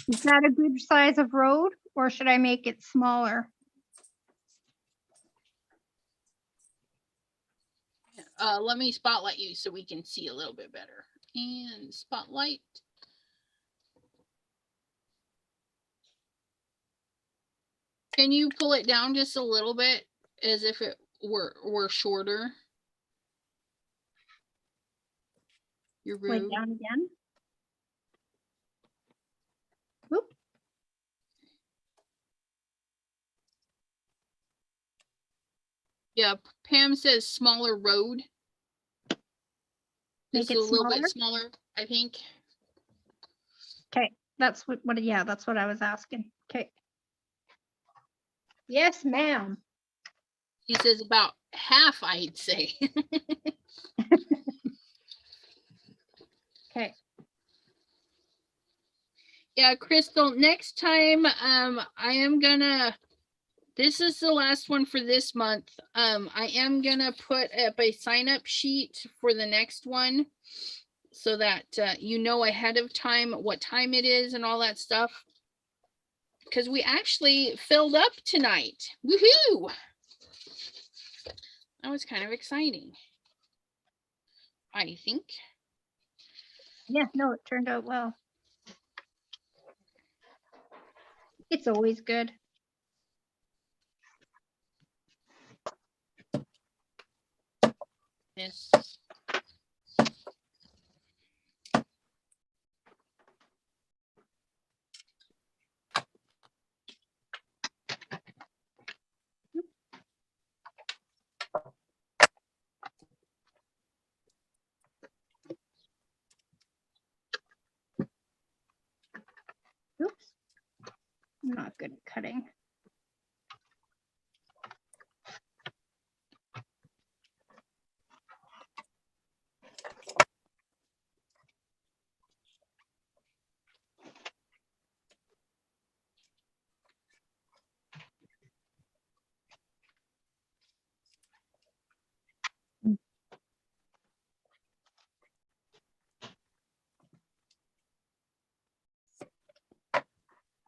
Is that a good size of road or should I make it smaller? Yeah, Let me spotlight you so we can see a little bit better. And spotlight. Can you pull it down just a little bit as if it were shorter? You're Like rude. down again. Whoop. Yeah, Pam says smaller road. Make Just it a little smaller? bit smaller, I think. Okay, that's what, yeah, that's what I was asking. Okay. Yes, ma'am. He says about half, I'd say. Okay. Yeah, Crystal, next time, I am gonna, this is the last one for this month. I am gonna put up a sign up sheet for the next one so that you know ahead of time what time it is and all that stuff. Because we actually filled up tonight. Woohoo! That was kind of exciting, I think. Yeah, no, it turned out well. It's always good. Yes. Oops. I'm not good at cutting.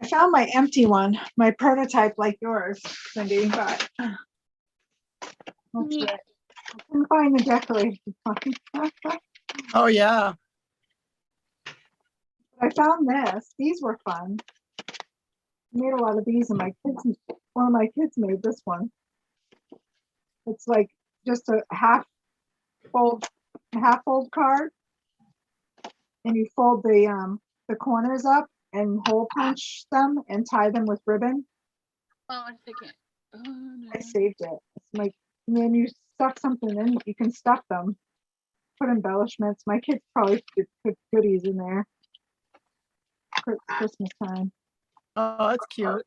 I found my empty one, my prototype like yours, Cindy, but let's see. I couldn't find the decoration one. Oh, yeah. I found this. These were fun. I made a lot of these, and one of my kids made this one. It's like just a half fold card, and you fold the corners up and hole punch them and tie them with ribbon. Oh, I think it. Oh, no. I saved it. It's like, and then you stuff something in. You can stuff them. Put embellishments. My kids probably put goodies in there. Christmas time. Oh, that's cute.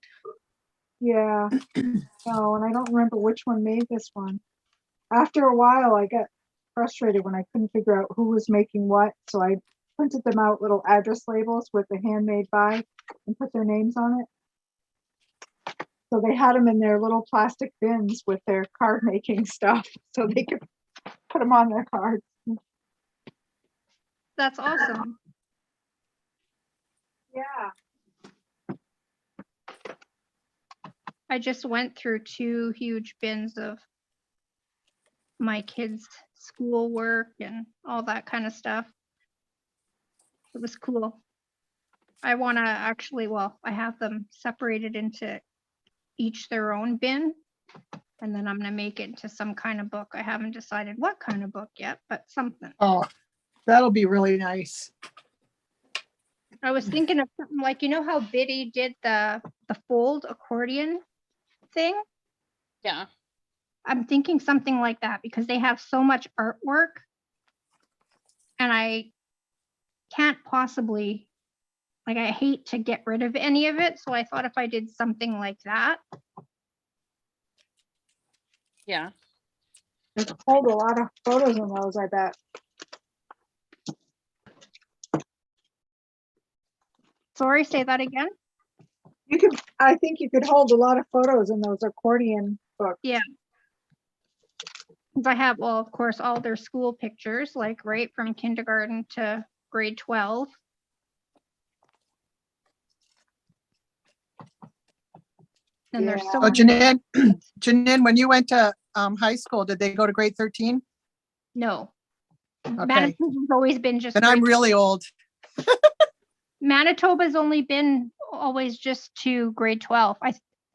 Yeah. No, and I don't remember which one made this one. After a while, I got frustrated when I couldn't figure out who was making what, so I printed them out little address labels with the handmade by and put their names on it. So they had them in their little plastic bins with their card making stuff, so they could put them on their cards. That's awesome. Yeah. I just went through 2 huge bins of my kids' schoolwork and all that kind of stuff. It was cool. I want to actually, well, I have them separated into each their own bin, and then I'm going to make it into some kind of book. I haven't decided what kind of book yet, but something. Oh, that'll be really nice. I was thinking of something like, you know how Biddy did the fold accordion thing? Yeah. I'm thinking something like that because they have so much artwork and I can't possibly, like, I hate to get rid of any of it. So I thought if I did something like that. Yeah. There's a whole lot of photos in those, I bet. Sorry, say that again. I think you could hold a lot of photos in those accordion books. Yeah. I have, well, of course, all their school pictures, like right from kindergarten to grade 12. And there's so Oh, many. Janine, when you went to high school, did they go to grade 13? No. Okay. Manitoba's always been just. Then I'm grade- really old. Manitoba's only been always just to grade 12.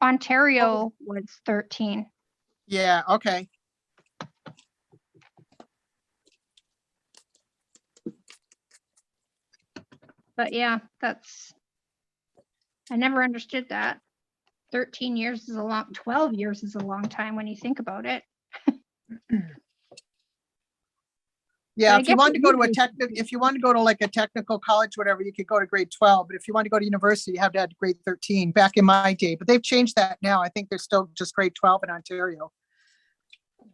Ontario was 13. Yeah, okay. But yeah, I never understood that. 13 years is 12 years is a long time when you think about it. Yeah, I if you guess wanted to it go to would a be- technical, if you want to go to like a technical college, whatever, you could go to grade 12. But if you want to go to university, you have to have grade 13 back in my day. But they've changed that now. I think they're still just grade 12 in Ontario.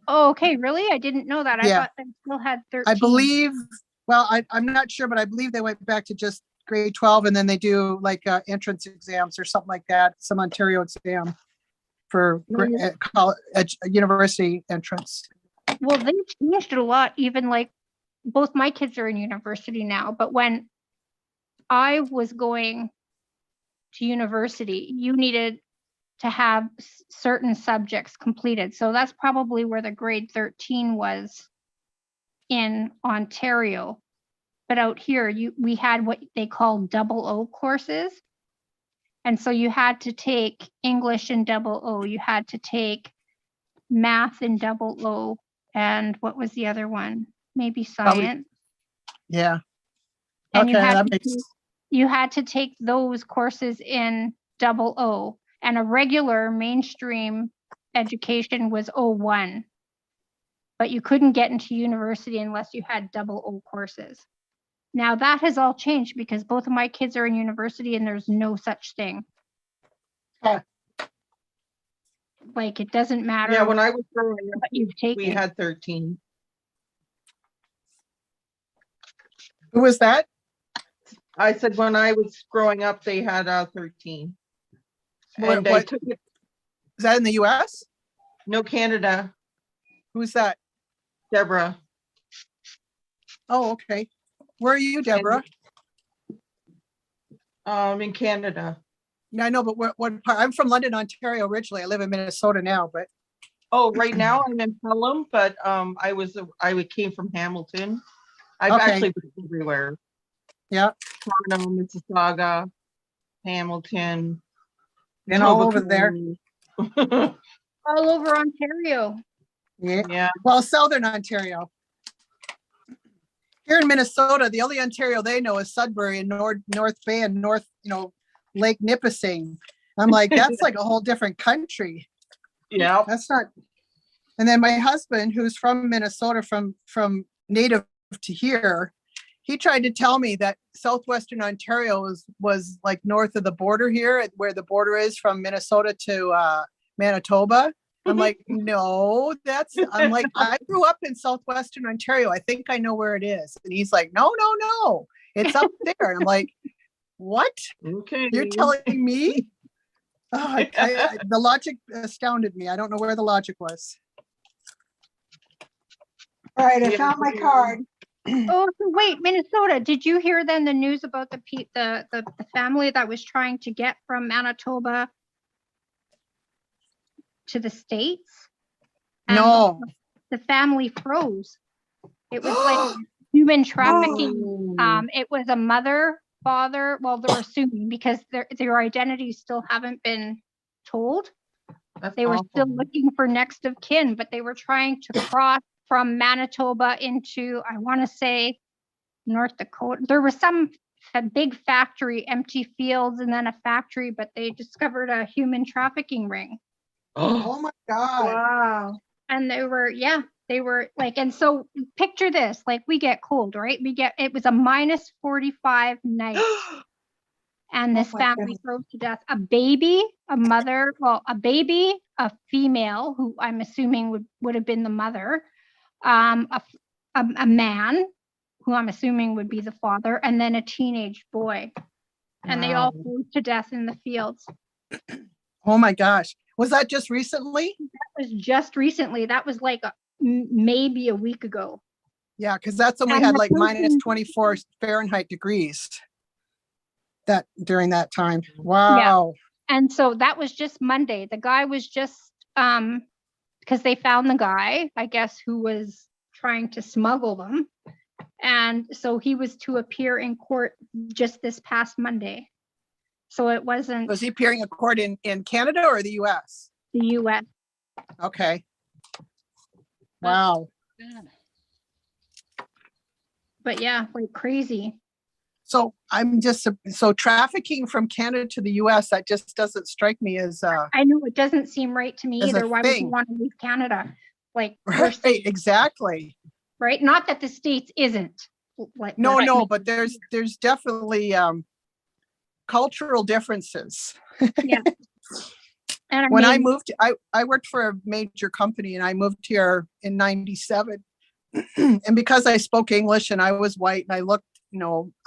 Oh, okay, really? I didn't know that. I Yeah. thought they still had 13. I believe, well, I'm not sure, but I believe they went back to just grade 12 and then they do like entrance exams or something like that, some Ontario exam for university entrance. Well, they changed it a lot. Even like both my kids are in university now, but when I was going to university, you needed to have certain subjects completed. So that's probably where the grade 13 was in Ontario. But out here, we had what they call double O courses. And so you had to take English in double O, you had to take math in double O, and what was the other one? Maybe science. Yeah. And Okay, that makes you had to take those courses in double O, and a regular mainstream education was O1. But you couldn't get into university unless you had double O courses. Now that has all changed because both of my kids are in university and there's no such thing. Huh. Like it doesn't matter Yeah, when I was growing up, what you've taken. we had 13. Who was that? I said when I was growing up, they had 13. And I What took it, is that in the US? no, Canada, Who's that? Deborah. Oh, okay. Where are you, Deborah? In Canada. Yeah, I know, but what part? I'm from London, Ontario originally. I live in Minnesota now, but Oh, right now I'm in Pelham, but I came from Hamilton. I've Okay. actually been everywhere. Yeah. Toronto, Mississauga, Hamilton. and all over there. Etobicoke. All over Ontario. Yeah. Yeah. Well, Southern Ontario. Here in Minnesota, the only Ontario they know is Sudbury and North Bay and North, Lake Nipissing. I'm like, that's like a whole different country. Yeah. That's not. And then my husband, who's from Minnesota, from native to here, he tried to tell me that Southwestern Ontario was like north of the border here, where the border is from Minnesota to Manitoba. I'm like, no, I'm like, I grew up in Southwestern Ontario. I think I know where it is. And he's like, no, it's up there. And I'm like, what? Okay. You're telling me? Oh, the logic astounded me. I don't know where the logic was. All right, I Yeah. found my card. Oh, so wait, Minnesota. Did you hear then the news about the family that was trying to get from Manitoba to the States? And No. the family froze. It was like human trafficking. It was a mother, father. Well, they're assuming because their identities still haven't been told. That's They were awful. still looking for next of kin, but they were trying to cross from Manitoba into, I want to say, North Dakota. There was a big factory, empty fields, and then a factory, but they discovered a human trafficking ring. Oh my God. Wow. And they were like, and so picture this, like we get cold, right? It was a -45 night. And this Oh my family goodness. froze to death. A baby, a mother, a baby, a female, who I'm assuming would have been the mother, a man, who I'm assuming would be the father, and then a teenage boy. And they all Wow. froze to death in the fields. Oh my gosh. Was that just recently? That was just recently. That was like maybe a week ago. Yeah, because that's when we And had the like person- -24 Fahrenheit degrees during that time. Wow. And so that was just Monday. The guy was just because they found the guy, I guess, who was trying to smuggle them. And so he was to appear in court just this past Monday. So it wasn't Was he appearing in court in Canada or the US? the US. Okay. Wow. God. But yeah, like crazy. So I'm just, so trafficking from Canada to the US, that just doesn't strike me as I know it doesn't seem right to me As a either. Why would you thing. want to leave Canada? Like, we're right, safe, exactly. right? Not that the States isn't. Like, No, let's no, make- but there's definitely cultural differences. And When I mean, moved, I worked for a major company and I moved here in 97. And because I spoke English and I was white and I looked,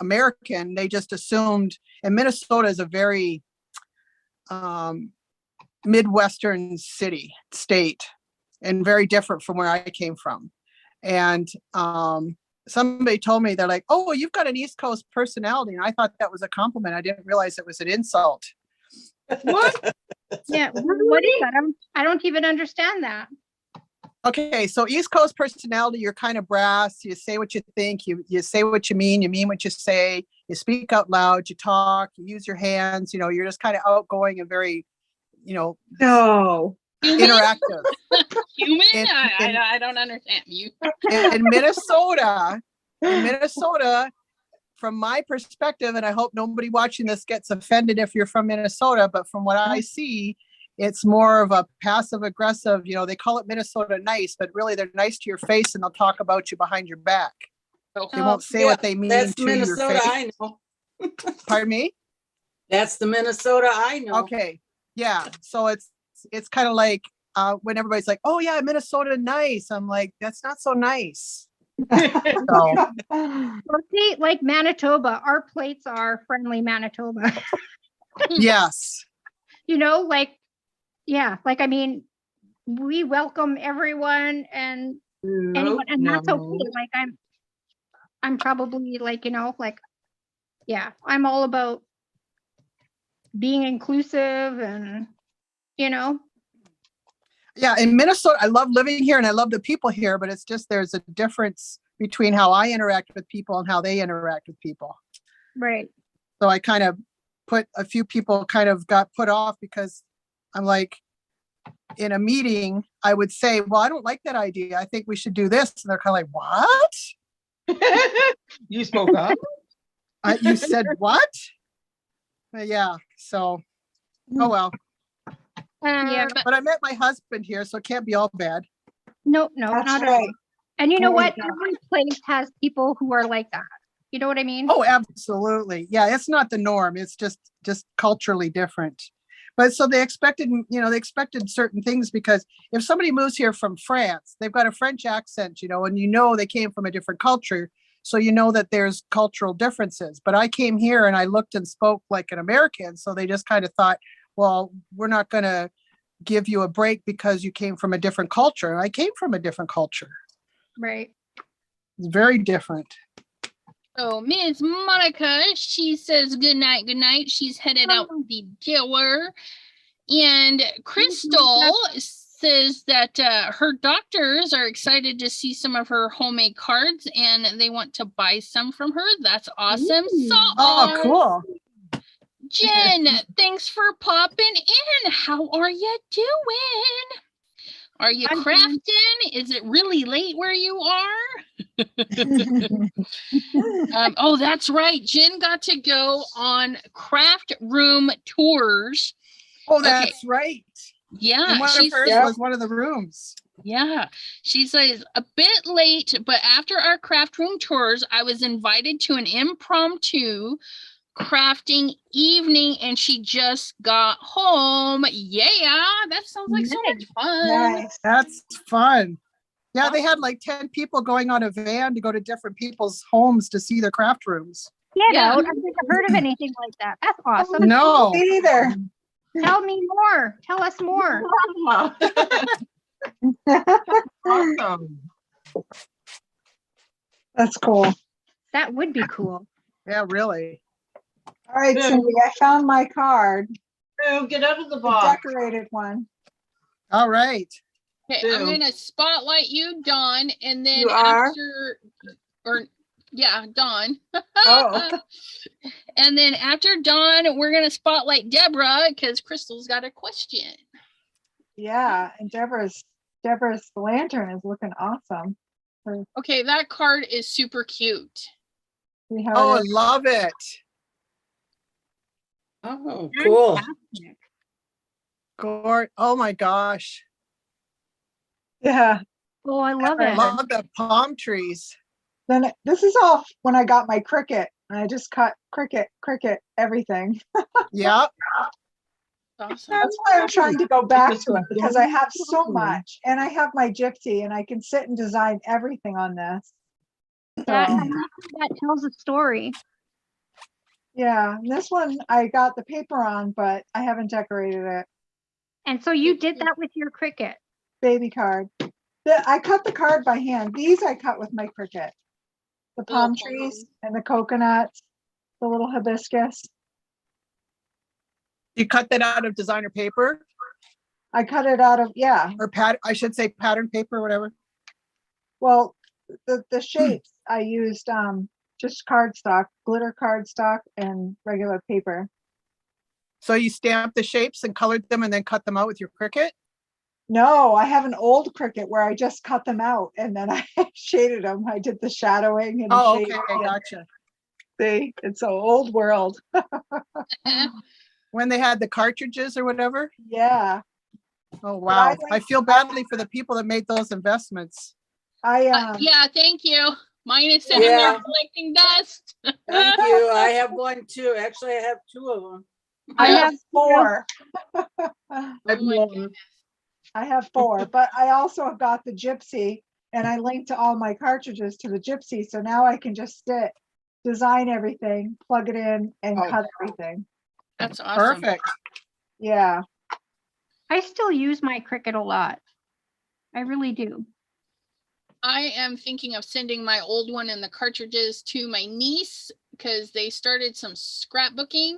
American, they just assumed, and Minnesota is a very Midwestern state and very different from where I came from. And somebody told me, they're like, oh, you've got an East Coast personality. And I thought that was a compliment. I didn't realize it was an insult. What? yeah, what is that? I don't even understand that. Okay, so East Coast personality, you're kind of brass. You say what you think. You say what you mean what you say. You speak out loud. You talk. You use your hands. You're just kind of outgoing and very, No. interactive. Human? In- I don't understand you. In Minnesota, from my perspective, and I hope nobody watching this gets offended if you're from Minnesota, but from what I see, it's more of a passive aggressive, they call it Minnesota nice, but really they're nice to your face and they'll talk about you behind your back. They Oh, won't say Yeah, what they mean That's to your Minnesota face. I know. Pardon me? That's the Minnesota I know. Okay. Yeah. So it's kind of like when everybody's like, oh yeah, Minnesota nice. I'm like, that's not so nice. So Well, see, like Manitoba, our plates are friendly Manitoba. yes. I mean, we welcome everyone and anyone, and that's okay. Like I'm probably I'm all about being inclusive and Yeah, in Minnesota, I love living here and I love the people here, but it's just there's a difference between how I interact with people and how they interact with people. right. So I kind of put a few people kind of got put off because I'm like, in a meeting, I would say, well, I don't like that idea. I think we should do this. And they're kind of like, what? You spoke up? You said what? Yeah. So, oh well. Yeah. But I met my husband here, so it can't be all bad. No, That's not at right. all. And you know Oh, what? yeah. Every place has people who are like that. You know what I mean? Oh, absolutely. Yeah, it's not the norm. It's just culturally different. But so they expected certain things because if somebody moves here from France, they've got a French accent, and they came from a different culture. So that there's cultural differences. But I came here and I looked and spoke like an American. So they just kind of thought, well, we're not going to give you a break because you came from a different culture. And I came from a different culture. Right. It's very different. So Ms. Monica, she says good night, good night. She's headed out the door. And Crystal says that her doctors are excited to see some of her homemade cards and they want to buy some from her. That's awesome. So Oh, cool. Jen, thanks for popping in. How are you doing? Are you I'm crafting? Is it really late where you are? Oh, that's right. Jen got to go on craft room tours. Oh, that's right. Yeah, And one of hers was one of the rooms. Yeah, she says a bit late, but after our craft room tours, I was invited to an impromptu crafting evening and she just got home. Yeah, that sounds like so much fun. Nice. That's fun. Yeah, they had like 10 people going on a van to go to different people's homes to see their craft rooms. Get Yeah. out. I've never heard of anything like that. That's awesome. No. Me either. Tell me more. Tell us more. Awesome. That's cool. That would be cool. Yeah, really. All right, Yeah. Cindy, I found my card, Oh, get out of the the box. decorated one. All right. Okay, I'm do. gonna spotlight you, Dawn, and then You are? after, or yeah, Dawn. Oh, And then after Dawn, we're gonna spotlight Deborah because Crystal's got a question. yeah. And Deborah's lantern is looking awesome. Okay, that card is super cute. See how Oh, I it is? love it. Oh, cool. Fantastic. Oh my gosh. Yeah. Oh, I love I it. love the palm trees. Then this is all when I got my Cricut. And I just cut Cricut, everything. Yeah. Awesome. That's why I'm trying to go back to it because I have so much, and I have my gypsy, and I can sit and design everything on this. That, So, that tells a story. yeah, and this one I got the paper on, but I haven't decorated it. And so you did that with your Cricut. Baby card. I cut the card by hand. These I cut with my Cricut. The The little palm trees and the coconuts, the little hibiscus. You cut that out of designer paper I cut it out of, yeah. or I should say pattern paper, whatever. Well, the shapes I used just cardstock, glitter cardstock, and regular paper. So you stamped the shapes and colored them and then cut them out with your Cricut? No, I have an old Cricut where I just cut them out and then I shaded them. I did the shadowing and Oh, shading. okay, and- gotcha. See, it's an old world. When they had the cartridges or whatever? Yeah, Oh, wow. I like- feel badly for the people that made those investments. I Yeah, thank you. Mine is sitting there Yeah. collecting dust. Thank you. I have one too. Actually, I have two of them. I I have have 4. Oh my goodness. I have 4, but I also have got the gypsy and I linked to all my cartridges to the gypsy. So now I can just sit, design everything, plug it in and Oh. cut everything. That's awesome. Perfect. Yeah. I still use my Cricut a lot. I really do. I am thinking of sending my old one and the cartridges to my niece because they started some scrapbooking.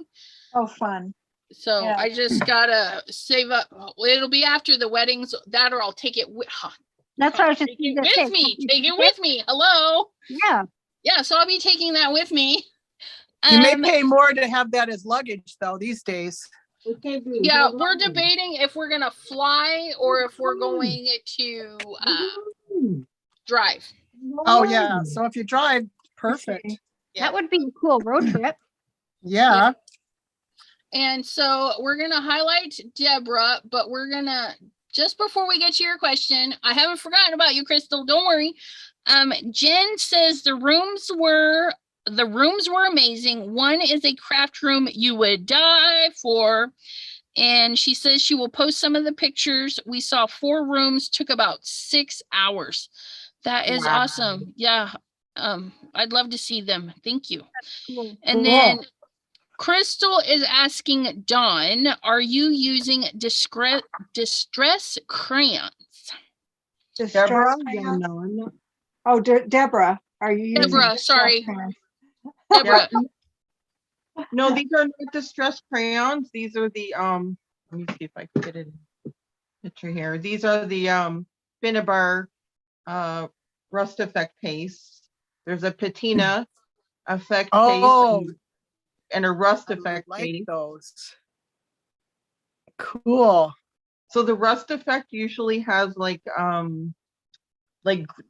Oh, fun. So Yeah. I just gotta save up. Well, it'll be after the weddings, that or I'll take it with. That's what I was just Take it gonna say. with me. Take it with me. Hello. Yeah. Yeah, so I'll be taking that with me. You may Um, pay more to have that as luggage though these days. yeah, we're debating if we're gonna fly or if we're going to drive. Oh, yeah. So if you drive, perfect. Yeah. That would be a cool road trip. Yeah. And so we're gonna highlight Deborah, but we're gonna just before we get to your question, I haven't forgotten about you, Crystal. Don't worry. Jen says the rooms were amazing. One is a craft room you would die for. And she says she will post some of the pictures. We saw 4 rooms, took about 6 hours. That is Wow. awesome. Yeah. I'd love to see them. Thank you. Cool. And then Crystal is asking Dawn, are you using distress crayons? Deborah? crayons? No, I'm not. Oh, Deborah, are you using Deborah, distress sorry. crayons? Deborah, No, these are not distress crayons. These are the let me see if I can get it in picture here. These are the Finnabar rust effect paste. There's a patina effect Oh, paste and a rust I effect like paste. those. Cool. So the rust effect usually has like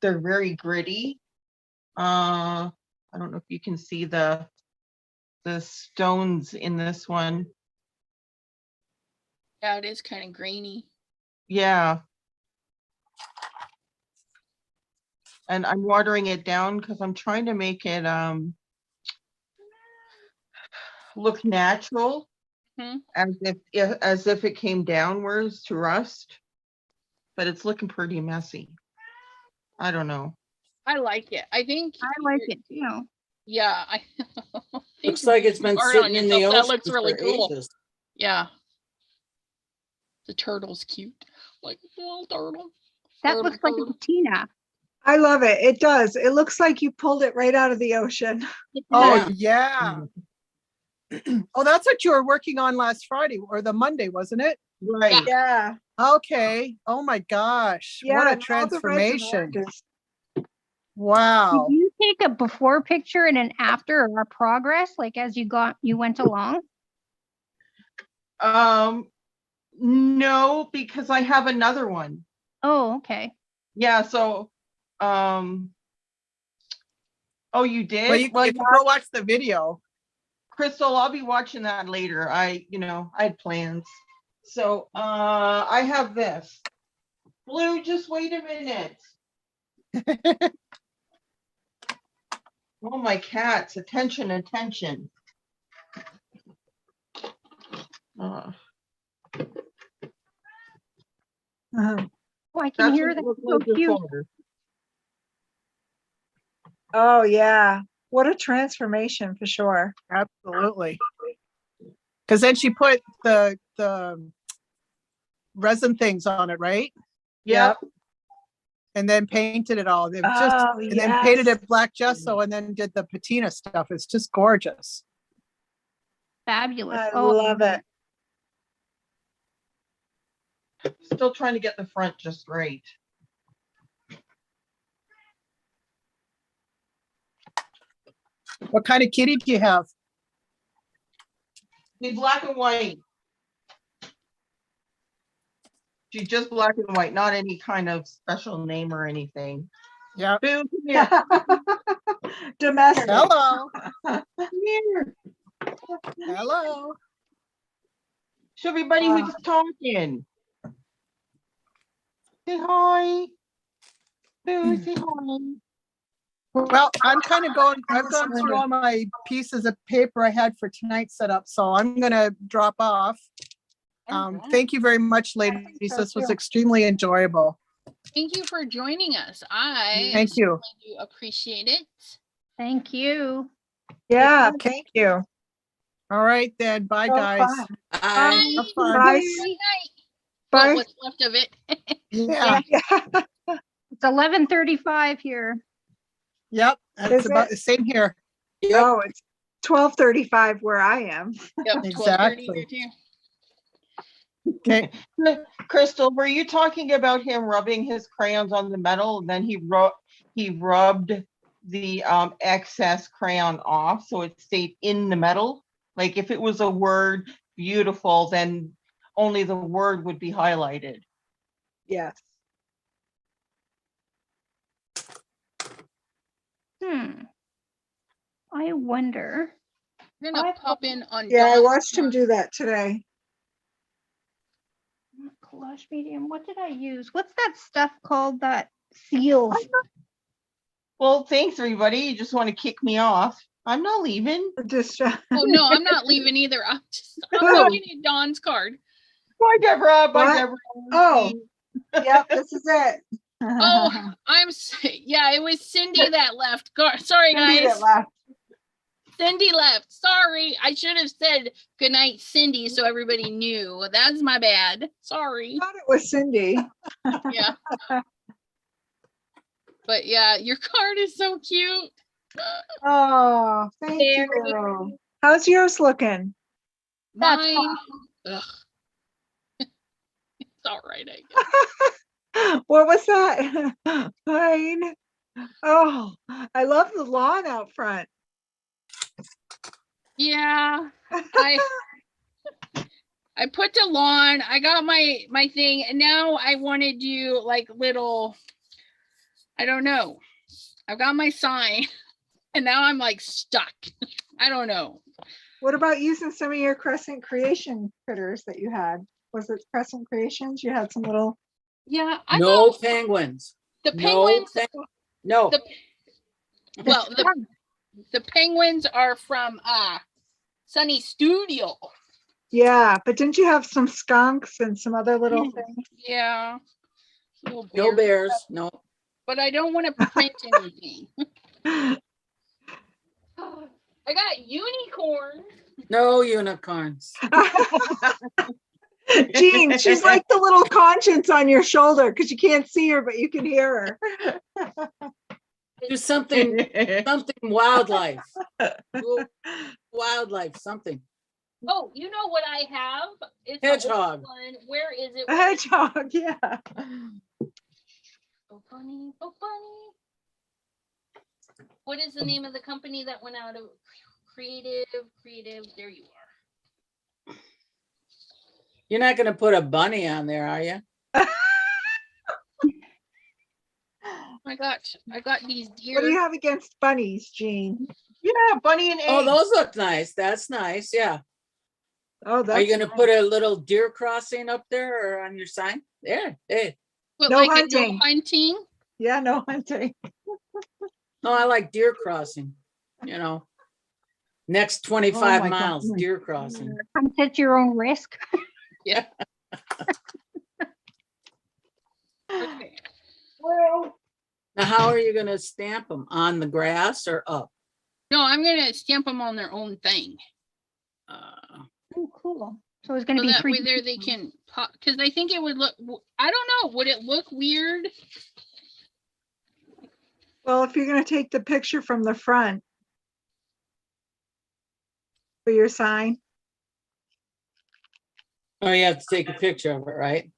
they're very gritty. I don't know if you can see the stones in this one. yeah, it is kind of grainy. Yeah. And I'm watering it down because I'm trying to make it look natural, Mhm. as if it came downwards to rust, but it's looking pretty messy. I don't know. I like it. I think I like it too. yeah, I Looks like it's been hard on sitting in the yourself. That ocean looks really for cool. ages. Yeah. The turtle's cute. Like a little turtle. That Turtle, looks like a turtle. patina. I love it. It does. It looks like you pulled it right out of the ocean. It Oh, does. yeah. Oh, that's what you were working on last Friday or the Monday, wasn't it? Right. Yeah. Okay. Oh my gosh. What Yeah, a now the reds and transformation. oranges. Wow. Did you take a before picture and an after or a progress, like as you went along? No, because I have another one. Oh, okay. Yeah, so, oh, you did? Well, if you go watch the video. Crystal, I'll be watching that later. I had plans. So, I have this. Blue, just wait a minute. Oh, my cats, attention, attention. Oh, I can hear that. So cute. Oh, yeah. What a transformation for sure. Absolutely. Because then she put the resin things on it, right? Yep. And then painted it all. Then painted it black gesso and then did the patina stuff. It's just gorgeous. Fabulous. I Oh, love it. Still trying to get the front just right. What kind of kitty do you have? The black and white. She's just black and white, not any kind of special name or anything. Yeah. Boo, come here. Domestic. Hello. Come here. Hello. Show everybody who's talking. Say hi. Boo, say hi. Well, I'm kind of I've gone through all my pieces of paper I had for tonight's setup, so I'm going to drop off. Thank you very much, ladies. This was extremely enjoyable. Thank you for joining us. I Thank you. do appreciate it. thank you. Yeah, thank you. All right, then. Bye, So guys. fun. I, Have fun. Bye. Night. Bye. Well, what's left of it. Yeah. It's 11:35 here. Yep. Is It's about it? the same here. yep, Oh, it's 12:35 where I am. Yep, 12:30 Exactly. here too. Okay. Crystal, were you talking about him rubbing his crayons on the metal and then he rubbed the excess crayon off so it stayed in the metal? Like if it was a word beautiful, then only the word would be highlighted. Yes. I wonder. We're gonna pop in on Yeah, I Dawn's watched him time. do that today. Collage medium. What did I use? What's that stuff called that seals? Well, thanks everybody. You just want to kick me off. I'm not leaving. Just Oh no, I'm not leaving either. I'm Who? looking at Dawn's card. Bye, Deborah. Bye, What? Deborah. Oh. Yep, this is it. Oh, yeah, it was Cindy that left. Sorry, Cindy guys. that left. Cindy left. Sorry. I should have said goodnight, Cindy, so everybody knew. That's my bad. Sorry. I thought it was Cindy. Yeah. But yeah, your card is so cute. Oh, thank you. How's yours looking? Mine. Ugh. It's all right, I guess. What was that? Fine. Oh, I love the lawn out front. Yeah. I put the lawn, I got my thing, and now I want to do like little, I don't know. I've got my sign and now I'm like stuck. I don't know. What about using some of your Crescent Creation critters that you had? Was it Crescent Creations? You had some little. Yeah, I no thought penguins. the No, penguins. no. Well, the penguins are from Sunny Studio. Yeah, but didn't you have some skunks and some other little things? Yeah. Little No bears. bears, no. But I don't want to print anything. I got unicorn. No unicorns. Jean, she's like the little conscience on your shoulder because you can't see her, but you can hear her. Do something wildlife. Do wildlife, something. Oh, you know what I have? It's an old Hedgehog. one. Where is it? A hedgehog, yeah. Oh, funny. Oh, funny. What is the name of the company that went out of Creative? There you are. You're not gonna put a bunny on there, are you? I got these deer. What do you have against bunnies, Jean? Yeah, bunny and eggs. Oh, those look nice. That's nice. Yeah. Oh, Are you that's gonna put a little deer crossing up there or on your sign? There. Hey. But No like a hunting. no hunting. yeah, no hunting. No, I like deer crossing. You know, next 25 my miles, God. deer crossing. Come at your own risk. Yeah. Okay. Well, Now, how are you gonna stamp them? On the grass or up? No, I'm gonna stamp them on their own thing. Oh, cool. So it's going to So be that way 3D. there they can pop, because I think it would look, I don't know, would it look weird? well, if you're gonna take the picture from the front for your sign, Oh, you have to take a picture of it, right?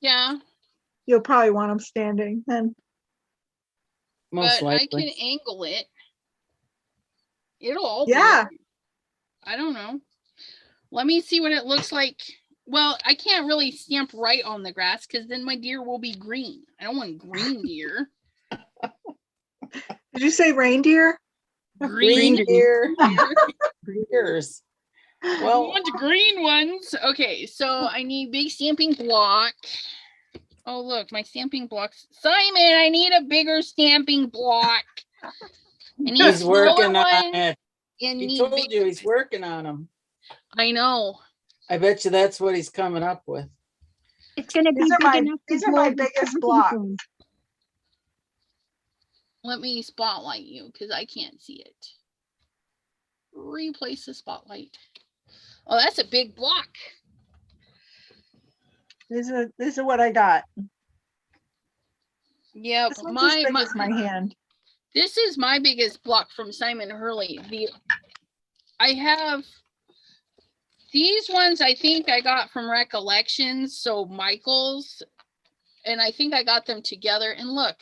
Yeah, you'll probably want them standing then. Most but I can likely. angle it. It'll all Yeah. be, I don't know. Let me see what it looks like. Well, I can't really stamp right on the grass because then my deer will be green. I don't want green deer. Did you say reindeer? Green deer. Deers. I Well, want green ones. Okay, so I need big stamping block. Oh, look, my stamping blocks. Simon, I need a bigger stamping block. I need he's smaller working on ones it. and He need told big- you he's working on them. I know. I bet you that's what he's coming up with. It's going to be These are big my enough to these are my hold the biggest stamping blocks. foam. Let me spotlight you because I can't see it. Replace the spotlight. Oh, that's a big block. These are what I got. Yep, This one's as big my as my hand. this is my biggest block from Simon Hurley. I have these ones I think I got from Recollections, so Michael's, and I think I got them together. And look,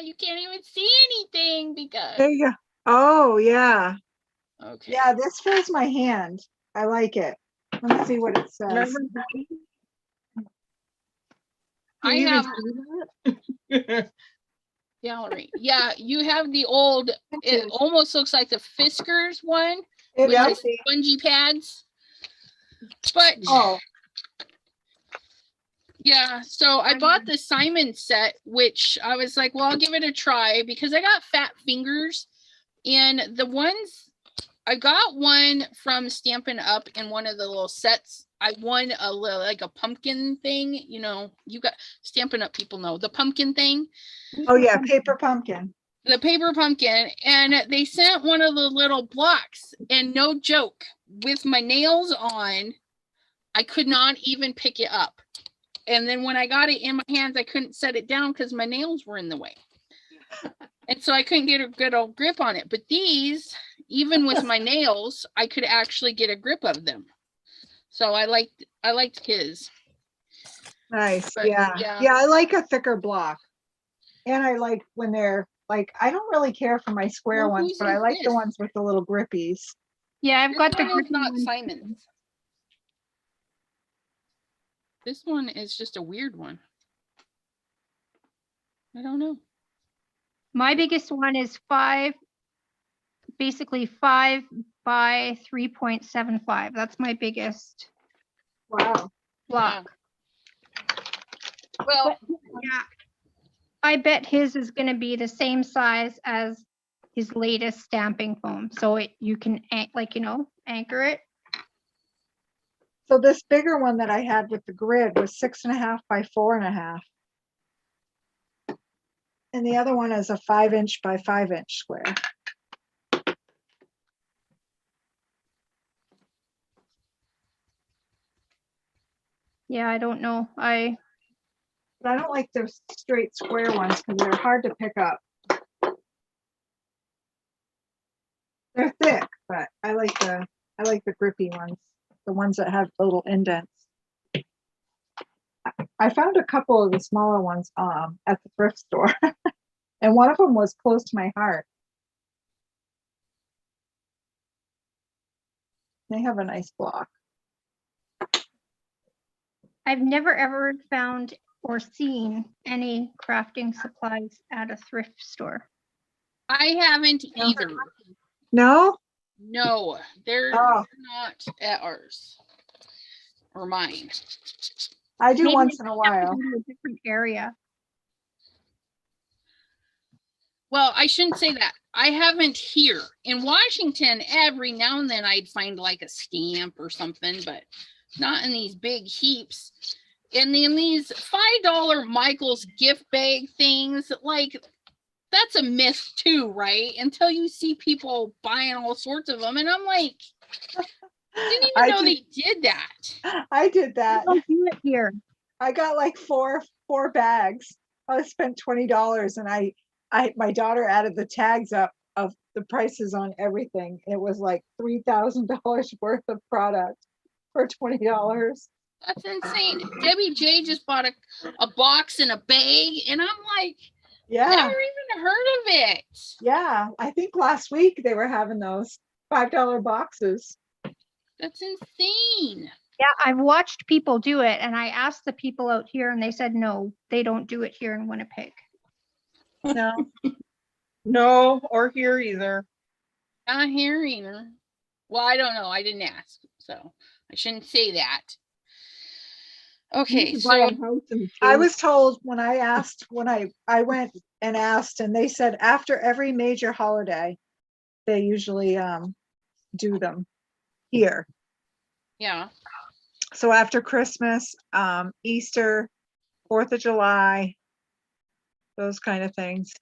you can't even see anything because There you go. Oh yeah. okay. Yeah, this fills my hand. I like it. Let me see what it says. Remember I Can you have even see that? gallery. Yeah, you have the old. It almost looks like the Fiskars one It with the does. spongy pads. But Oh, yeah, so I bought the Simon set, which I was like, well, I'll give it a try because I got fat fingers. And the ones I got one from Stampin' Up in one of the little sets. I won a little like a pumpkin thing, you know, you got Stampin' Up people know the pumpkin thing, oh yeah, paper pumpkin. the paper pumpkin, and they sent one of the little blocks, and no joke, with my nails on, I could not even pick it up. And then when I got it in my hands, I couldn't set it down because my nails were in the way. And so I couldn't get a good old grip on it. But these, even with my nails, I could actually get a grip of them. So I liked his. Nice. But, Yeah. yeah. Yeah, I like a thicker block. And I like when they're like, I don't really care for my square Well, ones, whose but I is like the this? ones with the little grippies. Yeah, I've This got the one is grippy not one. Simon's. This one is just a weird one. I don't know. My biggest one is basically 5 by 3.75. That's my biggest Wow. block. Well, Yeah. I bet his is going to be the same size as his latest stamping foam. So you can anchor it. So this bigger one that I had with the grid was 6.5 by 4.5. And the other one is a 5-inch by 5-inch square. Yeah, I don't know. But I don't like those straight square ones because they're hard to pick up. They're thick, but I like the I like the grippy ones, the ones that have little indents. I found a couple of the smaller ones at the thrift store, and one of them was close to my heart. They have a nice block. I've never ever found or seen any crafting supplies at a thrift store. I haven't either. No? No, they're Oh. not at ours or mine. I do Maybe once they in a have to while. go to a different area. Well, I shouldn't say that. I haven't here. In Washington, every now and then I'd find like a stamp or something, but not in these big heaps. And then these $5 Michael's gift bag things, like that's a myth too, right? Until you see people buying all sorts of them. And I'm like, didn't even know they did that. I did We that. don't do it here. I got like four bags. I spent $20, and my daughter added the tags up of the prices on everything. It was like $3,000 worth of product for $20. That's insane. Debbie J just bought a box and a bag, and I'm like, Yeah, never even heard of it. yeah. I think last week they were having those $5 boxes. That's insane. Yeah, I've watched people do it, and I asked the people out here, and they said no, they don't do it here in Winnipeg. No, No, or here either. Not here either. Well, I don't know. I didn't ask, so I shouldn't say that. Okay, You can buy so a house in I two. was told when I went and asked, and they said after every major holiday, they usually do them here. yeah, So after Christmas, Easter, 4th of July, those kind of things.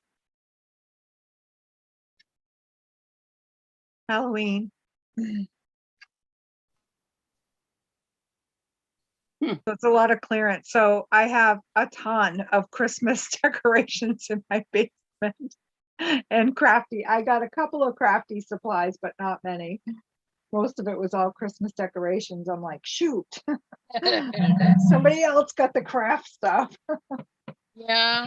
Halloween. So it's a lot of clearance. So I have a ton of Christmas decorations in my basement. And Crafty, I got a couple of Crafty supplies, but not many. Most of it was all Christmas decorations. I'm like, shoot, somebody else got the craft stuff. yeah.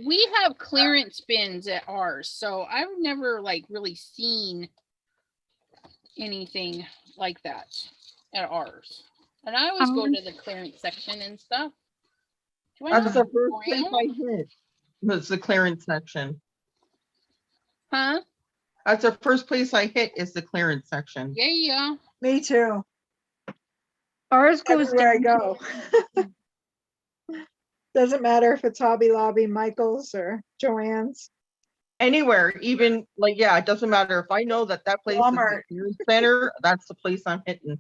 We have clearance bins at ours, so I've never like really seen anything like that at ours. And I always go to the clearance section and stuff. Do I That's not the first go place around? I hit. Was the clearance section. Huh? That's the first place I hit is the clearance section. Yeah, yeah. Me too. Ours goes Everywhere I down. go. Doesn't matter if it's Hobby Lobby, Michael's, or Joann's. Anywhere, even like, yeah, it doesn't matter if I know that place Walmart. is the clearance center, that's the place I'm hitting.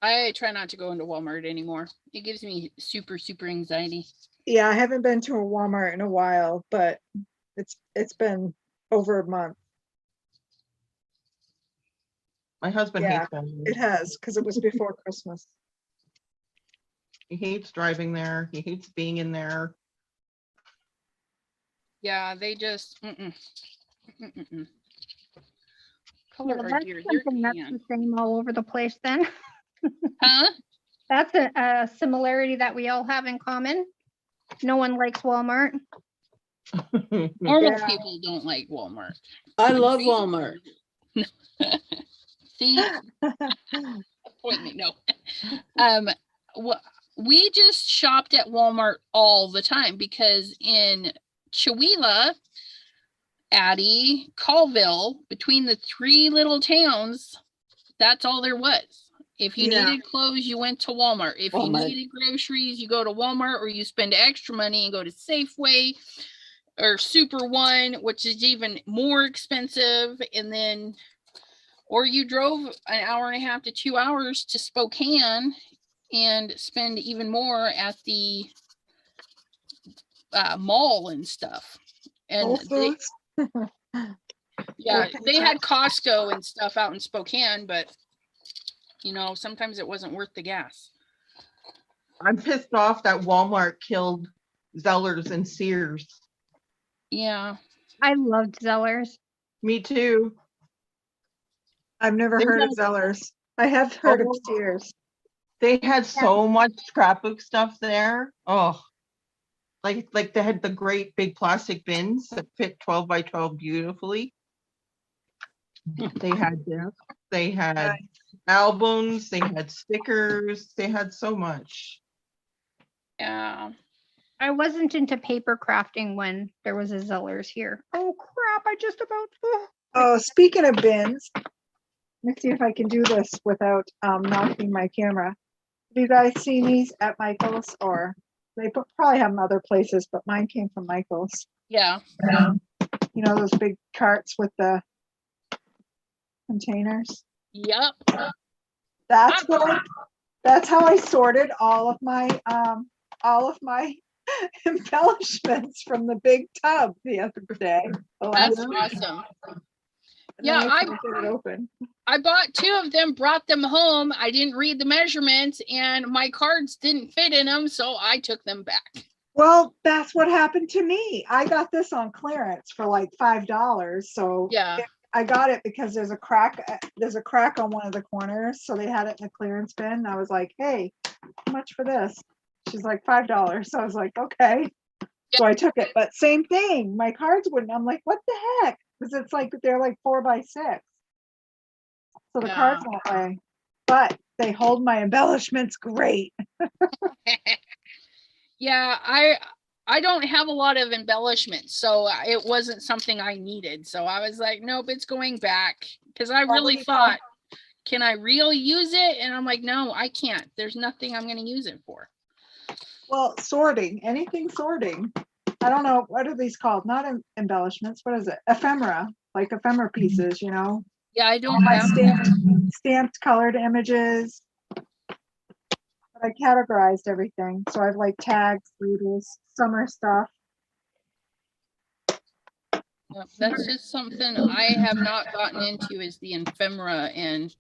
I try not to go into Walmart anymore. It gives me super anxiety. Yeah, I haven't been to a Walmart in a while, but it's been over a month. My husband Yeah, hates Walmart. It has, because it was before Christmas. He hates driving there. He hates being in there. Yeah, they just color Well, our that's dear something that's can. the same all over the place then. Huh? That's a similarity that we all have in common. No one likes Walmart. Normal Yeah. people don't like Walmart. I love Walmart. See, appointment. No. We just shopped at Walmart all the time because in Chewelah, Addie, Colville, between the three little towns, that's all there was. If you Yeah. needed clothes, you went to Walmart. If you Walmart. needed groceries, you go to Walmart, or you spend extra money and go to Safeway or Super One, which is even more expensive. And then, or you drove an hour and a half to 2 hours to Spokane and spend even more at the mall and stuff. And Whole they, Foods. yeah, Okay, they so- had Costco and stuff out in Spokane, but you know, sometimes it wasn't worth the gas. I'm pissed off that Walmart killed Zellers and Sears. Yeah. I loved Zellers. Me too. I've never They heard of don't- Zellers. I have heard of Oh. Sears. They had so much scrapbook stuff there. Oh, like they had the great big plastic bins that fit 12 by 12 beautifully. They had this. They had albums. They had stickers. They had so much. Yeah. I wasn't into paper crafting when there was a Zellers here. Oh crap, I just about Oh, speaking of bins, let's see if I can do this without knocking my camera. Have you guys seen these at Michael's, or they probably have them other places, but mine came from Michael's. Yeah. You know, those big carts with the containers. Yep. That's how I sorted all of my embellishments from the big tub the other day. The last That's week. awesome. And Yeah, then I couldn't get it open. I bought 2 of them, brought them home. I didn't read the measurements and my cards didn't fit in them, so I took them back. Well, that's what happened to me. I got this on clearance for like $5. So Yeah. I got it because there's a crack on one of the corners. So they had it in the clearance bin. And I was like, hey, how much for this? She's like $5. So I was like, okay. So I took it, but same thing. My cards wouldn't. I'm like, what the heck? Because it's like, they're like 4 by 6. So the cards won't lay, but they hold my embellishments great. Yeah, I don't have a lot of embellishments, so it wasn't something I needed. So I was like, nope, it's going back. Because I really thought, can I really use it? And I'm like, no, I can't. There's nothing I'm going to use it for. Well, sorting, anything sorting. I don't know, what are these called? Not embellishments, what is it? Ephemera, like ephemera pieces, you know? Yeah, I All don't my have. stamped colored images. But I categorized everything. So I've like tags, labels, summer stuff. Yep, that's just something I have not gotten into, is the ephemera, and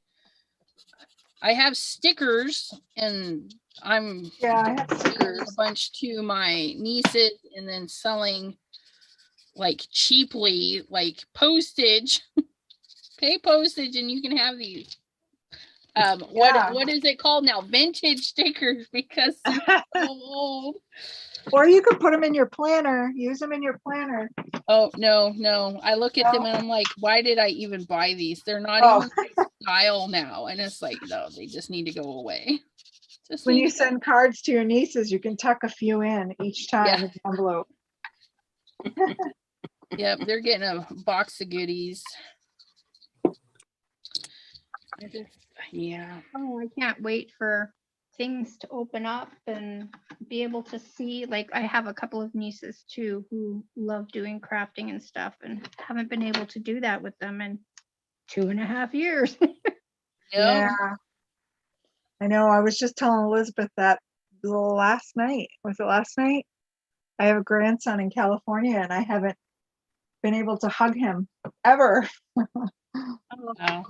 I have stickers, and I'm Yeah, I have giving stickers. a bunch to my nieces and then selling like cheaply, like postage. Pay postage and you can have these. Yeah. What is it called now? Vintage stickers, because they're so old. Or you could put them in your planner, use them in your planner. Oh no. I look at them and I'm like, why did I even buy these? They're not Oh. even my style now. And it's like, no, they just need to go away. Just When need you to go. send cards to your nieces, you can tuck a few in each time Yeah. in the envelope. Yep, they're getting a box of goodies. Yeah. Oh, I can't wait for things to open up and be able to see. Like, I have a couple of nieces too who love doing crafting and stuff, and haven't been able to do that with them in 2.5 years. Yep. Yeah. I know. I was just telling Elizabeth that last night. Was it last night? I have a grandson in California and I haven't been able to hug him ever. Wow.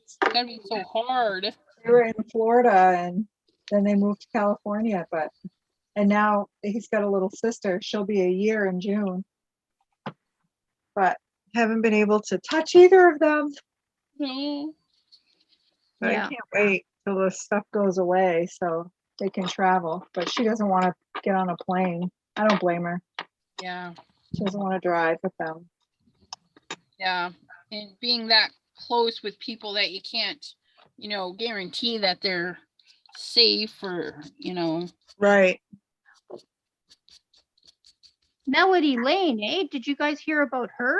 It's gotta be so hard. They were in Florida and then they moved to California, and now he's got a little sister. She'll be a year in June. But haven't been able to touch either of them. No. But Yeah. I can't wait till the stuff goes away so they can travel. But she doesn't want to get on a plane. I don't blame her. Yeah. She doesn't want to drive with them. Yeah. And being that close with people that you can't, guarantee that they're safe, or, Right. Melody Lane, eh? Did you guys hear about her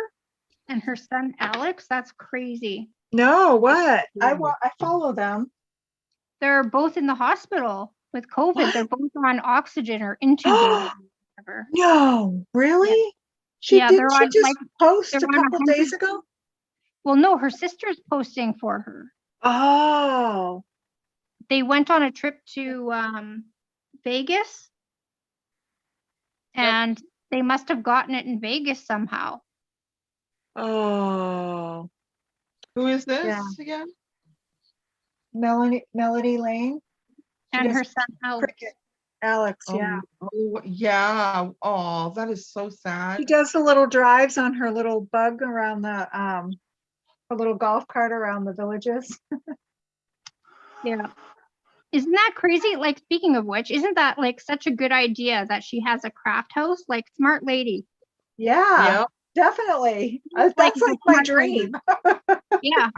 and her son Alex? That's crazy. No, what? I follow them. They're both in the hospital with COVID. What? They're both on oxygen or intubated. Whatever. No, really? Yeah, Didn't they're she on, just like, post they're a on couple 100 days ago? Well, no, her sister's posting for her. Oh, They went on a trip to Vegas, Yep. and they must have gotten it in Vegas somehow. oh. Who is this Yeah. again? Melody Lane. She And does her son Alex. cricket. Alex, yeah. Oh, yeah. Oh, that is so sad. She does the little drives on her little bug around the her little golf cart around the villages. Yeah. Isn't that crazy? Like, speaking of which, isn't that like such a good idea that she has a craft house? Like, smart lady. Yeah, Yep. definitely. Like That's the like my smart lady. dream. Yeah.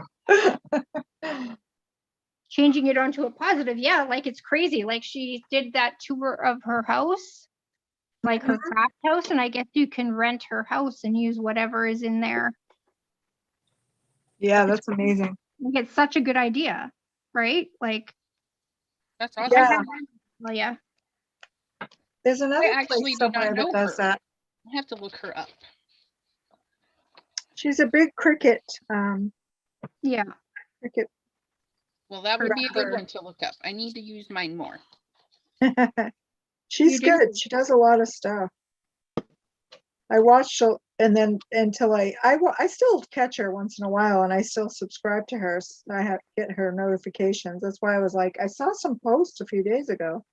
Changing it onto a positive. Yeah. Like, it's crazy. Like, she did that tour of her house, like her craft house. And I guess you can rent her house and use whatever is in there. Yeah, that's amazing. Like, it's such a good idea, right? Like, That's awesome. Yeah, well, yeah. there's another actually place do not somewhere know that does her. that. I have to look her up. She's a big cricket, Yeah. cricket. Well, that would be a good Rapper. one to look up. I need to use mine more. She's You do? good. She does a lot of stuff. I watched her and then until I still catch her once in a while and I still subscribe to her. I have to get her notifications. That's why I was like, I saw some posts a few days ago,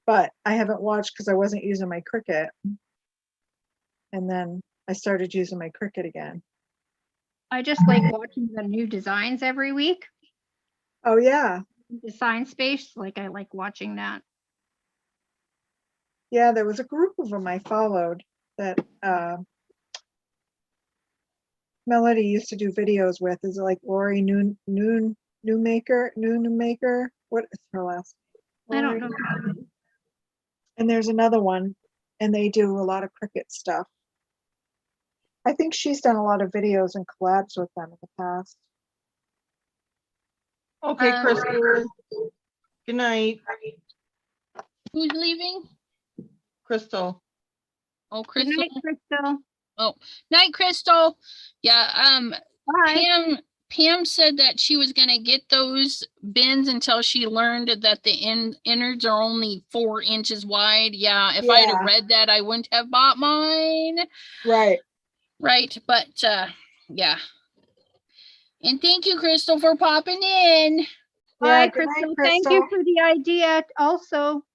but I haven't watched because I wasn't using my Cricut. And then I started using my Cricut again. I just like watching the new designs every week. Oh yeah. Design Space, like I like watching that. Yeah, there was a group of them I followed that Melody used to do videos with. Is it like Lori Newmaker? What is her last name? I don't know. And there's another one, and they do a lot of Cricut stuff. I think she's done a lot of videos and collabs with them in the past. Okay, Um, Crystal. Good night, Who's leaving? Crystal. Oh, Good Crystal. night, Crystal. Night, Crystal. Yeah. Bye. Pam said that she was gonna get those bins until she learned that the innards are only 4 inches wide. Yeah, if I'd have Yeah. read that, I wouldn't have bought mine. Right. Right, but yeah. And thank you, Crystal, for popping in. Yeah, Bye, good night, Crystal. Thank you Crystal. for the idea also.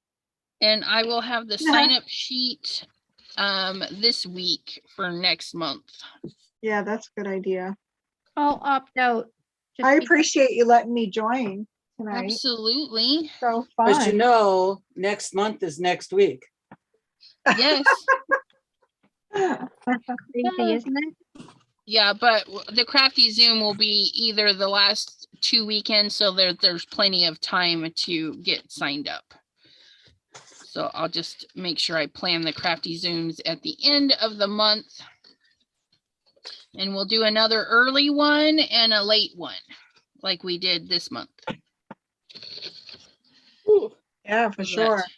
And I will have the sign-up sheet this week for next month. Yeah, that's a good idea. I'll opt out. I because- appreciate you letting me join tonight. Absolutely. So But you fun. know, next month is next week. Yes. Crazy, isn't it? Yeah, but the Crafty Zoom will be either the last 2 weekends, so there's plenty of time to get signed up. So I'll just make sure I plan the Crafty Zooms at the end of the month. And we'll do another early one and a late one, like we did this month. Yeah, for So sure. that-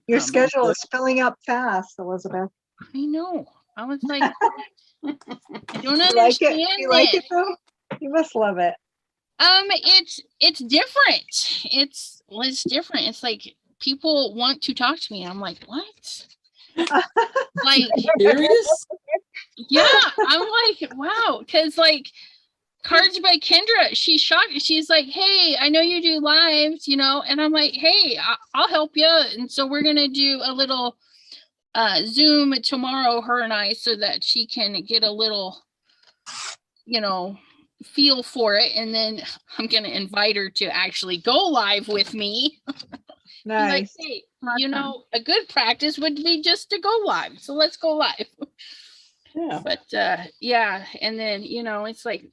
Your um, schedule is filling up fast, Elizabeth. I know. I was like, I don't You like understand it? You like it. it though? You must love it. It's different. It's different. It's like people want to talk to me. I'm like, what? Like, Serious? yeah, I'm like, wow. Cause like Cards by Kendra, she's shocked. She's like, hey, I know you do lives, and I'm like, hey, I'll help you. And so we're going to do a little Zoom tomorrow, her and I, so that she can get a little, feel for it. And then I'm going to invite her to actually go live with me. Nice. Like, hey, a good practice would be just to go live. So let's go live. Yeah. But yeah, and then it's like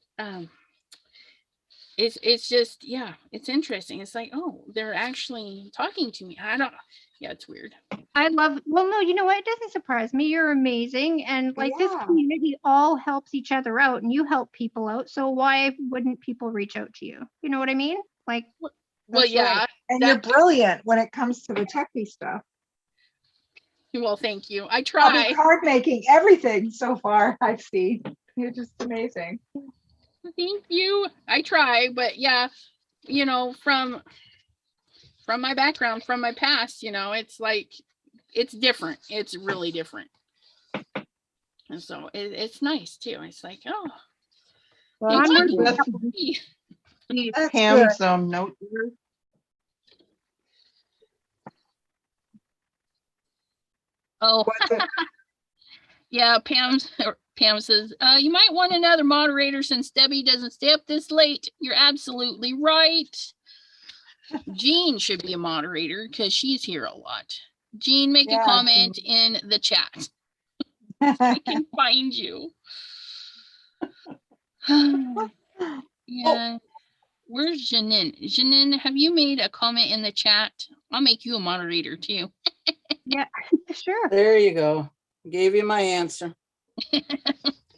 it's just, yeah, it's interesting. It's like, oh, they're actually talking to me. It's weird. Well, no, you know what? It doesn't surprise me. You're amazing. And like this Yeah. community all helps each other out and you help people out. So why wouldn't people reach out to you? You know what I mean? Like, Well, That's yeah. right. And that- you're brilliant when it comes to the techie stuff. Well, thank you. I Hobby try. card making, everything so far I've seen. You're just amazing. Thank you. I try, but yeah, from my background, from my past, it's like, it's different. It's really different. And so it's nice too. It's like, oh, Well, it's Onward like, and hey. Need That's Pam's note here. Oh, what's it? yeah. Pam says, you might want another moderator since Debbie doesn't stay up this late. You're absolutely right. Jean should be a moderator because she's here a lot. Jean, make a Yeah, comment in the chat. I can find you. Yeah. Where's Janine? Janine, have you made a comment in the chat? I'll make you a moderator too. Yeah, sure. There you go. Gave you my answer.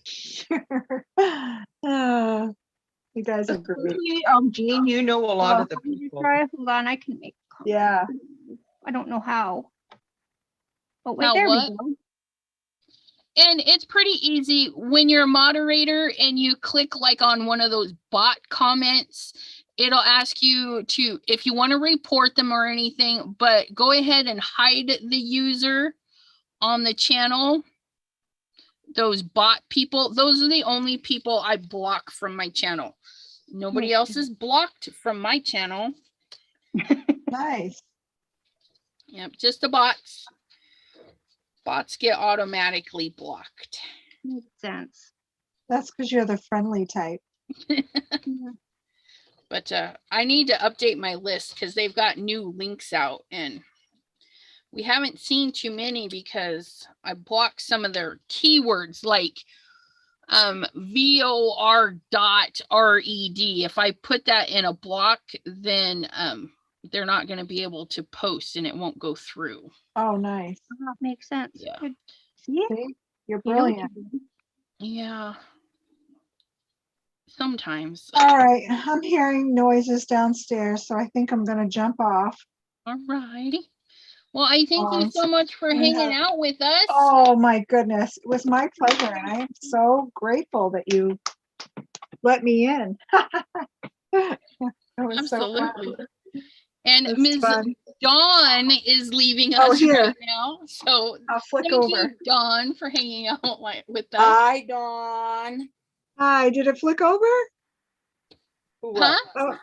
Sure. Ah, you guys are great. Jean, you know a lot of the Let me people. try. Hold on, I can make. a comment. Yeah. I don't know how. Oh wait, How there what? we go. And it's pretty easy when you're a moderator and you click like on one of those bot comments, it'll ask you to, if you want to report them or anything, but go ahead and hide the user on the channel. Those bot people, those are the only people I block from my channel. Nobody else is blocked from my channel. Nice. Yep, just the bots. Bots get automatically blocked. Makes sense. That's because you're the friendly type. But I need to update my list because they've got new links out and we haven't seen too many because I blocked some of their keywords like VOR.RED. If I put that in a block, then they're not going to be able to post and it won't go through. Oh, nice. That makes sense. Yeah. Good. See? See? You're You know what brilliant. you're doing. Yeah. Sometimes. All right, I'm hearing noises downstairs, so I think I'm gonna jump off. All righty. Well, I thank you so much for and hanging out with us. Oh my goodness, it was my pleasure, and I am so grateful that you let me in. It was so fun. Absolutely. And It's Ms. fun. Dawn is leaving Oh, us here. right now. So I'll flick thank over. you, Dawn, for hanging out with us. Hi, Dawn. Hi, did it flick over? Who, Huh? what? Oh,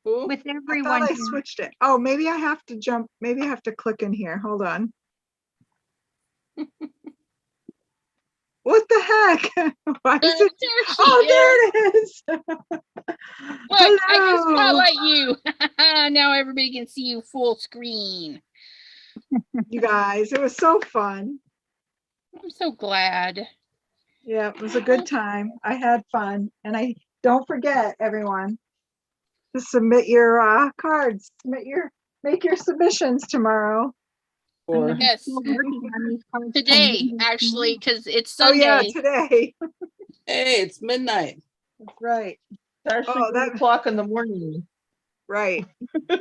Who? With I everyone. thought I here. switched it. Oh, maybe I have to jump. Maybe I have to click in here. Hold on. What the heck? Why is There it? she Oh, is. there it is. Look, I can Hello. spotlight you. Now everybody can see you full screen. You guys, it was so fun. I'm so glad. Yeah, it was a good time. I had fun. And I don't forget, everyone, to submit your cards. Make your submissions tomorrow. I'm Or gonna be Yes. still working on these cards till Today, midnight actually, because it's Oh yeah, Sunday. today. hey, it's midnight. That's right. It's actually Oh, 3 o'clock in the morning. Right.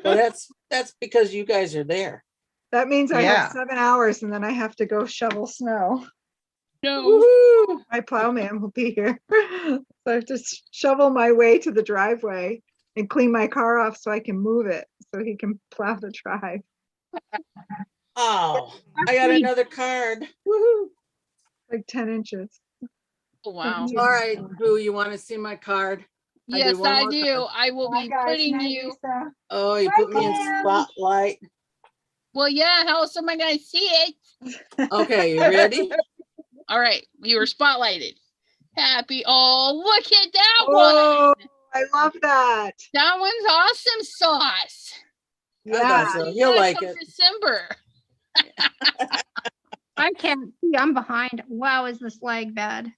Well, that's because you guys are there. That means I Yeah. have 7 hours and then I have to go shovel snow. No. Woohoo! My plowman will be here. So I have to shovel my way to the driveway and clean my car off so I can move it so he can plow the drive. Oh, I got Actually, another card. Woohoo! Like 10 inches. Oh, wow. All right, Boo, you want to see my card? I did Yes, one I more do. card. I will Bye, be guys. putting Night, you. Lisa. Oh, you put me in spotlight. Well, yeah. How else am I going to see it? Okay, you ready? All right. You were spotlighted. Happy. Oh, look at that Oh, one. I love that. That one's awesome sauce. I Yeah. thought so. Use You'll that like till it. December. I can't see. I'm behind. Wow, is this lag bad?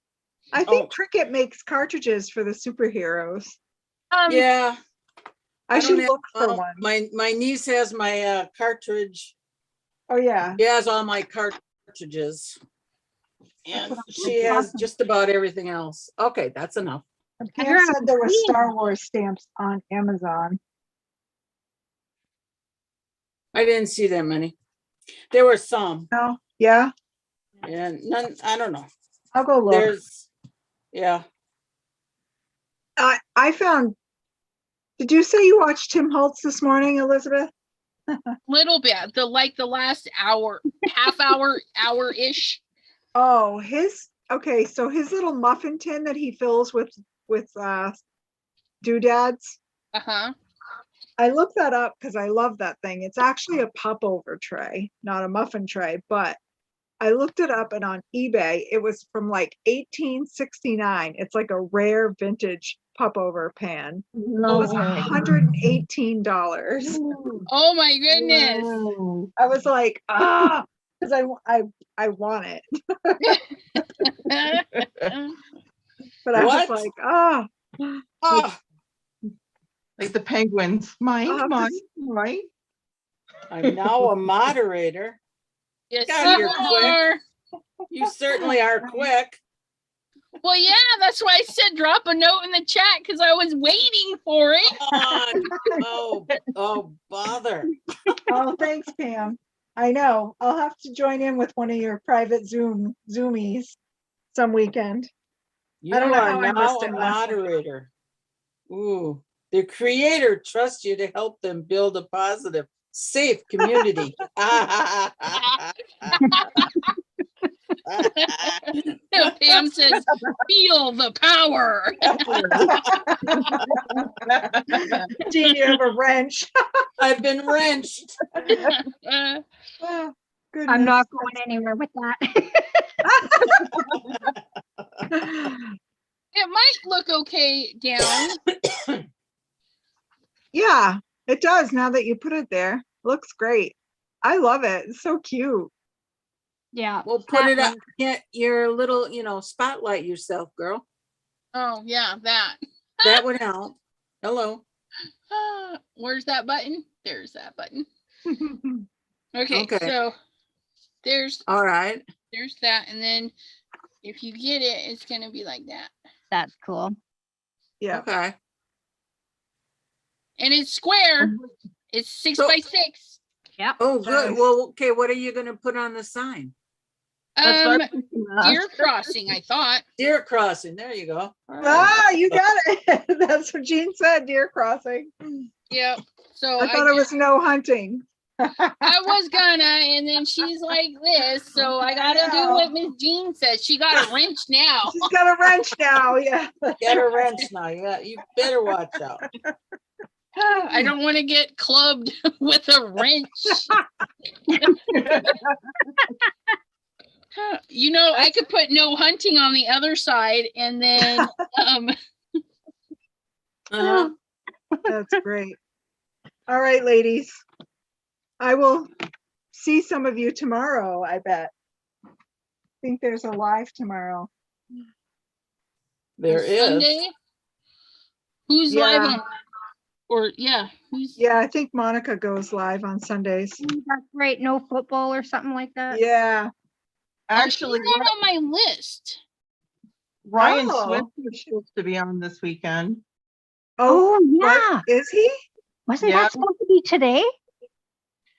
I think Oh. Cricut makes cartridges for the superheroes. Yeah. I don't should have- look for well, one. My niece has my cartridge. Oh, yeah. She has all my cartridges. And what I'm she has just about everything else. Okay, that's enough. Pam heard said there were seeing Star Wars stamps on Amazon. I didn't see that many. There were some, Oh, yeah, and none, I don't know. I'll go look. There's, yeah. I found, did you say you watched Tim Holtz this morning, Elizabeth? Little bit. The last hour, half hour, hour-ish. Oh, okay, so his little muffin tin that he fills with doodads. Uh-huh. I looked that up because I love that thing. It's actually a popover tray, not a muffin tray, but I looked it up and on eBay, it was from like 1869. It's like a rare vintage popover pan. It was $118. Oh my goodness. Wow. I was like, because I want it. But I was What? like, Oh, Like the penguins. Mine, I'll have to mine, s- mine. I'm now a moderator. Yes, God, you you're quick. are. You certainly are quick. Well, yeah, that's why I said drop a note in the chat because I was waiting for it. Oh, bother. oh, thanks, Pam. I know. I'll have to join in with one of your private Zoomies some weekend. You don't know are how I now missed a it last week. moderator. Ooh, the creator trusts you to help them build a positive, safe community. Pam says, feel the power. Gene, you have a wrench. I've been wrenched. Uh, Oh, I'm not goodness. going anywhere with that. it might look okay down. Yeah, it does now that you put it there. Looks great. I love it. It's so cute. Yeah. Well, put that it up. one. Get your little, spotlight yourself, girl. Oh, yeah, that. That would help. Hello. Where's that button? There's that button. Okay, Okay. so there's All right. that. And then if you get it, it's going to be like that. That's cool. Yeah. Okay. And it's square. It's 6 So- by 6. Yeah. Oh, good. Nice. Well, okay. What are you going to put on the sign? That's what I'm Deer crossing, I thought. Deer crossing. There you go. All right. Ah, you got it. That's what Gene said, deer crossing. Yep. So I thought it was no hunting. I was gonna, and then she's like this, so I gotta do what Miss Jean says. She got a wrench now. She's got a wrench now, yeah. Get a wrench now. You better watch out. I don't want to get clubbed with a wrench. I could put no hunting on the other side, and then Uh-huh. That's great. All right, ladies. I will see some of you tomorrow, I bet. I think there's a live tomorrow. There is. Sunday. Who's live Yeah. on? Or yeah, who's Yeah, I think Monica goes live on Sundays. That's great. No football or something like that. Yeah. Actually, she's not on my list. Ryan Oh. Swift is supposed to be on this weekend. Oh, Oh, yeah. what? Is he? Wasn't Yeah. that supposed to be today?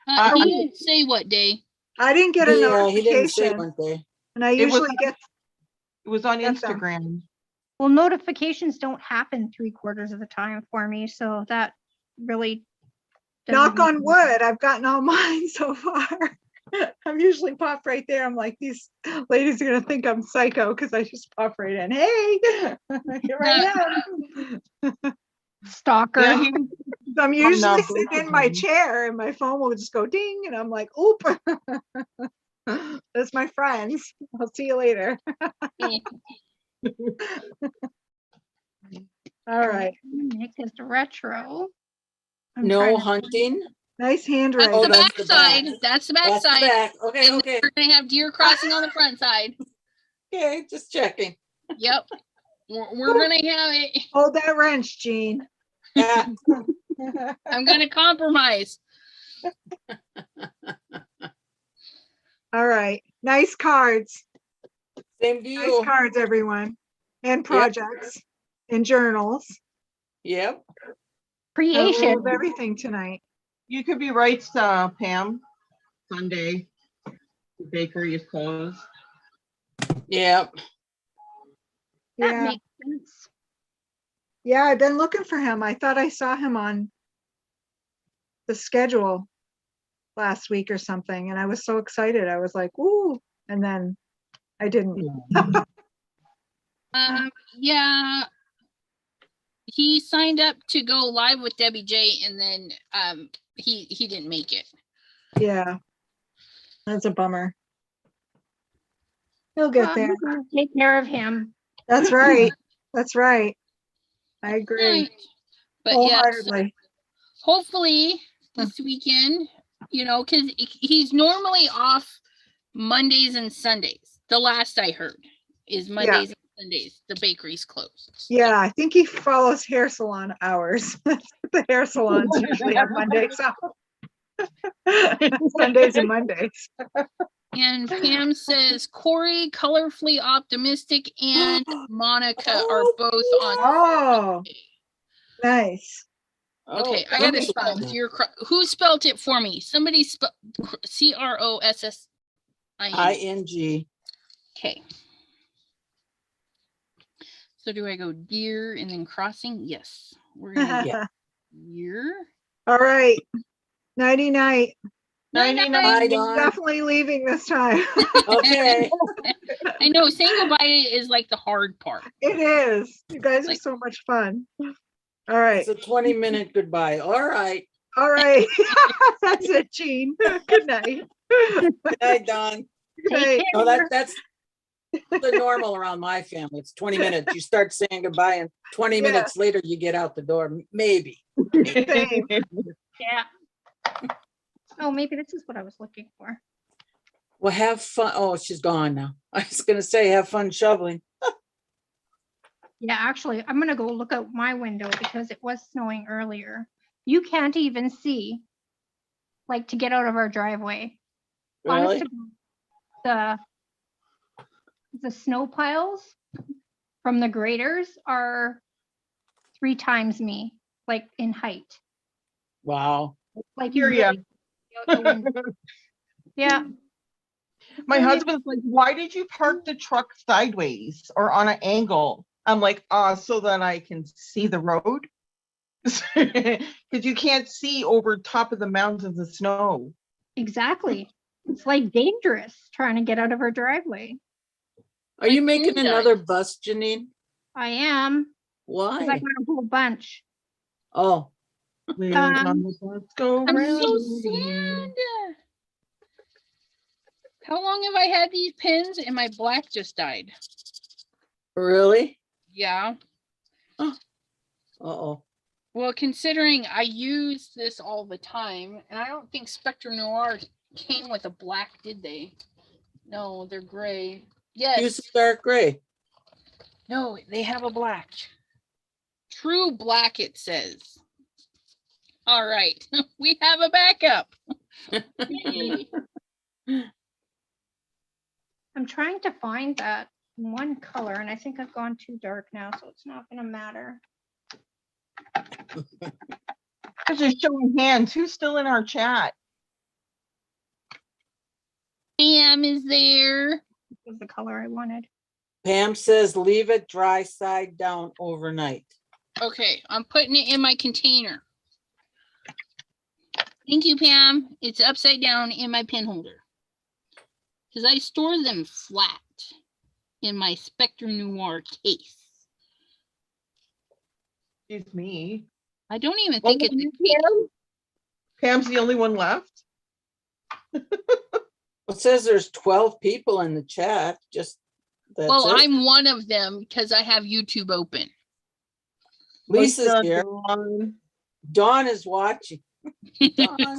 He I- didn't say what day. I didn't get a Yeah, he didn't say notification. one day. And I It was- usually get, It was on Get them. Instagram. Well, notifications don't happen 3/4 of the time for me, so that really knock doesn't on wood, I've gotten all mine so far. I'm usually pop right there. I'm like, these ladies are gonna think I'm psycho because I just pop right in. Hey, here I am. stalker. Yeah, he, I'm usually now, sitting both in of my them. chair and my phone will just go ding and I'm like, oop. That's my friends. I'll see you later. All right. Nick is retro. I'm trying No to- hunting. Nice That's handwriting. Oh, the that's back the side. back. That's the back That's the side. back. Okay, And okay. we're gonna have deer crossing on the front side. Okay, just checking. Yep. We're gonna have it. Hold that wrench, Jean. Yeah. I'm gonna compromise. All right. Nice cards. Same to Nice you. cards, everyone. And projects and journals. Yep. I Creation. love everything tonight. you could be right, Pam. Sunday, the bakery is closed. Yep. That Yeah. makes sense. Yeah, I've been looking for him. I thought I saw him on the schedule last week or something, and I was so excited. I was like, "Ooh!" And then I didn't. Yeah. He signed up to go live with Debbie J, and then he didn't make it. Yeah, that's a bummer. He'll get there. Take care of him. That's right. That's right. I agree Right. But yes, wholeheartedly. hopefully this weekend, you know, because he's normally off Mondays and Sundays. The last I heard is Mondays and Sundays. The bakery's closed. Yeah, I think he follows hair salon hours. The hair salons usually have Mondays off. Sundays and Mondays. And Pam says Corey, colorfully optimistic, and Monica are both on. Oh, nice. Okay, Oh, I gotta okay. spell your. Who spelled it for me? Somebody spell CROSSIN. ING. Okay. So do I go deer and then crossing? Yes. We're gonna get deer. All right. Nighty night. Nighty Bye, night. Dawn. Definitely leaving this time. Okay. I know saying goodbye is like the hard part. It is. You guys are Like- so much fun. All right. It's a 20-minute goodbye. All right. All right. That's it, Jean. Good night. Good night, Dawn. Good night. No, that's the normal around my family. It's 20 minutes. You start saying goodbye, and 20 Yeah. minutes later, you get out the door. Maybe. Same. Yeah. Oh, maybe this is what I was looking for. Well, have fun. Oh, she's gone now. I was going to say, have fun shoveling. Yeah, actually, I'm gonna go look out my window because it was snowing earlier. You can't even see, like, to get out of our driveway. Honest Really? to God, the snow piles from the graders are 3 times me, like in height. Wow. Like Hear ya. really out the window. Yeah. My Maybe- husband's like, why did you park the truck sideways or on an angle? I'm like, so that I can see the road. Because you can't see over top of the mountains of snow. Exactly. It's like dangerous trying to get out of our driveway. Are you Like making Linda. another bus, Janine? I am, 'cause I Why? got a whole bunch. Oh, Wheels Um, on the bus go I'm round so and round. sad. How long have I had these pins and my black just died? really? Yeah. Uh-oh. Well, considering I use this all the time, and I don't think Spectre Noir came with a black, did they? No, they're gray. Yes. Use the dark gray. No, they have a black. True black, it says. All right. We have a backup. Yay. I'm trying to find that one color and I think I've gone too dark now, so it's not gonna matter. Guys are showing hands. Who's still in our chat? Pam is there. This was the color I wanted. Pam says, leave it dry side down overnight. Okay, I'm putting it in my container. Thank you, Pam. It's upside down in my pin holder. Because I store them flat in my Spectre Noir case. Excuse me. I don't even think it's a case. Pam's the only one left. It says there's 12 people in the chat. Just that's Well, it. I'm one of them because I have YouTube open. Lisa's What's here. Dawn? Dawn is watching. Dawn.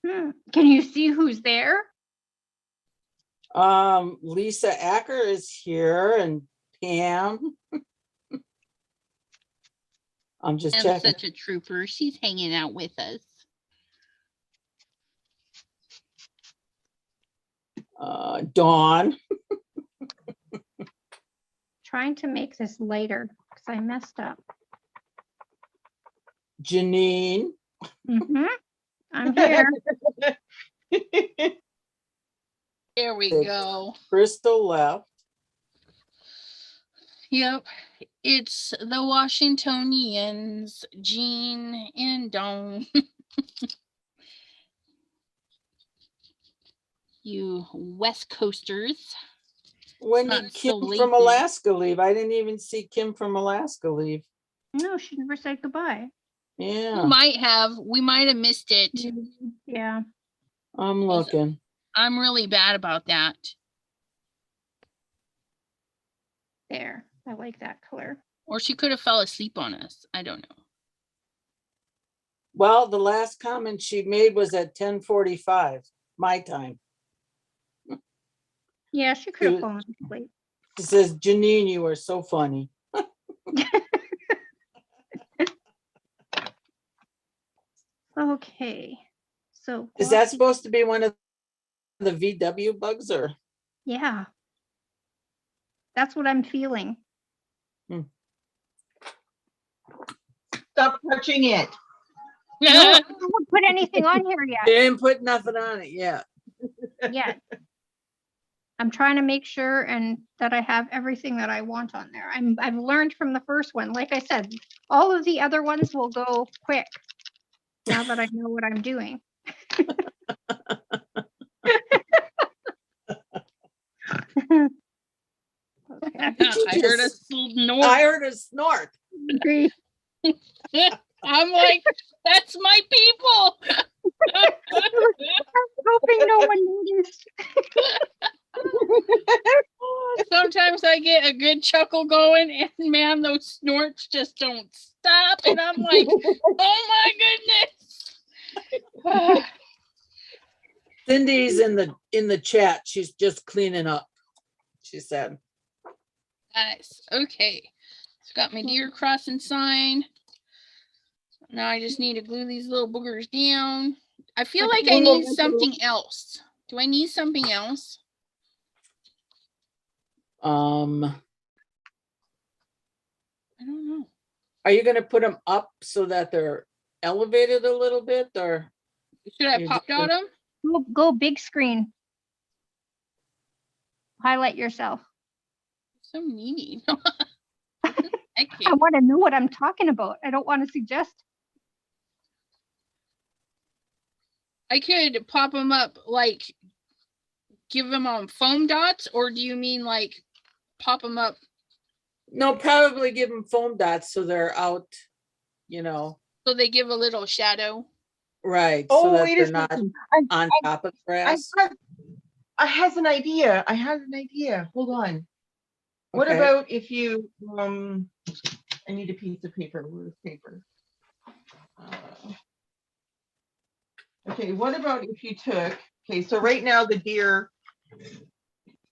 Can you see who's there? Lisa Acker is here and Pam. I'm just I'm checking. such a trooper. She's hanging out with us. Dawn. Trying to make this lighter because I messed up. Janine. I'm here. There we Good. go. Crystal left. Yep. It's the Washingtonians, Jean and Dawn. You West Coasters. When Not did so Kim late from then. Alaska leave? I didn't even see Kim from Alaska leave. No, she never said goodbye. Yeah, We might have missed it. Yeah. I'm looking. I'm really bad about that. There. I like that color. Or she could have fell asleep on us. I don't know. Well, the last comment she made was at 10:45, my time. Yeah, she could have Cute. fallen asleep. It says, Janine, you are so funny. Okay. So Is that glossy- supposed to be one of the VW bugs or? Yeah. That's what I'm feeling. Stop touching it. No, I haven't put anything on here They yet. didn't put nothing on it yet. Yeah. I'm trying to make sure and that I have everything that I want on there. I've learned from the first one. Like I said, all of the other ones will go quick now that I know what I'm doing. Okay. I heard a snort. I heard a snort. Agree. I'm like, that's my people. Hoping no one noticed. Sometimes I get a good chuckle going, and man, those snorts just don't stop. And I'm like, oh my goodness. Cindy's in the chat. She's just cleaning up, she said. Nice. Okay. So got my deer crossing sign. Now I just need to glue these little boogers down. I feel like I need something else. Do I need something else? I don't know. Are you gonna put them up so that they're elevated a little bit, or? Should I You're pop just dot them? Go big screen. Highlight yourself. So needy. I want to know what I'm talking about. I don't want to suggest. I could pop them up, like give them on foam dots, or do you mean like pop them up? No, probably give them foam dots so they're out, you know. So they give a little shadow. Right. Oh, so that wait a they're not second. on top of grass. I has an idea. I had an idea. Hold on. What Okay. about if you, I need a piece of paper. Where's paper? Okay, what about if you took, okay, so right now the deer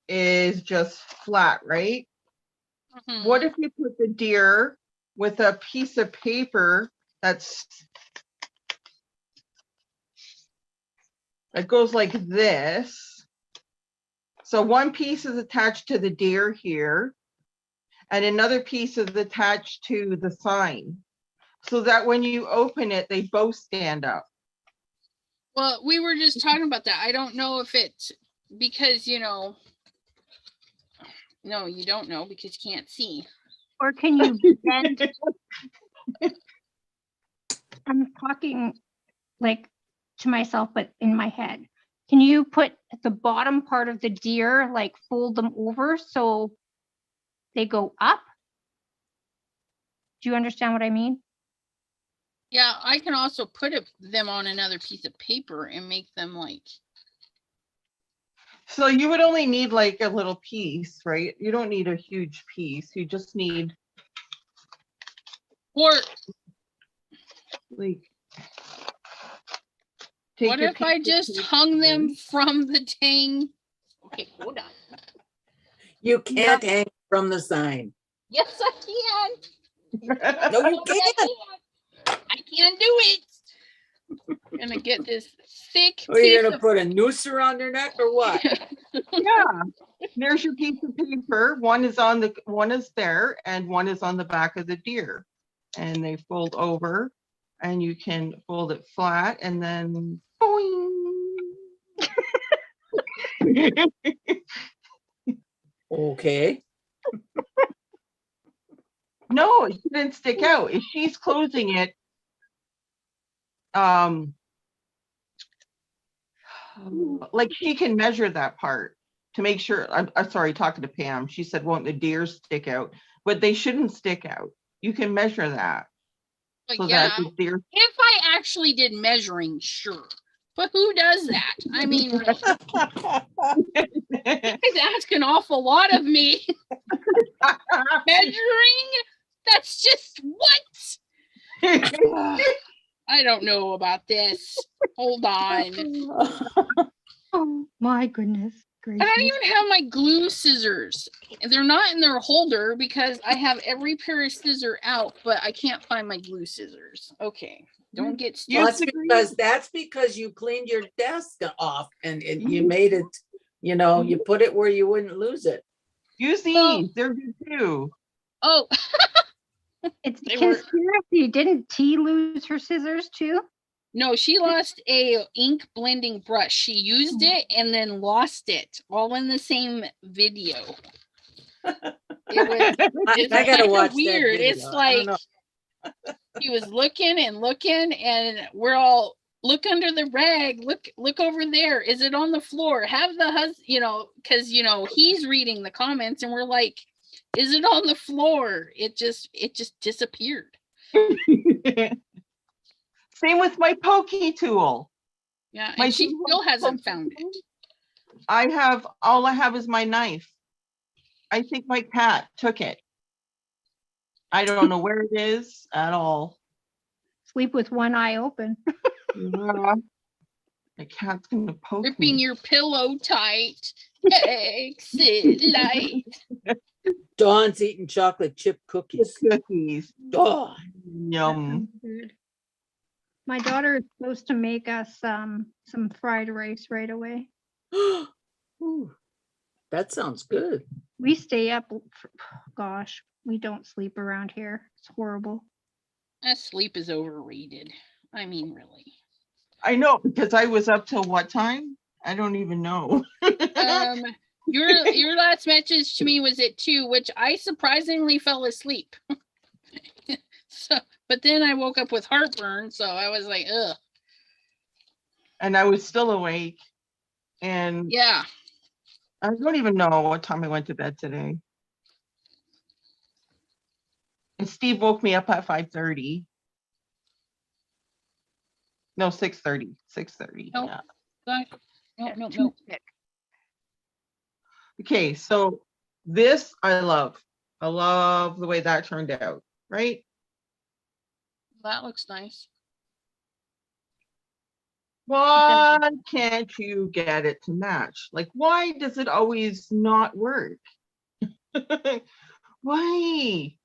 is just flat, right? Mhm. What if you put the deer with a piece of paper that goes like this? So one piece is attached to the deer here, and another piece is attached to the sign, so that when you open it, they both stand up. Well, we were just talking about that. I don't know if it's because, you know, no, you don't know because you can't see. Or can you bend? I'm talking like to myself, but in my head. Can you put the bottom part of the deer, like fold them over so they go up? Do you understand what I mean? Yeah, I can also put them on another piece of paper and make them like. So you would only need like a little piece, right? You don't need a huge piece. You just need Or like. what if I just hung them from the dang? Okay, hold on. You can't hang from the sign. Yes, I can. No, you can't. I can do it. I'm gonna get this thick. Are you piece gonna of- put a noose around your neck or what? Yeah, there's your piece of paper. One is there and one is on the back of the deer. And they fold over and you can fold it flat and then boing. Okay. No, it shouldn't stick out. If she's closing it, like she can measure that part to make sure. I'm sorry, talking to Pam. She said, won't the deer stick out? But they shouldn't stick out. You can measure that. But So yeah, that they're if I actually did measuring, sure. But who does that? I mean, really, you guys ask an awful lot of me. Measuring? That's just what? I don't know about this. Hold on. Oh my goodness I gracious. don't even have my glue scissors. They're not in their holder because I have every pair of scissors out, but I can't find my glue scissors. Okay, don't get You- started. That's because you cleaned your desk off and you made it, you put it where you wouldn't lose it. use Well- these. They're good too. Oh, It's They were- conspiracy. Didn't T lose her scissors too? no, she lost a ink blending brush. She used it and then lost it all in the same video. It was it's I gotta kinda watch that weird. video. It's I like don't he was looking and looking, and we're all look under the rag. Look over there. Is it on the floor? Have the husband, because he's reading the comments, and we're like, is it on the floor? It just disappeared. Same with my pokey tool. Yeah, My and she two still hasn't pokey found it. tools, all I have is my knife. I think my cat took it. I don't know where it is at all. Sleep with one eye open. Yeah. The cat's gonna poke Gripping me. your pillow tight. Exit light. Dawn's eating chocolate chip cookies. Cookies. Oh, Yum. Good. My daughter is supposed to make us some fried rice right away. Ooh, that sounds good. We stay up, gosh, we don't sleep around here. It's horrible. That sleep is overrated. I mean, really. I know, because I was up till what time? I don't even know. Your last message to me was at 2, which I surprisingly fell asleep. But then I woke up with heartburn, so I was like, ugh. And I was still awake. And Yeah. I don't even know what time I went to bed today. And Steve woke me up at 5:30. No, 6:30. 6:30. Nope. Yeah. No. Too sick. Okay, so this I love. I love the way that turned out, right? That looks nice. Why can't you get it to match? Like, why does it always not work? Why?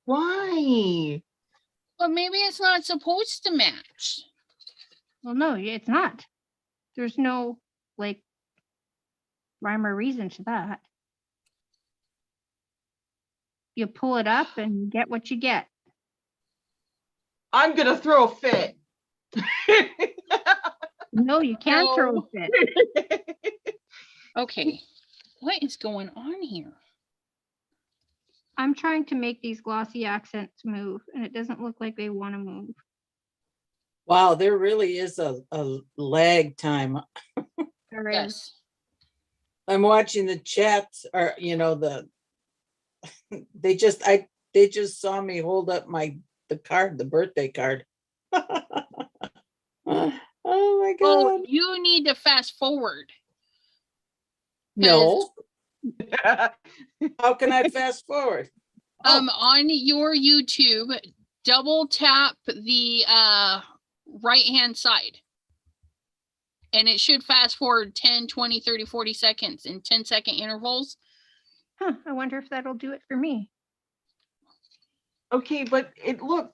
But maybe it's not supposed to match. Well, no, it's not. There's no rhyme or reason to that. You pull it up and get what you get. I'm gonna throw a fit. No, you can't throw No. a fit. Okay. What is going on here? I'm trying to make these glossy accents move, and it doesn't look like they want to move. Wow, there really is a lag time. There is. Yes. I'm watching the chat, or they just saw me hold up the birthday card. Oh my Oh, god. you need to fast forward. No, how can I fast forward? On your YouTube, double tap the right hand side. And it should fast forward 10, 20, 30, 40 seconds in 10-second intervals. Huh, I wonder if that'll do it for me. Okay, but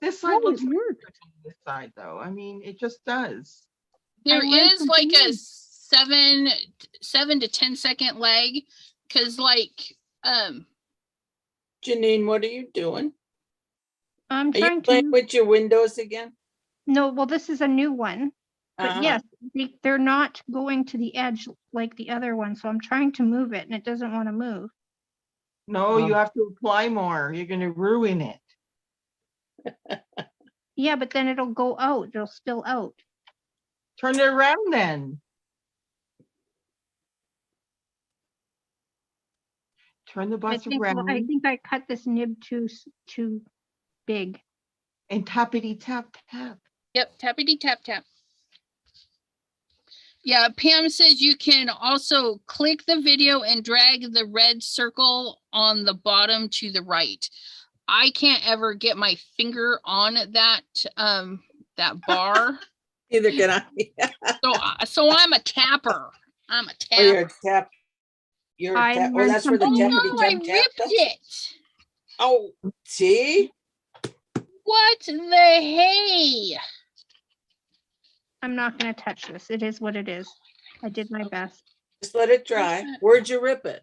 this side Oh, looks it worked. better than this side though. I mean, it just does. There learned is like something a new. 7 to 10-second lag, because Janine, what are you doing? I'm Are you trying playing to. with your windows again? No, well, this is a new one. But Uh-huh. yes, they're not going to the edge like the other one. So I'm trying to move it and it doesn't want to move. No, you have to apply more. You're gonna ruin it. Yeah, but then it'll go out. It'll spill out. Turn it around then. Turn the I bus think, around. I think I cut this nib too big. And tappity tap tap. Yep, tappity tap tap. Yeah, Pam says you can also click the video and drag the red circle on the bottom to the right. I can't ever get my finger on that that bar. Either can I. So I'm a tapper. I'm a Oh, you're tapper. a tap. You're a I tap. Oh, learned that's where the something new. Oh, tappity I tap tap. ripped it. Oh, see? What the hey? I'm not gonna touch this. It is what it is. I did my best. Just let it dry. Where'd you rip it?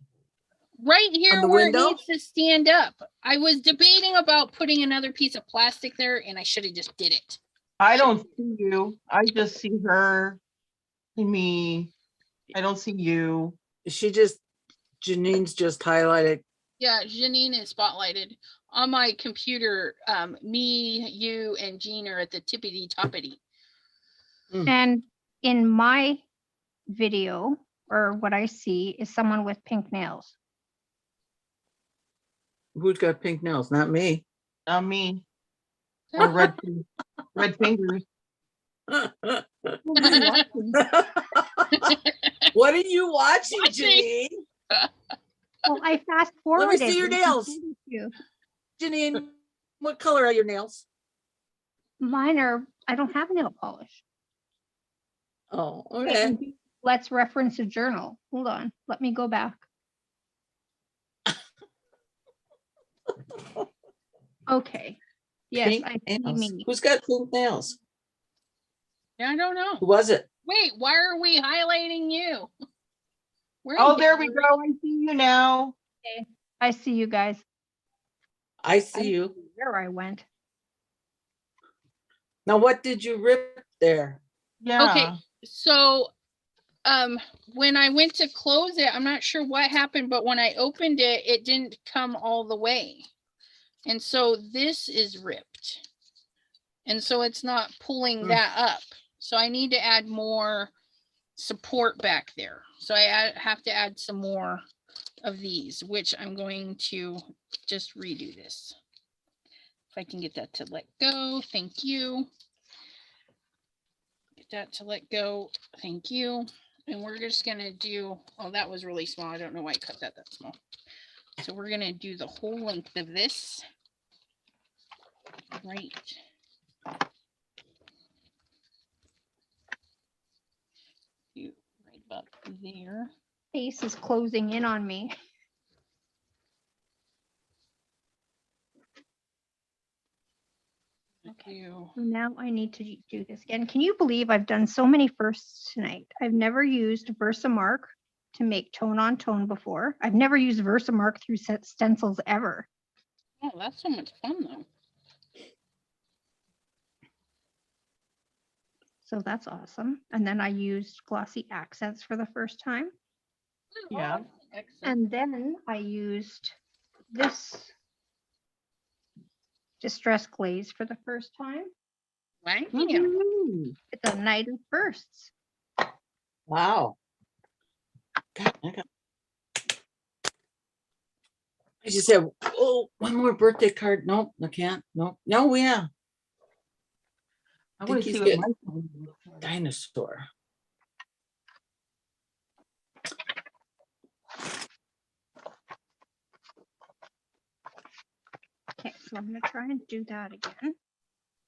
Right here the where window? it needs to stand up. I was debating about putting another piece of plastic there and I should have just did it. I don't see you. I just see her, me. I don't see you. Janine's just highlighted. Yeah, Janine is spotlighted. On my computer, me, you, and Jean are at the tippity toppity. And in my video, or what I see, is someone with pink nails. Who's got pink nails? Not me. Not me. Or red fingers. What are you watching, Janine? Well, I fast forwarded. see your and nails. completed you. Janine, what color are your nails? Mine are, I don't have nail polish. Oh, okay. And let's reference a journal. Hold on, let me go back. Okay. Yes, Pink I see nails. me. Who's got pink nails? Yeah, I don't know. Who was it? Wait, why are we highlighting you? We're Oh, in there we gallery. go. I see you now. I see you guys. I see you. Where I went. Now, what did you rip there? Yeah. Okay, so when I went to close it, I'm not sure what happened, but when I opened it, it didn't come all the way. And so this is ripped. And so it's not pulling that up. So I need to add more support back there. So I have to add some more of these, which I'm going to just redo this. If I can get that to let go, thank you. Get that to let go, thank you. And we're just gonna do, oh, that was really small. I don't know why I cut that small. So we're gonna do the whole length of this. Right. Right about there. Face is closing in on me. Okay. So now I need to do this again. Can you believe I've done so many firsts tonight? I've never used Versamark to make tone on tone before. I've never used Versamark through stencils ever. Oh, that's so much fun though. So that's awesome. And then I used Glossy Accents for the first time. Yeah. Excellent. And then I used this Distress Glaze for the first time. Wow. Woohoo. It's a night of firsts. Wow. God, I just said, oh, one more birthday card. Nope, I can't. Nope. No, yeah. I think want to he's see what getting- my phone looks like. Dinosaur. Okay, so I'm gonna try and do that again.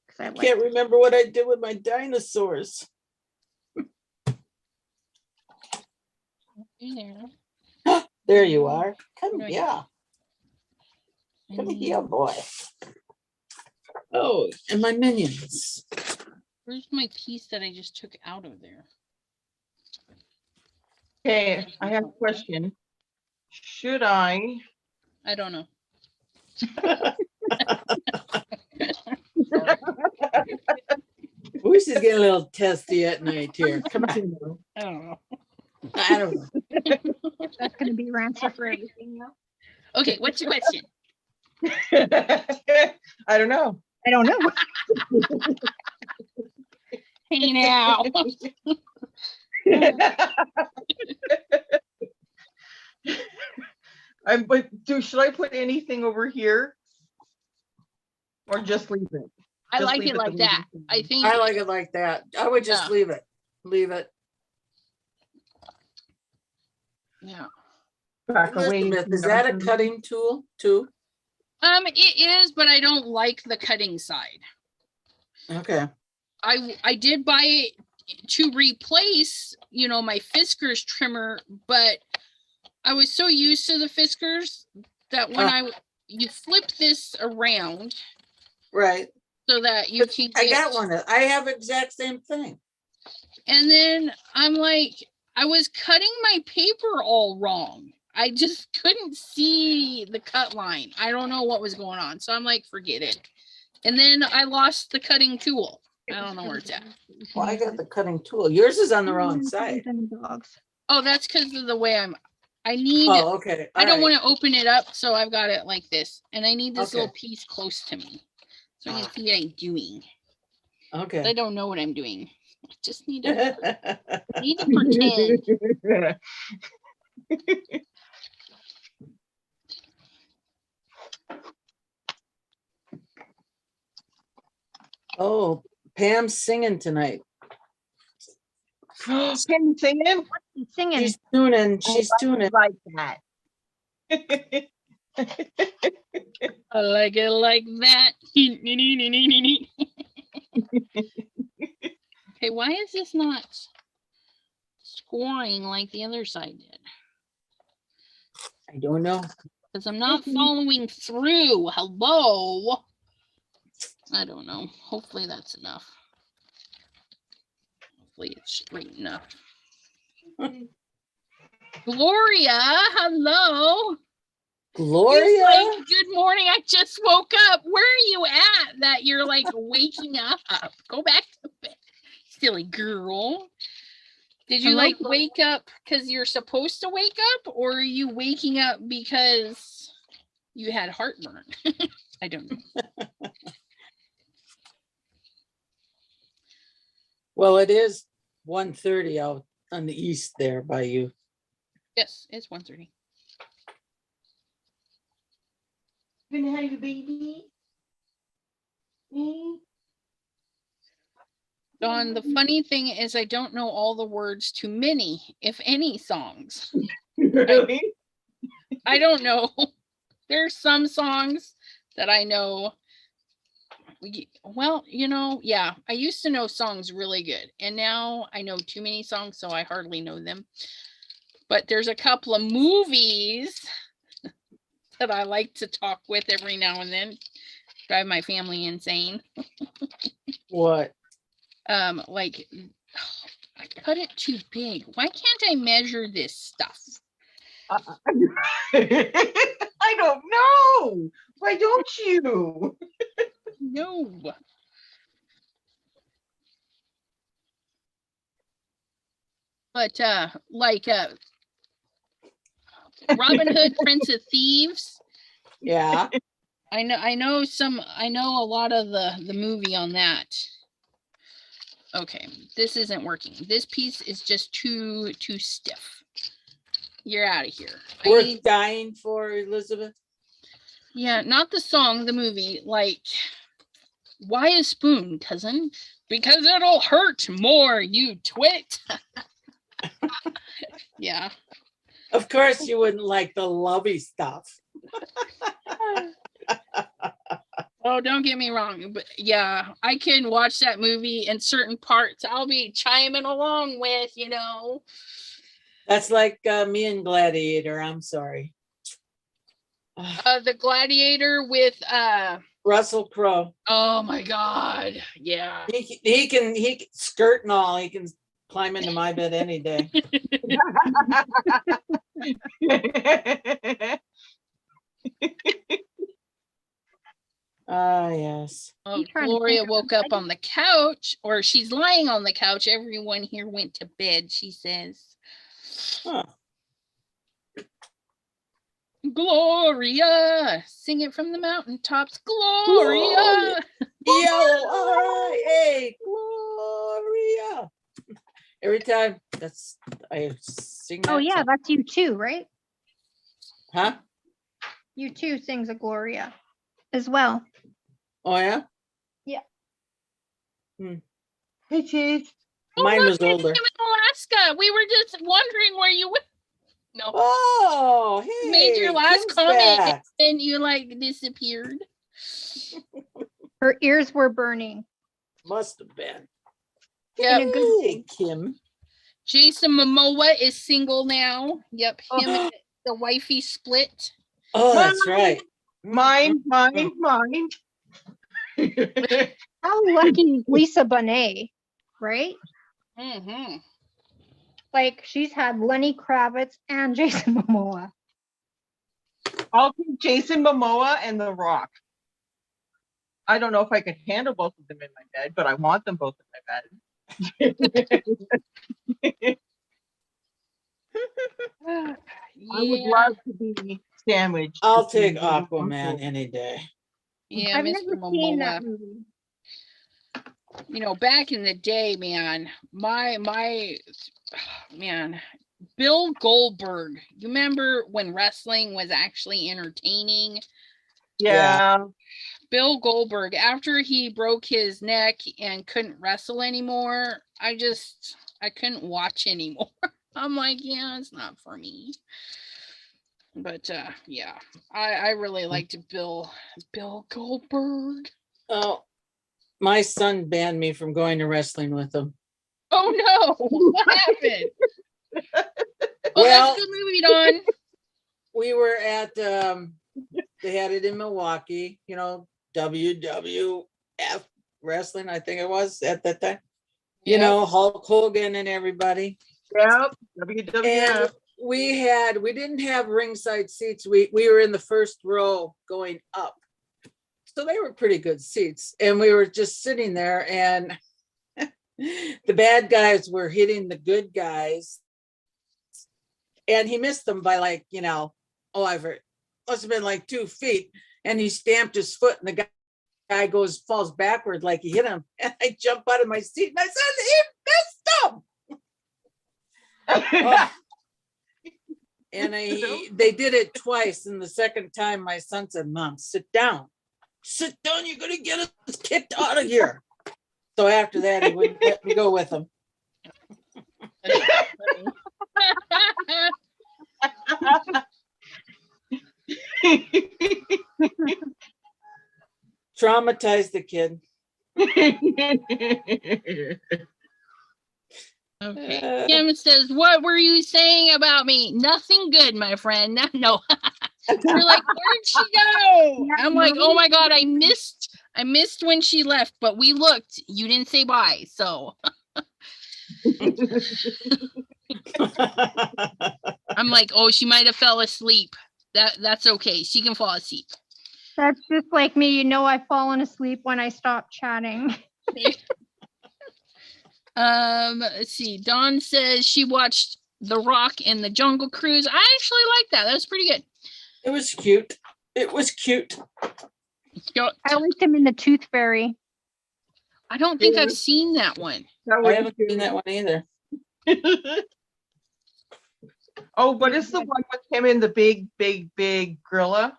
Because I Can't like remember what I did with my dinosaurs. There. There you are. Come Right. here. Come And here, then boy. Oh, and my minions. where's my piece that I just took out of there? Okay, I have a question. Should I? I don't know. Wish is getting a little testy at night here. Come on. I don't know. I don't know. that's gonna be your answer for everything now. Okay, what's your question? I don't know. I don't know. Hey now. Should I put anything over here? Or just leave it? I Just like leave it the like way that. it is. I think. I like it like that. I would just Yeah. leave it. Leave it. Back away Elizabeth, from is that a the- cutting tool too? It is, but I don't like the cutting side. Okay. I did buy it to replace, my Fiskars trimmer, but I was so used to the Fiskars that when you flip this around Right. so that you can I get, got one. I have exact same thing. and then I'm like, I was cutting my paper all wrong. I just couldn't see the cut line. I don't know what was going on. So I'm like, forget it. And then I lost the cutting tool. I don't know where it's at. Well, I got the cutting tool. Yours is on the wrong side. Dogs. Oh, that's because of the way I need, Oh, okay. I don't want to open it up. So I've got it like this. And I need this Okay. little piece close to me. So I can see what I'm doing. I Okay. don't know what I'm doing. I just need to, pretend. Oh, Pam's singing tonight. Can you sing it? Singing. She's tuning. She's tuning. Like that. I like it like that. Okay, why is this not scoring like the other side did? I don't know. Because I'm not following through. Hello. I don't know. Hopefully that's enough. Hopefully it's straight enough. Gloria, hello. Gloria. He's like, good morning. I just woke up. Where are you at that you're like waking up? Go back to bed, silly girl. Did you Hello? like wake up because you're supposed to wake up, or are you waking up because you had heartburn? I don't know. Well, it is 1:30 out on the east there by you. Yes, it's 1:30. Gonna have your baby. Dawn, the funny thing is I don't know all the words to many, if any, songs. Really? I don't know. There's some songs that I know. Well, yeah, I used to know songs really good, and now I know too many songs, so I hardly know them. But there's a couple of movies that I like to talk with every now and then. Drive my family insane. What? Like, I cut it too big. Why can't I measure this stuff? I don't know. Why don't you? No. But Robin Hood, Prince of Thieves. Yeah. I know a lot of the movie on that. Okay, this isn't working. This piece is just too stiff. You're out of here. Worth dying for, Elizabeth. Yeah, not the song, the movie. Like, why a spoon, cousin? Because it'll hurt more, you twit. Yeah. Of course you wouldn't like the lovey stuff. Oh, don't get me wrong, but yeah, I can watch that movie in certain parts. I'll be chiming along with, That's like me and Gladiator. I'm sorry. the Gladiator with Russell Crowe. oh my God, yeah. He can skirt and all. He can climb into my bed any day. Ah, yes. Oh, trying to Gloria think of woke up on the couch, or she's lying on the couch. Everyone here went to bed, she says. Huh. Gloria, sing it from the mountaintops. Gloria. Gloria. Gloria. Every time I sing that. Oh yeah, song. that's you too, right? Huh? You too sings a Gloria as well. Oh yeah? Yeah. Hey, Cheese. Oh, Mine look, was it's older. him in Alaska. We were just wondering where you went. No, Oh, you made your hey, last Kim's comment back. and you like disappeared. Her ears were burning. Must have been. Yep. In a good Hey, way. Kim. Jason Momoa is single now. Yep, him and the wifey split. Oh, that's right. Mine. How lucky Lisa Bonet, right? Mm-hmm. Like she's had Lenny Kravitz and Jason Momoa. I'll take Jason Momoa and The Rock. I don't know if I could handle both of them in my bed, but I want them both in my bed. I would love to be sandwiched. I'll between take you and Aquaman Uncle. any day. Yeah, I've Mr. never seen that Momoa. movie. You know, back in the day, man, man, Bill Goldberg. You remember when wrestling was actually entertaining? Yeah. Bill Goldberg, after he broke his neck and couldn't wrestle anymore, I couldn't watch anymore. I'm like, yeah, it's not for me. But yeah, I really liked Bill Goldberg. Oh, my son banned me from going to wrestling with him. Oh no, what happened? Well, that's a good movie, Don. We were at they had it in Milwaukee, you know, WWF wrestling, I think it was at that time. You Yep. know, Hulk Hogan and everybody. Yep. WWF. And we didn't have ringside seats. We were in the first row going up. So they were pretty good seats. And we were just sitting there and the bad guys were hitting the good guys. And he missed them by like, you know, must have been like 2 feet. And he stamped his foot and the guy falls backward like he hit him. And I jump out of my seat and I said, he missed him. Oh. And they did it twice. And the second time my son said, Mom, sit down. Sit down, you're gonna get us kicked out of here. So after that, he wouldn't let me go with him. Traumatized the kid. Okay. Kim says, "What were you saying about me? Nothing good, my friend." No. You're like, where'd she go? I'm like, oh my god, I missed when she left, but we looked. You didn't say bye, so I'm like, oh, she might have fell asleep. That's okay. She can fall asleep. That's just like me. You know, I've fallen asleep when I stop chatting. Let's see. Dawn says she watched The Rock and the Jungle Cruise. I actually like that. That was pretty good. It was cute. It was cute. I liked him in The Tooth Fairy. I don't think I've seen that one. I haven't seen that one either. Oh, what is the one with him in the big gorilla?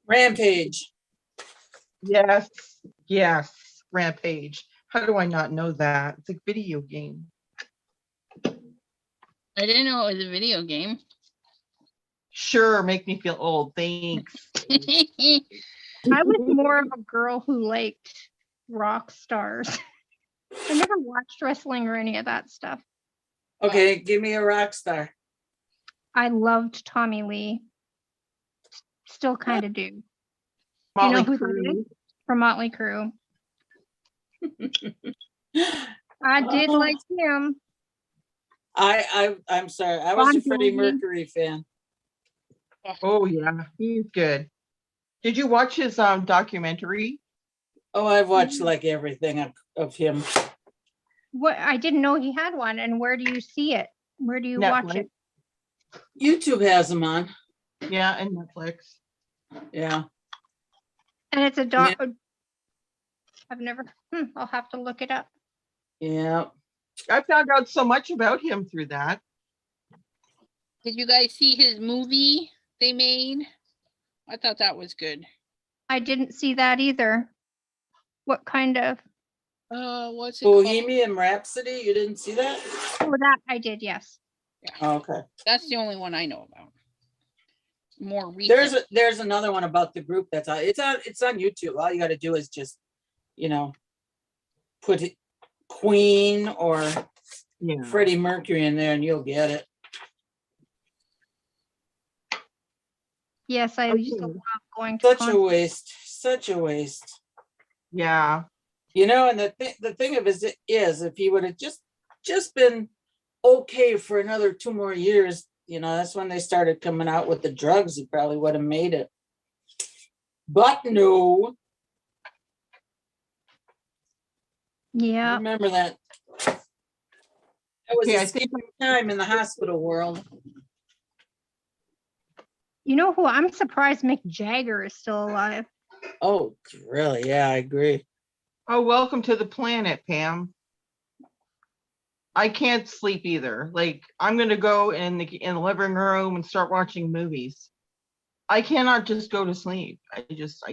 Rampage. Yes, Rampage. How do I not know that? It's a video game. I didn't know it was a video game. Sure, make me feel old. Thanks. I was more of a girl who liked rock stars. I never watched wrestling or any of that stuff. Okay, give me a rock star. I loved Tommy Lee. Still kind of do. Motley you know who Crue. that is? From Motley Crue. I did like him. I'm sorry. I was Bon a Freddie Jovi. Mercury fan. Oh yeah, he's good. Did you watch his documentary? Oh, I've watched like everything of him. What I didn't know he had one. And where do you see it? Where do you watch it? YouTube has them on. Yeah, and Netflix. Yeah. And it's a doc. I've never. I'll have to look it up. Yeah. I found out so much about him through that. Did you guys see his movie they made? I thought that was good. I didn't see that either. What kind of? What's it called? Bohemian Rhapsody, you didn't see that? Oh, that I did, yes. Oh, okay. That's the only one I know about. More recent. There's another one about the group that's on. It's on YouTube. All you got to do is just, put it Queen or Yeah. Freddie Mercury in there, and you'll get it. Yes, I used to Okay. love going to Such a concerts. waste. Such a waste. Yeah. And the thing of it is, if he would have just been okay for another 2 more years, that's when they started coming out with the drugs. He probably would have made it. But no. Yeah. Remember that. That was Okay, a I think scary time in the hospital world. You know who? I'm surprised Mick Jagger is still alive. Oh, really? Yeah, I agree. Oh, welcome to the planet, Pam. I can't sleep either. Like, I'm gonna go in the living room and start watching movies. I cannot just go to sleep. I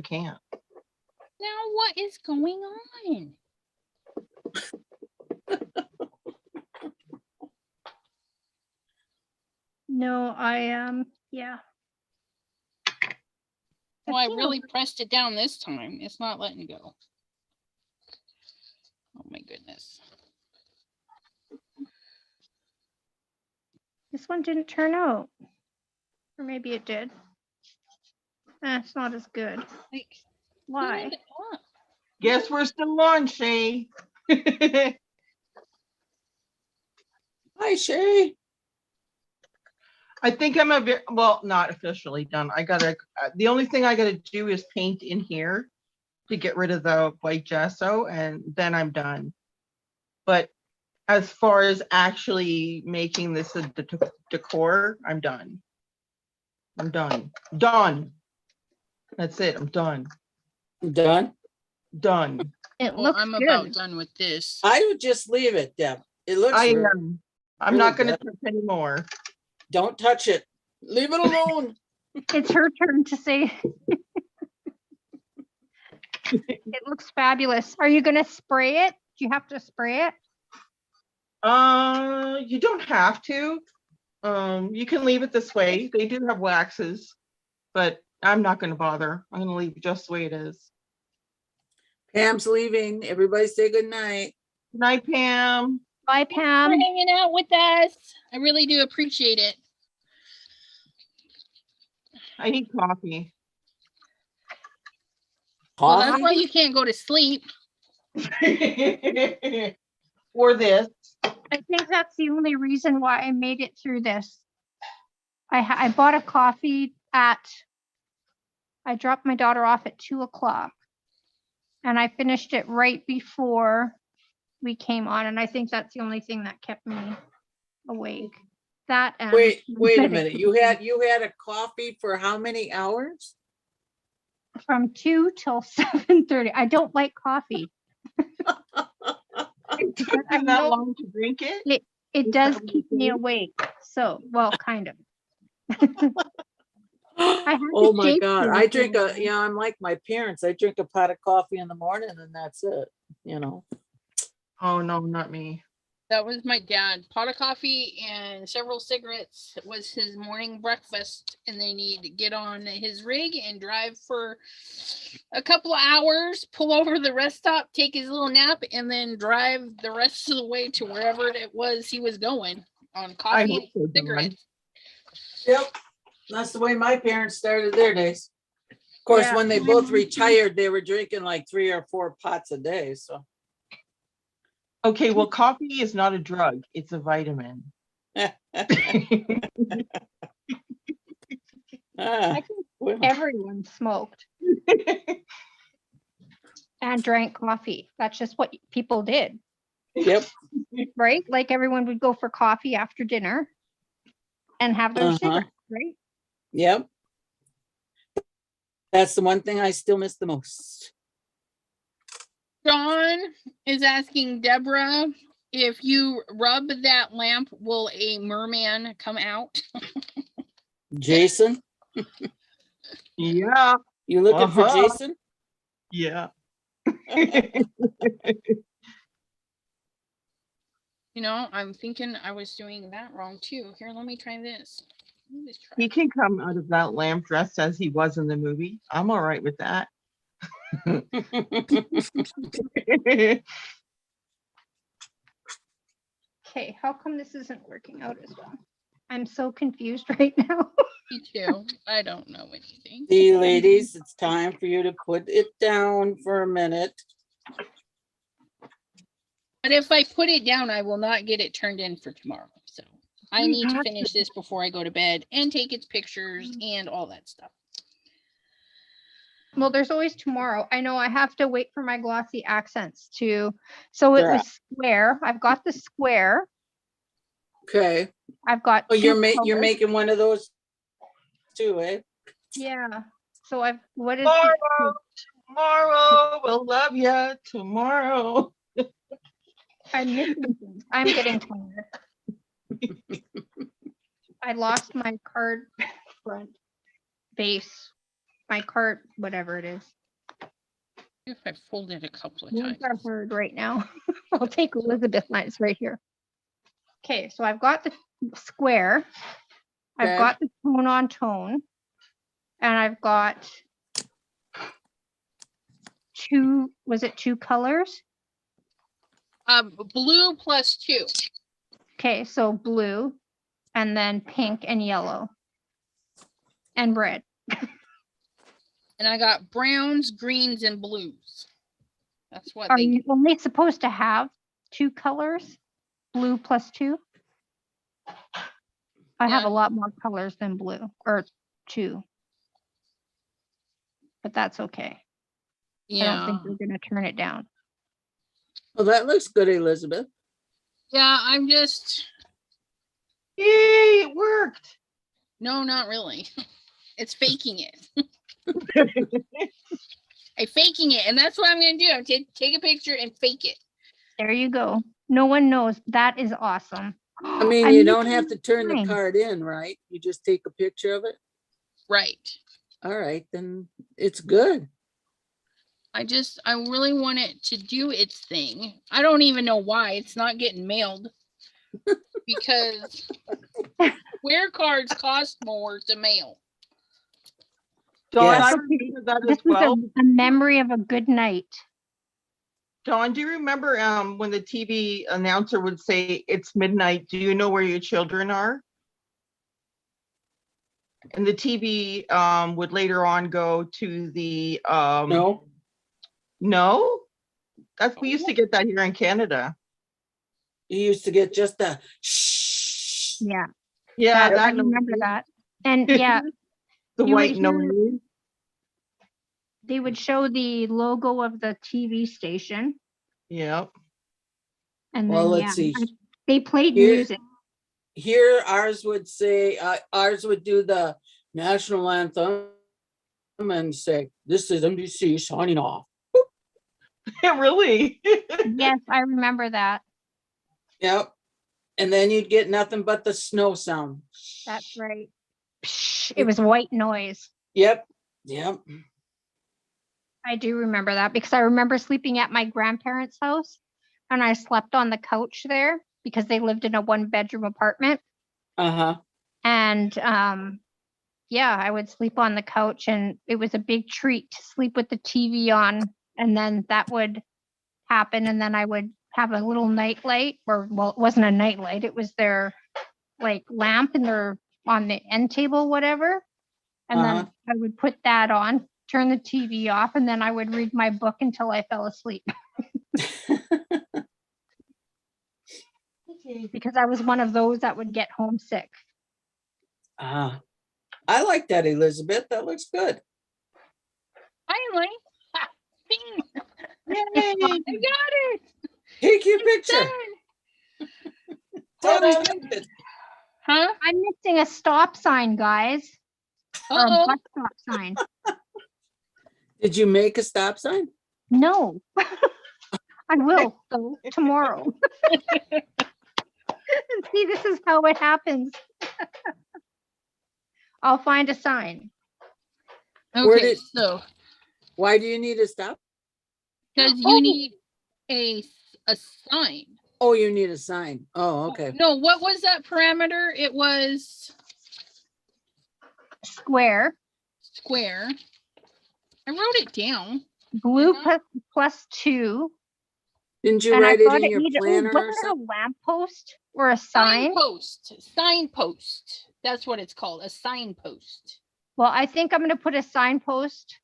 can't. Now what is going on? No, yeah. Well, I seen a- really pressed it down this time. It's not letting go. Oh my goodness. This one didn't turn out. Or maybe it did. It's not as good. Like, Why? turn it up. Guess we're still on, Shay. Hi, Shay. I think I'm not officially done. The only thing I gotta do is paint in here to get rid of the white gesso, and then I'm done. But as far as actually making this a decor, I'm done. I'm done. Done. That's it. I'm done. Done. Done. It Well, looks I'm good. about done with this. I would just leave it, Deb. It looks I very- am. I'm really not gonna good. touch anymore. Don't touch it. Leave it alone. It's her turn to say. It looks fabulous. Are you going to spray it? Do you have to spray it? You don't have to. You can leave it this way. They do have waxes, but I'm not gonna bother. I'm gonna leave it just the way it is. Pam's leaving. Everybody say good night. Good night, Pam. Bye, For Pam. hanging out with us. I really do appreciate it. I need coffee. Well, that's Coffee? why you can't go to sleep. Or this. I think that's the only reason why I made it through this. I bought a coffee I dropped my daughter off at 2:00 and I finished it right before we came on. And I think that's the only thing that kept me awake. That and Wait a minute. You had a coffee for how many hours? from 2 till 7:30. I don't like coffee. It took I you that know- long to drink it? It Is does that what keep you me do? awake. So, well, kind of. had Oh to my shake God. it I with drink me. I'm like my parents. I drink a pot of coffee in the morning and that's it, Oh no, not me. That was my dad. Pot of coffee and several cigarettes was his morning breakfast. And then he'd get on his rig and drive for a couple of hours, pull over to the rest stop, take his little nap, and then drive the rest of the way to wherever it was he was going on I coffee hope and so, Dawn. cigarettes. Yep. That's the way my parents started their days. Of course, Yeah, when they my both mom- retired, they were drinking like 3 or 4 pots a day. So Okay, well, coffee is not a drug, it's a vitamin. Ah, I think well, everyone smoked and drank coffee. That's just what people did, yep. right? Like everyone would go for coffee after dinner and have their Uh-huh. cigarettes, right? Yep. That's the one thing I still miss the most. John is asking Deborah, if you rub that lamp, will a merman come out? Jason, Yeah, you looking for Uh-huh. Jason? yeah. You know, I'm thinking I was doing that wrong too. Here, let me try this. Let me try He can come out of that lamp dressed as he was in the movie. I'm all right with that. Okay, how come this isn't working out as well? I'm so confused right now. Me too. I don't know anything. See, ladies, it's time for you to put it down for a minute. But if I put it down, I will not get it turned in for tomorrow. So I need to finish this before I go to bed and take its pictures and all that stuff. Well, there's always tomorrow. I know I have to wait for my glossy accents to, so it Yeah. was square. I've got the square. Okay. I've got. Oh, you're two you're colors. making one of those too, eh? Yeah. So what is Tomorrow, tomorrow, we'll love you tomorrow. I'm missing things. I'm getting tired. I lost my card front base, my card, whatever it is. If I fold it a couple of Words times. are hard right now. I'll take Elizabeth lines right here. Okay, so I've got the square. I've Okay. got the tone on tone. And I've got two colors? Blue plus 2. Okay, so blue and then pink and yellow and red. And I got browns, greens, and blues. That's what Are they you only supposed to have 2 colors? Blue plus 2? I have Yeah. a lot more colors than blue, or 2. But that's okay. I don't Yeah. think we're gonna turn it down. Well, that looks good, Elizabeth. Yeah, I'm just Yay, it worked. no, not really. It's faking it. I'm faking it, and that's what I'm gonna do. I'm take a picture and fake it. There you go. No one knows. That is awesome. I mean, I'm you don't missing have to turn the sign. card in, right? You just take a picture of it. Right. All right, then it's good. I really want it to do its thing. I don't even know why it's not getting mailed. Because square cards cost more to mail. Dawn, Yes. I remember that This as was well. a memory of a good night. Dawn, do you remember when the TV announcer would say it's midnight? Do you know where your children are? And the TV would later on go to the No, no? We used to get that here in Canada. you used to get just a shh. Yeah, Yeah, I that remember noise, that. And yeah, the you would white hear- noise. they would show the logo of the TV station, Yep. and Well, then let's see. they played Here- music. Here, ours would say, ours would do the national anthem and say, "This is NBC signing off." Really? Yes, I remember that. Yep. And then you'd get nothing but the snow sound. That's right. Psh, it was white noise. Yep. Yep. I do remember that because I remember sleeping at my grandparents' house and I slept on the couch there because they lived in a 1-bedroom apartment. Uh-huh. And yeah, I would sleep on the couch and it was a big treat to sleep with the TV on. And then that would happen. And then I would have a little night light, or well, it wasn't a night light. It was their like lamp in their on the end table, whatever. And then I would put that on, turn the TV off, and then I would read my book until I fell asleep. Because I was one of those that would get homesick. I like that, Elizabeth. That looks good. Finally. Ha, bing. Yay. I got it. Take your picture. Done. Tell me about it. Huh? I'm missing a stop sign, guys. Or a Uh-oh. bus stop sign. Did you make a stop sign? No. I will, though, tomorrow. See, this is how it happens. I'll find a sign. Where Okay, did- so Why do you need a stop because Oh. you need a sign. Oh, you need a sign. Oh, okay. No, what was that parameter? It was Square, square. I wrote it down. blue Yeah. plus 2. Didn't you And I write it thought in it your needed, planner or wasn't it something? a lamppost or a sign? Signpost. That's what it's called, a signpost. Well, I think I'm going to put a signpost.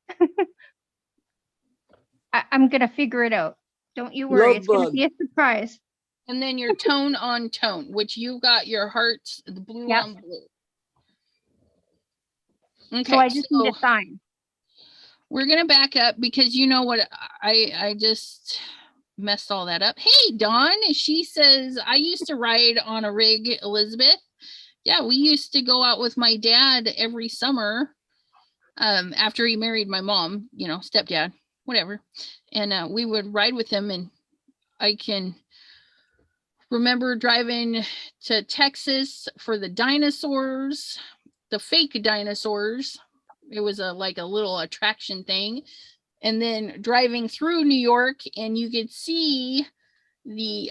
I'm going to figure it out. Don't you worry. Love It's going to bug. be a surprise. And then your tone on tone, which you got your hearts, the blue Yep. on blue. Okay, So I just need so a sign. we're gonna back up because you know what, I just messed all that up. Hey, Dawn, she says, I used to ride on a rig, Elizabeth. Yeah, we used to go out with my dad every summer after he married my mom, you know, stepdad, whatever. And we would ride with him, and I can remember driving to Texas for the dinosaurs, the fake dinosaurs. It was like a little attraction thing. And then driving through New York, and you could see the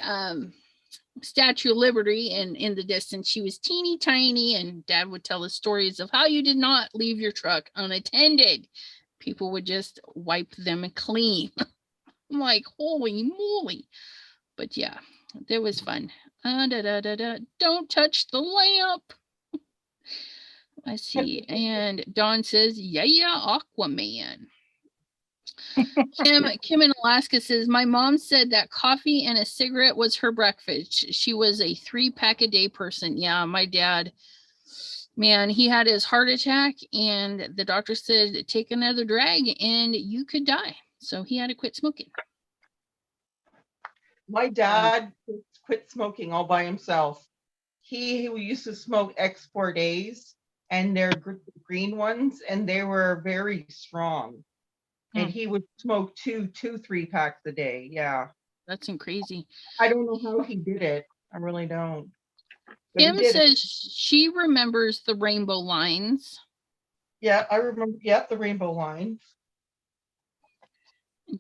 Statue of Liberty, and in the distance she was teeny tiny, and Dad would tell the stories of how you did not leave your truck unattended. People would just wipe them clean. I'm like, holy moly. But yeah, it was fun. Don't touch the lamp. Let's see. And Dawn says, yeah, Aquaman. Kim in Alaska says, my mom said that coffee and a cigarette was her breakfast. She was a 3-pack-a-day person. Yeah, my dad, man, he had his heart attack, and the doctor said, take another drag and you could die. So he had to quit smoking. My dad quit smoking all by himself. He used to smoke X4 days, and they're green ones, and they were very strong. And he would smoke two 3-packs a day. Yeah. That's crazy. I don't know how he did it. I really don't. But he Kim did it. says she remembers the rainbow lines. Yeah, I remember. Yeah, the rainbow line.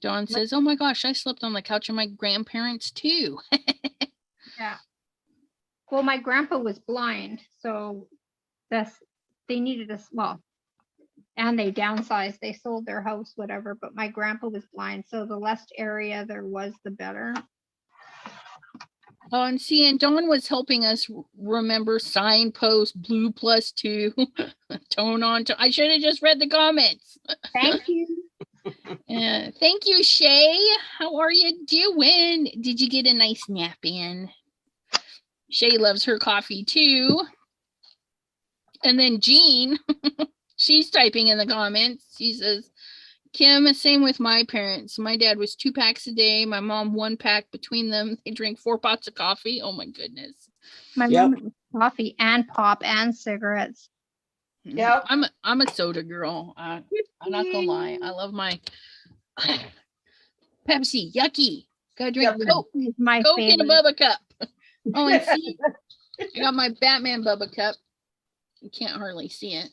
Dawn says, oh my gosh, I slept on the couch of my grandparents too. Yeah. Well, my grandpa was blind, so they needed us. Well, and they downsized. They sold their house, whatever. But my grandpa was blind, so the less area there was, the better. Oh, and see, and Dawn was helping us remember signpost, blue +2, tone on tone. I should have just read the comments. Thank you. Thank you, Shay. How are you doing? Did you get a nice nap in? Shay loves her coffee too. And then Jean, she's typing in the comments. She says, Kim, same with my parents. My dad was 2 packs a day. My mom 1 pack between them. They drink 4 pots of coffee. Oh my goodness. My Yep. mom was coffee and pop and cigarettes. Yep. I'm a soda girl. I'm not gonna lie. I love my Pepsi. Yucky. Gotta drink Yep. Coke. It's my Coke in a favorite. Bubba cup. Oh, and see, I got my Batman Bubba cup. You can't hardly see it.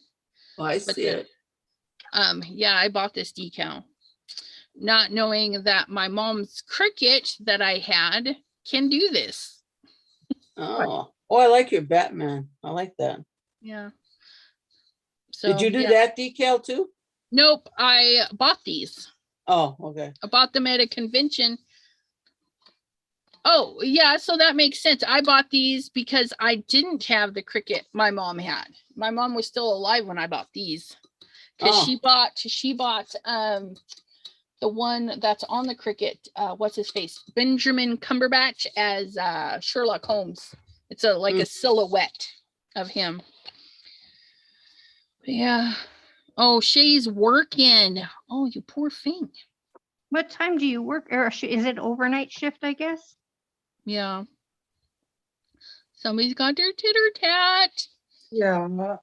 Oh, I But see it. Yeah, I bought this decal, not knowing that my mom's Cricut that I had can do this. Oh, I like your Batman. I like that. Yeah. So, Did you do yeah. that decal too? Nope, I bought these. Oh, okay. I bought them at a convention. Oh, yeah, so that makes sense. I bought these because I didn't have the Cricut my mom had. My mom was still alive when I bought these. Because Oh. she bought the one that's on the Cricut, what's his face? Benjamin Cumberbatch as Sherlock Holmes. It's like a silhouette of him. Yeah. Oh, Shay's working. Oh, you poor thing. What time do you work? Or is it overnight shift, I guess? Yeah. Somebody's got their titter tat. Yeah.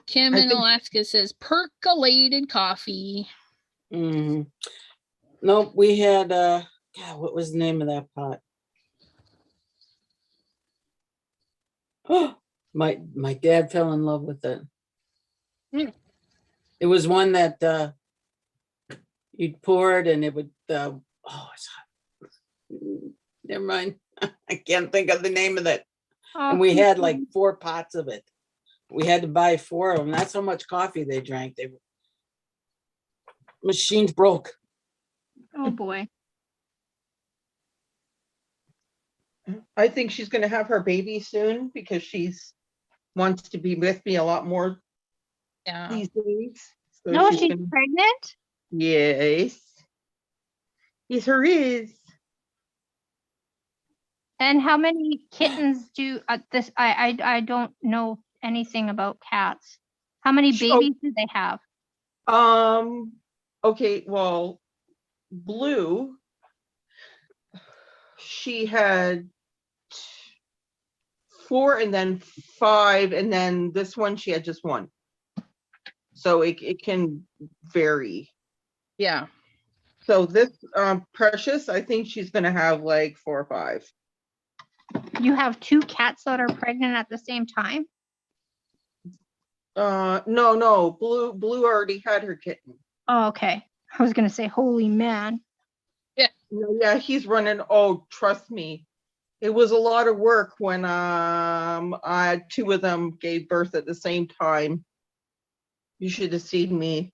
Kim I in think- Alaska says percolated coffee. Mm. Nope, we had God, what was the name of that pot? Oh, my dad fell in love with it. Mm. It was one that you'd pour it and it would Oh, it's hot. Never mind. I can't think of the name of it. And we had like 4 pots of it. We had to buy 4 of them. That's how much coffee they drank. Machines broke. Oh, boy. I think she's gonna have her baby soon because she's wants to be with me a lot more Yeah. these days. So No, she's gonna- pregnant? Yes. Yes, her is. And how many kittens do this? I don't know anything about cats. How many Oh. babies do they have? Okay, well, Blue, she had 4 and then 5, and then this one she had just 1. So it can vary. Yeah. So this Precious, I think she's gonna have like 4 or 5. You have 2 cats that are pregnant at the same time? No, Blue already had her kitten. Oh, okay. I was gonna say, holy man. Yeah, he's running. Oh, trust me. It was a lot of work when 2 of them gave birth at the same time. You should have seen me.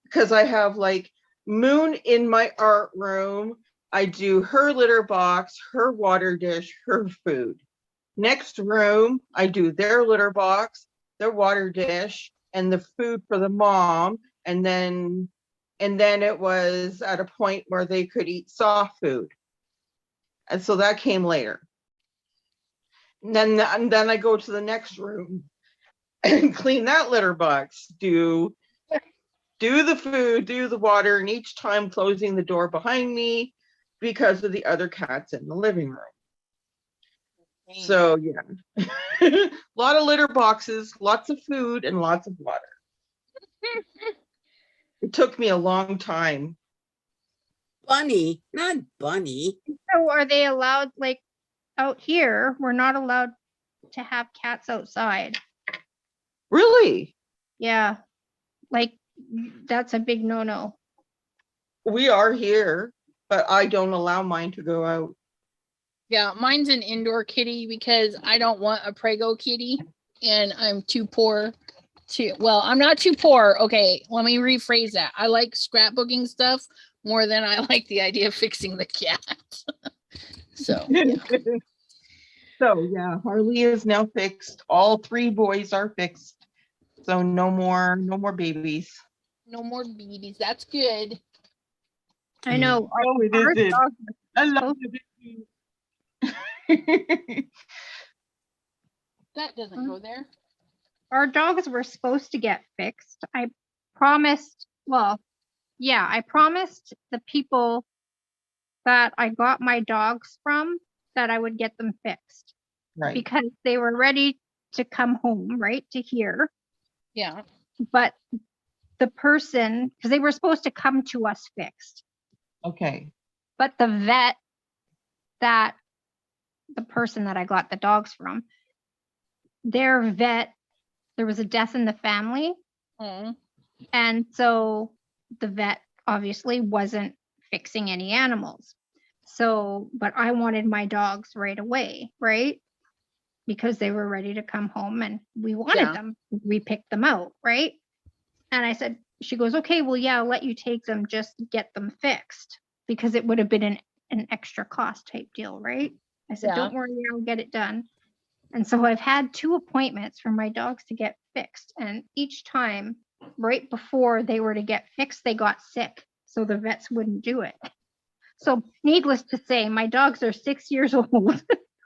Because I have like Moon in my art room. I do her litter box, her water dish, her food. Next room, I do their litter box, their water dish, and the food for the mom. And then it was at a point where they could eat soft food. And so that came later. And then I go to the next room and clean that litter box, do the food, do the water, and each time closing the door behind me because of the other cats in the living room. So yeah, a lot of litter boxes, lots of food, and lots of water. It took me a long time. Bunny, not bunny. So are they allowed, like, out here? We're not allowed to have cats outside. Really? Yeah. Like, that's a big no-no. We are here, but I don't allow mine to go out. Yeah, mine's an indoor kitty because I don't want a prego kitty and I'm too poor to, well, I'm not too poor. Okay, let me rephrase that. I like scrapbooking stuff more than I like the idea of fixing the cat. So, yeah. So yeah, Harley is now fixed. All 3 boys are fixed. So no more babies. No more babies. That's good. I know. Oh, it Our is. dogs I are love supposed- the babies. That doesn't go there. our dogs were supposed to get fixed. I promised, well, yeah, I promised the people that I got my dogs from that I would get them fixed Right. because they were ready to come home, right, to here. Yeah. But the person, because they were supposed to come to us fixed, Okay. but the vet that the person that I got the dogs from, their vet, there was a death in the family. Oh, And so the vet obviously wasn't fixing any animals. So, but I wanted my dogs right away, right? Because they were ready to come home and we wanted Yeah. them. We picked them out, right? And I said, she goes, okay, well, yeah, I'll let you take them, just get them fixed because it would have been an extra cost type deal, right? I said, Yeah. don't worry, I'll get it done. And so I've had 2 appointments for my dogs to get fixed. And each time, right before they were to get fixed, they got sick. So the vets wouldn't do it. So needless to say, my dogs are 6 years old,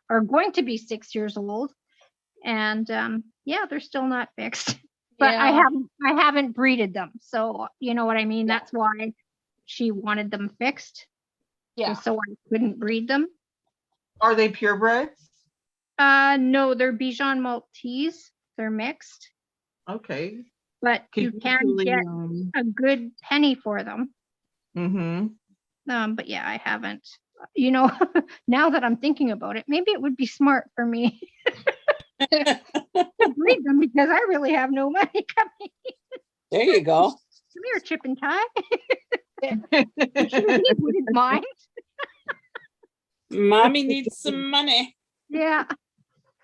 are going to be 6 years old. And yeah, they're still not fixed. But yeah. I haven't breeded them. So you know what I mean? That's why she wanted them fixed. Yeah. So I couldn't breed them. Are they purebreds? No, they're Bichon Maltese. They're mixed, Okay. but you can get a good penny for them. But yeah, I haven't. You know, now that I'm thinking about it, maybe it would be smart for me to breed them because I really have no money coming. There you go. Come here, Chip and Ty. He wouldn't mind. Mommy needs some money. Yeah.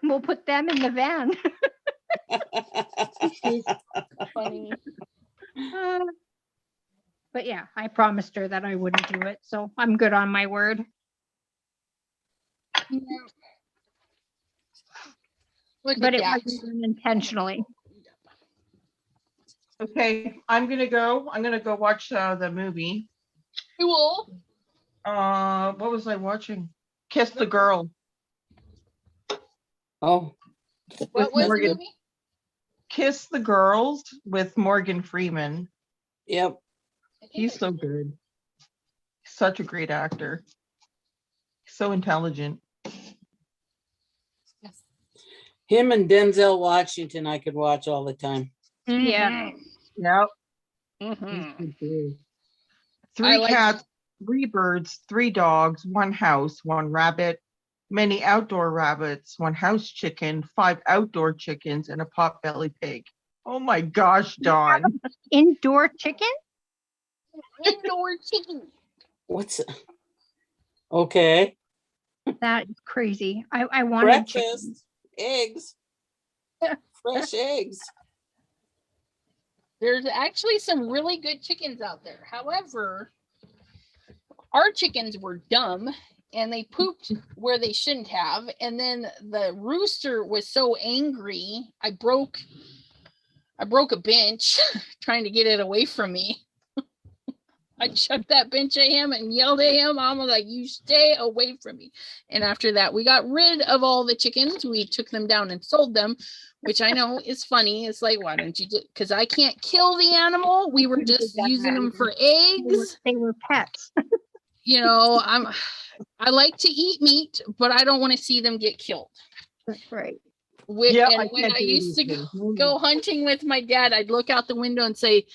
We'll put them in the van. Funny. But yeah, I promised her that I wouldn't do it. So I'm good on my word. Look But at it that. wasn't done intentionally. Okay, I'm gonna go watch the movie. Cool. What was I watching? Kiss the Girl. Oh, What was the Morgan. movie? Kiss the Girls with Morgan Freeman. yep. I think He's I- so good. Such a great actor. So intelligent. Him and Denzel Washington, I could watch all the time. Yeah. Yep. Mhm. Three like- cats, 3 birds, 3 dogs, 1 house, 1 rabbit, many outdoor rabbits, 1 house chicken, 5 outdoor chickens, and a potbelly pig. Oh my gosh, Dawn. Indoor chicken? Indoor chicken. What's okay? That is crazy. I wanted chicken. Breakfast, eggs, fresh eggs. There's actually some really good chickens out there. However, our chickens were dumb and they pooped where they shouldn't have. And then the rooster was so angry, I broke a bench trying to get it away from me. I chucked that bench at him and yelled at him. I was like, you stay away from me. And after that, we got rid of all the chickens. We took them down and sold them, which I know is funny. It's like, why don't you do? Because I can't kill the animal. We were just using them for eggs. They were pets. You know, I like to eat meat, but I don't want to see them get killed. That's right. Yeah, And I when can't I do used to these go hunting with my dad, I'd look out the window and say,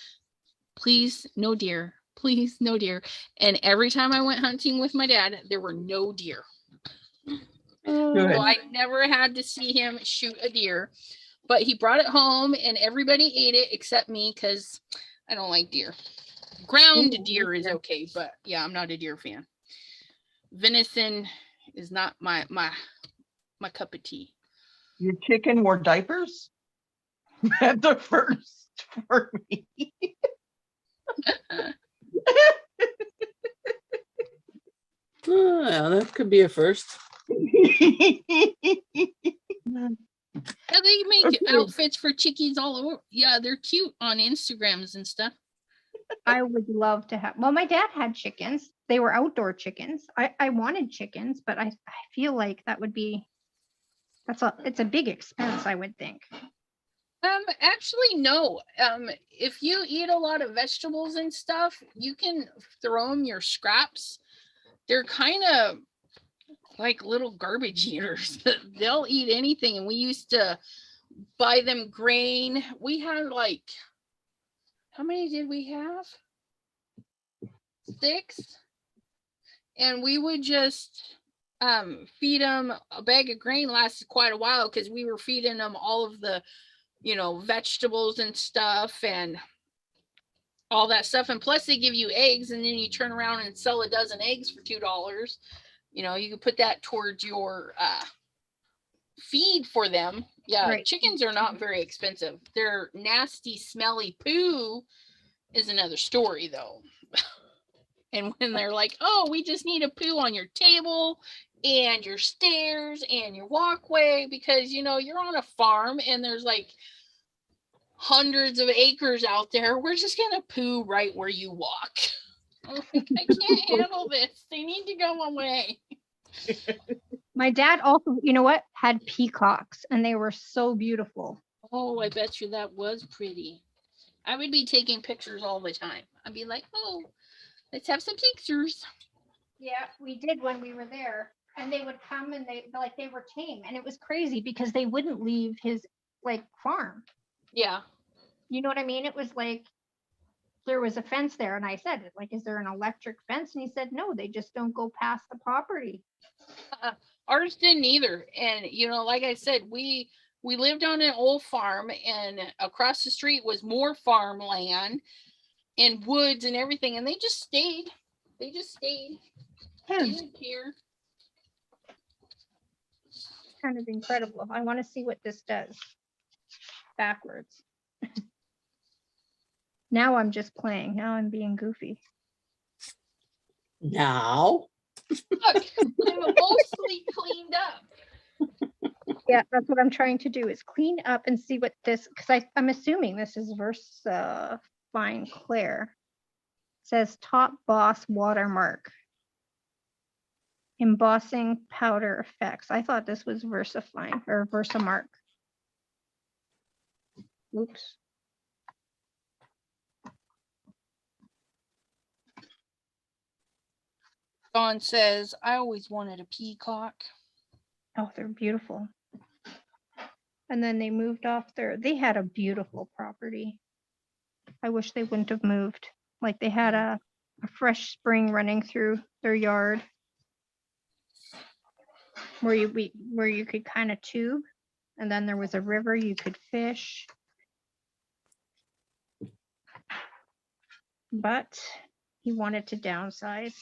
please, no deer. Please, no deer. And every time I went hunting with my dad, there were no deer. Good. So I never had to see him shoot a deer. But he brought it home and everybody ate it except me because I don't like deer. Ground deer is okay, but yeah, I'm not a deer fan. Venison is not my cup of tea. Your chicken wore diapers? At the first for me. Oh, yeah, that could be a first. Yeah, they make Okay. outfits for chickies all over. Yeah, they're cute on Instagrams and stuff. I would love to have. Well, my dad had chickens. They were outdoor chickens. I wanted chickens, but I feel like that would be it's a big expense, I would think. Actually, no. If you eat a lot of vegetables and stuff, you can throw them your scraps. They're kind of like little garbage eaters. They'll eat anything. And we used to buy them grain. We had like, how many did we have? 6. And we would just feed them. A bag of grain lasted quite a while because we were feeding them all of the, vegetables and stuff and all that stuff. And plus they give you eggs and then you turn around and sell a dozen eggs for $2. You can put that towards your feed for them. Yeah, Right. Chickens are not very expensive. Their nasty, smelly poo is another story though. And when they're like, oh, we just need a poo on your table and your stairs and your walkway because, you're on a farm and there's like hundreds of acres out there. We're just going to poo right where you walk. I'm like, I can't handle this. They need to go away. My dad also, you know what, had peacocks and they were so beautiful. Oh, I bet you that was pretty. I would be taking pictures all the time. I'd be like, oh, let's have some pictures. Yeah, we did when we were there. And they would come and they were tame. And it was crazy because they wouldn't leave his farm. Yeah. You know what I mean? It was like there was a fence there. And I said, is there an electric fence? And he said, no, they just don't go past the property. Ours didn't either. And, like I said, we lived on an old farm and across the street was more farmland. and woods and everything, and they just stayed. They didn't care. Kind of incredible. I want to see what this does backwards. Now I'm just playing. Now I'm being goofy. Now, Look, I'm mostly cleaned up. Yeah, that's what I'm trying to do is clean up and see what this, because I'm assuming this is Versa Fine Claire. It says Top Boss Watermark. Embossing powder effects. I thought this was VersaFine or Versamark. Oops. Dawn says, I always wanted a peacock. Oh, they're beautiful. And then they moved off they had a beautiful property. I wish they wouldn't have moved. Like they had a fresh spring running through their yard where you could kind of tube, and then there was a river you could fish. But he wanted to downsize.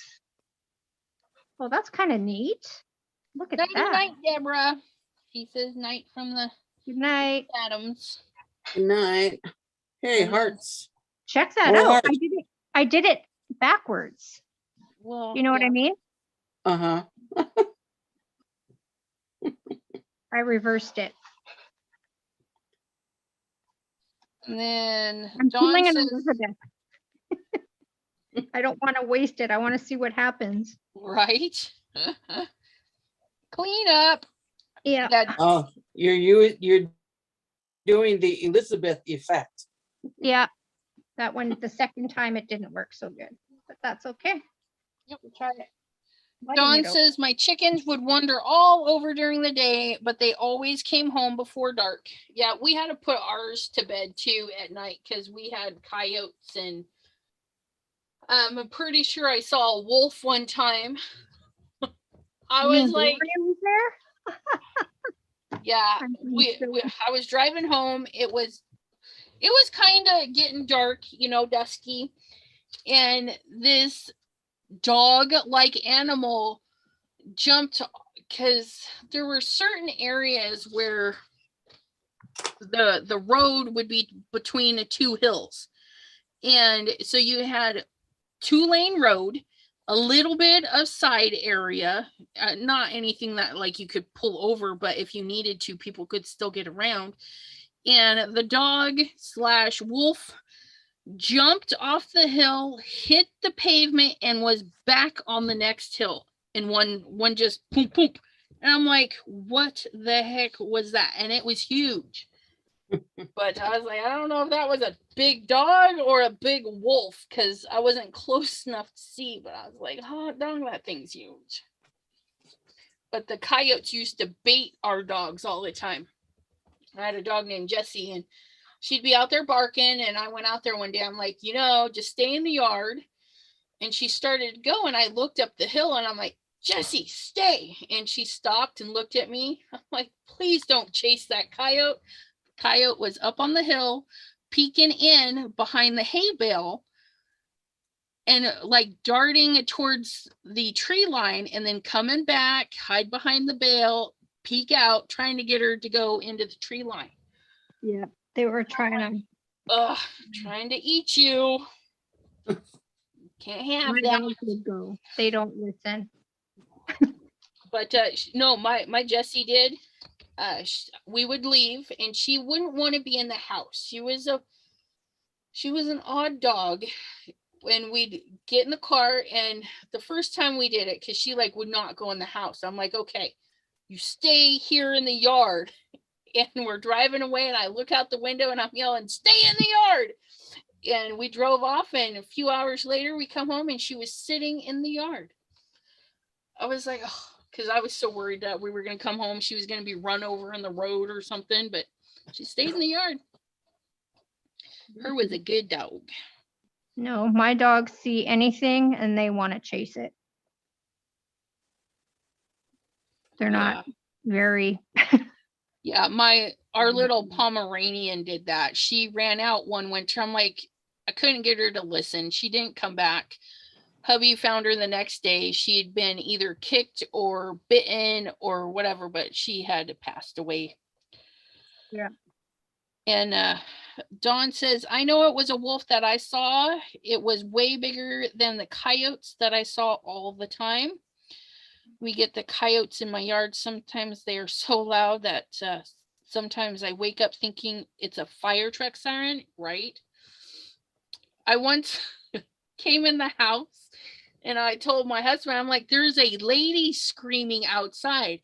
Well, that's kind of neat. Look at Night that. night, Deborah. She says night from the Good night. Adams. good night. Hey, hearts. Check that Well, out. I did it backwards. Well, You know what I mean? Uh-huh. I reversed it. And then I'm Dawn feeling an says, Elizabeth. I don't want to waste it. I want to see what happens. right? Clean up. Yeah. Yeah, Oh, you're doing the Elizabeth effect. Yeah. That one, the second time it didn't work so good, but that's okay. Yep. We'll try it. Dawn says my chickens would wander all over during the day, but they always came home before dark. Yeah, we had to put ours to bed too at night because we had coyotes, and I'm pretty sure I saw a wolf one time. I was like, was there? yeah, I'm I was driving home. It was kind of getting dark, dusky, and this dog-like animal jumped, because there were certain areas where the road would be between the two hills, and so you had 2-lane road, a little bit of side area, not anything that like you could pull over, but if you needed to, people could still get around. And the dog / wolf jumped off the hill, hit the pavement, and was back on the next hill in one just poop poop. And I'm like, what the heck was that? And it was huge. But I was like, I don't know if that was a big dog or a big wolf, because I wasn't close enough to see, but I was like, oh, dang, that thing's huge. But the coyotes used to bait our dogs all the time. I had a dog named Jessie, and she'd be out there barking, and I went out there one day. I'm like, just stay in the yard. And she started to go, and I looked up the hill, and I'm like, Jessie, stay. And she stopped and looked at me. I'm like, please don't chase that coyote. Coyote was up on the hill, peeking in behind the hay bale, and like darting towards the tree line, and then coming back, hide behind the bale, peek out, trying to get her to go into the tree line. Yeah, they were trying to. Trying to eat you. Can't have My that. dogs would go. They don't listen. But no, my Jessie did. We would leave, and she wouldn't want to be in the house. She was an odd dog. When we'd get in the car, and the first time we did it, because she would not go in the house. I'm like, okay, you stay here in the yard. And we're driving away, and I look out the window, and I'm yelling, stay in the yard. And we drove off, and a few hours later we come home, and she was sitting in the yard. I was like, oh, because I was so worried that we were going to come home, she was going to be run over in the road or something, but she stayed in the yard. Her was a good dog. No, my dogs see anything and they want to chase it. They're not very. Yeah, our little Pomeranian did that. She ran out one winter. I'm like, I couldn't get her to listen. She didn't come back. Hubby found her the next day. She had been either kicked or bitten or whatever, but she had passed away. Yeah. And Dawn says, I know it was a wolf that I saw. It was way bigger than the coyotes that I saw all the time. We get the coyotes in my yard. Sometimes they are so loud that sometimes I wake up thinking it's a fire truck siren, right? I once came in the house and I told my husband, I'm like, there's a lady screaming outside.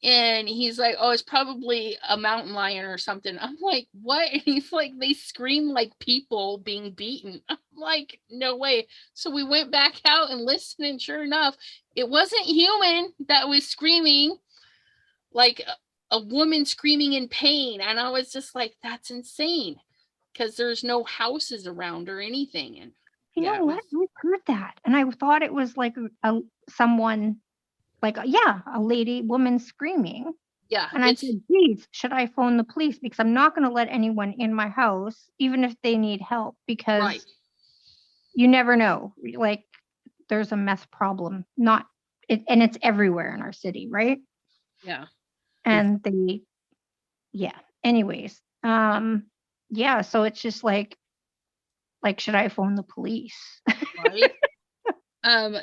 And he's like, oh, it's probably a mountain lion or something. I'm like, what? And he's like, they scream like people being beaten. I'm like, no way. So we went back out and listened, and sure enough, it wasn't human that was screaming, like a woman screaming in pain. And I was just like, that's insane, because there's no houses around or anything. And You yeah, know it what? was- I heard that, and I thought it was like someone, like a lady, woman screaming. yeah, And I it's said, geez, should I phone the police? Because I'm not going to let anyone in my house, even if they need help, because right. you never know. Like, there's a meth problem, and it's everywhere in our city, right? Yeah. And anyways, yeah, so it's just like, should I phone the police? Right.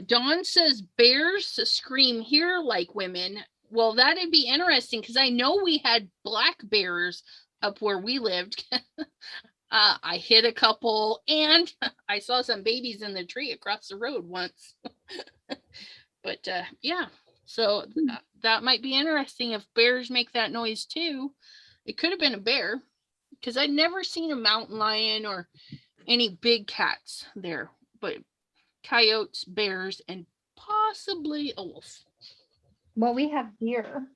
Dawn says bears scream here like women. Well, that'd be interesting, because I know we had black bears up where we lived. I hit a couple, and I saw some babies in the tree across the road once. But yeah, so that might be interesting if bears make that noise too. It could have been a bear, because I'd never seen a mountain lion or any big cats there, but coyotes, bears, and possibly a wolf. Well, we have deer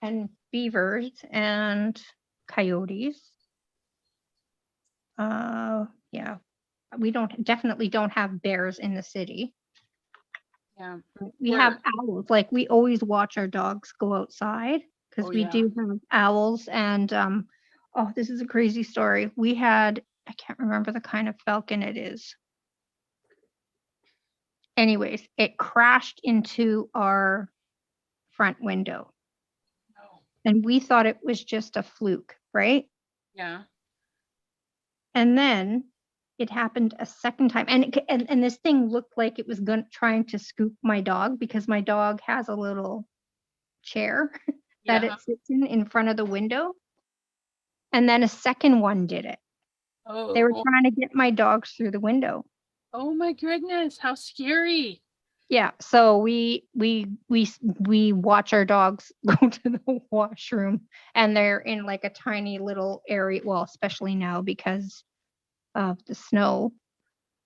and beavers and coyotes. Yeah, we definitely don't have bears in the city. Yeah. We Where- have owls. Like, we always watch our dogs go outside, because Oh, we yeah. do have owls. And oh, this is a crazy story. I can't remember the kind of falcon it is. Anyways, it crashed into our front window, Oh, and we thought it was just a fluke, right? yeah. And then it happened a second time, and this thing looked like it was trying to scoop my dog, because my dog has a little chair that Yeah. it sits in front of the window. And then a second one did it. They were Oh, trying to get my dogs through the window. oh my goodness, how scary. Yeah, so we watch our dogs go to the washroom, and they're in like a tiny little area, well, especially now because of the snow.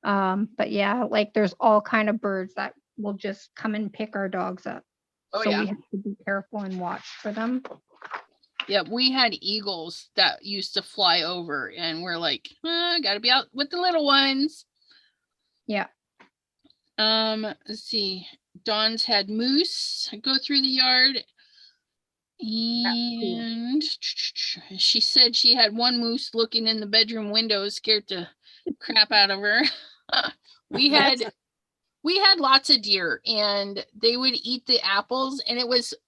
But yeah, like, there's all kind of birds that will just come and pick our dogs up. Oh, So yeah. we have to be careful and watch for them. Yeah, we had eagles that used to fly over, and we're like, gotta be out with the little ones. Yeah. Let's see. Dawn's had moose go through the yard, cool. and she said she had one moose looking in the bedroom window, scared the crap out of her. we had lots of deer, and they would eat the apples, and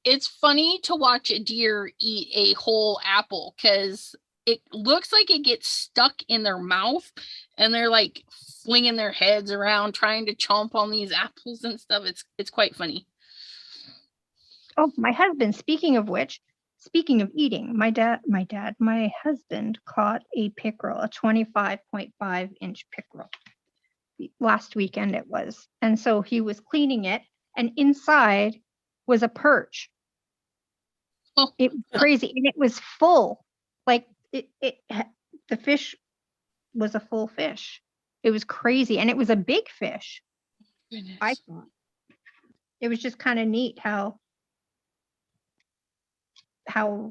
it's funny to watch a deer eat a whole apple, because it looks like it gets stuck in their mouth, and they're like flinging their heads around trying to chomp on these apples and stuff. It's quite funny. Oh, my husband, speaking of eating, my husband caught a pickerel, a 25.5-inch pickerel. Last weekend it was. And so he was cleaning it, and inside was a perch. Oh. It was crazy. And it was full. Like, the fish was a full fish. It was crazy. And it was a big fish. Goodness. I thought. It was just kind of neat how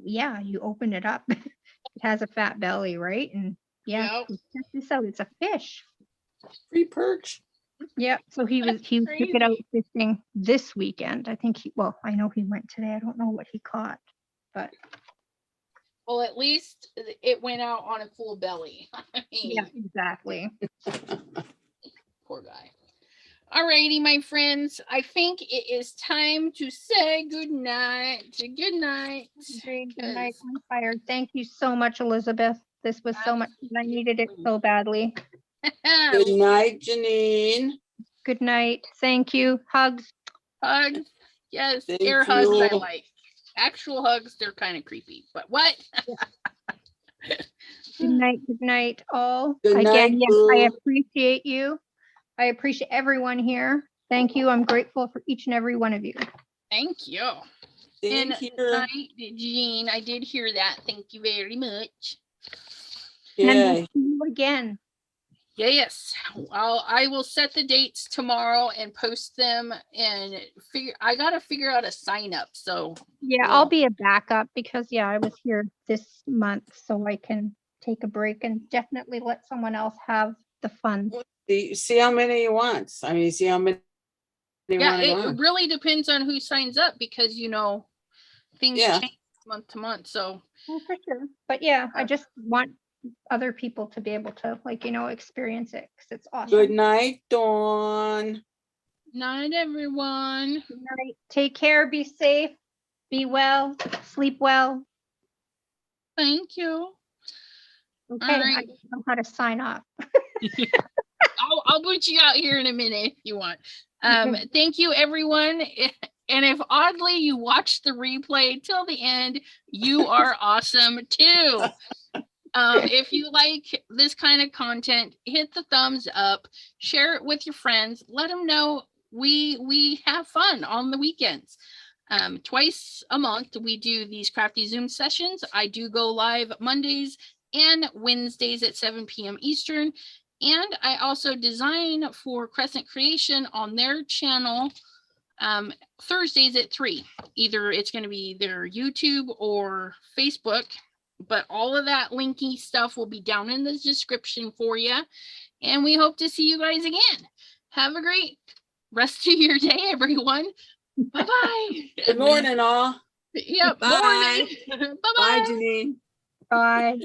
yeah, you open it up. It has a fat belly, right? And yeah, Yep. check this out. It's a fish. Free perch. Yeah. So he took it out fishing this weekend. I think I know he went today. I don't know what he caught, but Well, at least it went out on a full belly. I mean, Yeah, exactly. poor guy. Alrighty, my friends. I think it is time to say good night. Good night. Good night. I'm tired. Thank you so much, Elizabeth. This was so much fun. I needed it so badly. Good night, Janine. Good night. Thank you. Hugs. Hugs. Yes, Thank air hugs I you. like. Actual hugs, they're kind of creepy. But what? Good night, all. Good Again, night, yes, Boo. I appreciate you. I appreciate everyone here. Thank you. I'm grateful for each and every one of you. Thank you. Thank you. Night, Jean. I did hear that. Thank you very much. And we'll Yay. see you again. Yes, I will set the dates tomorrow and post them and I gotta figure out a sign up. So Yeah, I'll be a backup because I was here this month, so I can take a break and definitely let someone else have the fun. See how many you want. I mean, see how many you yeah, want to go it on. really depends on who signs up because things Yeah. change month to month. So Well, for sure. But I just want other people to be able to experience it because it's awesome. Good night, Dawn. night, everyone. Good night. Take care. Be safe. Be well. Sleep well. Thank you. Okay. All I right. don't know how to sign off. I'll boot you out here in a minute if you want. Thank you, everyone. And if oddly you watch the replay till the end, you are awesome too. If you like this kind of content, hit the thumbs up, share it with your friends, let them know we have fun on the weekends. Twice a month we do these crafty Zoom sessions. I do go live Mondays and Wednesdays at 7 p.m. Eastern. And I also design for Crescent Creation on their channel Thursdays at 3. Either it's going to be their YouTube or Facebook, but all of that linky stuff will be down in the description for you. And we hope to see you guys again. Have a great rest of your day, everyone. Bye-bye. Good morning, all. Yep. Bye. Morning. Bye-bye. Bye, Janine. Bye.